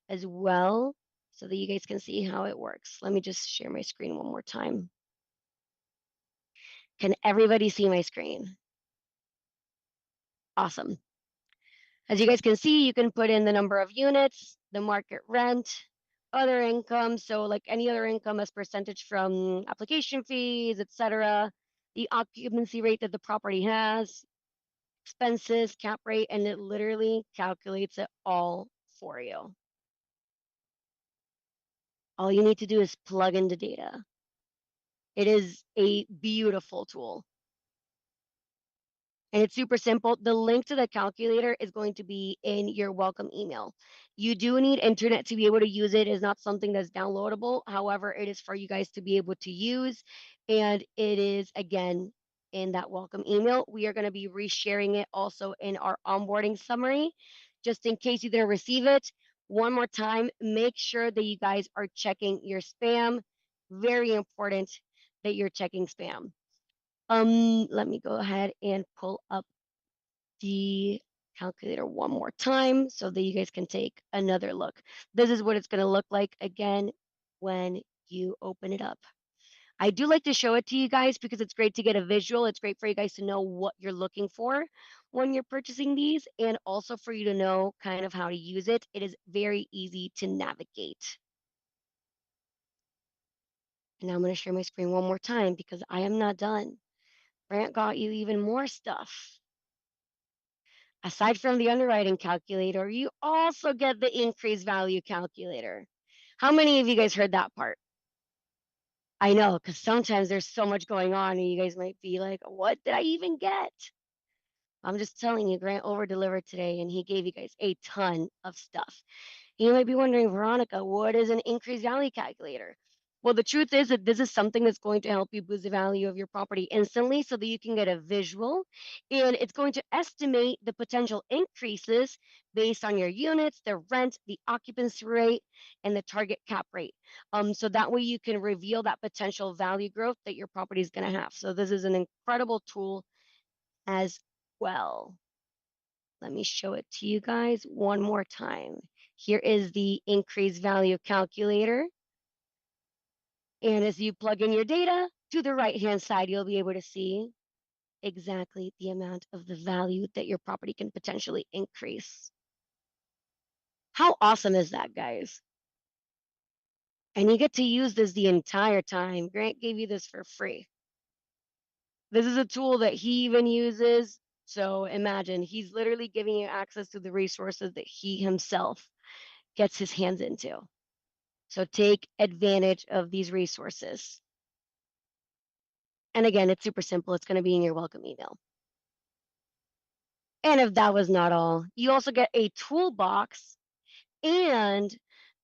as well so that you guys can see how it works. Let me just share my screen one more time. Can everybody see my screen? Awesome. As you guys can see, you can put in the number of units, the market rent, other income, so like any other income as percentage from application fees, etc., the occupancy rate that the property has, expenses, cap rate, and it literally calculates it all for you. All you need to do is plug in the data. It is a beautiful tool. And it's super simple. The link to the calculator is going to be in your welcome email. You do need internet to be able to use it. It's not something that's downloadable. However, it is for you guys to be able to use. And it is, again, in that welcome email. We are going to be resharing it also in our onboarding summary. Just in case you didn't receive it, one more time, make sure that you guys are checking your spam. Very important that you're checking spam. Let me go ahead and pull up the calculator one more time so that you guys can take another look. This is what it's going to look like again when you open it up. I do like to show it to you guys because it's great to get a visual. It's great for you guys to know what you're looking for when you're purchasing these and also for you to know kind of how to use it. It is very easy to navigate. And now I'm going to share my screen one more time because I am not done. Grant got you even more stuff. Aside from the underwriting calculator, you also get the increased value calculator. How many of you guys heard that part? I know, because sometimes there's so much going on and you guys might be like, what did I even get? I'm just telling you, Grant over-delivered today and he gave you guys a ton of stuff. You might be wondering, Veronica, what is an increased value calculator? Well, the truth is that this is something that's going to help you boost the value of your property instantly so that you can get a visual, and it's going to estimate the potential increases based on your units, the rent, the occupancy rate, and the target cap rate. So that way you can reveal that potential value growth that your property is going to have. So this is an incredible tool as well. Let me show it to you guys one more time. Here is the increased value calculator. And as you plug in your data to the right-hand side, you'll be able to see exactly the amount of the value that your property can potentially increase. How awesome is that, guys? And you get to use this the entire time. Grant gave you this for free. This is a tool that he even uses. So imagine he's literally giving you access to the resources that he himself gets his hands into. So take advantage of these resources. And again, it's super simple. It's going to be in your welcome email. And if that was not all, you also get a toolbox and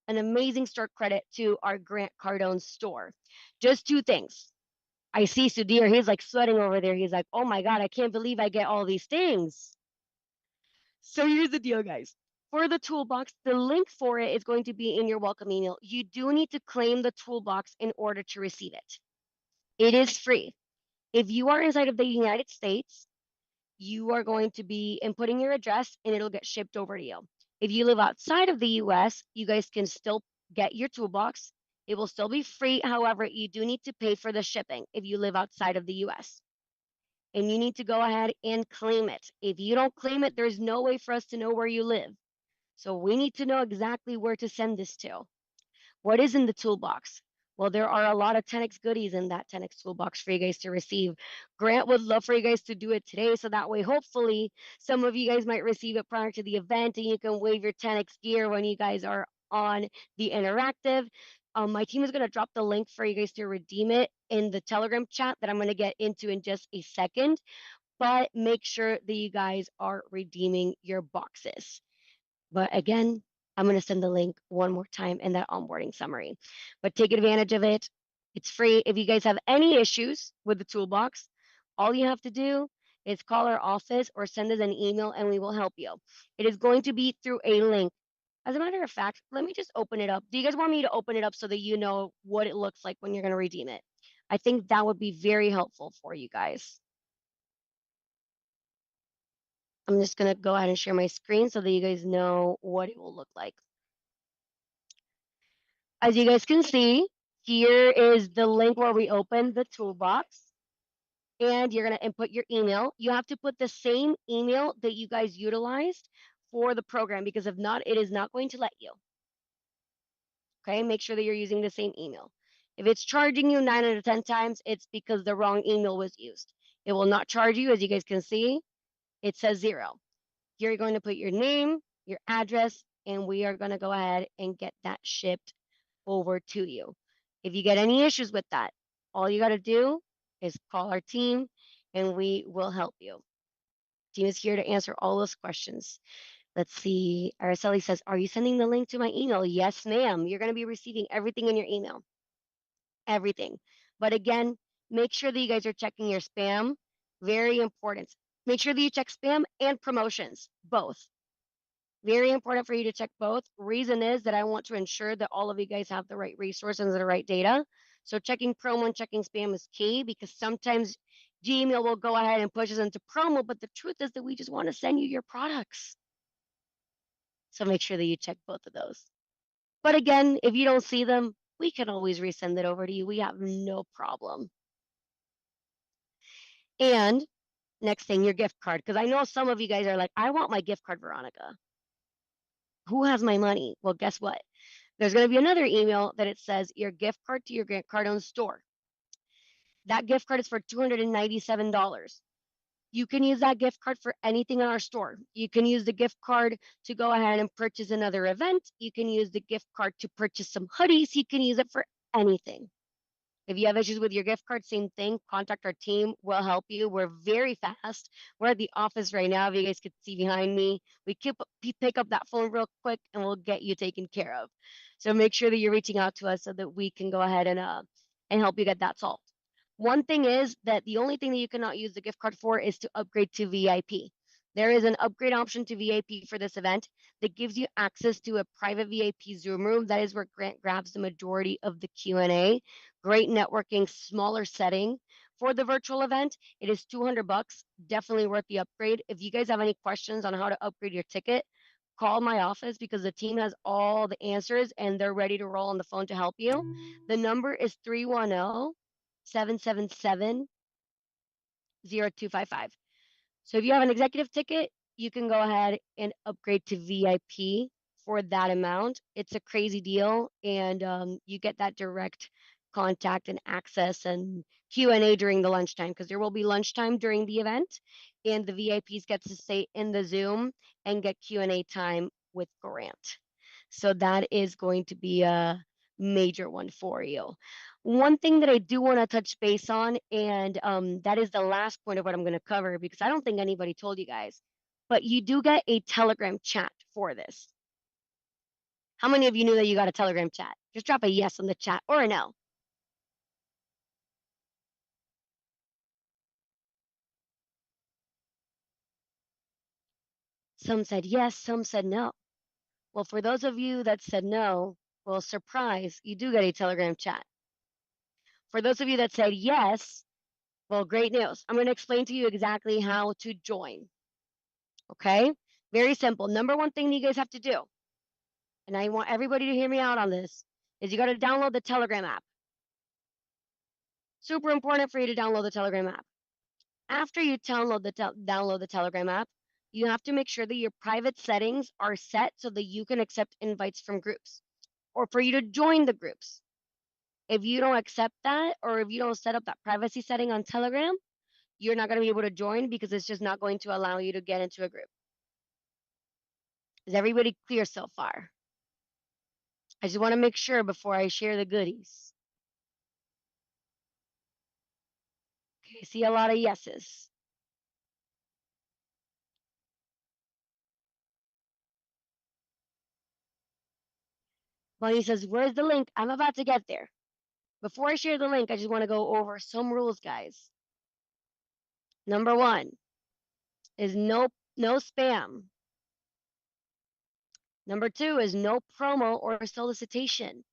an amazing start credit to our Grant Cardone store. Just two things. I see Sudhir, he's like sweating over there. He's like, oh my God, I can't believe I get all these things. So here's the deal, guys. For the toolbox, the link for it is going to be in your welcome email. You do need to claim the toolbox in order to receive it. It is free. If you are inside of the United States, you are going to be inputting your address and it'll get shipped over to you. If you live outside of the US, you guys can still get your toolbox. It will still be free. However, you do need to pay for the shipping if you live outside of the US. And you need to go ahead and claim it. If you don't claim it, there's no way for us to know where you live. So we need to know exactly where to send this to. What is in the toolbox? Well, there are a lot of 10x goodies in that 10x toolbox for you guys to receive. Grant would love for you guys to do it today, so that way, hopefully, some of you guys might receive it prior to the event, and you can wave your 10x gear when you guys are on the interactive. My team is going to drop the link for you guys to redeem it in the Telegram chat that I'm going to get into in just a second. But make sure that you guys are redeeming your boxes. But again, I'm going to send the link one more time in that onboarding summary. But take advantage of it. It's free. If you guys have any issues with the toolbox, all you have to do is call our office or send us an email and we will help you. It is going to be through a link. As a matter of fact, let me just open it up. Do you guys want me to open it up so that you know what it looks like when you're going to redeem it? I think that would be very helpful for you guys. I'm just going to go ahead and share my screen so that you guys know what it will look like. As you guys can see, here is the link where we open the toolbox. And you're going to input your email. You have to put the same email that you guys utilized for the program, because if not, it is not going to let you. Okay, make sure that you're using the same email. If it's charging you 9 out of 10 times, it's because the wrong email was used. It will not charge you. As you guys can see, it says 0. You're going to put your name, your address, and we are going to go ahead and get that shipped over to you. If you get any issues with that, all you got to do is call our team and we will help you. Team is here to answer all those questions. Let's see. Araceli says, are you sending the link to my email? Yes, ma'am. You're going to be receiving everything in your email. Everything. But again, make sure that you guys are checking your spam. Very important. Make sure that you check spam and promotions, both. Very important for you to check both. Reason is that I want to ensure that all of you guys have the right resources and the right data. So checking promo and checking spam is key, because sometimes Gmail will go ahead and push us into promo, but the truth is that we just want to send you your products. So make sure that you check both of those. But again, if you don't see them, we can always resend it over to you. We have no problem. And next thing, your gift card, because I know some of you guys are like, I want my gift card, Veronica. Who has my money? Well, guess what? There's going to be another email that it says your gift card to your Grant Cardone store. That gift card is for $297. You can use that gift card for anything in our store. You can use the gift card to go ahead and purchase another event. You can use the gift card to purchase some hoodies. You can use it for anything. If you have issues with your gift card, same thing. Contact our team. We'll help you. We're very fast. We're at the office right now. If you guys could see behind me, we pick up that phone real quick and we'll get you taken care of. So make sure that you're reaching out to us so that we can go ahead and help you get that solved. One thing is that the only thing that you cannot use the gift card for is to upgrade to VIP. There is an upgrade option to VIP for this event that gives you access to a private VIP Zoom room. That is where Grant grabs the majority of the Q&A. Great networking, smaller setting. For the virtual event, it is $200. Definitely worth the upgrade. If you guys have any questions on how to upgrade your ticket, call my office, because the team has all the answers and they're ready to roll on the phone to help you. The number is 310-777-0255. So if you have an executive ticket, you can go ahead and upgrade to VIP for that amount. It's a crazy deal, and you get that direct contact and access and Q&A during the lunchtime, because there will be lunchtime during the event, and the VIPs get to stay in the Zoom and get Q&A time with Grant. So that is going to be a major one for you. One thing that I do want to touch base on, and that is the last point of what I'm going to cover, because I don't think anybody told you guys, but you do get a Telegram chat for this. How many of you knew that you got a Telegram chat? Just drop a yes on the chat or a no. Some said yes, some said no. Well, for those of you that said no, well, surprise, you do get a Telegram chat. For those of you that said yes, well, great news. I'm going to explain to you exactly how to join. Okay? Very simple. Number one thing that you guys have to do, and I want everybody to hear me out on this, is you got to download the Telegram app. Super important for you to download the Telegram app. After you download the Telegram app, you have to make sure that your private settings are set so that you can accept invites from groups or for you to join the groups. If you don't accept that, or if you don't set up that privacy setting on Telegram, you're not going to be able to join because it's just not going to allow you to get into a group. Is everybody clear so far? I just want to make sure before I share the goodies. Okay, see a lot of yeses. Bonnie says, where's the link? I'm about to get there. Before I share the link, I just want to go over some rules, guys. Number 1 is no spam. Number 2 is no promo or solicitation.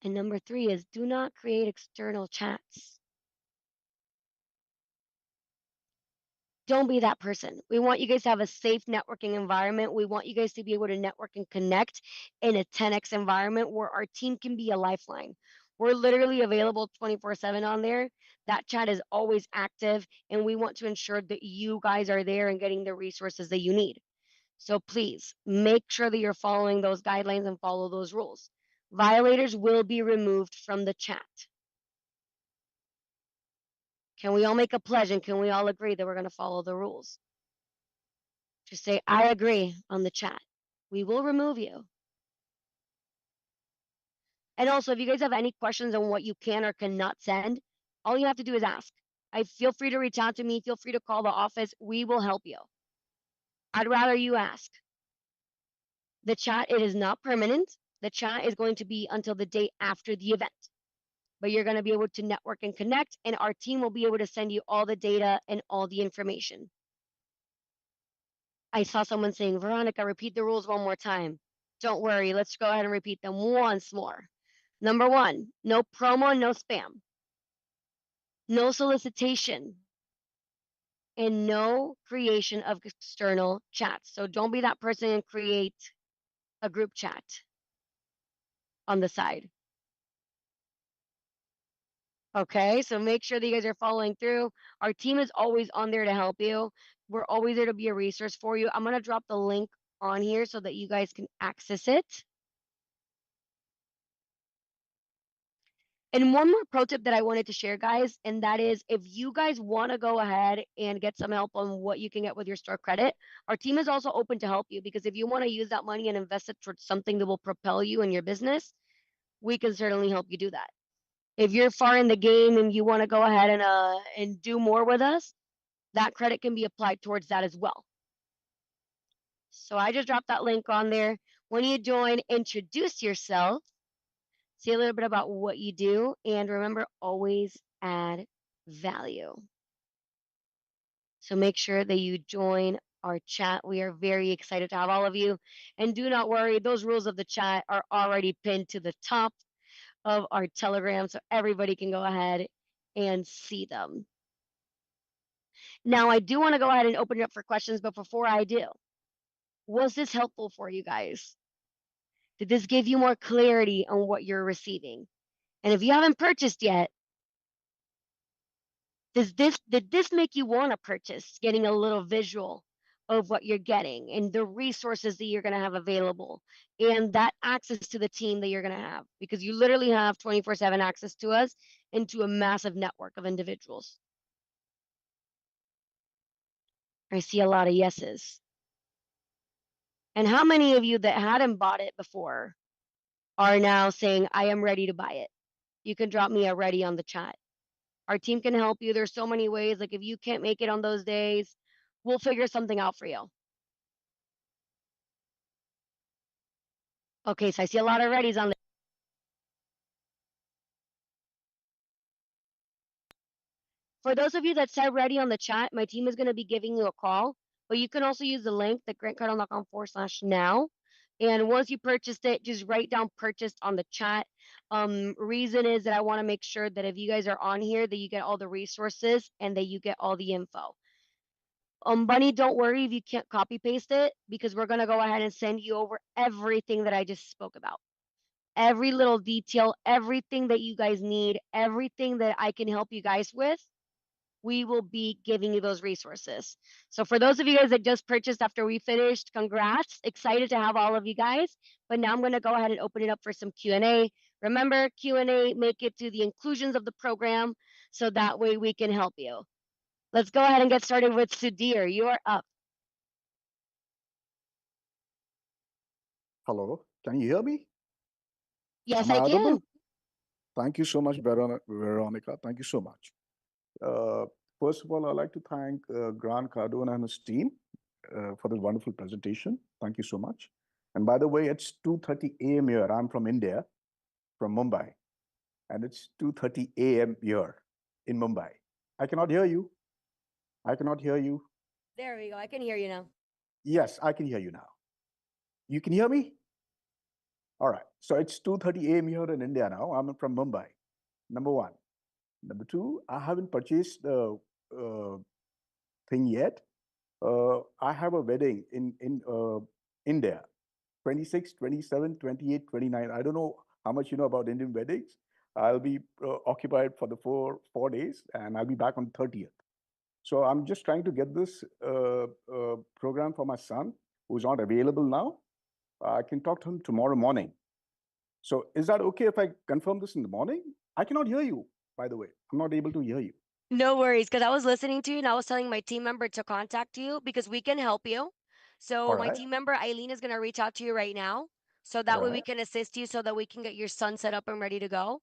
And number 3 is do not create external chats. Don't be that person. We want you guys to have a safe networking environment. We want you guys to be able to network and connect in a 10x environment where our team can be a lifeline. We're literally available 24/7 on there. That chat is always active, and we want to ensure that you guys are there and getting the resources that you need. So please make sure that you're following those guidelines and follow those rules. Violators will be removed from the chat. Can we all make a pledge and can we all agree that we're going to follow the rules? Just say, I agree on the chat. We will remove you. And also, if you guys have any questions on what you can or cannot send, all you have to do is ask. Feel free to reach out to me. Feel free to call the office. We will help you. I'd rather you ask. The chat, it is not permanent. The chat is going to be until the day after the event. But you're going to be able to network and connect, and our team will be able to send you all the data and all the information. I saw someone saying, Veronica, repeat the rules one more time. Don't worry, let's go ahead and repeat them once more. Number 1, no promo, no spam. No solicitation. And no creation of external chats. So don't be that person and create a group chat on the side. Okay, so make sure that you guys are following through. Our team is always on there to help you. We're always there to be a resource for you. I'm going to drop the link on here so that you guys can access it. And one more pro tip that I wanted to share, guys, and that is if you guys want to go ahead and get some help on what you can get with your store credit, our team is also open to help you, because if you want to use that money and invest it towards something that will propel you in your business, we can certainly help you do that. If you're far in the game and you want to go ahead and do more with us, that credit can be applied towards that as well. So I just dropped that link on there. When you join, introduce yourself, say a little bit about what you do, and remember, always add value. So make sure that you join our chat. We are very excited to have all of you. And do not worry, those rules of the chat are already pinned to the top of our Telegram, so everybody can go ahead and see them. Now, I do want to go ahead and open it up for questions, but before I do, was this helpful for you guys? Did this give you more clarity on what you're receiving? And if you haven't purchased yet, did this make you want to purchase, getting a little visual of what you're getting and the resources that you're going to have available and that access to the team that you're going to have? Because you literally have 24/7 access to us and to a massive network of individuals. I see a lot of yeses. And how many of you that hadn't bought it before are now saying, I am ready to buy it? You can drop me a ready on the chat. Our team can help you. There's so many ways. Like if you can't make it on those days, we'll figure something out for you. Okay, so I see a lot of readies on there. For those of you that said ready on the chat, my team is going to be giving you a call, but you can also use the link, the grantcardone.com/now. And once you purchased it, just write down purchased on the chat. Reason is that I want to make sure that if you guys are on here, that you get all the resources and that you get all the info. Bunny, don't worry if you can't copy paste it, because we're going to go ahead and send you over everything that I just spoke about. Every little detail, everything that you guys need, everything that I can help you guys with, we will be giving you those resources. So for those of you guys that just purchased after we finished, congrats. Excited to have all of you guys. But now I'm going to go ahead and open it up for some Q&A. Remember, Q&A, make it to the inclusions of the program so that way we can help you. Let's go ahead and get started with Sudhir. You are up. Hello, can you hear me? Yes, Am I I audible? can. Thank you so much, Veronica. Thank you so much. First of all, I'd like to thank Grant Cardone and his team for this wonderful presentation. Thank you so much. And by the way, it's 2:30 a.m. here. I'm from India, from Mumbai, and it's 2:30 a.m. here in Mumbai. I cannot hear you. I cannot hear you. There we go. I can hear you now. Yes, I can hear you now. You can hear me? All right. So it's 2:30 a.m. here in India now. I'm from Mumbai. Number one. Number two, I haven't purchased the thing yet. I have a wedding in India, 26, 27, 28, 29. I don't know how much you know about Indian weddings. I'll be occupied for the four days, and I'll be back on 30th. So I'm just trying to get this program for my son, who's not available now. I can talk to him tomorrow morning. So is that okay if I confirm this in the morning? I cannot hear you, by the way. I'm not able to hear you. No worries, because I was listening to you and I was telling my team member to contact you because we can help you. So All my right. team member Eileen is going to reach out to you right now. So that way we Right. can assist you so that we can get your son set up and ready to go.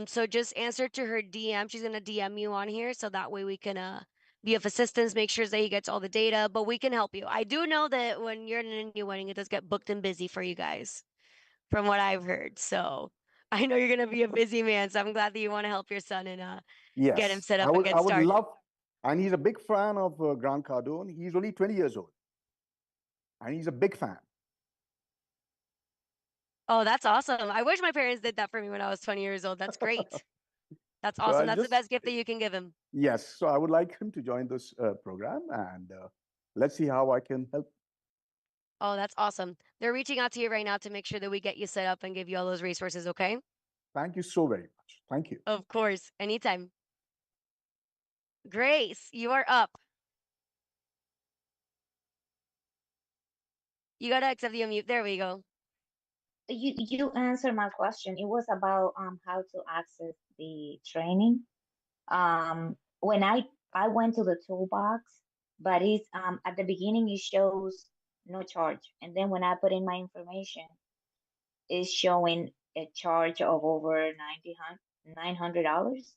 So just answer to her DM. She's going to DM you on here so that way we can be of assistance, make sure that he gets all the data, but we can help you. I do know that when you're in an Indian wedding, it does get booked and busy for you guys, from what I've heard. So I know you're going to be a busy man. So I'm glad that you want to help your son and get him Yes, set I up and would. get I would started. love, and he's a big fan of Grant Cardone. He's only 20 years old, and he's a big fan. Oh, that's awesome. I wish my parents did that for me when I was 20 years old. That's great. That's So awesome. I That's the just best gift that you can give him. yes. So I would like him to join this program, and let's see how I can help. Oh, that's awesome. They're reaching out to you right now to make sure that we get you set up and give you all those resources, okay? Thank you so very much. Thank you. Of course, anytime. Grace, you are up. You gotta accept the unmute. There we go. You answered my question. It was about how to access the training. When I went to the toolbox, but it's at the beginning it shows no charge, and then when I put in my information, it's showing a charge of over $900.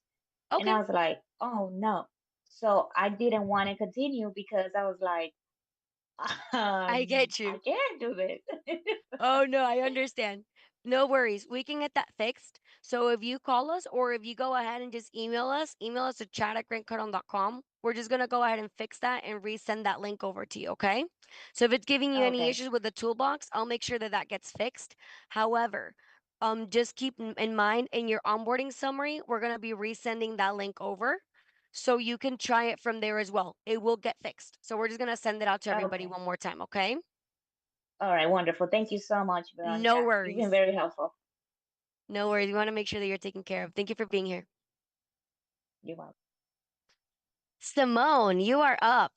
And Okay. I was like, oh no. So I didn't want to continue because I was like, I get you. I can't do this. Oh no, I understand. No worries. We can get that fixed. So if you call us or if you go ahead and just email us at chat@grantcardone.com. We're just gonna go ahead and fix that and resend that link over to you, okay? So if it's giving you any Okay. issues with the toolbox, I'll make sure that that gets fixed. However, just keep in mind in your onboarding summary, we're gonna be resending that link over. So you can try it from there as well. It will get fixed. So we're just gonna send it out to everybody Okay. one more time, okay? All right, wonderful. Thank you so much, No Veronica. You've worries. been very helpful. No worries. We want to make sure that you're taken care of. Thank you for being here. You're welcome. Simone, you are up.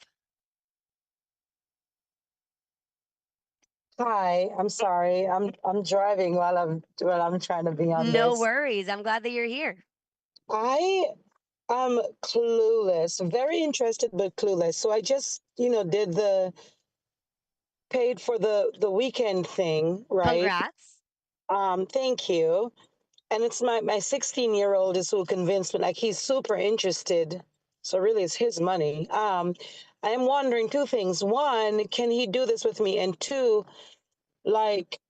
Hi, I'm sorry. I'm driving while I'm trying to be on No this. worries. I'm glad that you're here. I am clueless, very interested but clueless. So I just, did the paid for the weekend thing, right? Congrats. Thank you. And it's my 16-year-old is who convinced me, like he's super interested. So really it's his money. I am wondering two things. One, can he do this with me? And two, like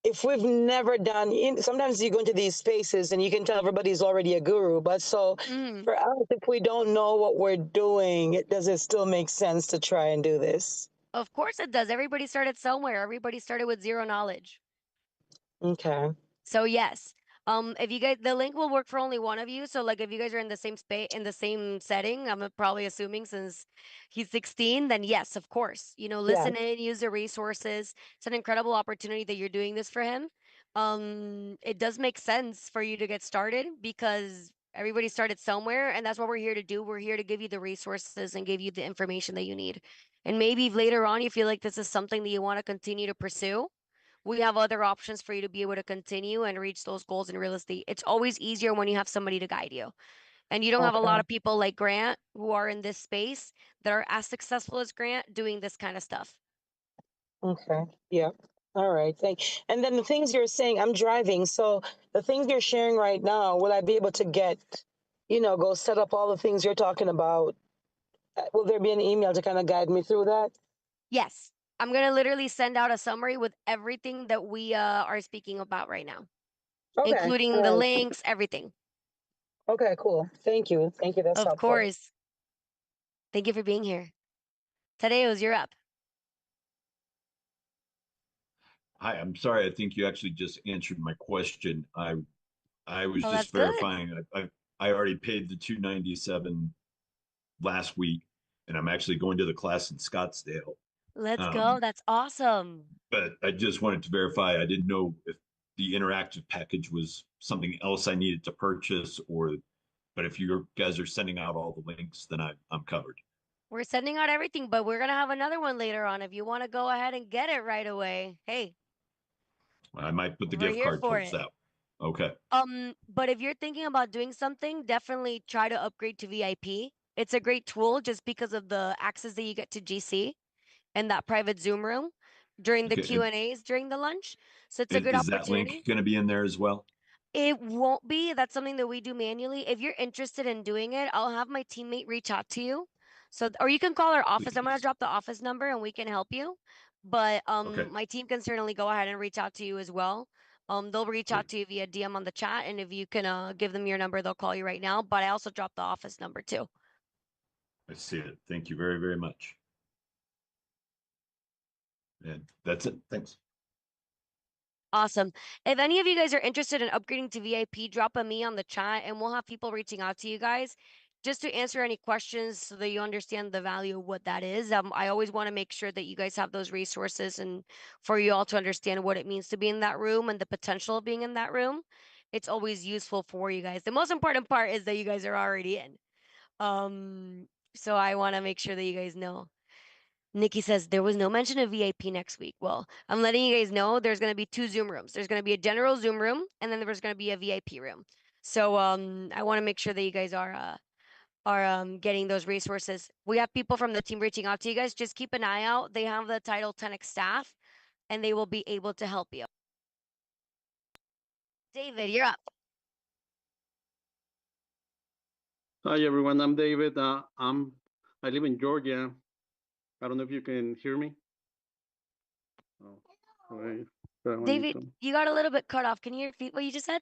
if we've never done sometimes you go into these spaces and you can tell everybody's already a guru, but so for us, if we don't know what we're doing, does it still make sense to try and do this? Of course it does. Everybody started somewhere. Everybody started with zero knowledge. Okay. So yes. If you guys, the link will work for only one of you. So like if you guys are in the same space, in the same setting, I'm probably assuming since he's 16, then yes, of course, listen in, use the resources. It's an incredible opportunity that you're doing this for him. It does make sense for you to get started because everybody started somewhere, and that's what we're here to do. We're here to give you the resources and give you the information that you need. And maybe if later on you feel like this is something that you want to continue to pursue, we have other options for you to be able to continue and reach those goals in real estate. It's always easier when you have somebody to guide you. And you don't have a lot Okay. of people like Grant who are in this space that are as successful as Grant doing this kind of stuff. Okay. Yeah. All right. Thank. And then the things you're saying, I'm driving, so the things you're sharing right now, will I be able to get, go set up all the things you're talking about? Will there be an email to kind of guide me through that? Yes. I'm going to literally send out a summary with everything that we are speaking about right now, Okay. including the All right. links, everything. Okay. Cool. Thank you. Thank you. That's Of helpful. course. Thank you for being here. Tadeos, you're up. Hi, I'm sorry. I think you actually just answered my question. I was Oh, that's just good. verifying. I already paid the 297 last week, and I'm actually going to the class in Scottsdale. Let's go. That's awesome. But I just wanted to verify. I didn't know if the interactive package was something else I needed to purchase, but if you guys are sending out all the links, then I'm covered. We're sending out everything, but we're going to have another one later on. If you want to go ahead and get it right away, hey, I might put the we're gift here card for towards it. that. Okay. But if you're thinking about doing something, definitely try to upgrade to VIP. It's a great tool just because of the access that you get to GC and that private Zoom room during the Okay. Q&As during the lunch. So it's a good Is that link opportunity. going to be in there as well? It won't be. That's something that we do manually. If you're interested in doing it, I'll have my teammate reach out to you. So, or you can call our office. I'm gonna drop the office number and we can help you. But Okay. my team can certainly go ahead and reach out to you as well. They'll reach out to you via DM on the chat, and if you can give them your number, they'll call you right now. But I also dropped the office number too. I see it. Thank you very, very much. And that's it. Thanks. Awesome. If any of you guys are interested in upgrading to VIP, drop a me on the chat and we'll have people reaching out to you guys just to answer any questions so that you understand the value of what that is. I always want to make sure that you guys have those resources and for you all to understand what it means to be in that room and the potential of being in that room. It's always useful for you guys. The most important part is that you guys are already in. So I want to make sure that you guys know. Nikki says there was no mention of VIP next week. Well, I'm letting you guys know there's going to be 2 Zoom rooms. There's going to be a general Zoom room and then there's going to be a VIP room. So I want to make sure that you guys are getting those resources. We have people from the team reaching out to you guys. Just keep an eye out. They have the Title 10X staff and they will be able to help you. David, you're up. Hi everyone, I'm David. I live in Georgia. I don't know if you can hear me. Oh, right. David, you got a little bit cut off. Can you repeat what you just said?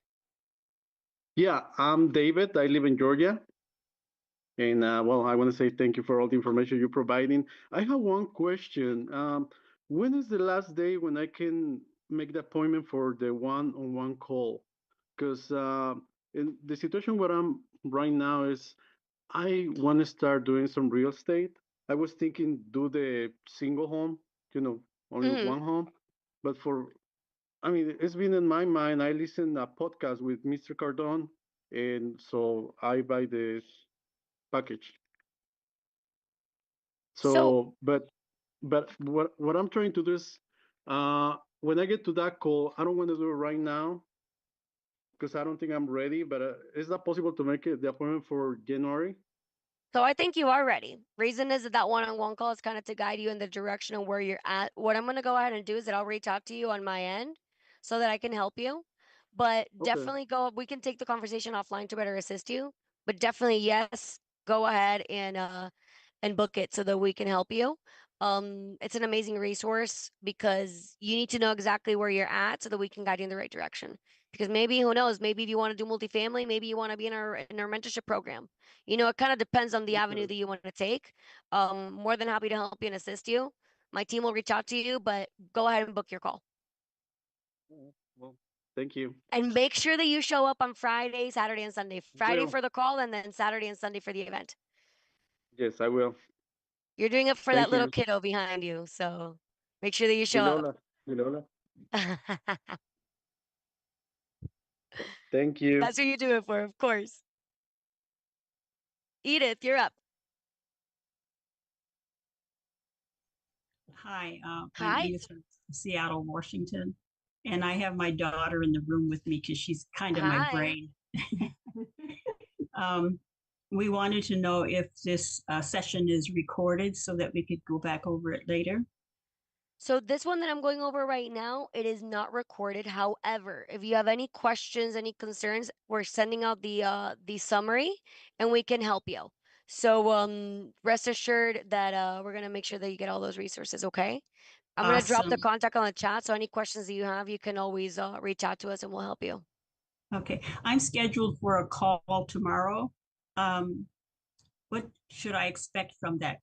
Yeah, I'm David. I live in Georgia. And well, I want to say thank you for all the information you're providing. I have one question. When is the last day when I can make the appointment for the one-on-one call? Because in the situation where I'm right now is I want to start doing some real estate. I was thinking do the single home, only one home. But it's been in my mind. I listen a podcast with Mr. Cardone, and so I buy this package. But what I'm trying to do is, when I get to that call, I don't want to do it right now because I don't think I'm ready. But is that possible to make the appointment for January? So I think you are ready. Reason is that one-on-one call is kind of to guide you in the direction of where you're at. What I'm going to go ahead and do is that I'll reach out to you on my end so that I can help you. But definitely we can take the conversation offline to better assist you. But definitely, yes, go ahead and book it so that we can help you. It's an amazing resource because you need to know exactly where you're at so that we can guide you in the right direction. Because maybe, who knows, maybe if you want to do multifamily, maybe you want to be in our mentorship program. It kind of depends on the avenue that you want to take. More than happy to help you and assist you. My team will reach out to you, but go ahead and book your call. Well, thank you. And make sure that you show up on Friday, Saturday, and Sunday. Friday for the call and then Saturday and Sunday for the event. Yes, I will. You're doing it for Thank that little you. kiddo behind you. So make sure that you show up. Vilola. Thank you. That's what you do it for, of course. Edith, you're up. Hi, Hi. I'm Edith from Seattle, Washington. and I have my daughter in the room with me because she's kind of my Hi. brain. We wanted to know if this session is recorded so that we could go back over it later. So this one that I'm going over right now, it is not recorded. However, if you have any questions, any concerns, we're sending out the summary and we can help you. So rest assured that we're gonna make sure that you get all those resources, okay? I'm gonna drop the Awesome. contact on the chat. So any questions that you have, you can always reach out to us and we'll help you. Okay, I'm scheduled for a call tomorrow. What should I expect from that?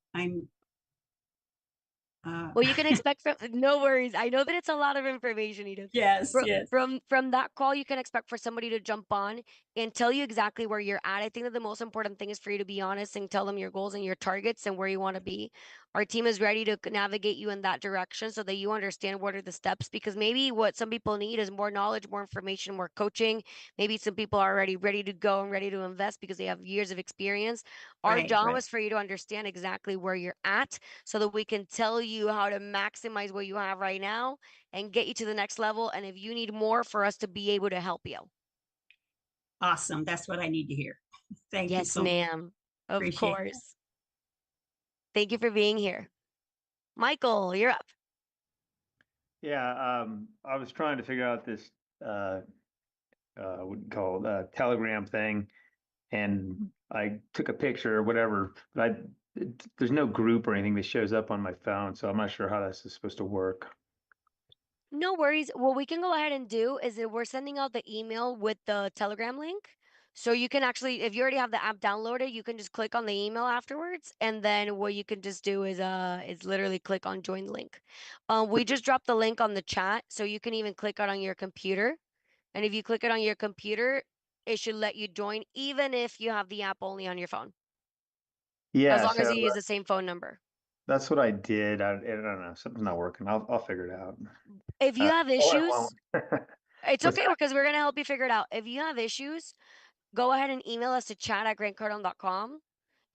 Well, you can expect from no worries. I know that it's a lot of information, Edith. Yes, yes. From that call, you can expect for somebody to jump on and tell you exactly where you're at. I think that the most important thing is for you to be honest and tell them your goals and your targets and where you want to be. Our team is ready to navigate you in that direction so that you understand what are the steps, because maybe what some people need is more knowledge, more information, more coaching. Maybe some people are already ready to go and ready to invest because they have years of experience. Our Right, job right. is for you to understand exactly where you're at so that we can tell you how to maximize what you have right now and get you to the next level. And if you need more, for us to be able to help you. Awesome. That's what I need to hear. Thank you Yes, so much. ma'am. Of Appreciate it. course. Thank you for being here. Michael, you're up. Yeah, I was trying to figure out this what you call it, Telegram thing, and I took a picture or whatever, but there's no group or anything that shows up on my phone, so I'm not sure how this is supposed to work. No worries. What we can go ahead and do is that we're sending out the email with the Telegram link. So you can actually, if you already have the app downloaded, you can just click on the email afterwards. And then what you can just do is literally click on join the link. We just dropped the link on the chat, so you can even click it on your computer. And if you click it on your computer, it should let you join, even if you have the app only on your phone, as Yeah, long as so you use the same phone number. that's what I did. I don't know, something's not working. I'll figure it out. If you have Or I issues, won't. it's What's okay that? because we're gonna help you figure it out. If you have issues, go ahead and email us to chat@grantcardone.com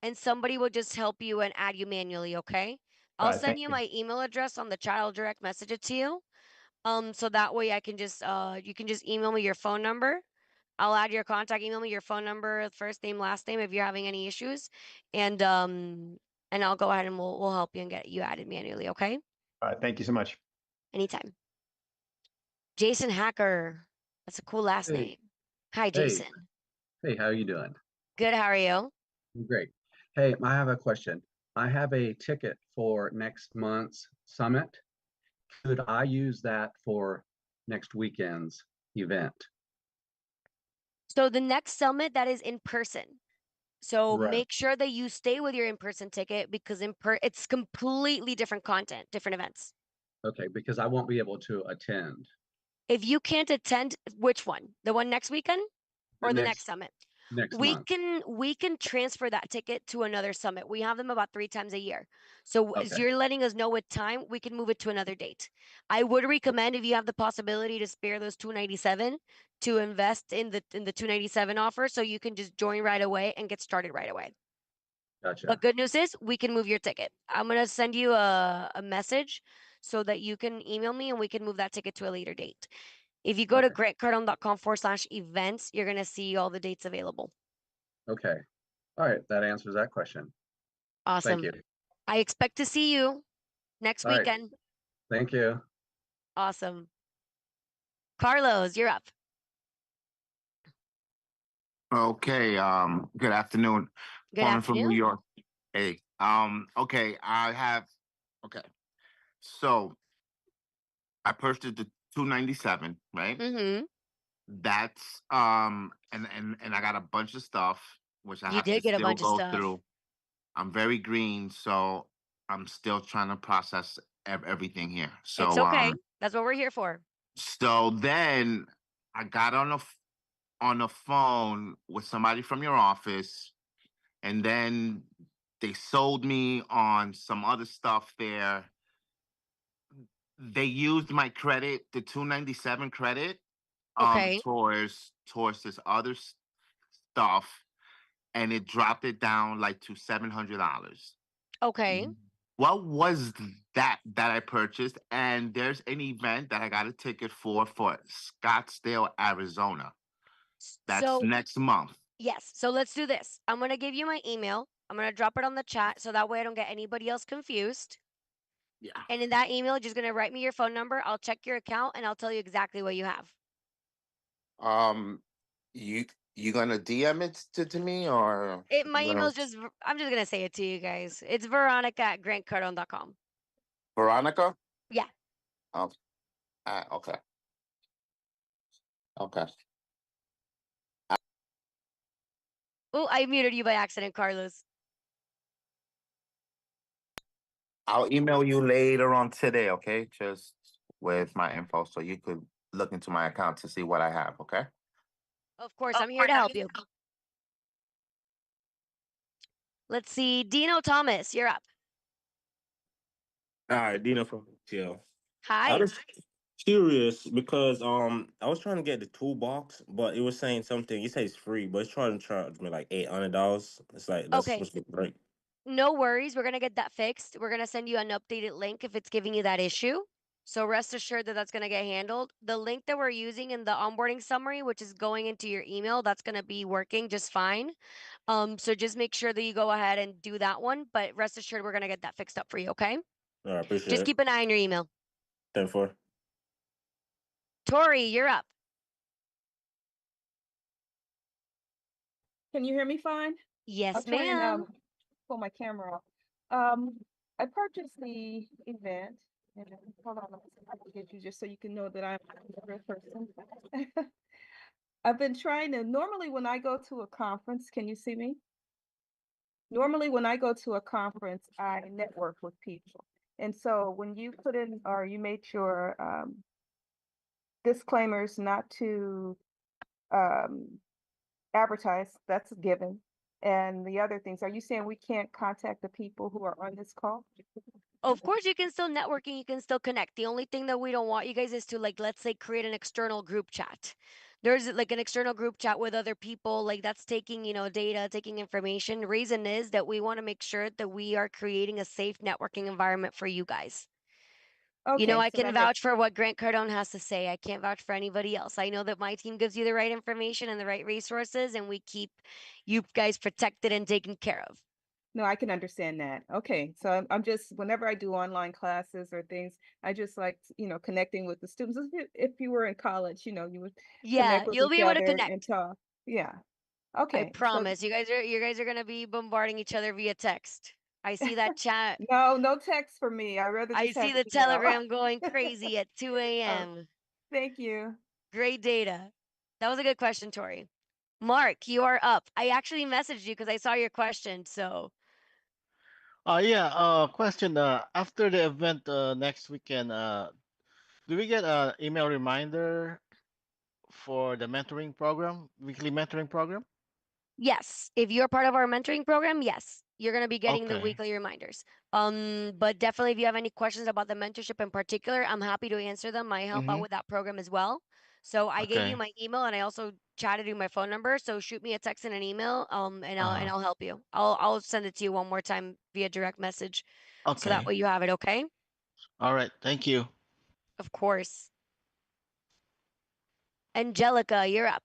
and somebody will just help you and add you manually, okay? All I'll right, send thank you you. my email address on the chat. I'll direct message it to you. So that way I can just you can just email me your phone number. I'll add your contact, email me your phone number, first name, last name if you're having any issues. And I'll go ahead and we'll help you and get you added manually, okay? All right, thank you so much. Anytime. Jason Hacker. That's a cool last Hey, name. Hi, hey, Jason. hey, how are you doing? Good, how are you? Great. Hey, I have a question. I have a ticket for next month's summit. Could I use that for next weekend's event? So the next summit, that is in person. So Right. make sure that you stay with your in-person ticket because it's completely different content, different events. Okay, because I won't be able to attend If you can't attend, which one? The one next weekend or the next next summit? next We month. can transfer that ticket to another summit. We have them about 3 times a year. So as Okay. you're letting us know what time, we can move it to another date. I would recommend, if you have the possibility to spare those 297, to invest in the 297 offer so you can just join right away and get started right away. Gotcha. But good news is we can move your ticket. I'm gonna send you a message so that you can email me and we can move that ticket to a later date. If you go to grantcardone.com/events, you're gonna see all the dates available. Okay. All right, that answers that question. Thank Awesome. you. I expect to see you next All right. weekend. Thank you. Awesome. Carlos, you're up. Okay, good afternoon. Good Calling from New afternoon. York. Hey, okay, okay. So I purchased the 297, right? Mm-hmm. That's and I got a bunch of stuff which I You have to did get a still bunch of go stuff. through. I'm very green, so I'm still trying to process everything here. It's So okay. That's what we're here for. so then I got on the phone with somebody from your office, and then they sold me on some other stuff there. They used my credit, the 297 credit, Okay. towards this other stuff, and it dropped it down like to $700. Okay. what was that I purchased? And there's an event that I got a ticket for Scottsdale, Arizona. That's So next month. yes, so let's do this. I'm gonna give you my email. I'm gonna drop it on the chat so that way I don't get anybody else confused. Yeah. And in that email, you're just gonna write me your phone number. I'll check your account and I'll tell you exactly what you have. You gonna DM it to me or My you email gonna- is just, I'm just gonna say it to you guys. It's Veronica@grantcardone.com. Veronica? Yeah. Oh, okay. Okay. Oh, I muted you by accident, Carlos. I'll email you later on today, okay? Just with my info so you could look into my account to see what I have, okay? Of course, I'm here to help you. Let's see. Dino Thomas, you're up. All right, Dino from Chill. I Hi. was curious because I was trying to get the toolbox, but it was saying something. You say it's free, but it's trying to charge me like $800. It's like that's Okay. supposed to be great. No worries. We're gonna get that fixed. We're gonna send you an updated link if it's giving you that issue. So rest assured that that's gonna get handled. The link that we're using in the onboarding summary, which is going into your email, that's gonna be working just fine. So just make sure that you go ahead and do that one. But rest assured, we're gonna get that fixed up for you. Okay? All right, appreciate Just it. keep an eye on your email. 10-4. Tori, you're up. Can you hear me fine? Yes, I'll try and ma'am. pull my camera off. I purchased the event, and hold on, let me see if I can get you just so you can know that I'm a real person. I've been trying to, normally when I go to a conference, can you see me? Normally when I go to a conference, I network with people. And so when you put in, or you made your disclaimers not to advertise, that's a given. And the other things, are you saying we can't contact the people who are on this call? Of course, you can still network and you can still connect. The only thing that we don't want you guys is to, like, let's say, create an external group chat. There's like an external group chat with other people, like that's taking, data, taking information. Reason is that we want to make sure that we are creating a safe networking environment for you guys. Okay, I so can that vouch for what Grant Cardone has to say. I can't vouch for anybody else. I know that my team gives you the right information and the right resources, and we keep you guys protected and taken care of. No, I can understand that. Okay, so I'm just, whenever I do online classes or things, I just like, connecting with the students. If you were in college, you would Yeah, connect with you'll be each able to other and connect. talk. Yeah. I Okay. So promise. You guys are gonna be bombarding each other via text. I see that chat. no text for me. I'd rather I just see have the email. Telegram going crazy at 2 Oh, a.m. thank you. Great data. That was a good question, Tori. Mark, you are up. I actually messaged you because I saw your question. So Yeah, question, after the event next weekend, do we get an email reminder for the mentoring program, weekly mentoring program? yes, if you're part of our mentoring program, yes, you're gonna be getting the Okay. weekly reminders. But definitely if you have any questions about the mentorship in particular, I'm happy to answer them. I help out Mhm. with that program as well. So I gave you Okay. my email and I also chatted you my phone number. So shoot me a text and an email, and Uh-huh. I'll help you. I'll send it to you one more time via direct message. So that Okay. way you have it, okay? All right. Thank you. Of course. Angelica, you're up.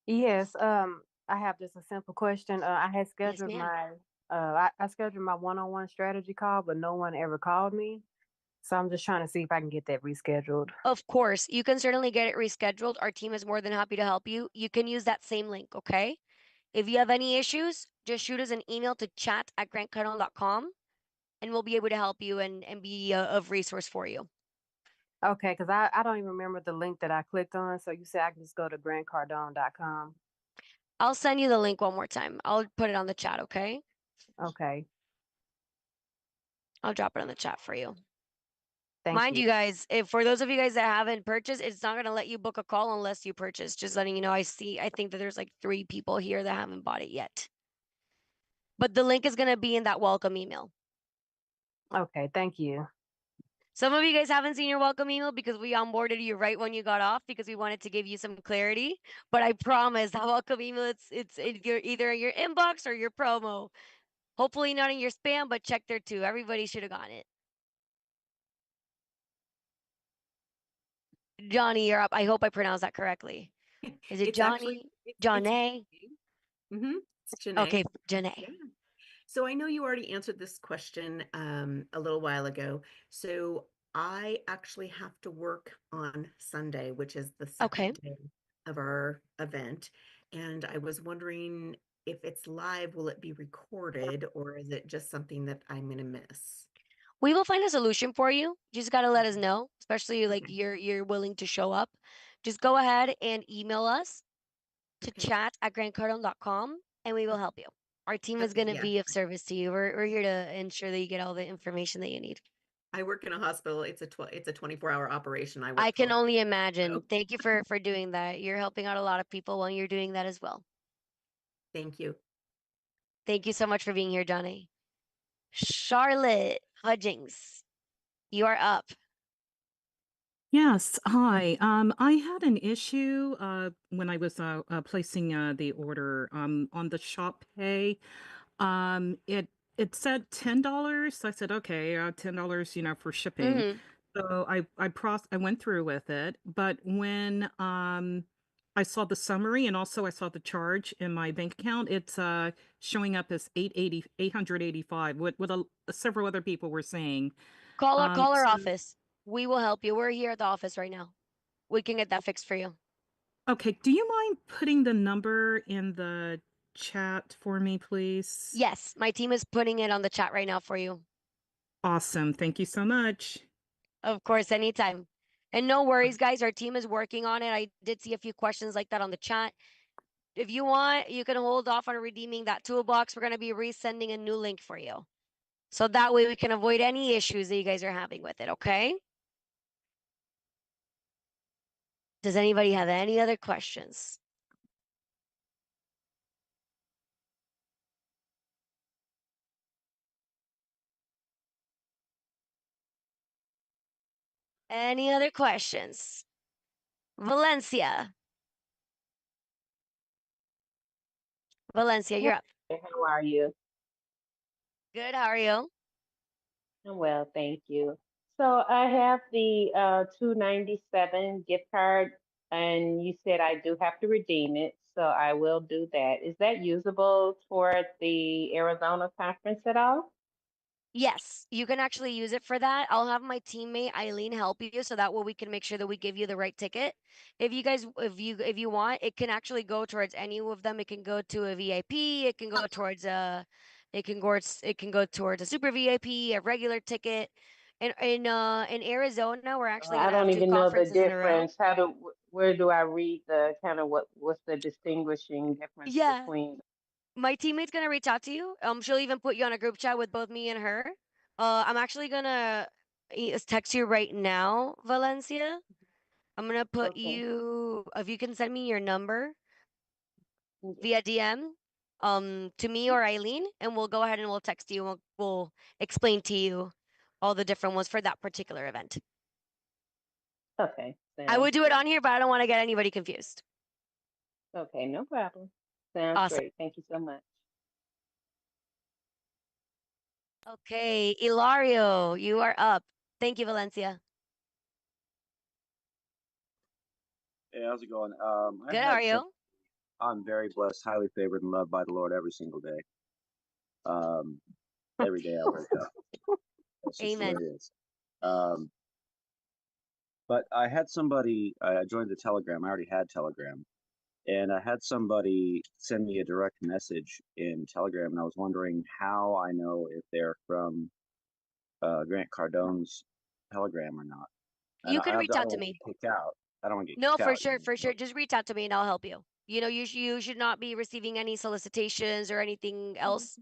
Yes, I have just a simple question. I had Yes, scheduled ma'am. I scheduled my one-on-one strategy call, but no one ever called me. So I'm just trying to see if I can get that rescheduled. Of course, you can certainly get it rescheduled. Our team is more than happy to help you. You can use that same link, okay? If you have any issues, just shoot us an email to chat@grantcardone.com and we'll be able to help you and be of resource for you. Okay, because I don't even remember the link that I clicked on. So you said I can just go to grantcardone.com. I'll send you the link one more time. I'll put it on the chat, okay? Okay, I'll drop it on the chat for you. thank Mind you. you guys, if for those of you guys that haven't purchased, it's not gonna let you book a call unless you purchase. Just letting you know, I think that there's like 3 people here that haven't bought it yet. But the link is gonna be in that welcome email. Okay, thank you. Some of you guys haven't seen your welcome email because we onboarded you right when you got off because we wanted to give you some clarity. But I promise that welcome email, it's in your, either in your inbox or your promo. Hopefully not in your spam, but check there too. Everybody should have gotten it. Johnny, you're up. I hope I pronounced that correctly. Is it It's actually Johnny? it's Johnny? It's Janae. Okay, Janae. Yeah. So I know you already answered this question a little while ago. So I actually have to work on Sunday, which is the Okay. second day of our event. And I was wondering if it's live, will it be recorded or is it just something that I'm gonna miss? We will find a solution for you. You just gotta let us Okay. know, especially like Okay. you're willing to show up. Just go ahead and email us to Okay. chat@grantcardone.com and we will help you. Our team is Okay, gonna yeah. be of service to you. We're here to ensure that you get all the information that you need. I work in a hospital. It's a 24-hour operation. I I work can full. only imagine. So Thank you for doing that. You're helping out a lot of people while you're doing that as well. thank you. Thank you so much for being here, Johnny. Charlotte Hudgings, you are up. Yes, hi. I had an issue when I was placing the order on the shop pay. It said $10, so I said, okay, $10, for shipping. Mm-hmm. So I went through with it, but when I saw the summary and also I saw the charge in my bank account, it's showing up as 885. What several other people were saying. Call our So office. We will help you. We're here at the office right now. We can get that fixed for you. Okay, do you mind putting the number in the chat for me, please? Yes, my team is putting it on the chat right now for you. Awesome. Thank you so much. Of course, anytime. And no worries, guys. Our team is working on it. I did see a few questions like that on the chat. If you want, you can hold off on redeeming that toolbox. We're going to be resending a new link for you. So that way we can avoid any issues that you guys are having with it, okay? Does anybody have any other questions? Any other questions? Valencia. Valencia, you're up. How are you? Good, how are you? I'm well, thank you. So I have the 297 gift card, and you said I do have to redeem it, so I will do that. Is that usable toward the Arizona conference at all? Yes, you can actually use it for that. I'll have my teammate Eileen help you so that way we can make sure that we give you the right ticket. If you guys, if you want, it can actually go towards any of them. It can go to a VIP. It can go towards it can go towards a super VIP, a regular ticket. In Arizona, we're actually I gonna have don't two even know the conferences in a row. difference. Where do I read the kind of what's the distinguishing difference Yeah, between? my teammate's gonna reach out to you. She'll even put you on a group chat with both me and her. I'm actually gonna text you right now, Valencia. I'm gonna put Okay. you, if you can send me your number Yeah. via DM, to me or Eileen, and we'll go ahead and we'll text you. We'll explain to you all the different ones for that particular event. Okay. I Sounds would do it great. on here, but I don't want to get anybody confused. Okay, no problem. Sounds Awesome. great. Thank you so much. Okay, Ilario, you are up. Thank you, Valencia. Hey, how's it going? Good, how are you? I'm very blessed, highly favored, and loved by the Lord every single day. Every day I wake up. That's just the way Amen. it is. But I had somebody, I joined the Telegram. I already had Telegram. And I had somebody send me a direct message in Telegram, and I was wondering how I know if they're from Grant Cardone's Telegram or not. You can reach I out don't to want to me. get kicked out. I don't want to get No, kicked for out. sure, for sure. Just reach out to me and I'll help you. You know, you should not be receiving any solicitations or anything else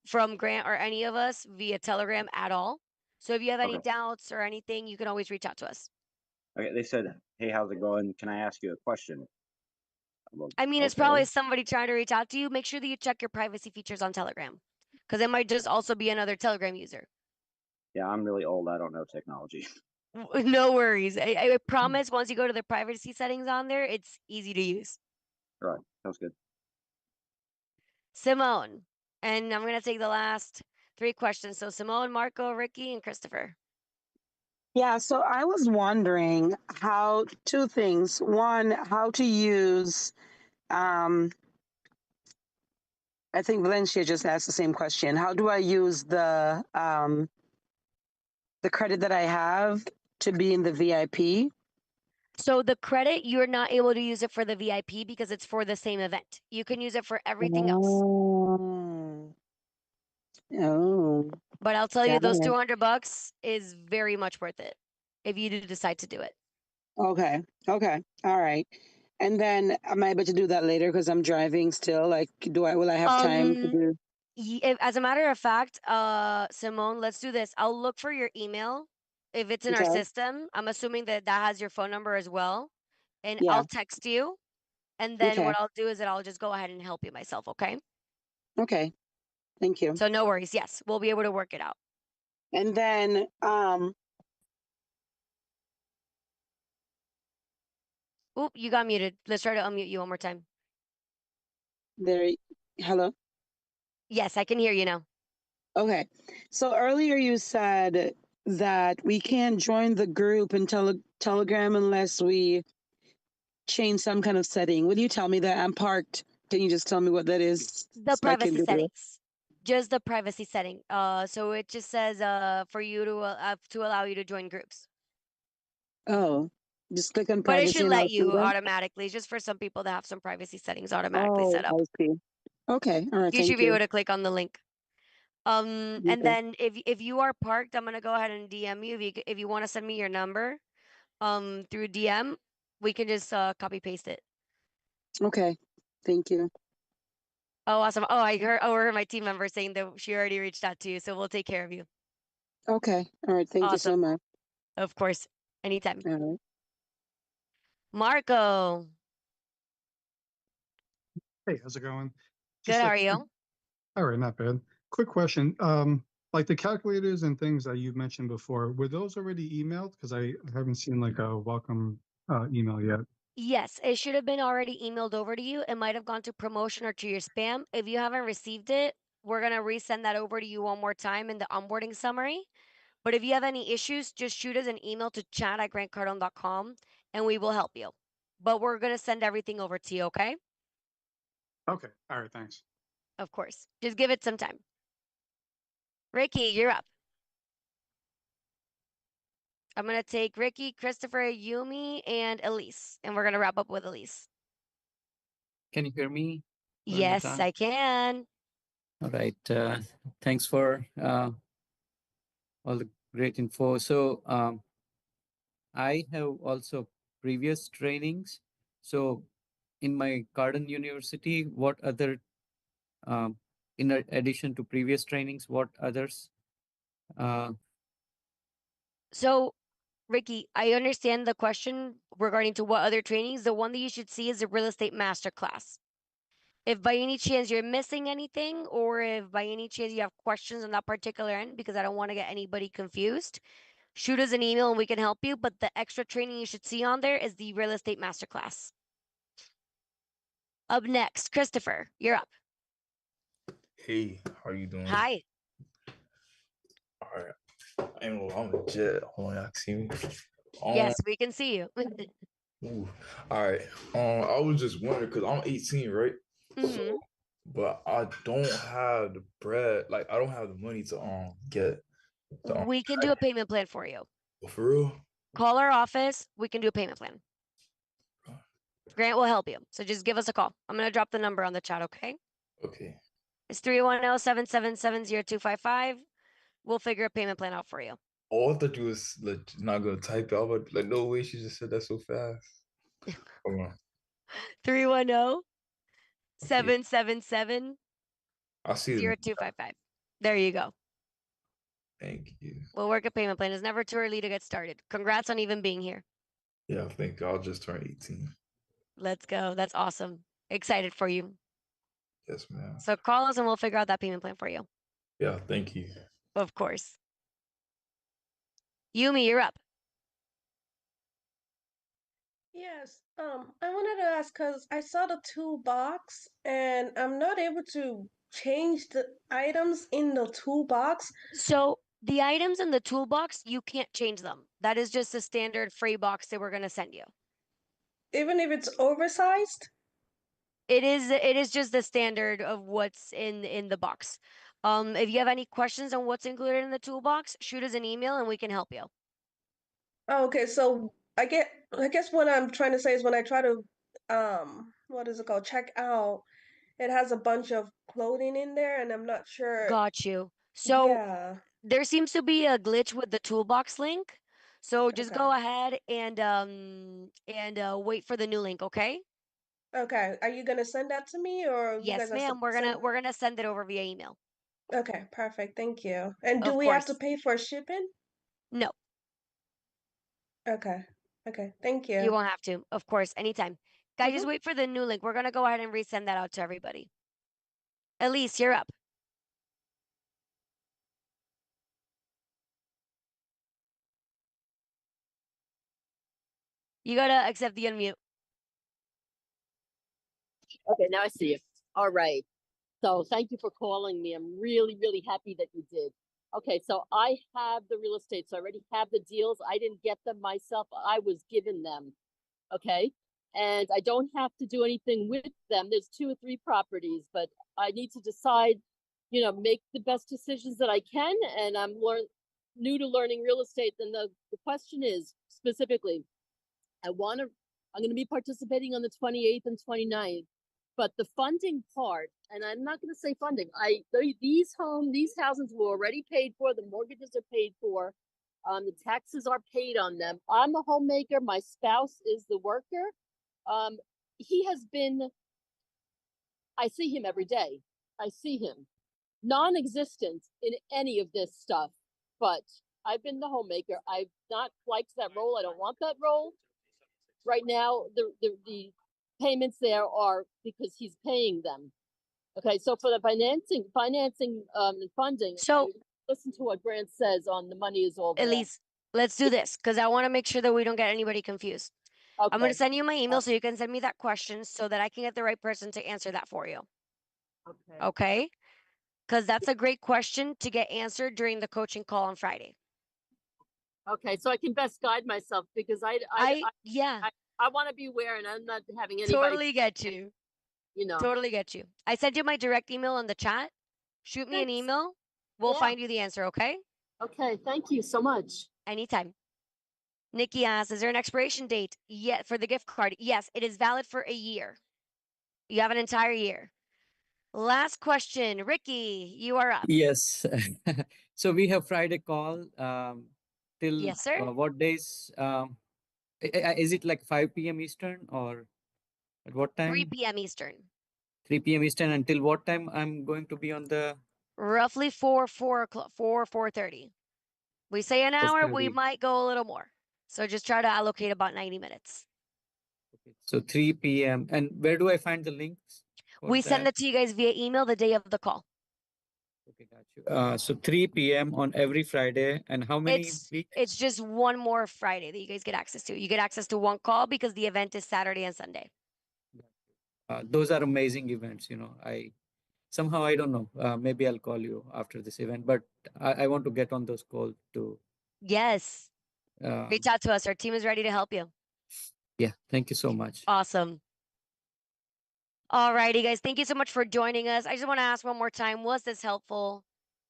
from Grant or any of us via Telegram at all. So if you have any Okay. doubts or anything, you can always reach out to us. Okay, they said, "Hey, how's it going? Can I ask you a question?" Well, I mean, it's okay. probably somebody trying to reach out to you. Make sure that you check your privacy features on Telegram because it might just also be another Telegram user. Yeah, I'm really old. I don't know technology. No worries. I promise once you go to the privacy settings on there, it's easy to use. All right, sounds good. Simone. And I'm gonna take the last 3 questions. So Simone, Marco, Ricky, and Christopher. Yeah, so I was wondering how two things. One, how to use I think Valencia just asked the same question. How do I use the credit that I have to be in the VIP? So the credit, you're not able to use it for the VIP because it's for the same event. You can use it for everything else. Oh. Oh. But I'll tell you, Got those it. $200 is very much worth it if you do decide to do it. Okay. Okay. All right. And then am I able to do that later because I'm driving still? Like, will I have time to do? As a matter of fact, Simone, let's do this. I'll look for your email. If it's in our Okay. system, I'm assuming that that has your phone number as well. And Yeah. I'll text you. And then Okay. what I'll do is that I'll just go ahead and help you myself, okay? Okay. Thank you. So no worries. Yes, we'll be able to work it out. And then Oop, you got muted. Let's try to unmute you one more time. there hello? Yes, I can hear you now. Okay. So earlier you said that we can't join the group in Telegram unless we change some kind of setting. Will you tell me that I'm parked? Can you just tell me what that is The so I can privacy do it? settings. Just the privacy setting. So it just says for you to allow you to join groups. Oh, just click on But it privacy should and I'll let see you them? automatically, just for some people that have some privacy settings automatically Oh, set up. I see. Okay. All right. You should Thank be able you. to click on the link. And Okay. then if you are parked, I'm gonna go ahead and DM you. If you want to send me your number, through DM, we can just copy paste it. Okay. Thank you. Oh, awesome. Oh, I heard my team member saying that she already reached out to you, so we'll take care of you. Okay. All right. Thank you so Awesome. much. Of course. Anytime. All right. Marco, Hey, how's it going? good. Just How a are quick, you? all right, not bad. Quick question. Like the calculators and things that you mentioned before, were those already emailed? Because I haven't seen like a welcome email yet. Yes, it should have been already emailed over to you. It might have gone to promotion or to your spam. If you haven't received it, we're gonna resend that over to you one more time in the onboarding summary. But if you have any issues, just shoot us an email to chat@grantcardone.com and we will help you. But we're gonna send everything over to you, okay? Okay, all right, thanks. Of course. Just give it some time. Ricky, you're up. I'm gonna take Ricky, Christopher, Yumi, and Elise, and we're gonna wrap up with Elise. Can you hear me? Yes, Vernita? I can. All right. Thanks for all the great info. So I have also previous trainings. So in my Cardone University, what other, in addition to previous trainings, what others? So, Ricky, I understand the question regarding to what other trainings. The one that you should see is the real estate masterclass. If by any chance you're missing anything, or if by any chance you have questions on that particular end, because I don't want to get anybody confused, shoot us an email and we can help you. But the extra training you should see on there is the real estate masterclass. Up next, Christopher, you're up. Hey, how you doing? Hi. All right. I ain't gonna lie, I'm legit. Hold on, y'all can see me. Yes, we can see you. Ooh, all right. I was just wondering because I'm 18, right? Mhm. But I don't have the bread. Like I don't have the money to get the We can do a payment plan for you. for real. Call our office. We can do a payment plan. Grant will help you. So just give us a call. I'm going to drop the number on the chat, okay? Okay. It's 310-777-0255. We'll figure a payment plan out for you. Oh, I thought you was like not gonna type it. I was like, no way, she just said that so fast. Hold on. 310-777-0255. I see the number. There you go. Thank you. We'll work a payment plan. It's never too early to get started. Congrats on even being here. Yeah, thank you. I'll just turn 18. Let's go. That's awesome. Excited for you. Yes, ma'am. So call us and we'll figure out that payment plan for you. Yeah, thank you. Of course. Yumi, you're up. Yes, I wanted to ask because I saw the toolbox and I'm not able to change the items in the toolbox. So the items in the toolbox, you can't change them. That is just a standard free box that we're gonna send you. Even if it's oversized? It is just the standard of what's in the box. If you have any questions on what's included in the toolbox, shoot us an email and we can help you. Oh, okay, so I guess what I'm trying to say is when I try to what is it called? Check out, it has a bunch of clothing in there and I'm not sure. Got you. So Yeah. there seems to be a glitch with the toolbox link. So just go Okay. ahead and wait for the new link, okay? Okay. Are you gonna send that to me or you Yes, guys are ma'am. We're send? gonna send it over via email. Okay, perfect. Thank you. And do Of we have to course. pay for shipping? No, Okay. Okay. Thank you you. won't have to. Of course, anytime. Guys, just Mhm. wait for the new link. We're gonna go ahead and resend that out to everybody. Elise, you're up. You gotta accept the unmute. Okay, now I see you. All right. So thank you for calling me. I'm really, really happy that you did. Okay, so I have the real estate. So I already have the deals. I didn't get them myself. I was given them. Okay. And I don't have to do anything with them. There's 2 or 3 properties, but I need to decide, make the best decisions that I can. And I'm new to learning real estate. And the question is specifically, I'm going to be participating on the 28th and 29th. But the funding part, and I'm not going to say funding. These houses were already paid for. The mortgages are paid for. The taxes are paid on them. I'm a homemaker. My spouse is the worker. He has been. I see him every day. I see him, non-existent in any of this stuff. But I've been the homemaker. I've not liked that role. I don't want that role. Right now, the payments there are because he's paying them. Okay, so for the financing, and funding. So listen to what Grant says on the money is all there. Elise, let's do this because I want to make sure that we don't get anybody confused. I'm going Okay. to send you my email so you can send me that question so that I can get the right person to answer that for you. Okay. Okay? Because that's a great question to get answered during the coaching call on Friday. Okay, so I can best guide myself because yeah. I want to be aware and I'm not having anybody. Totally get you. Totally get you. I sent you my direct email in the chat. Shoot me an Thanks. email. We'll Yeah. find you the answer, okay? Okay, thank you so much. Anytime. Nikki asks, is there an expiration date yet for the gift card? Yes, it is valid for a year. You have an entire year. Last question. Ricky, you are up. Yes. So we have Friday call till Yes, sir. what days? Is it like 5 p.m. Eastern or at what 3 time? p.m. Eastern. 3 p.m. Eastern. Until what time I'm going to be on the Roughly 4 o'clock, 4:30. We say an hour, we 4:30? might go a little more. So just try to allocate about 90 minutes. So 3 p.m. And where do I find the links for We send that? it to you guys via email the day of the call. Okay, got you. So 3 p.m. on every Friday. And how many weeks? It's just one more Friday that you guys get access to. You get access to one call because the event is Saturday and Sunday. Those are amazing events. I don't know. Maybe I'll call you after this event, but I want to get on those calls too. Yes. Um, Reach out to us. Our team is ready to help you. yeah, thank you so much. Awesome. All righty, guys. Thank you so much for joining us. I just want to ask one more time, was this helpful?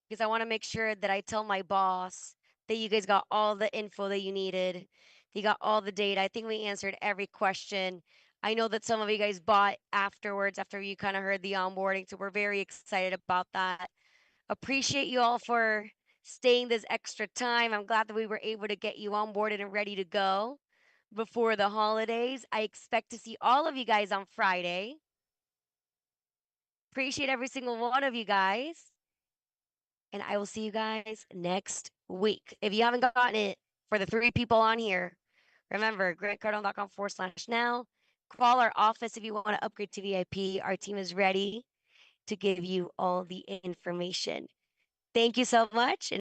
Because I want to make sure that I tell my boss that you guys got all the info that you needed. You got all the data. I think we answered every question. I know that some of you guys bought afterwards after you kind of heard the onboarding. So we're very excited about that. Appreciate you all for staying this extra time. I'm glad that we were able to get you onboarded and ready to go before the holidays. I expect to see all of you guys on Friday. Appreciate every single one of you guys. And I will see you guys next week. If you haven't gotten it for the 3 people on here, remember grantcardone.com/now. Call our office if you want to upgrade to VIP. Our team is ready to give you all the information. Thank you so much. And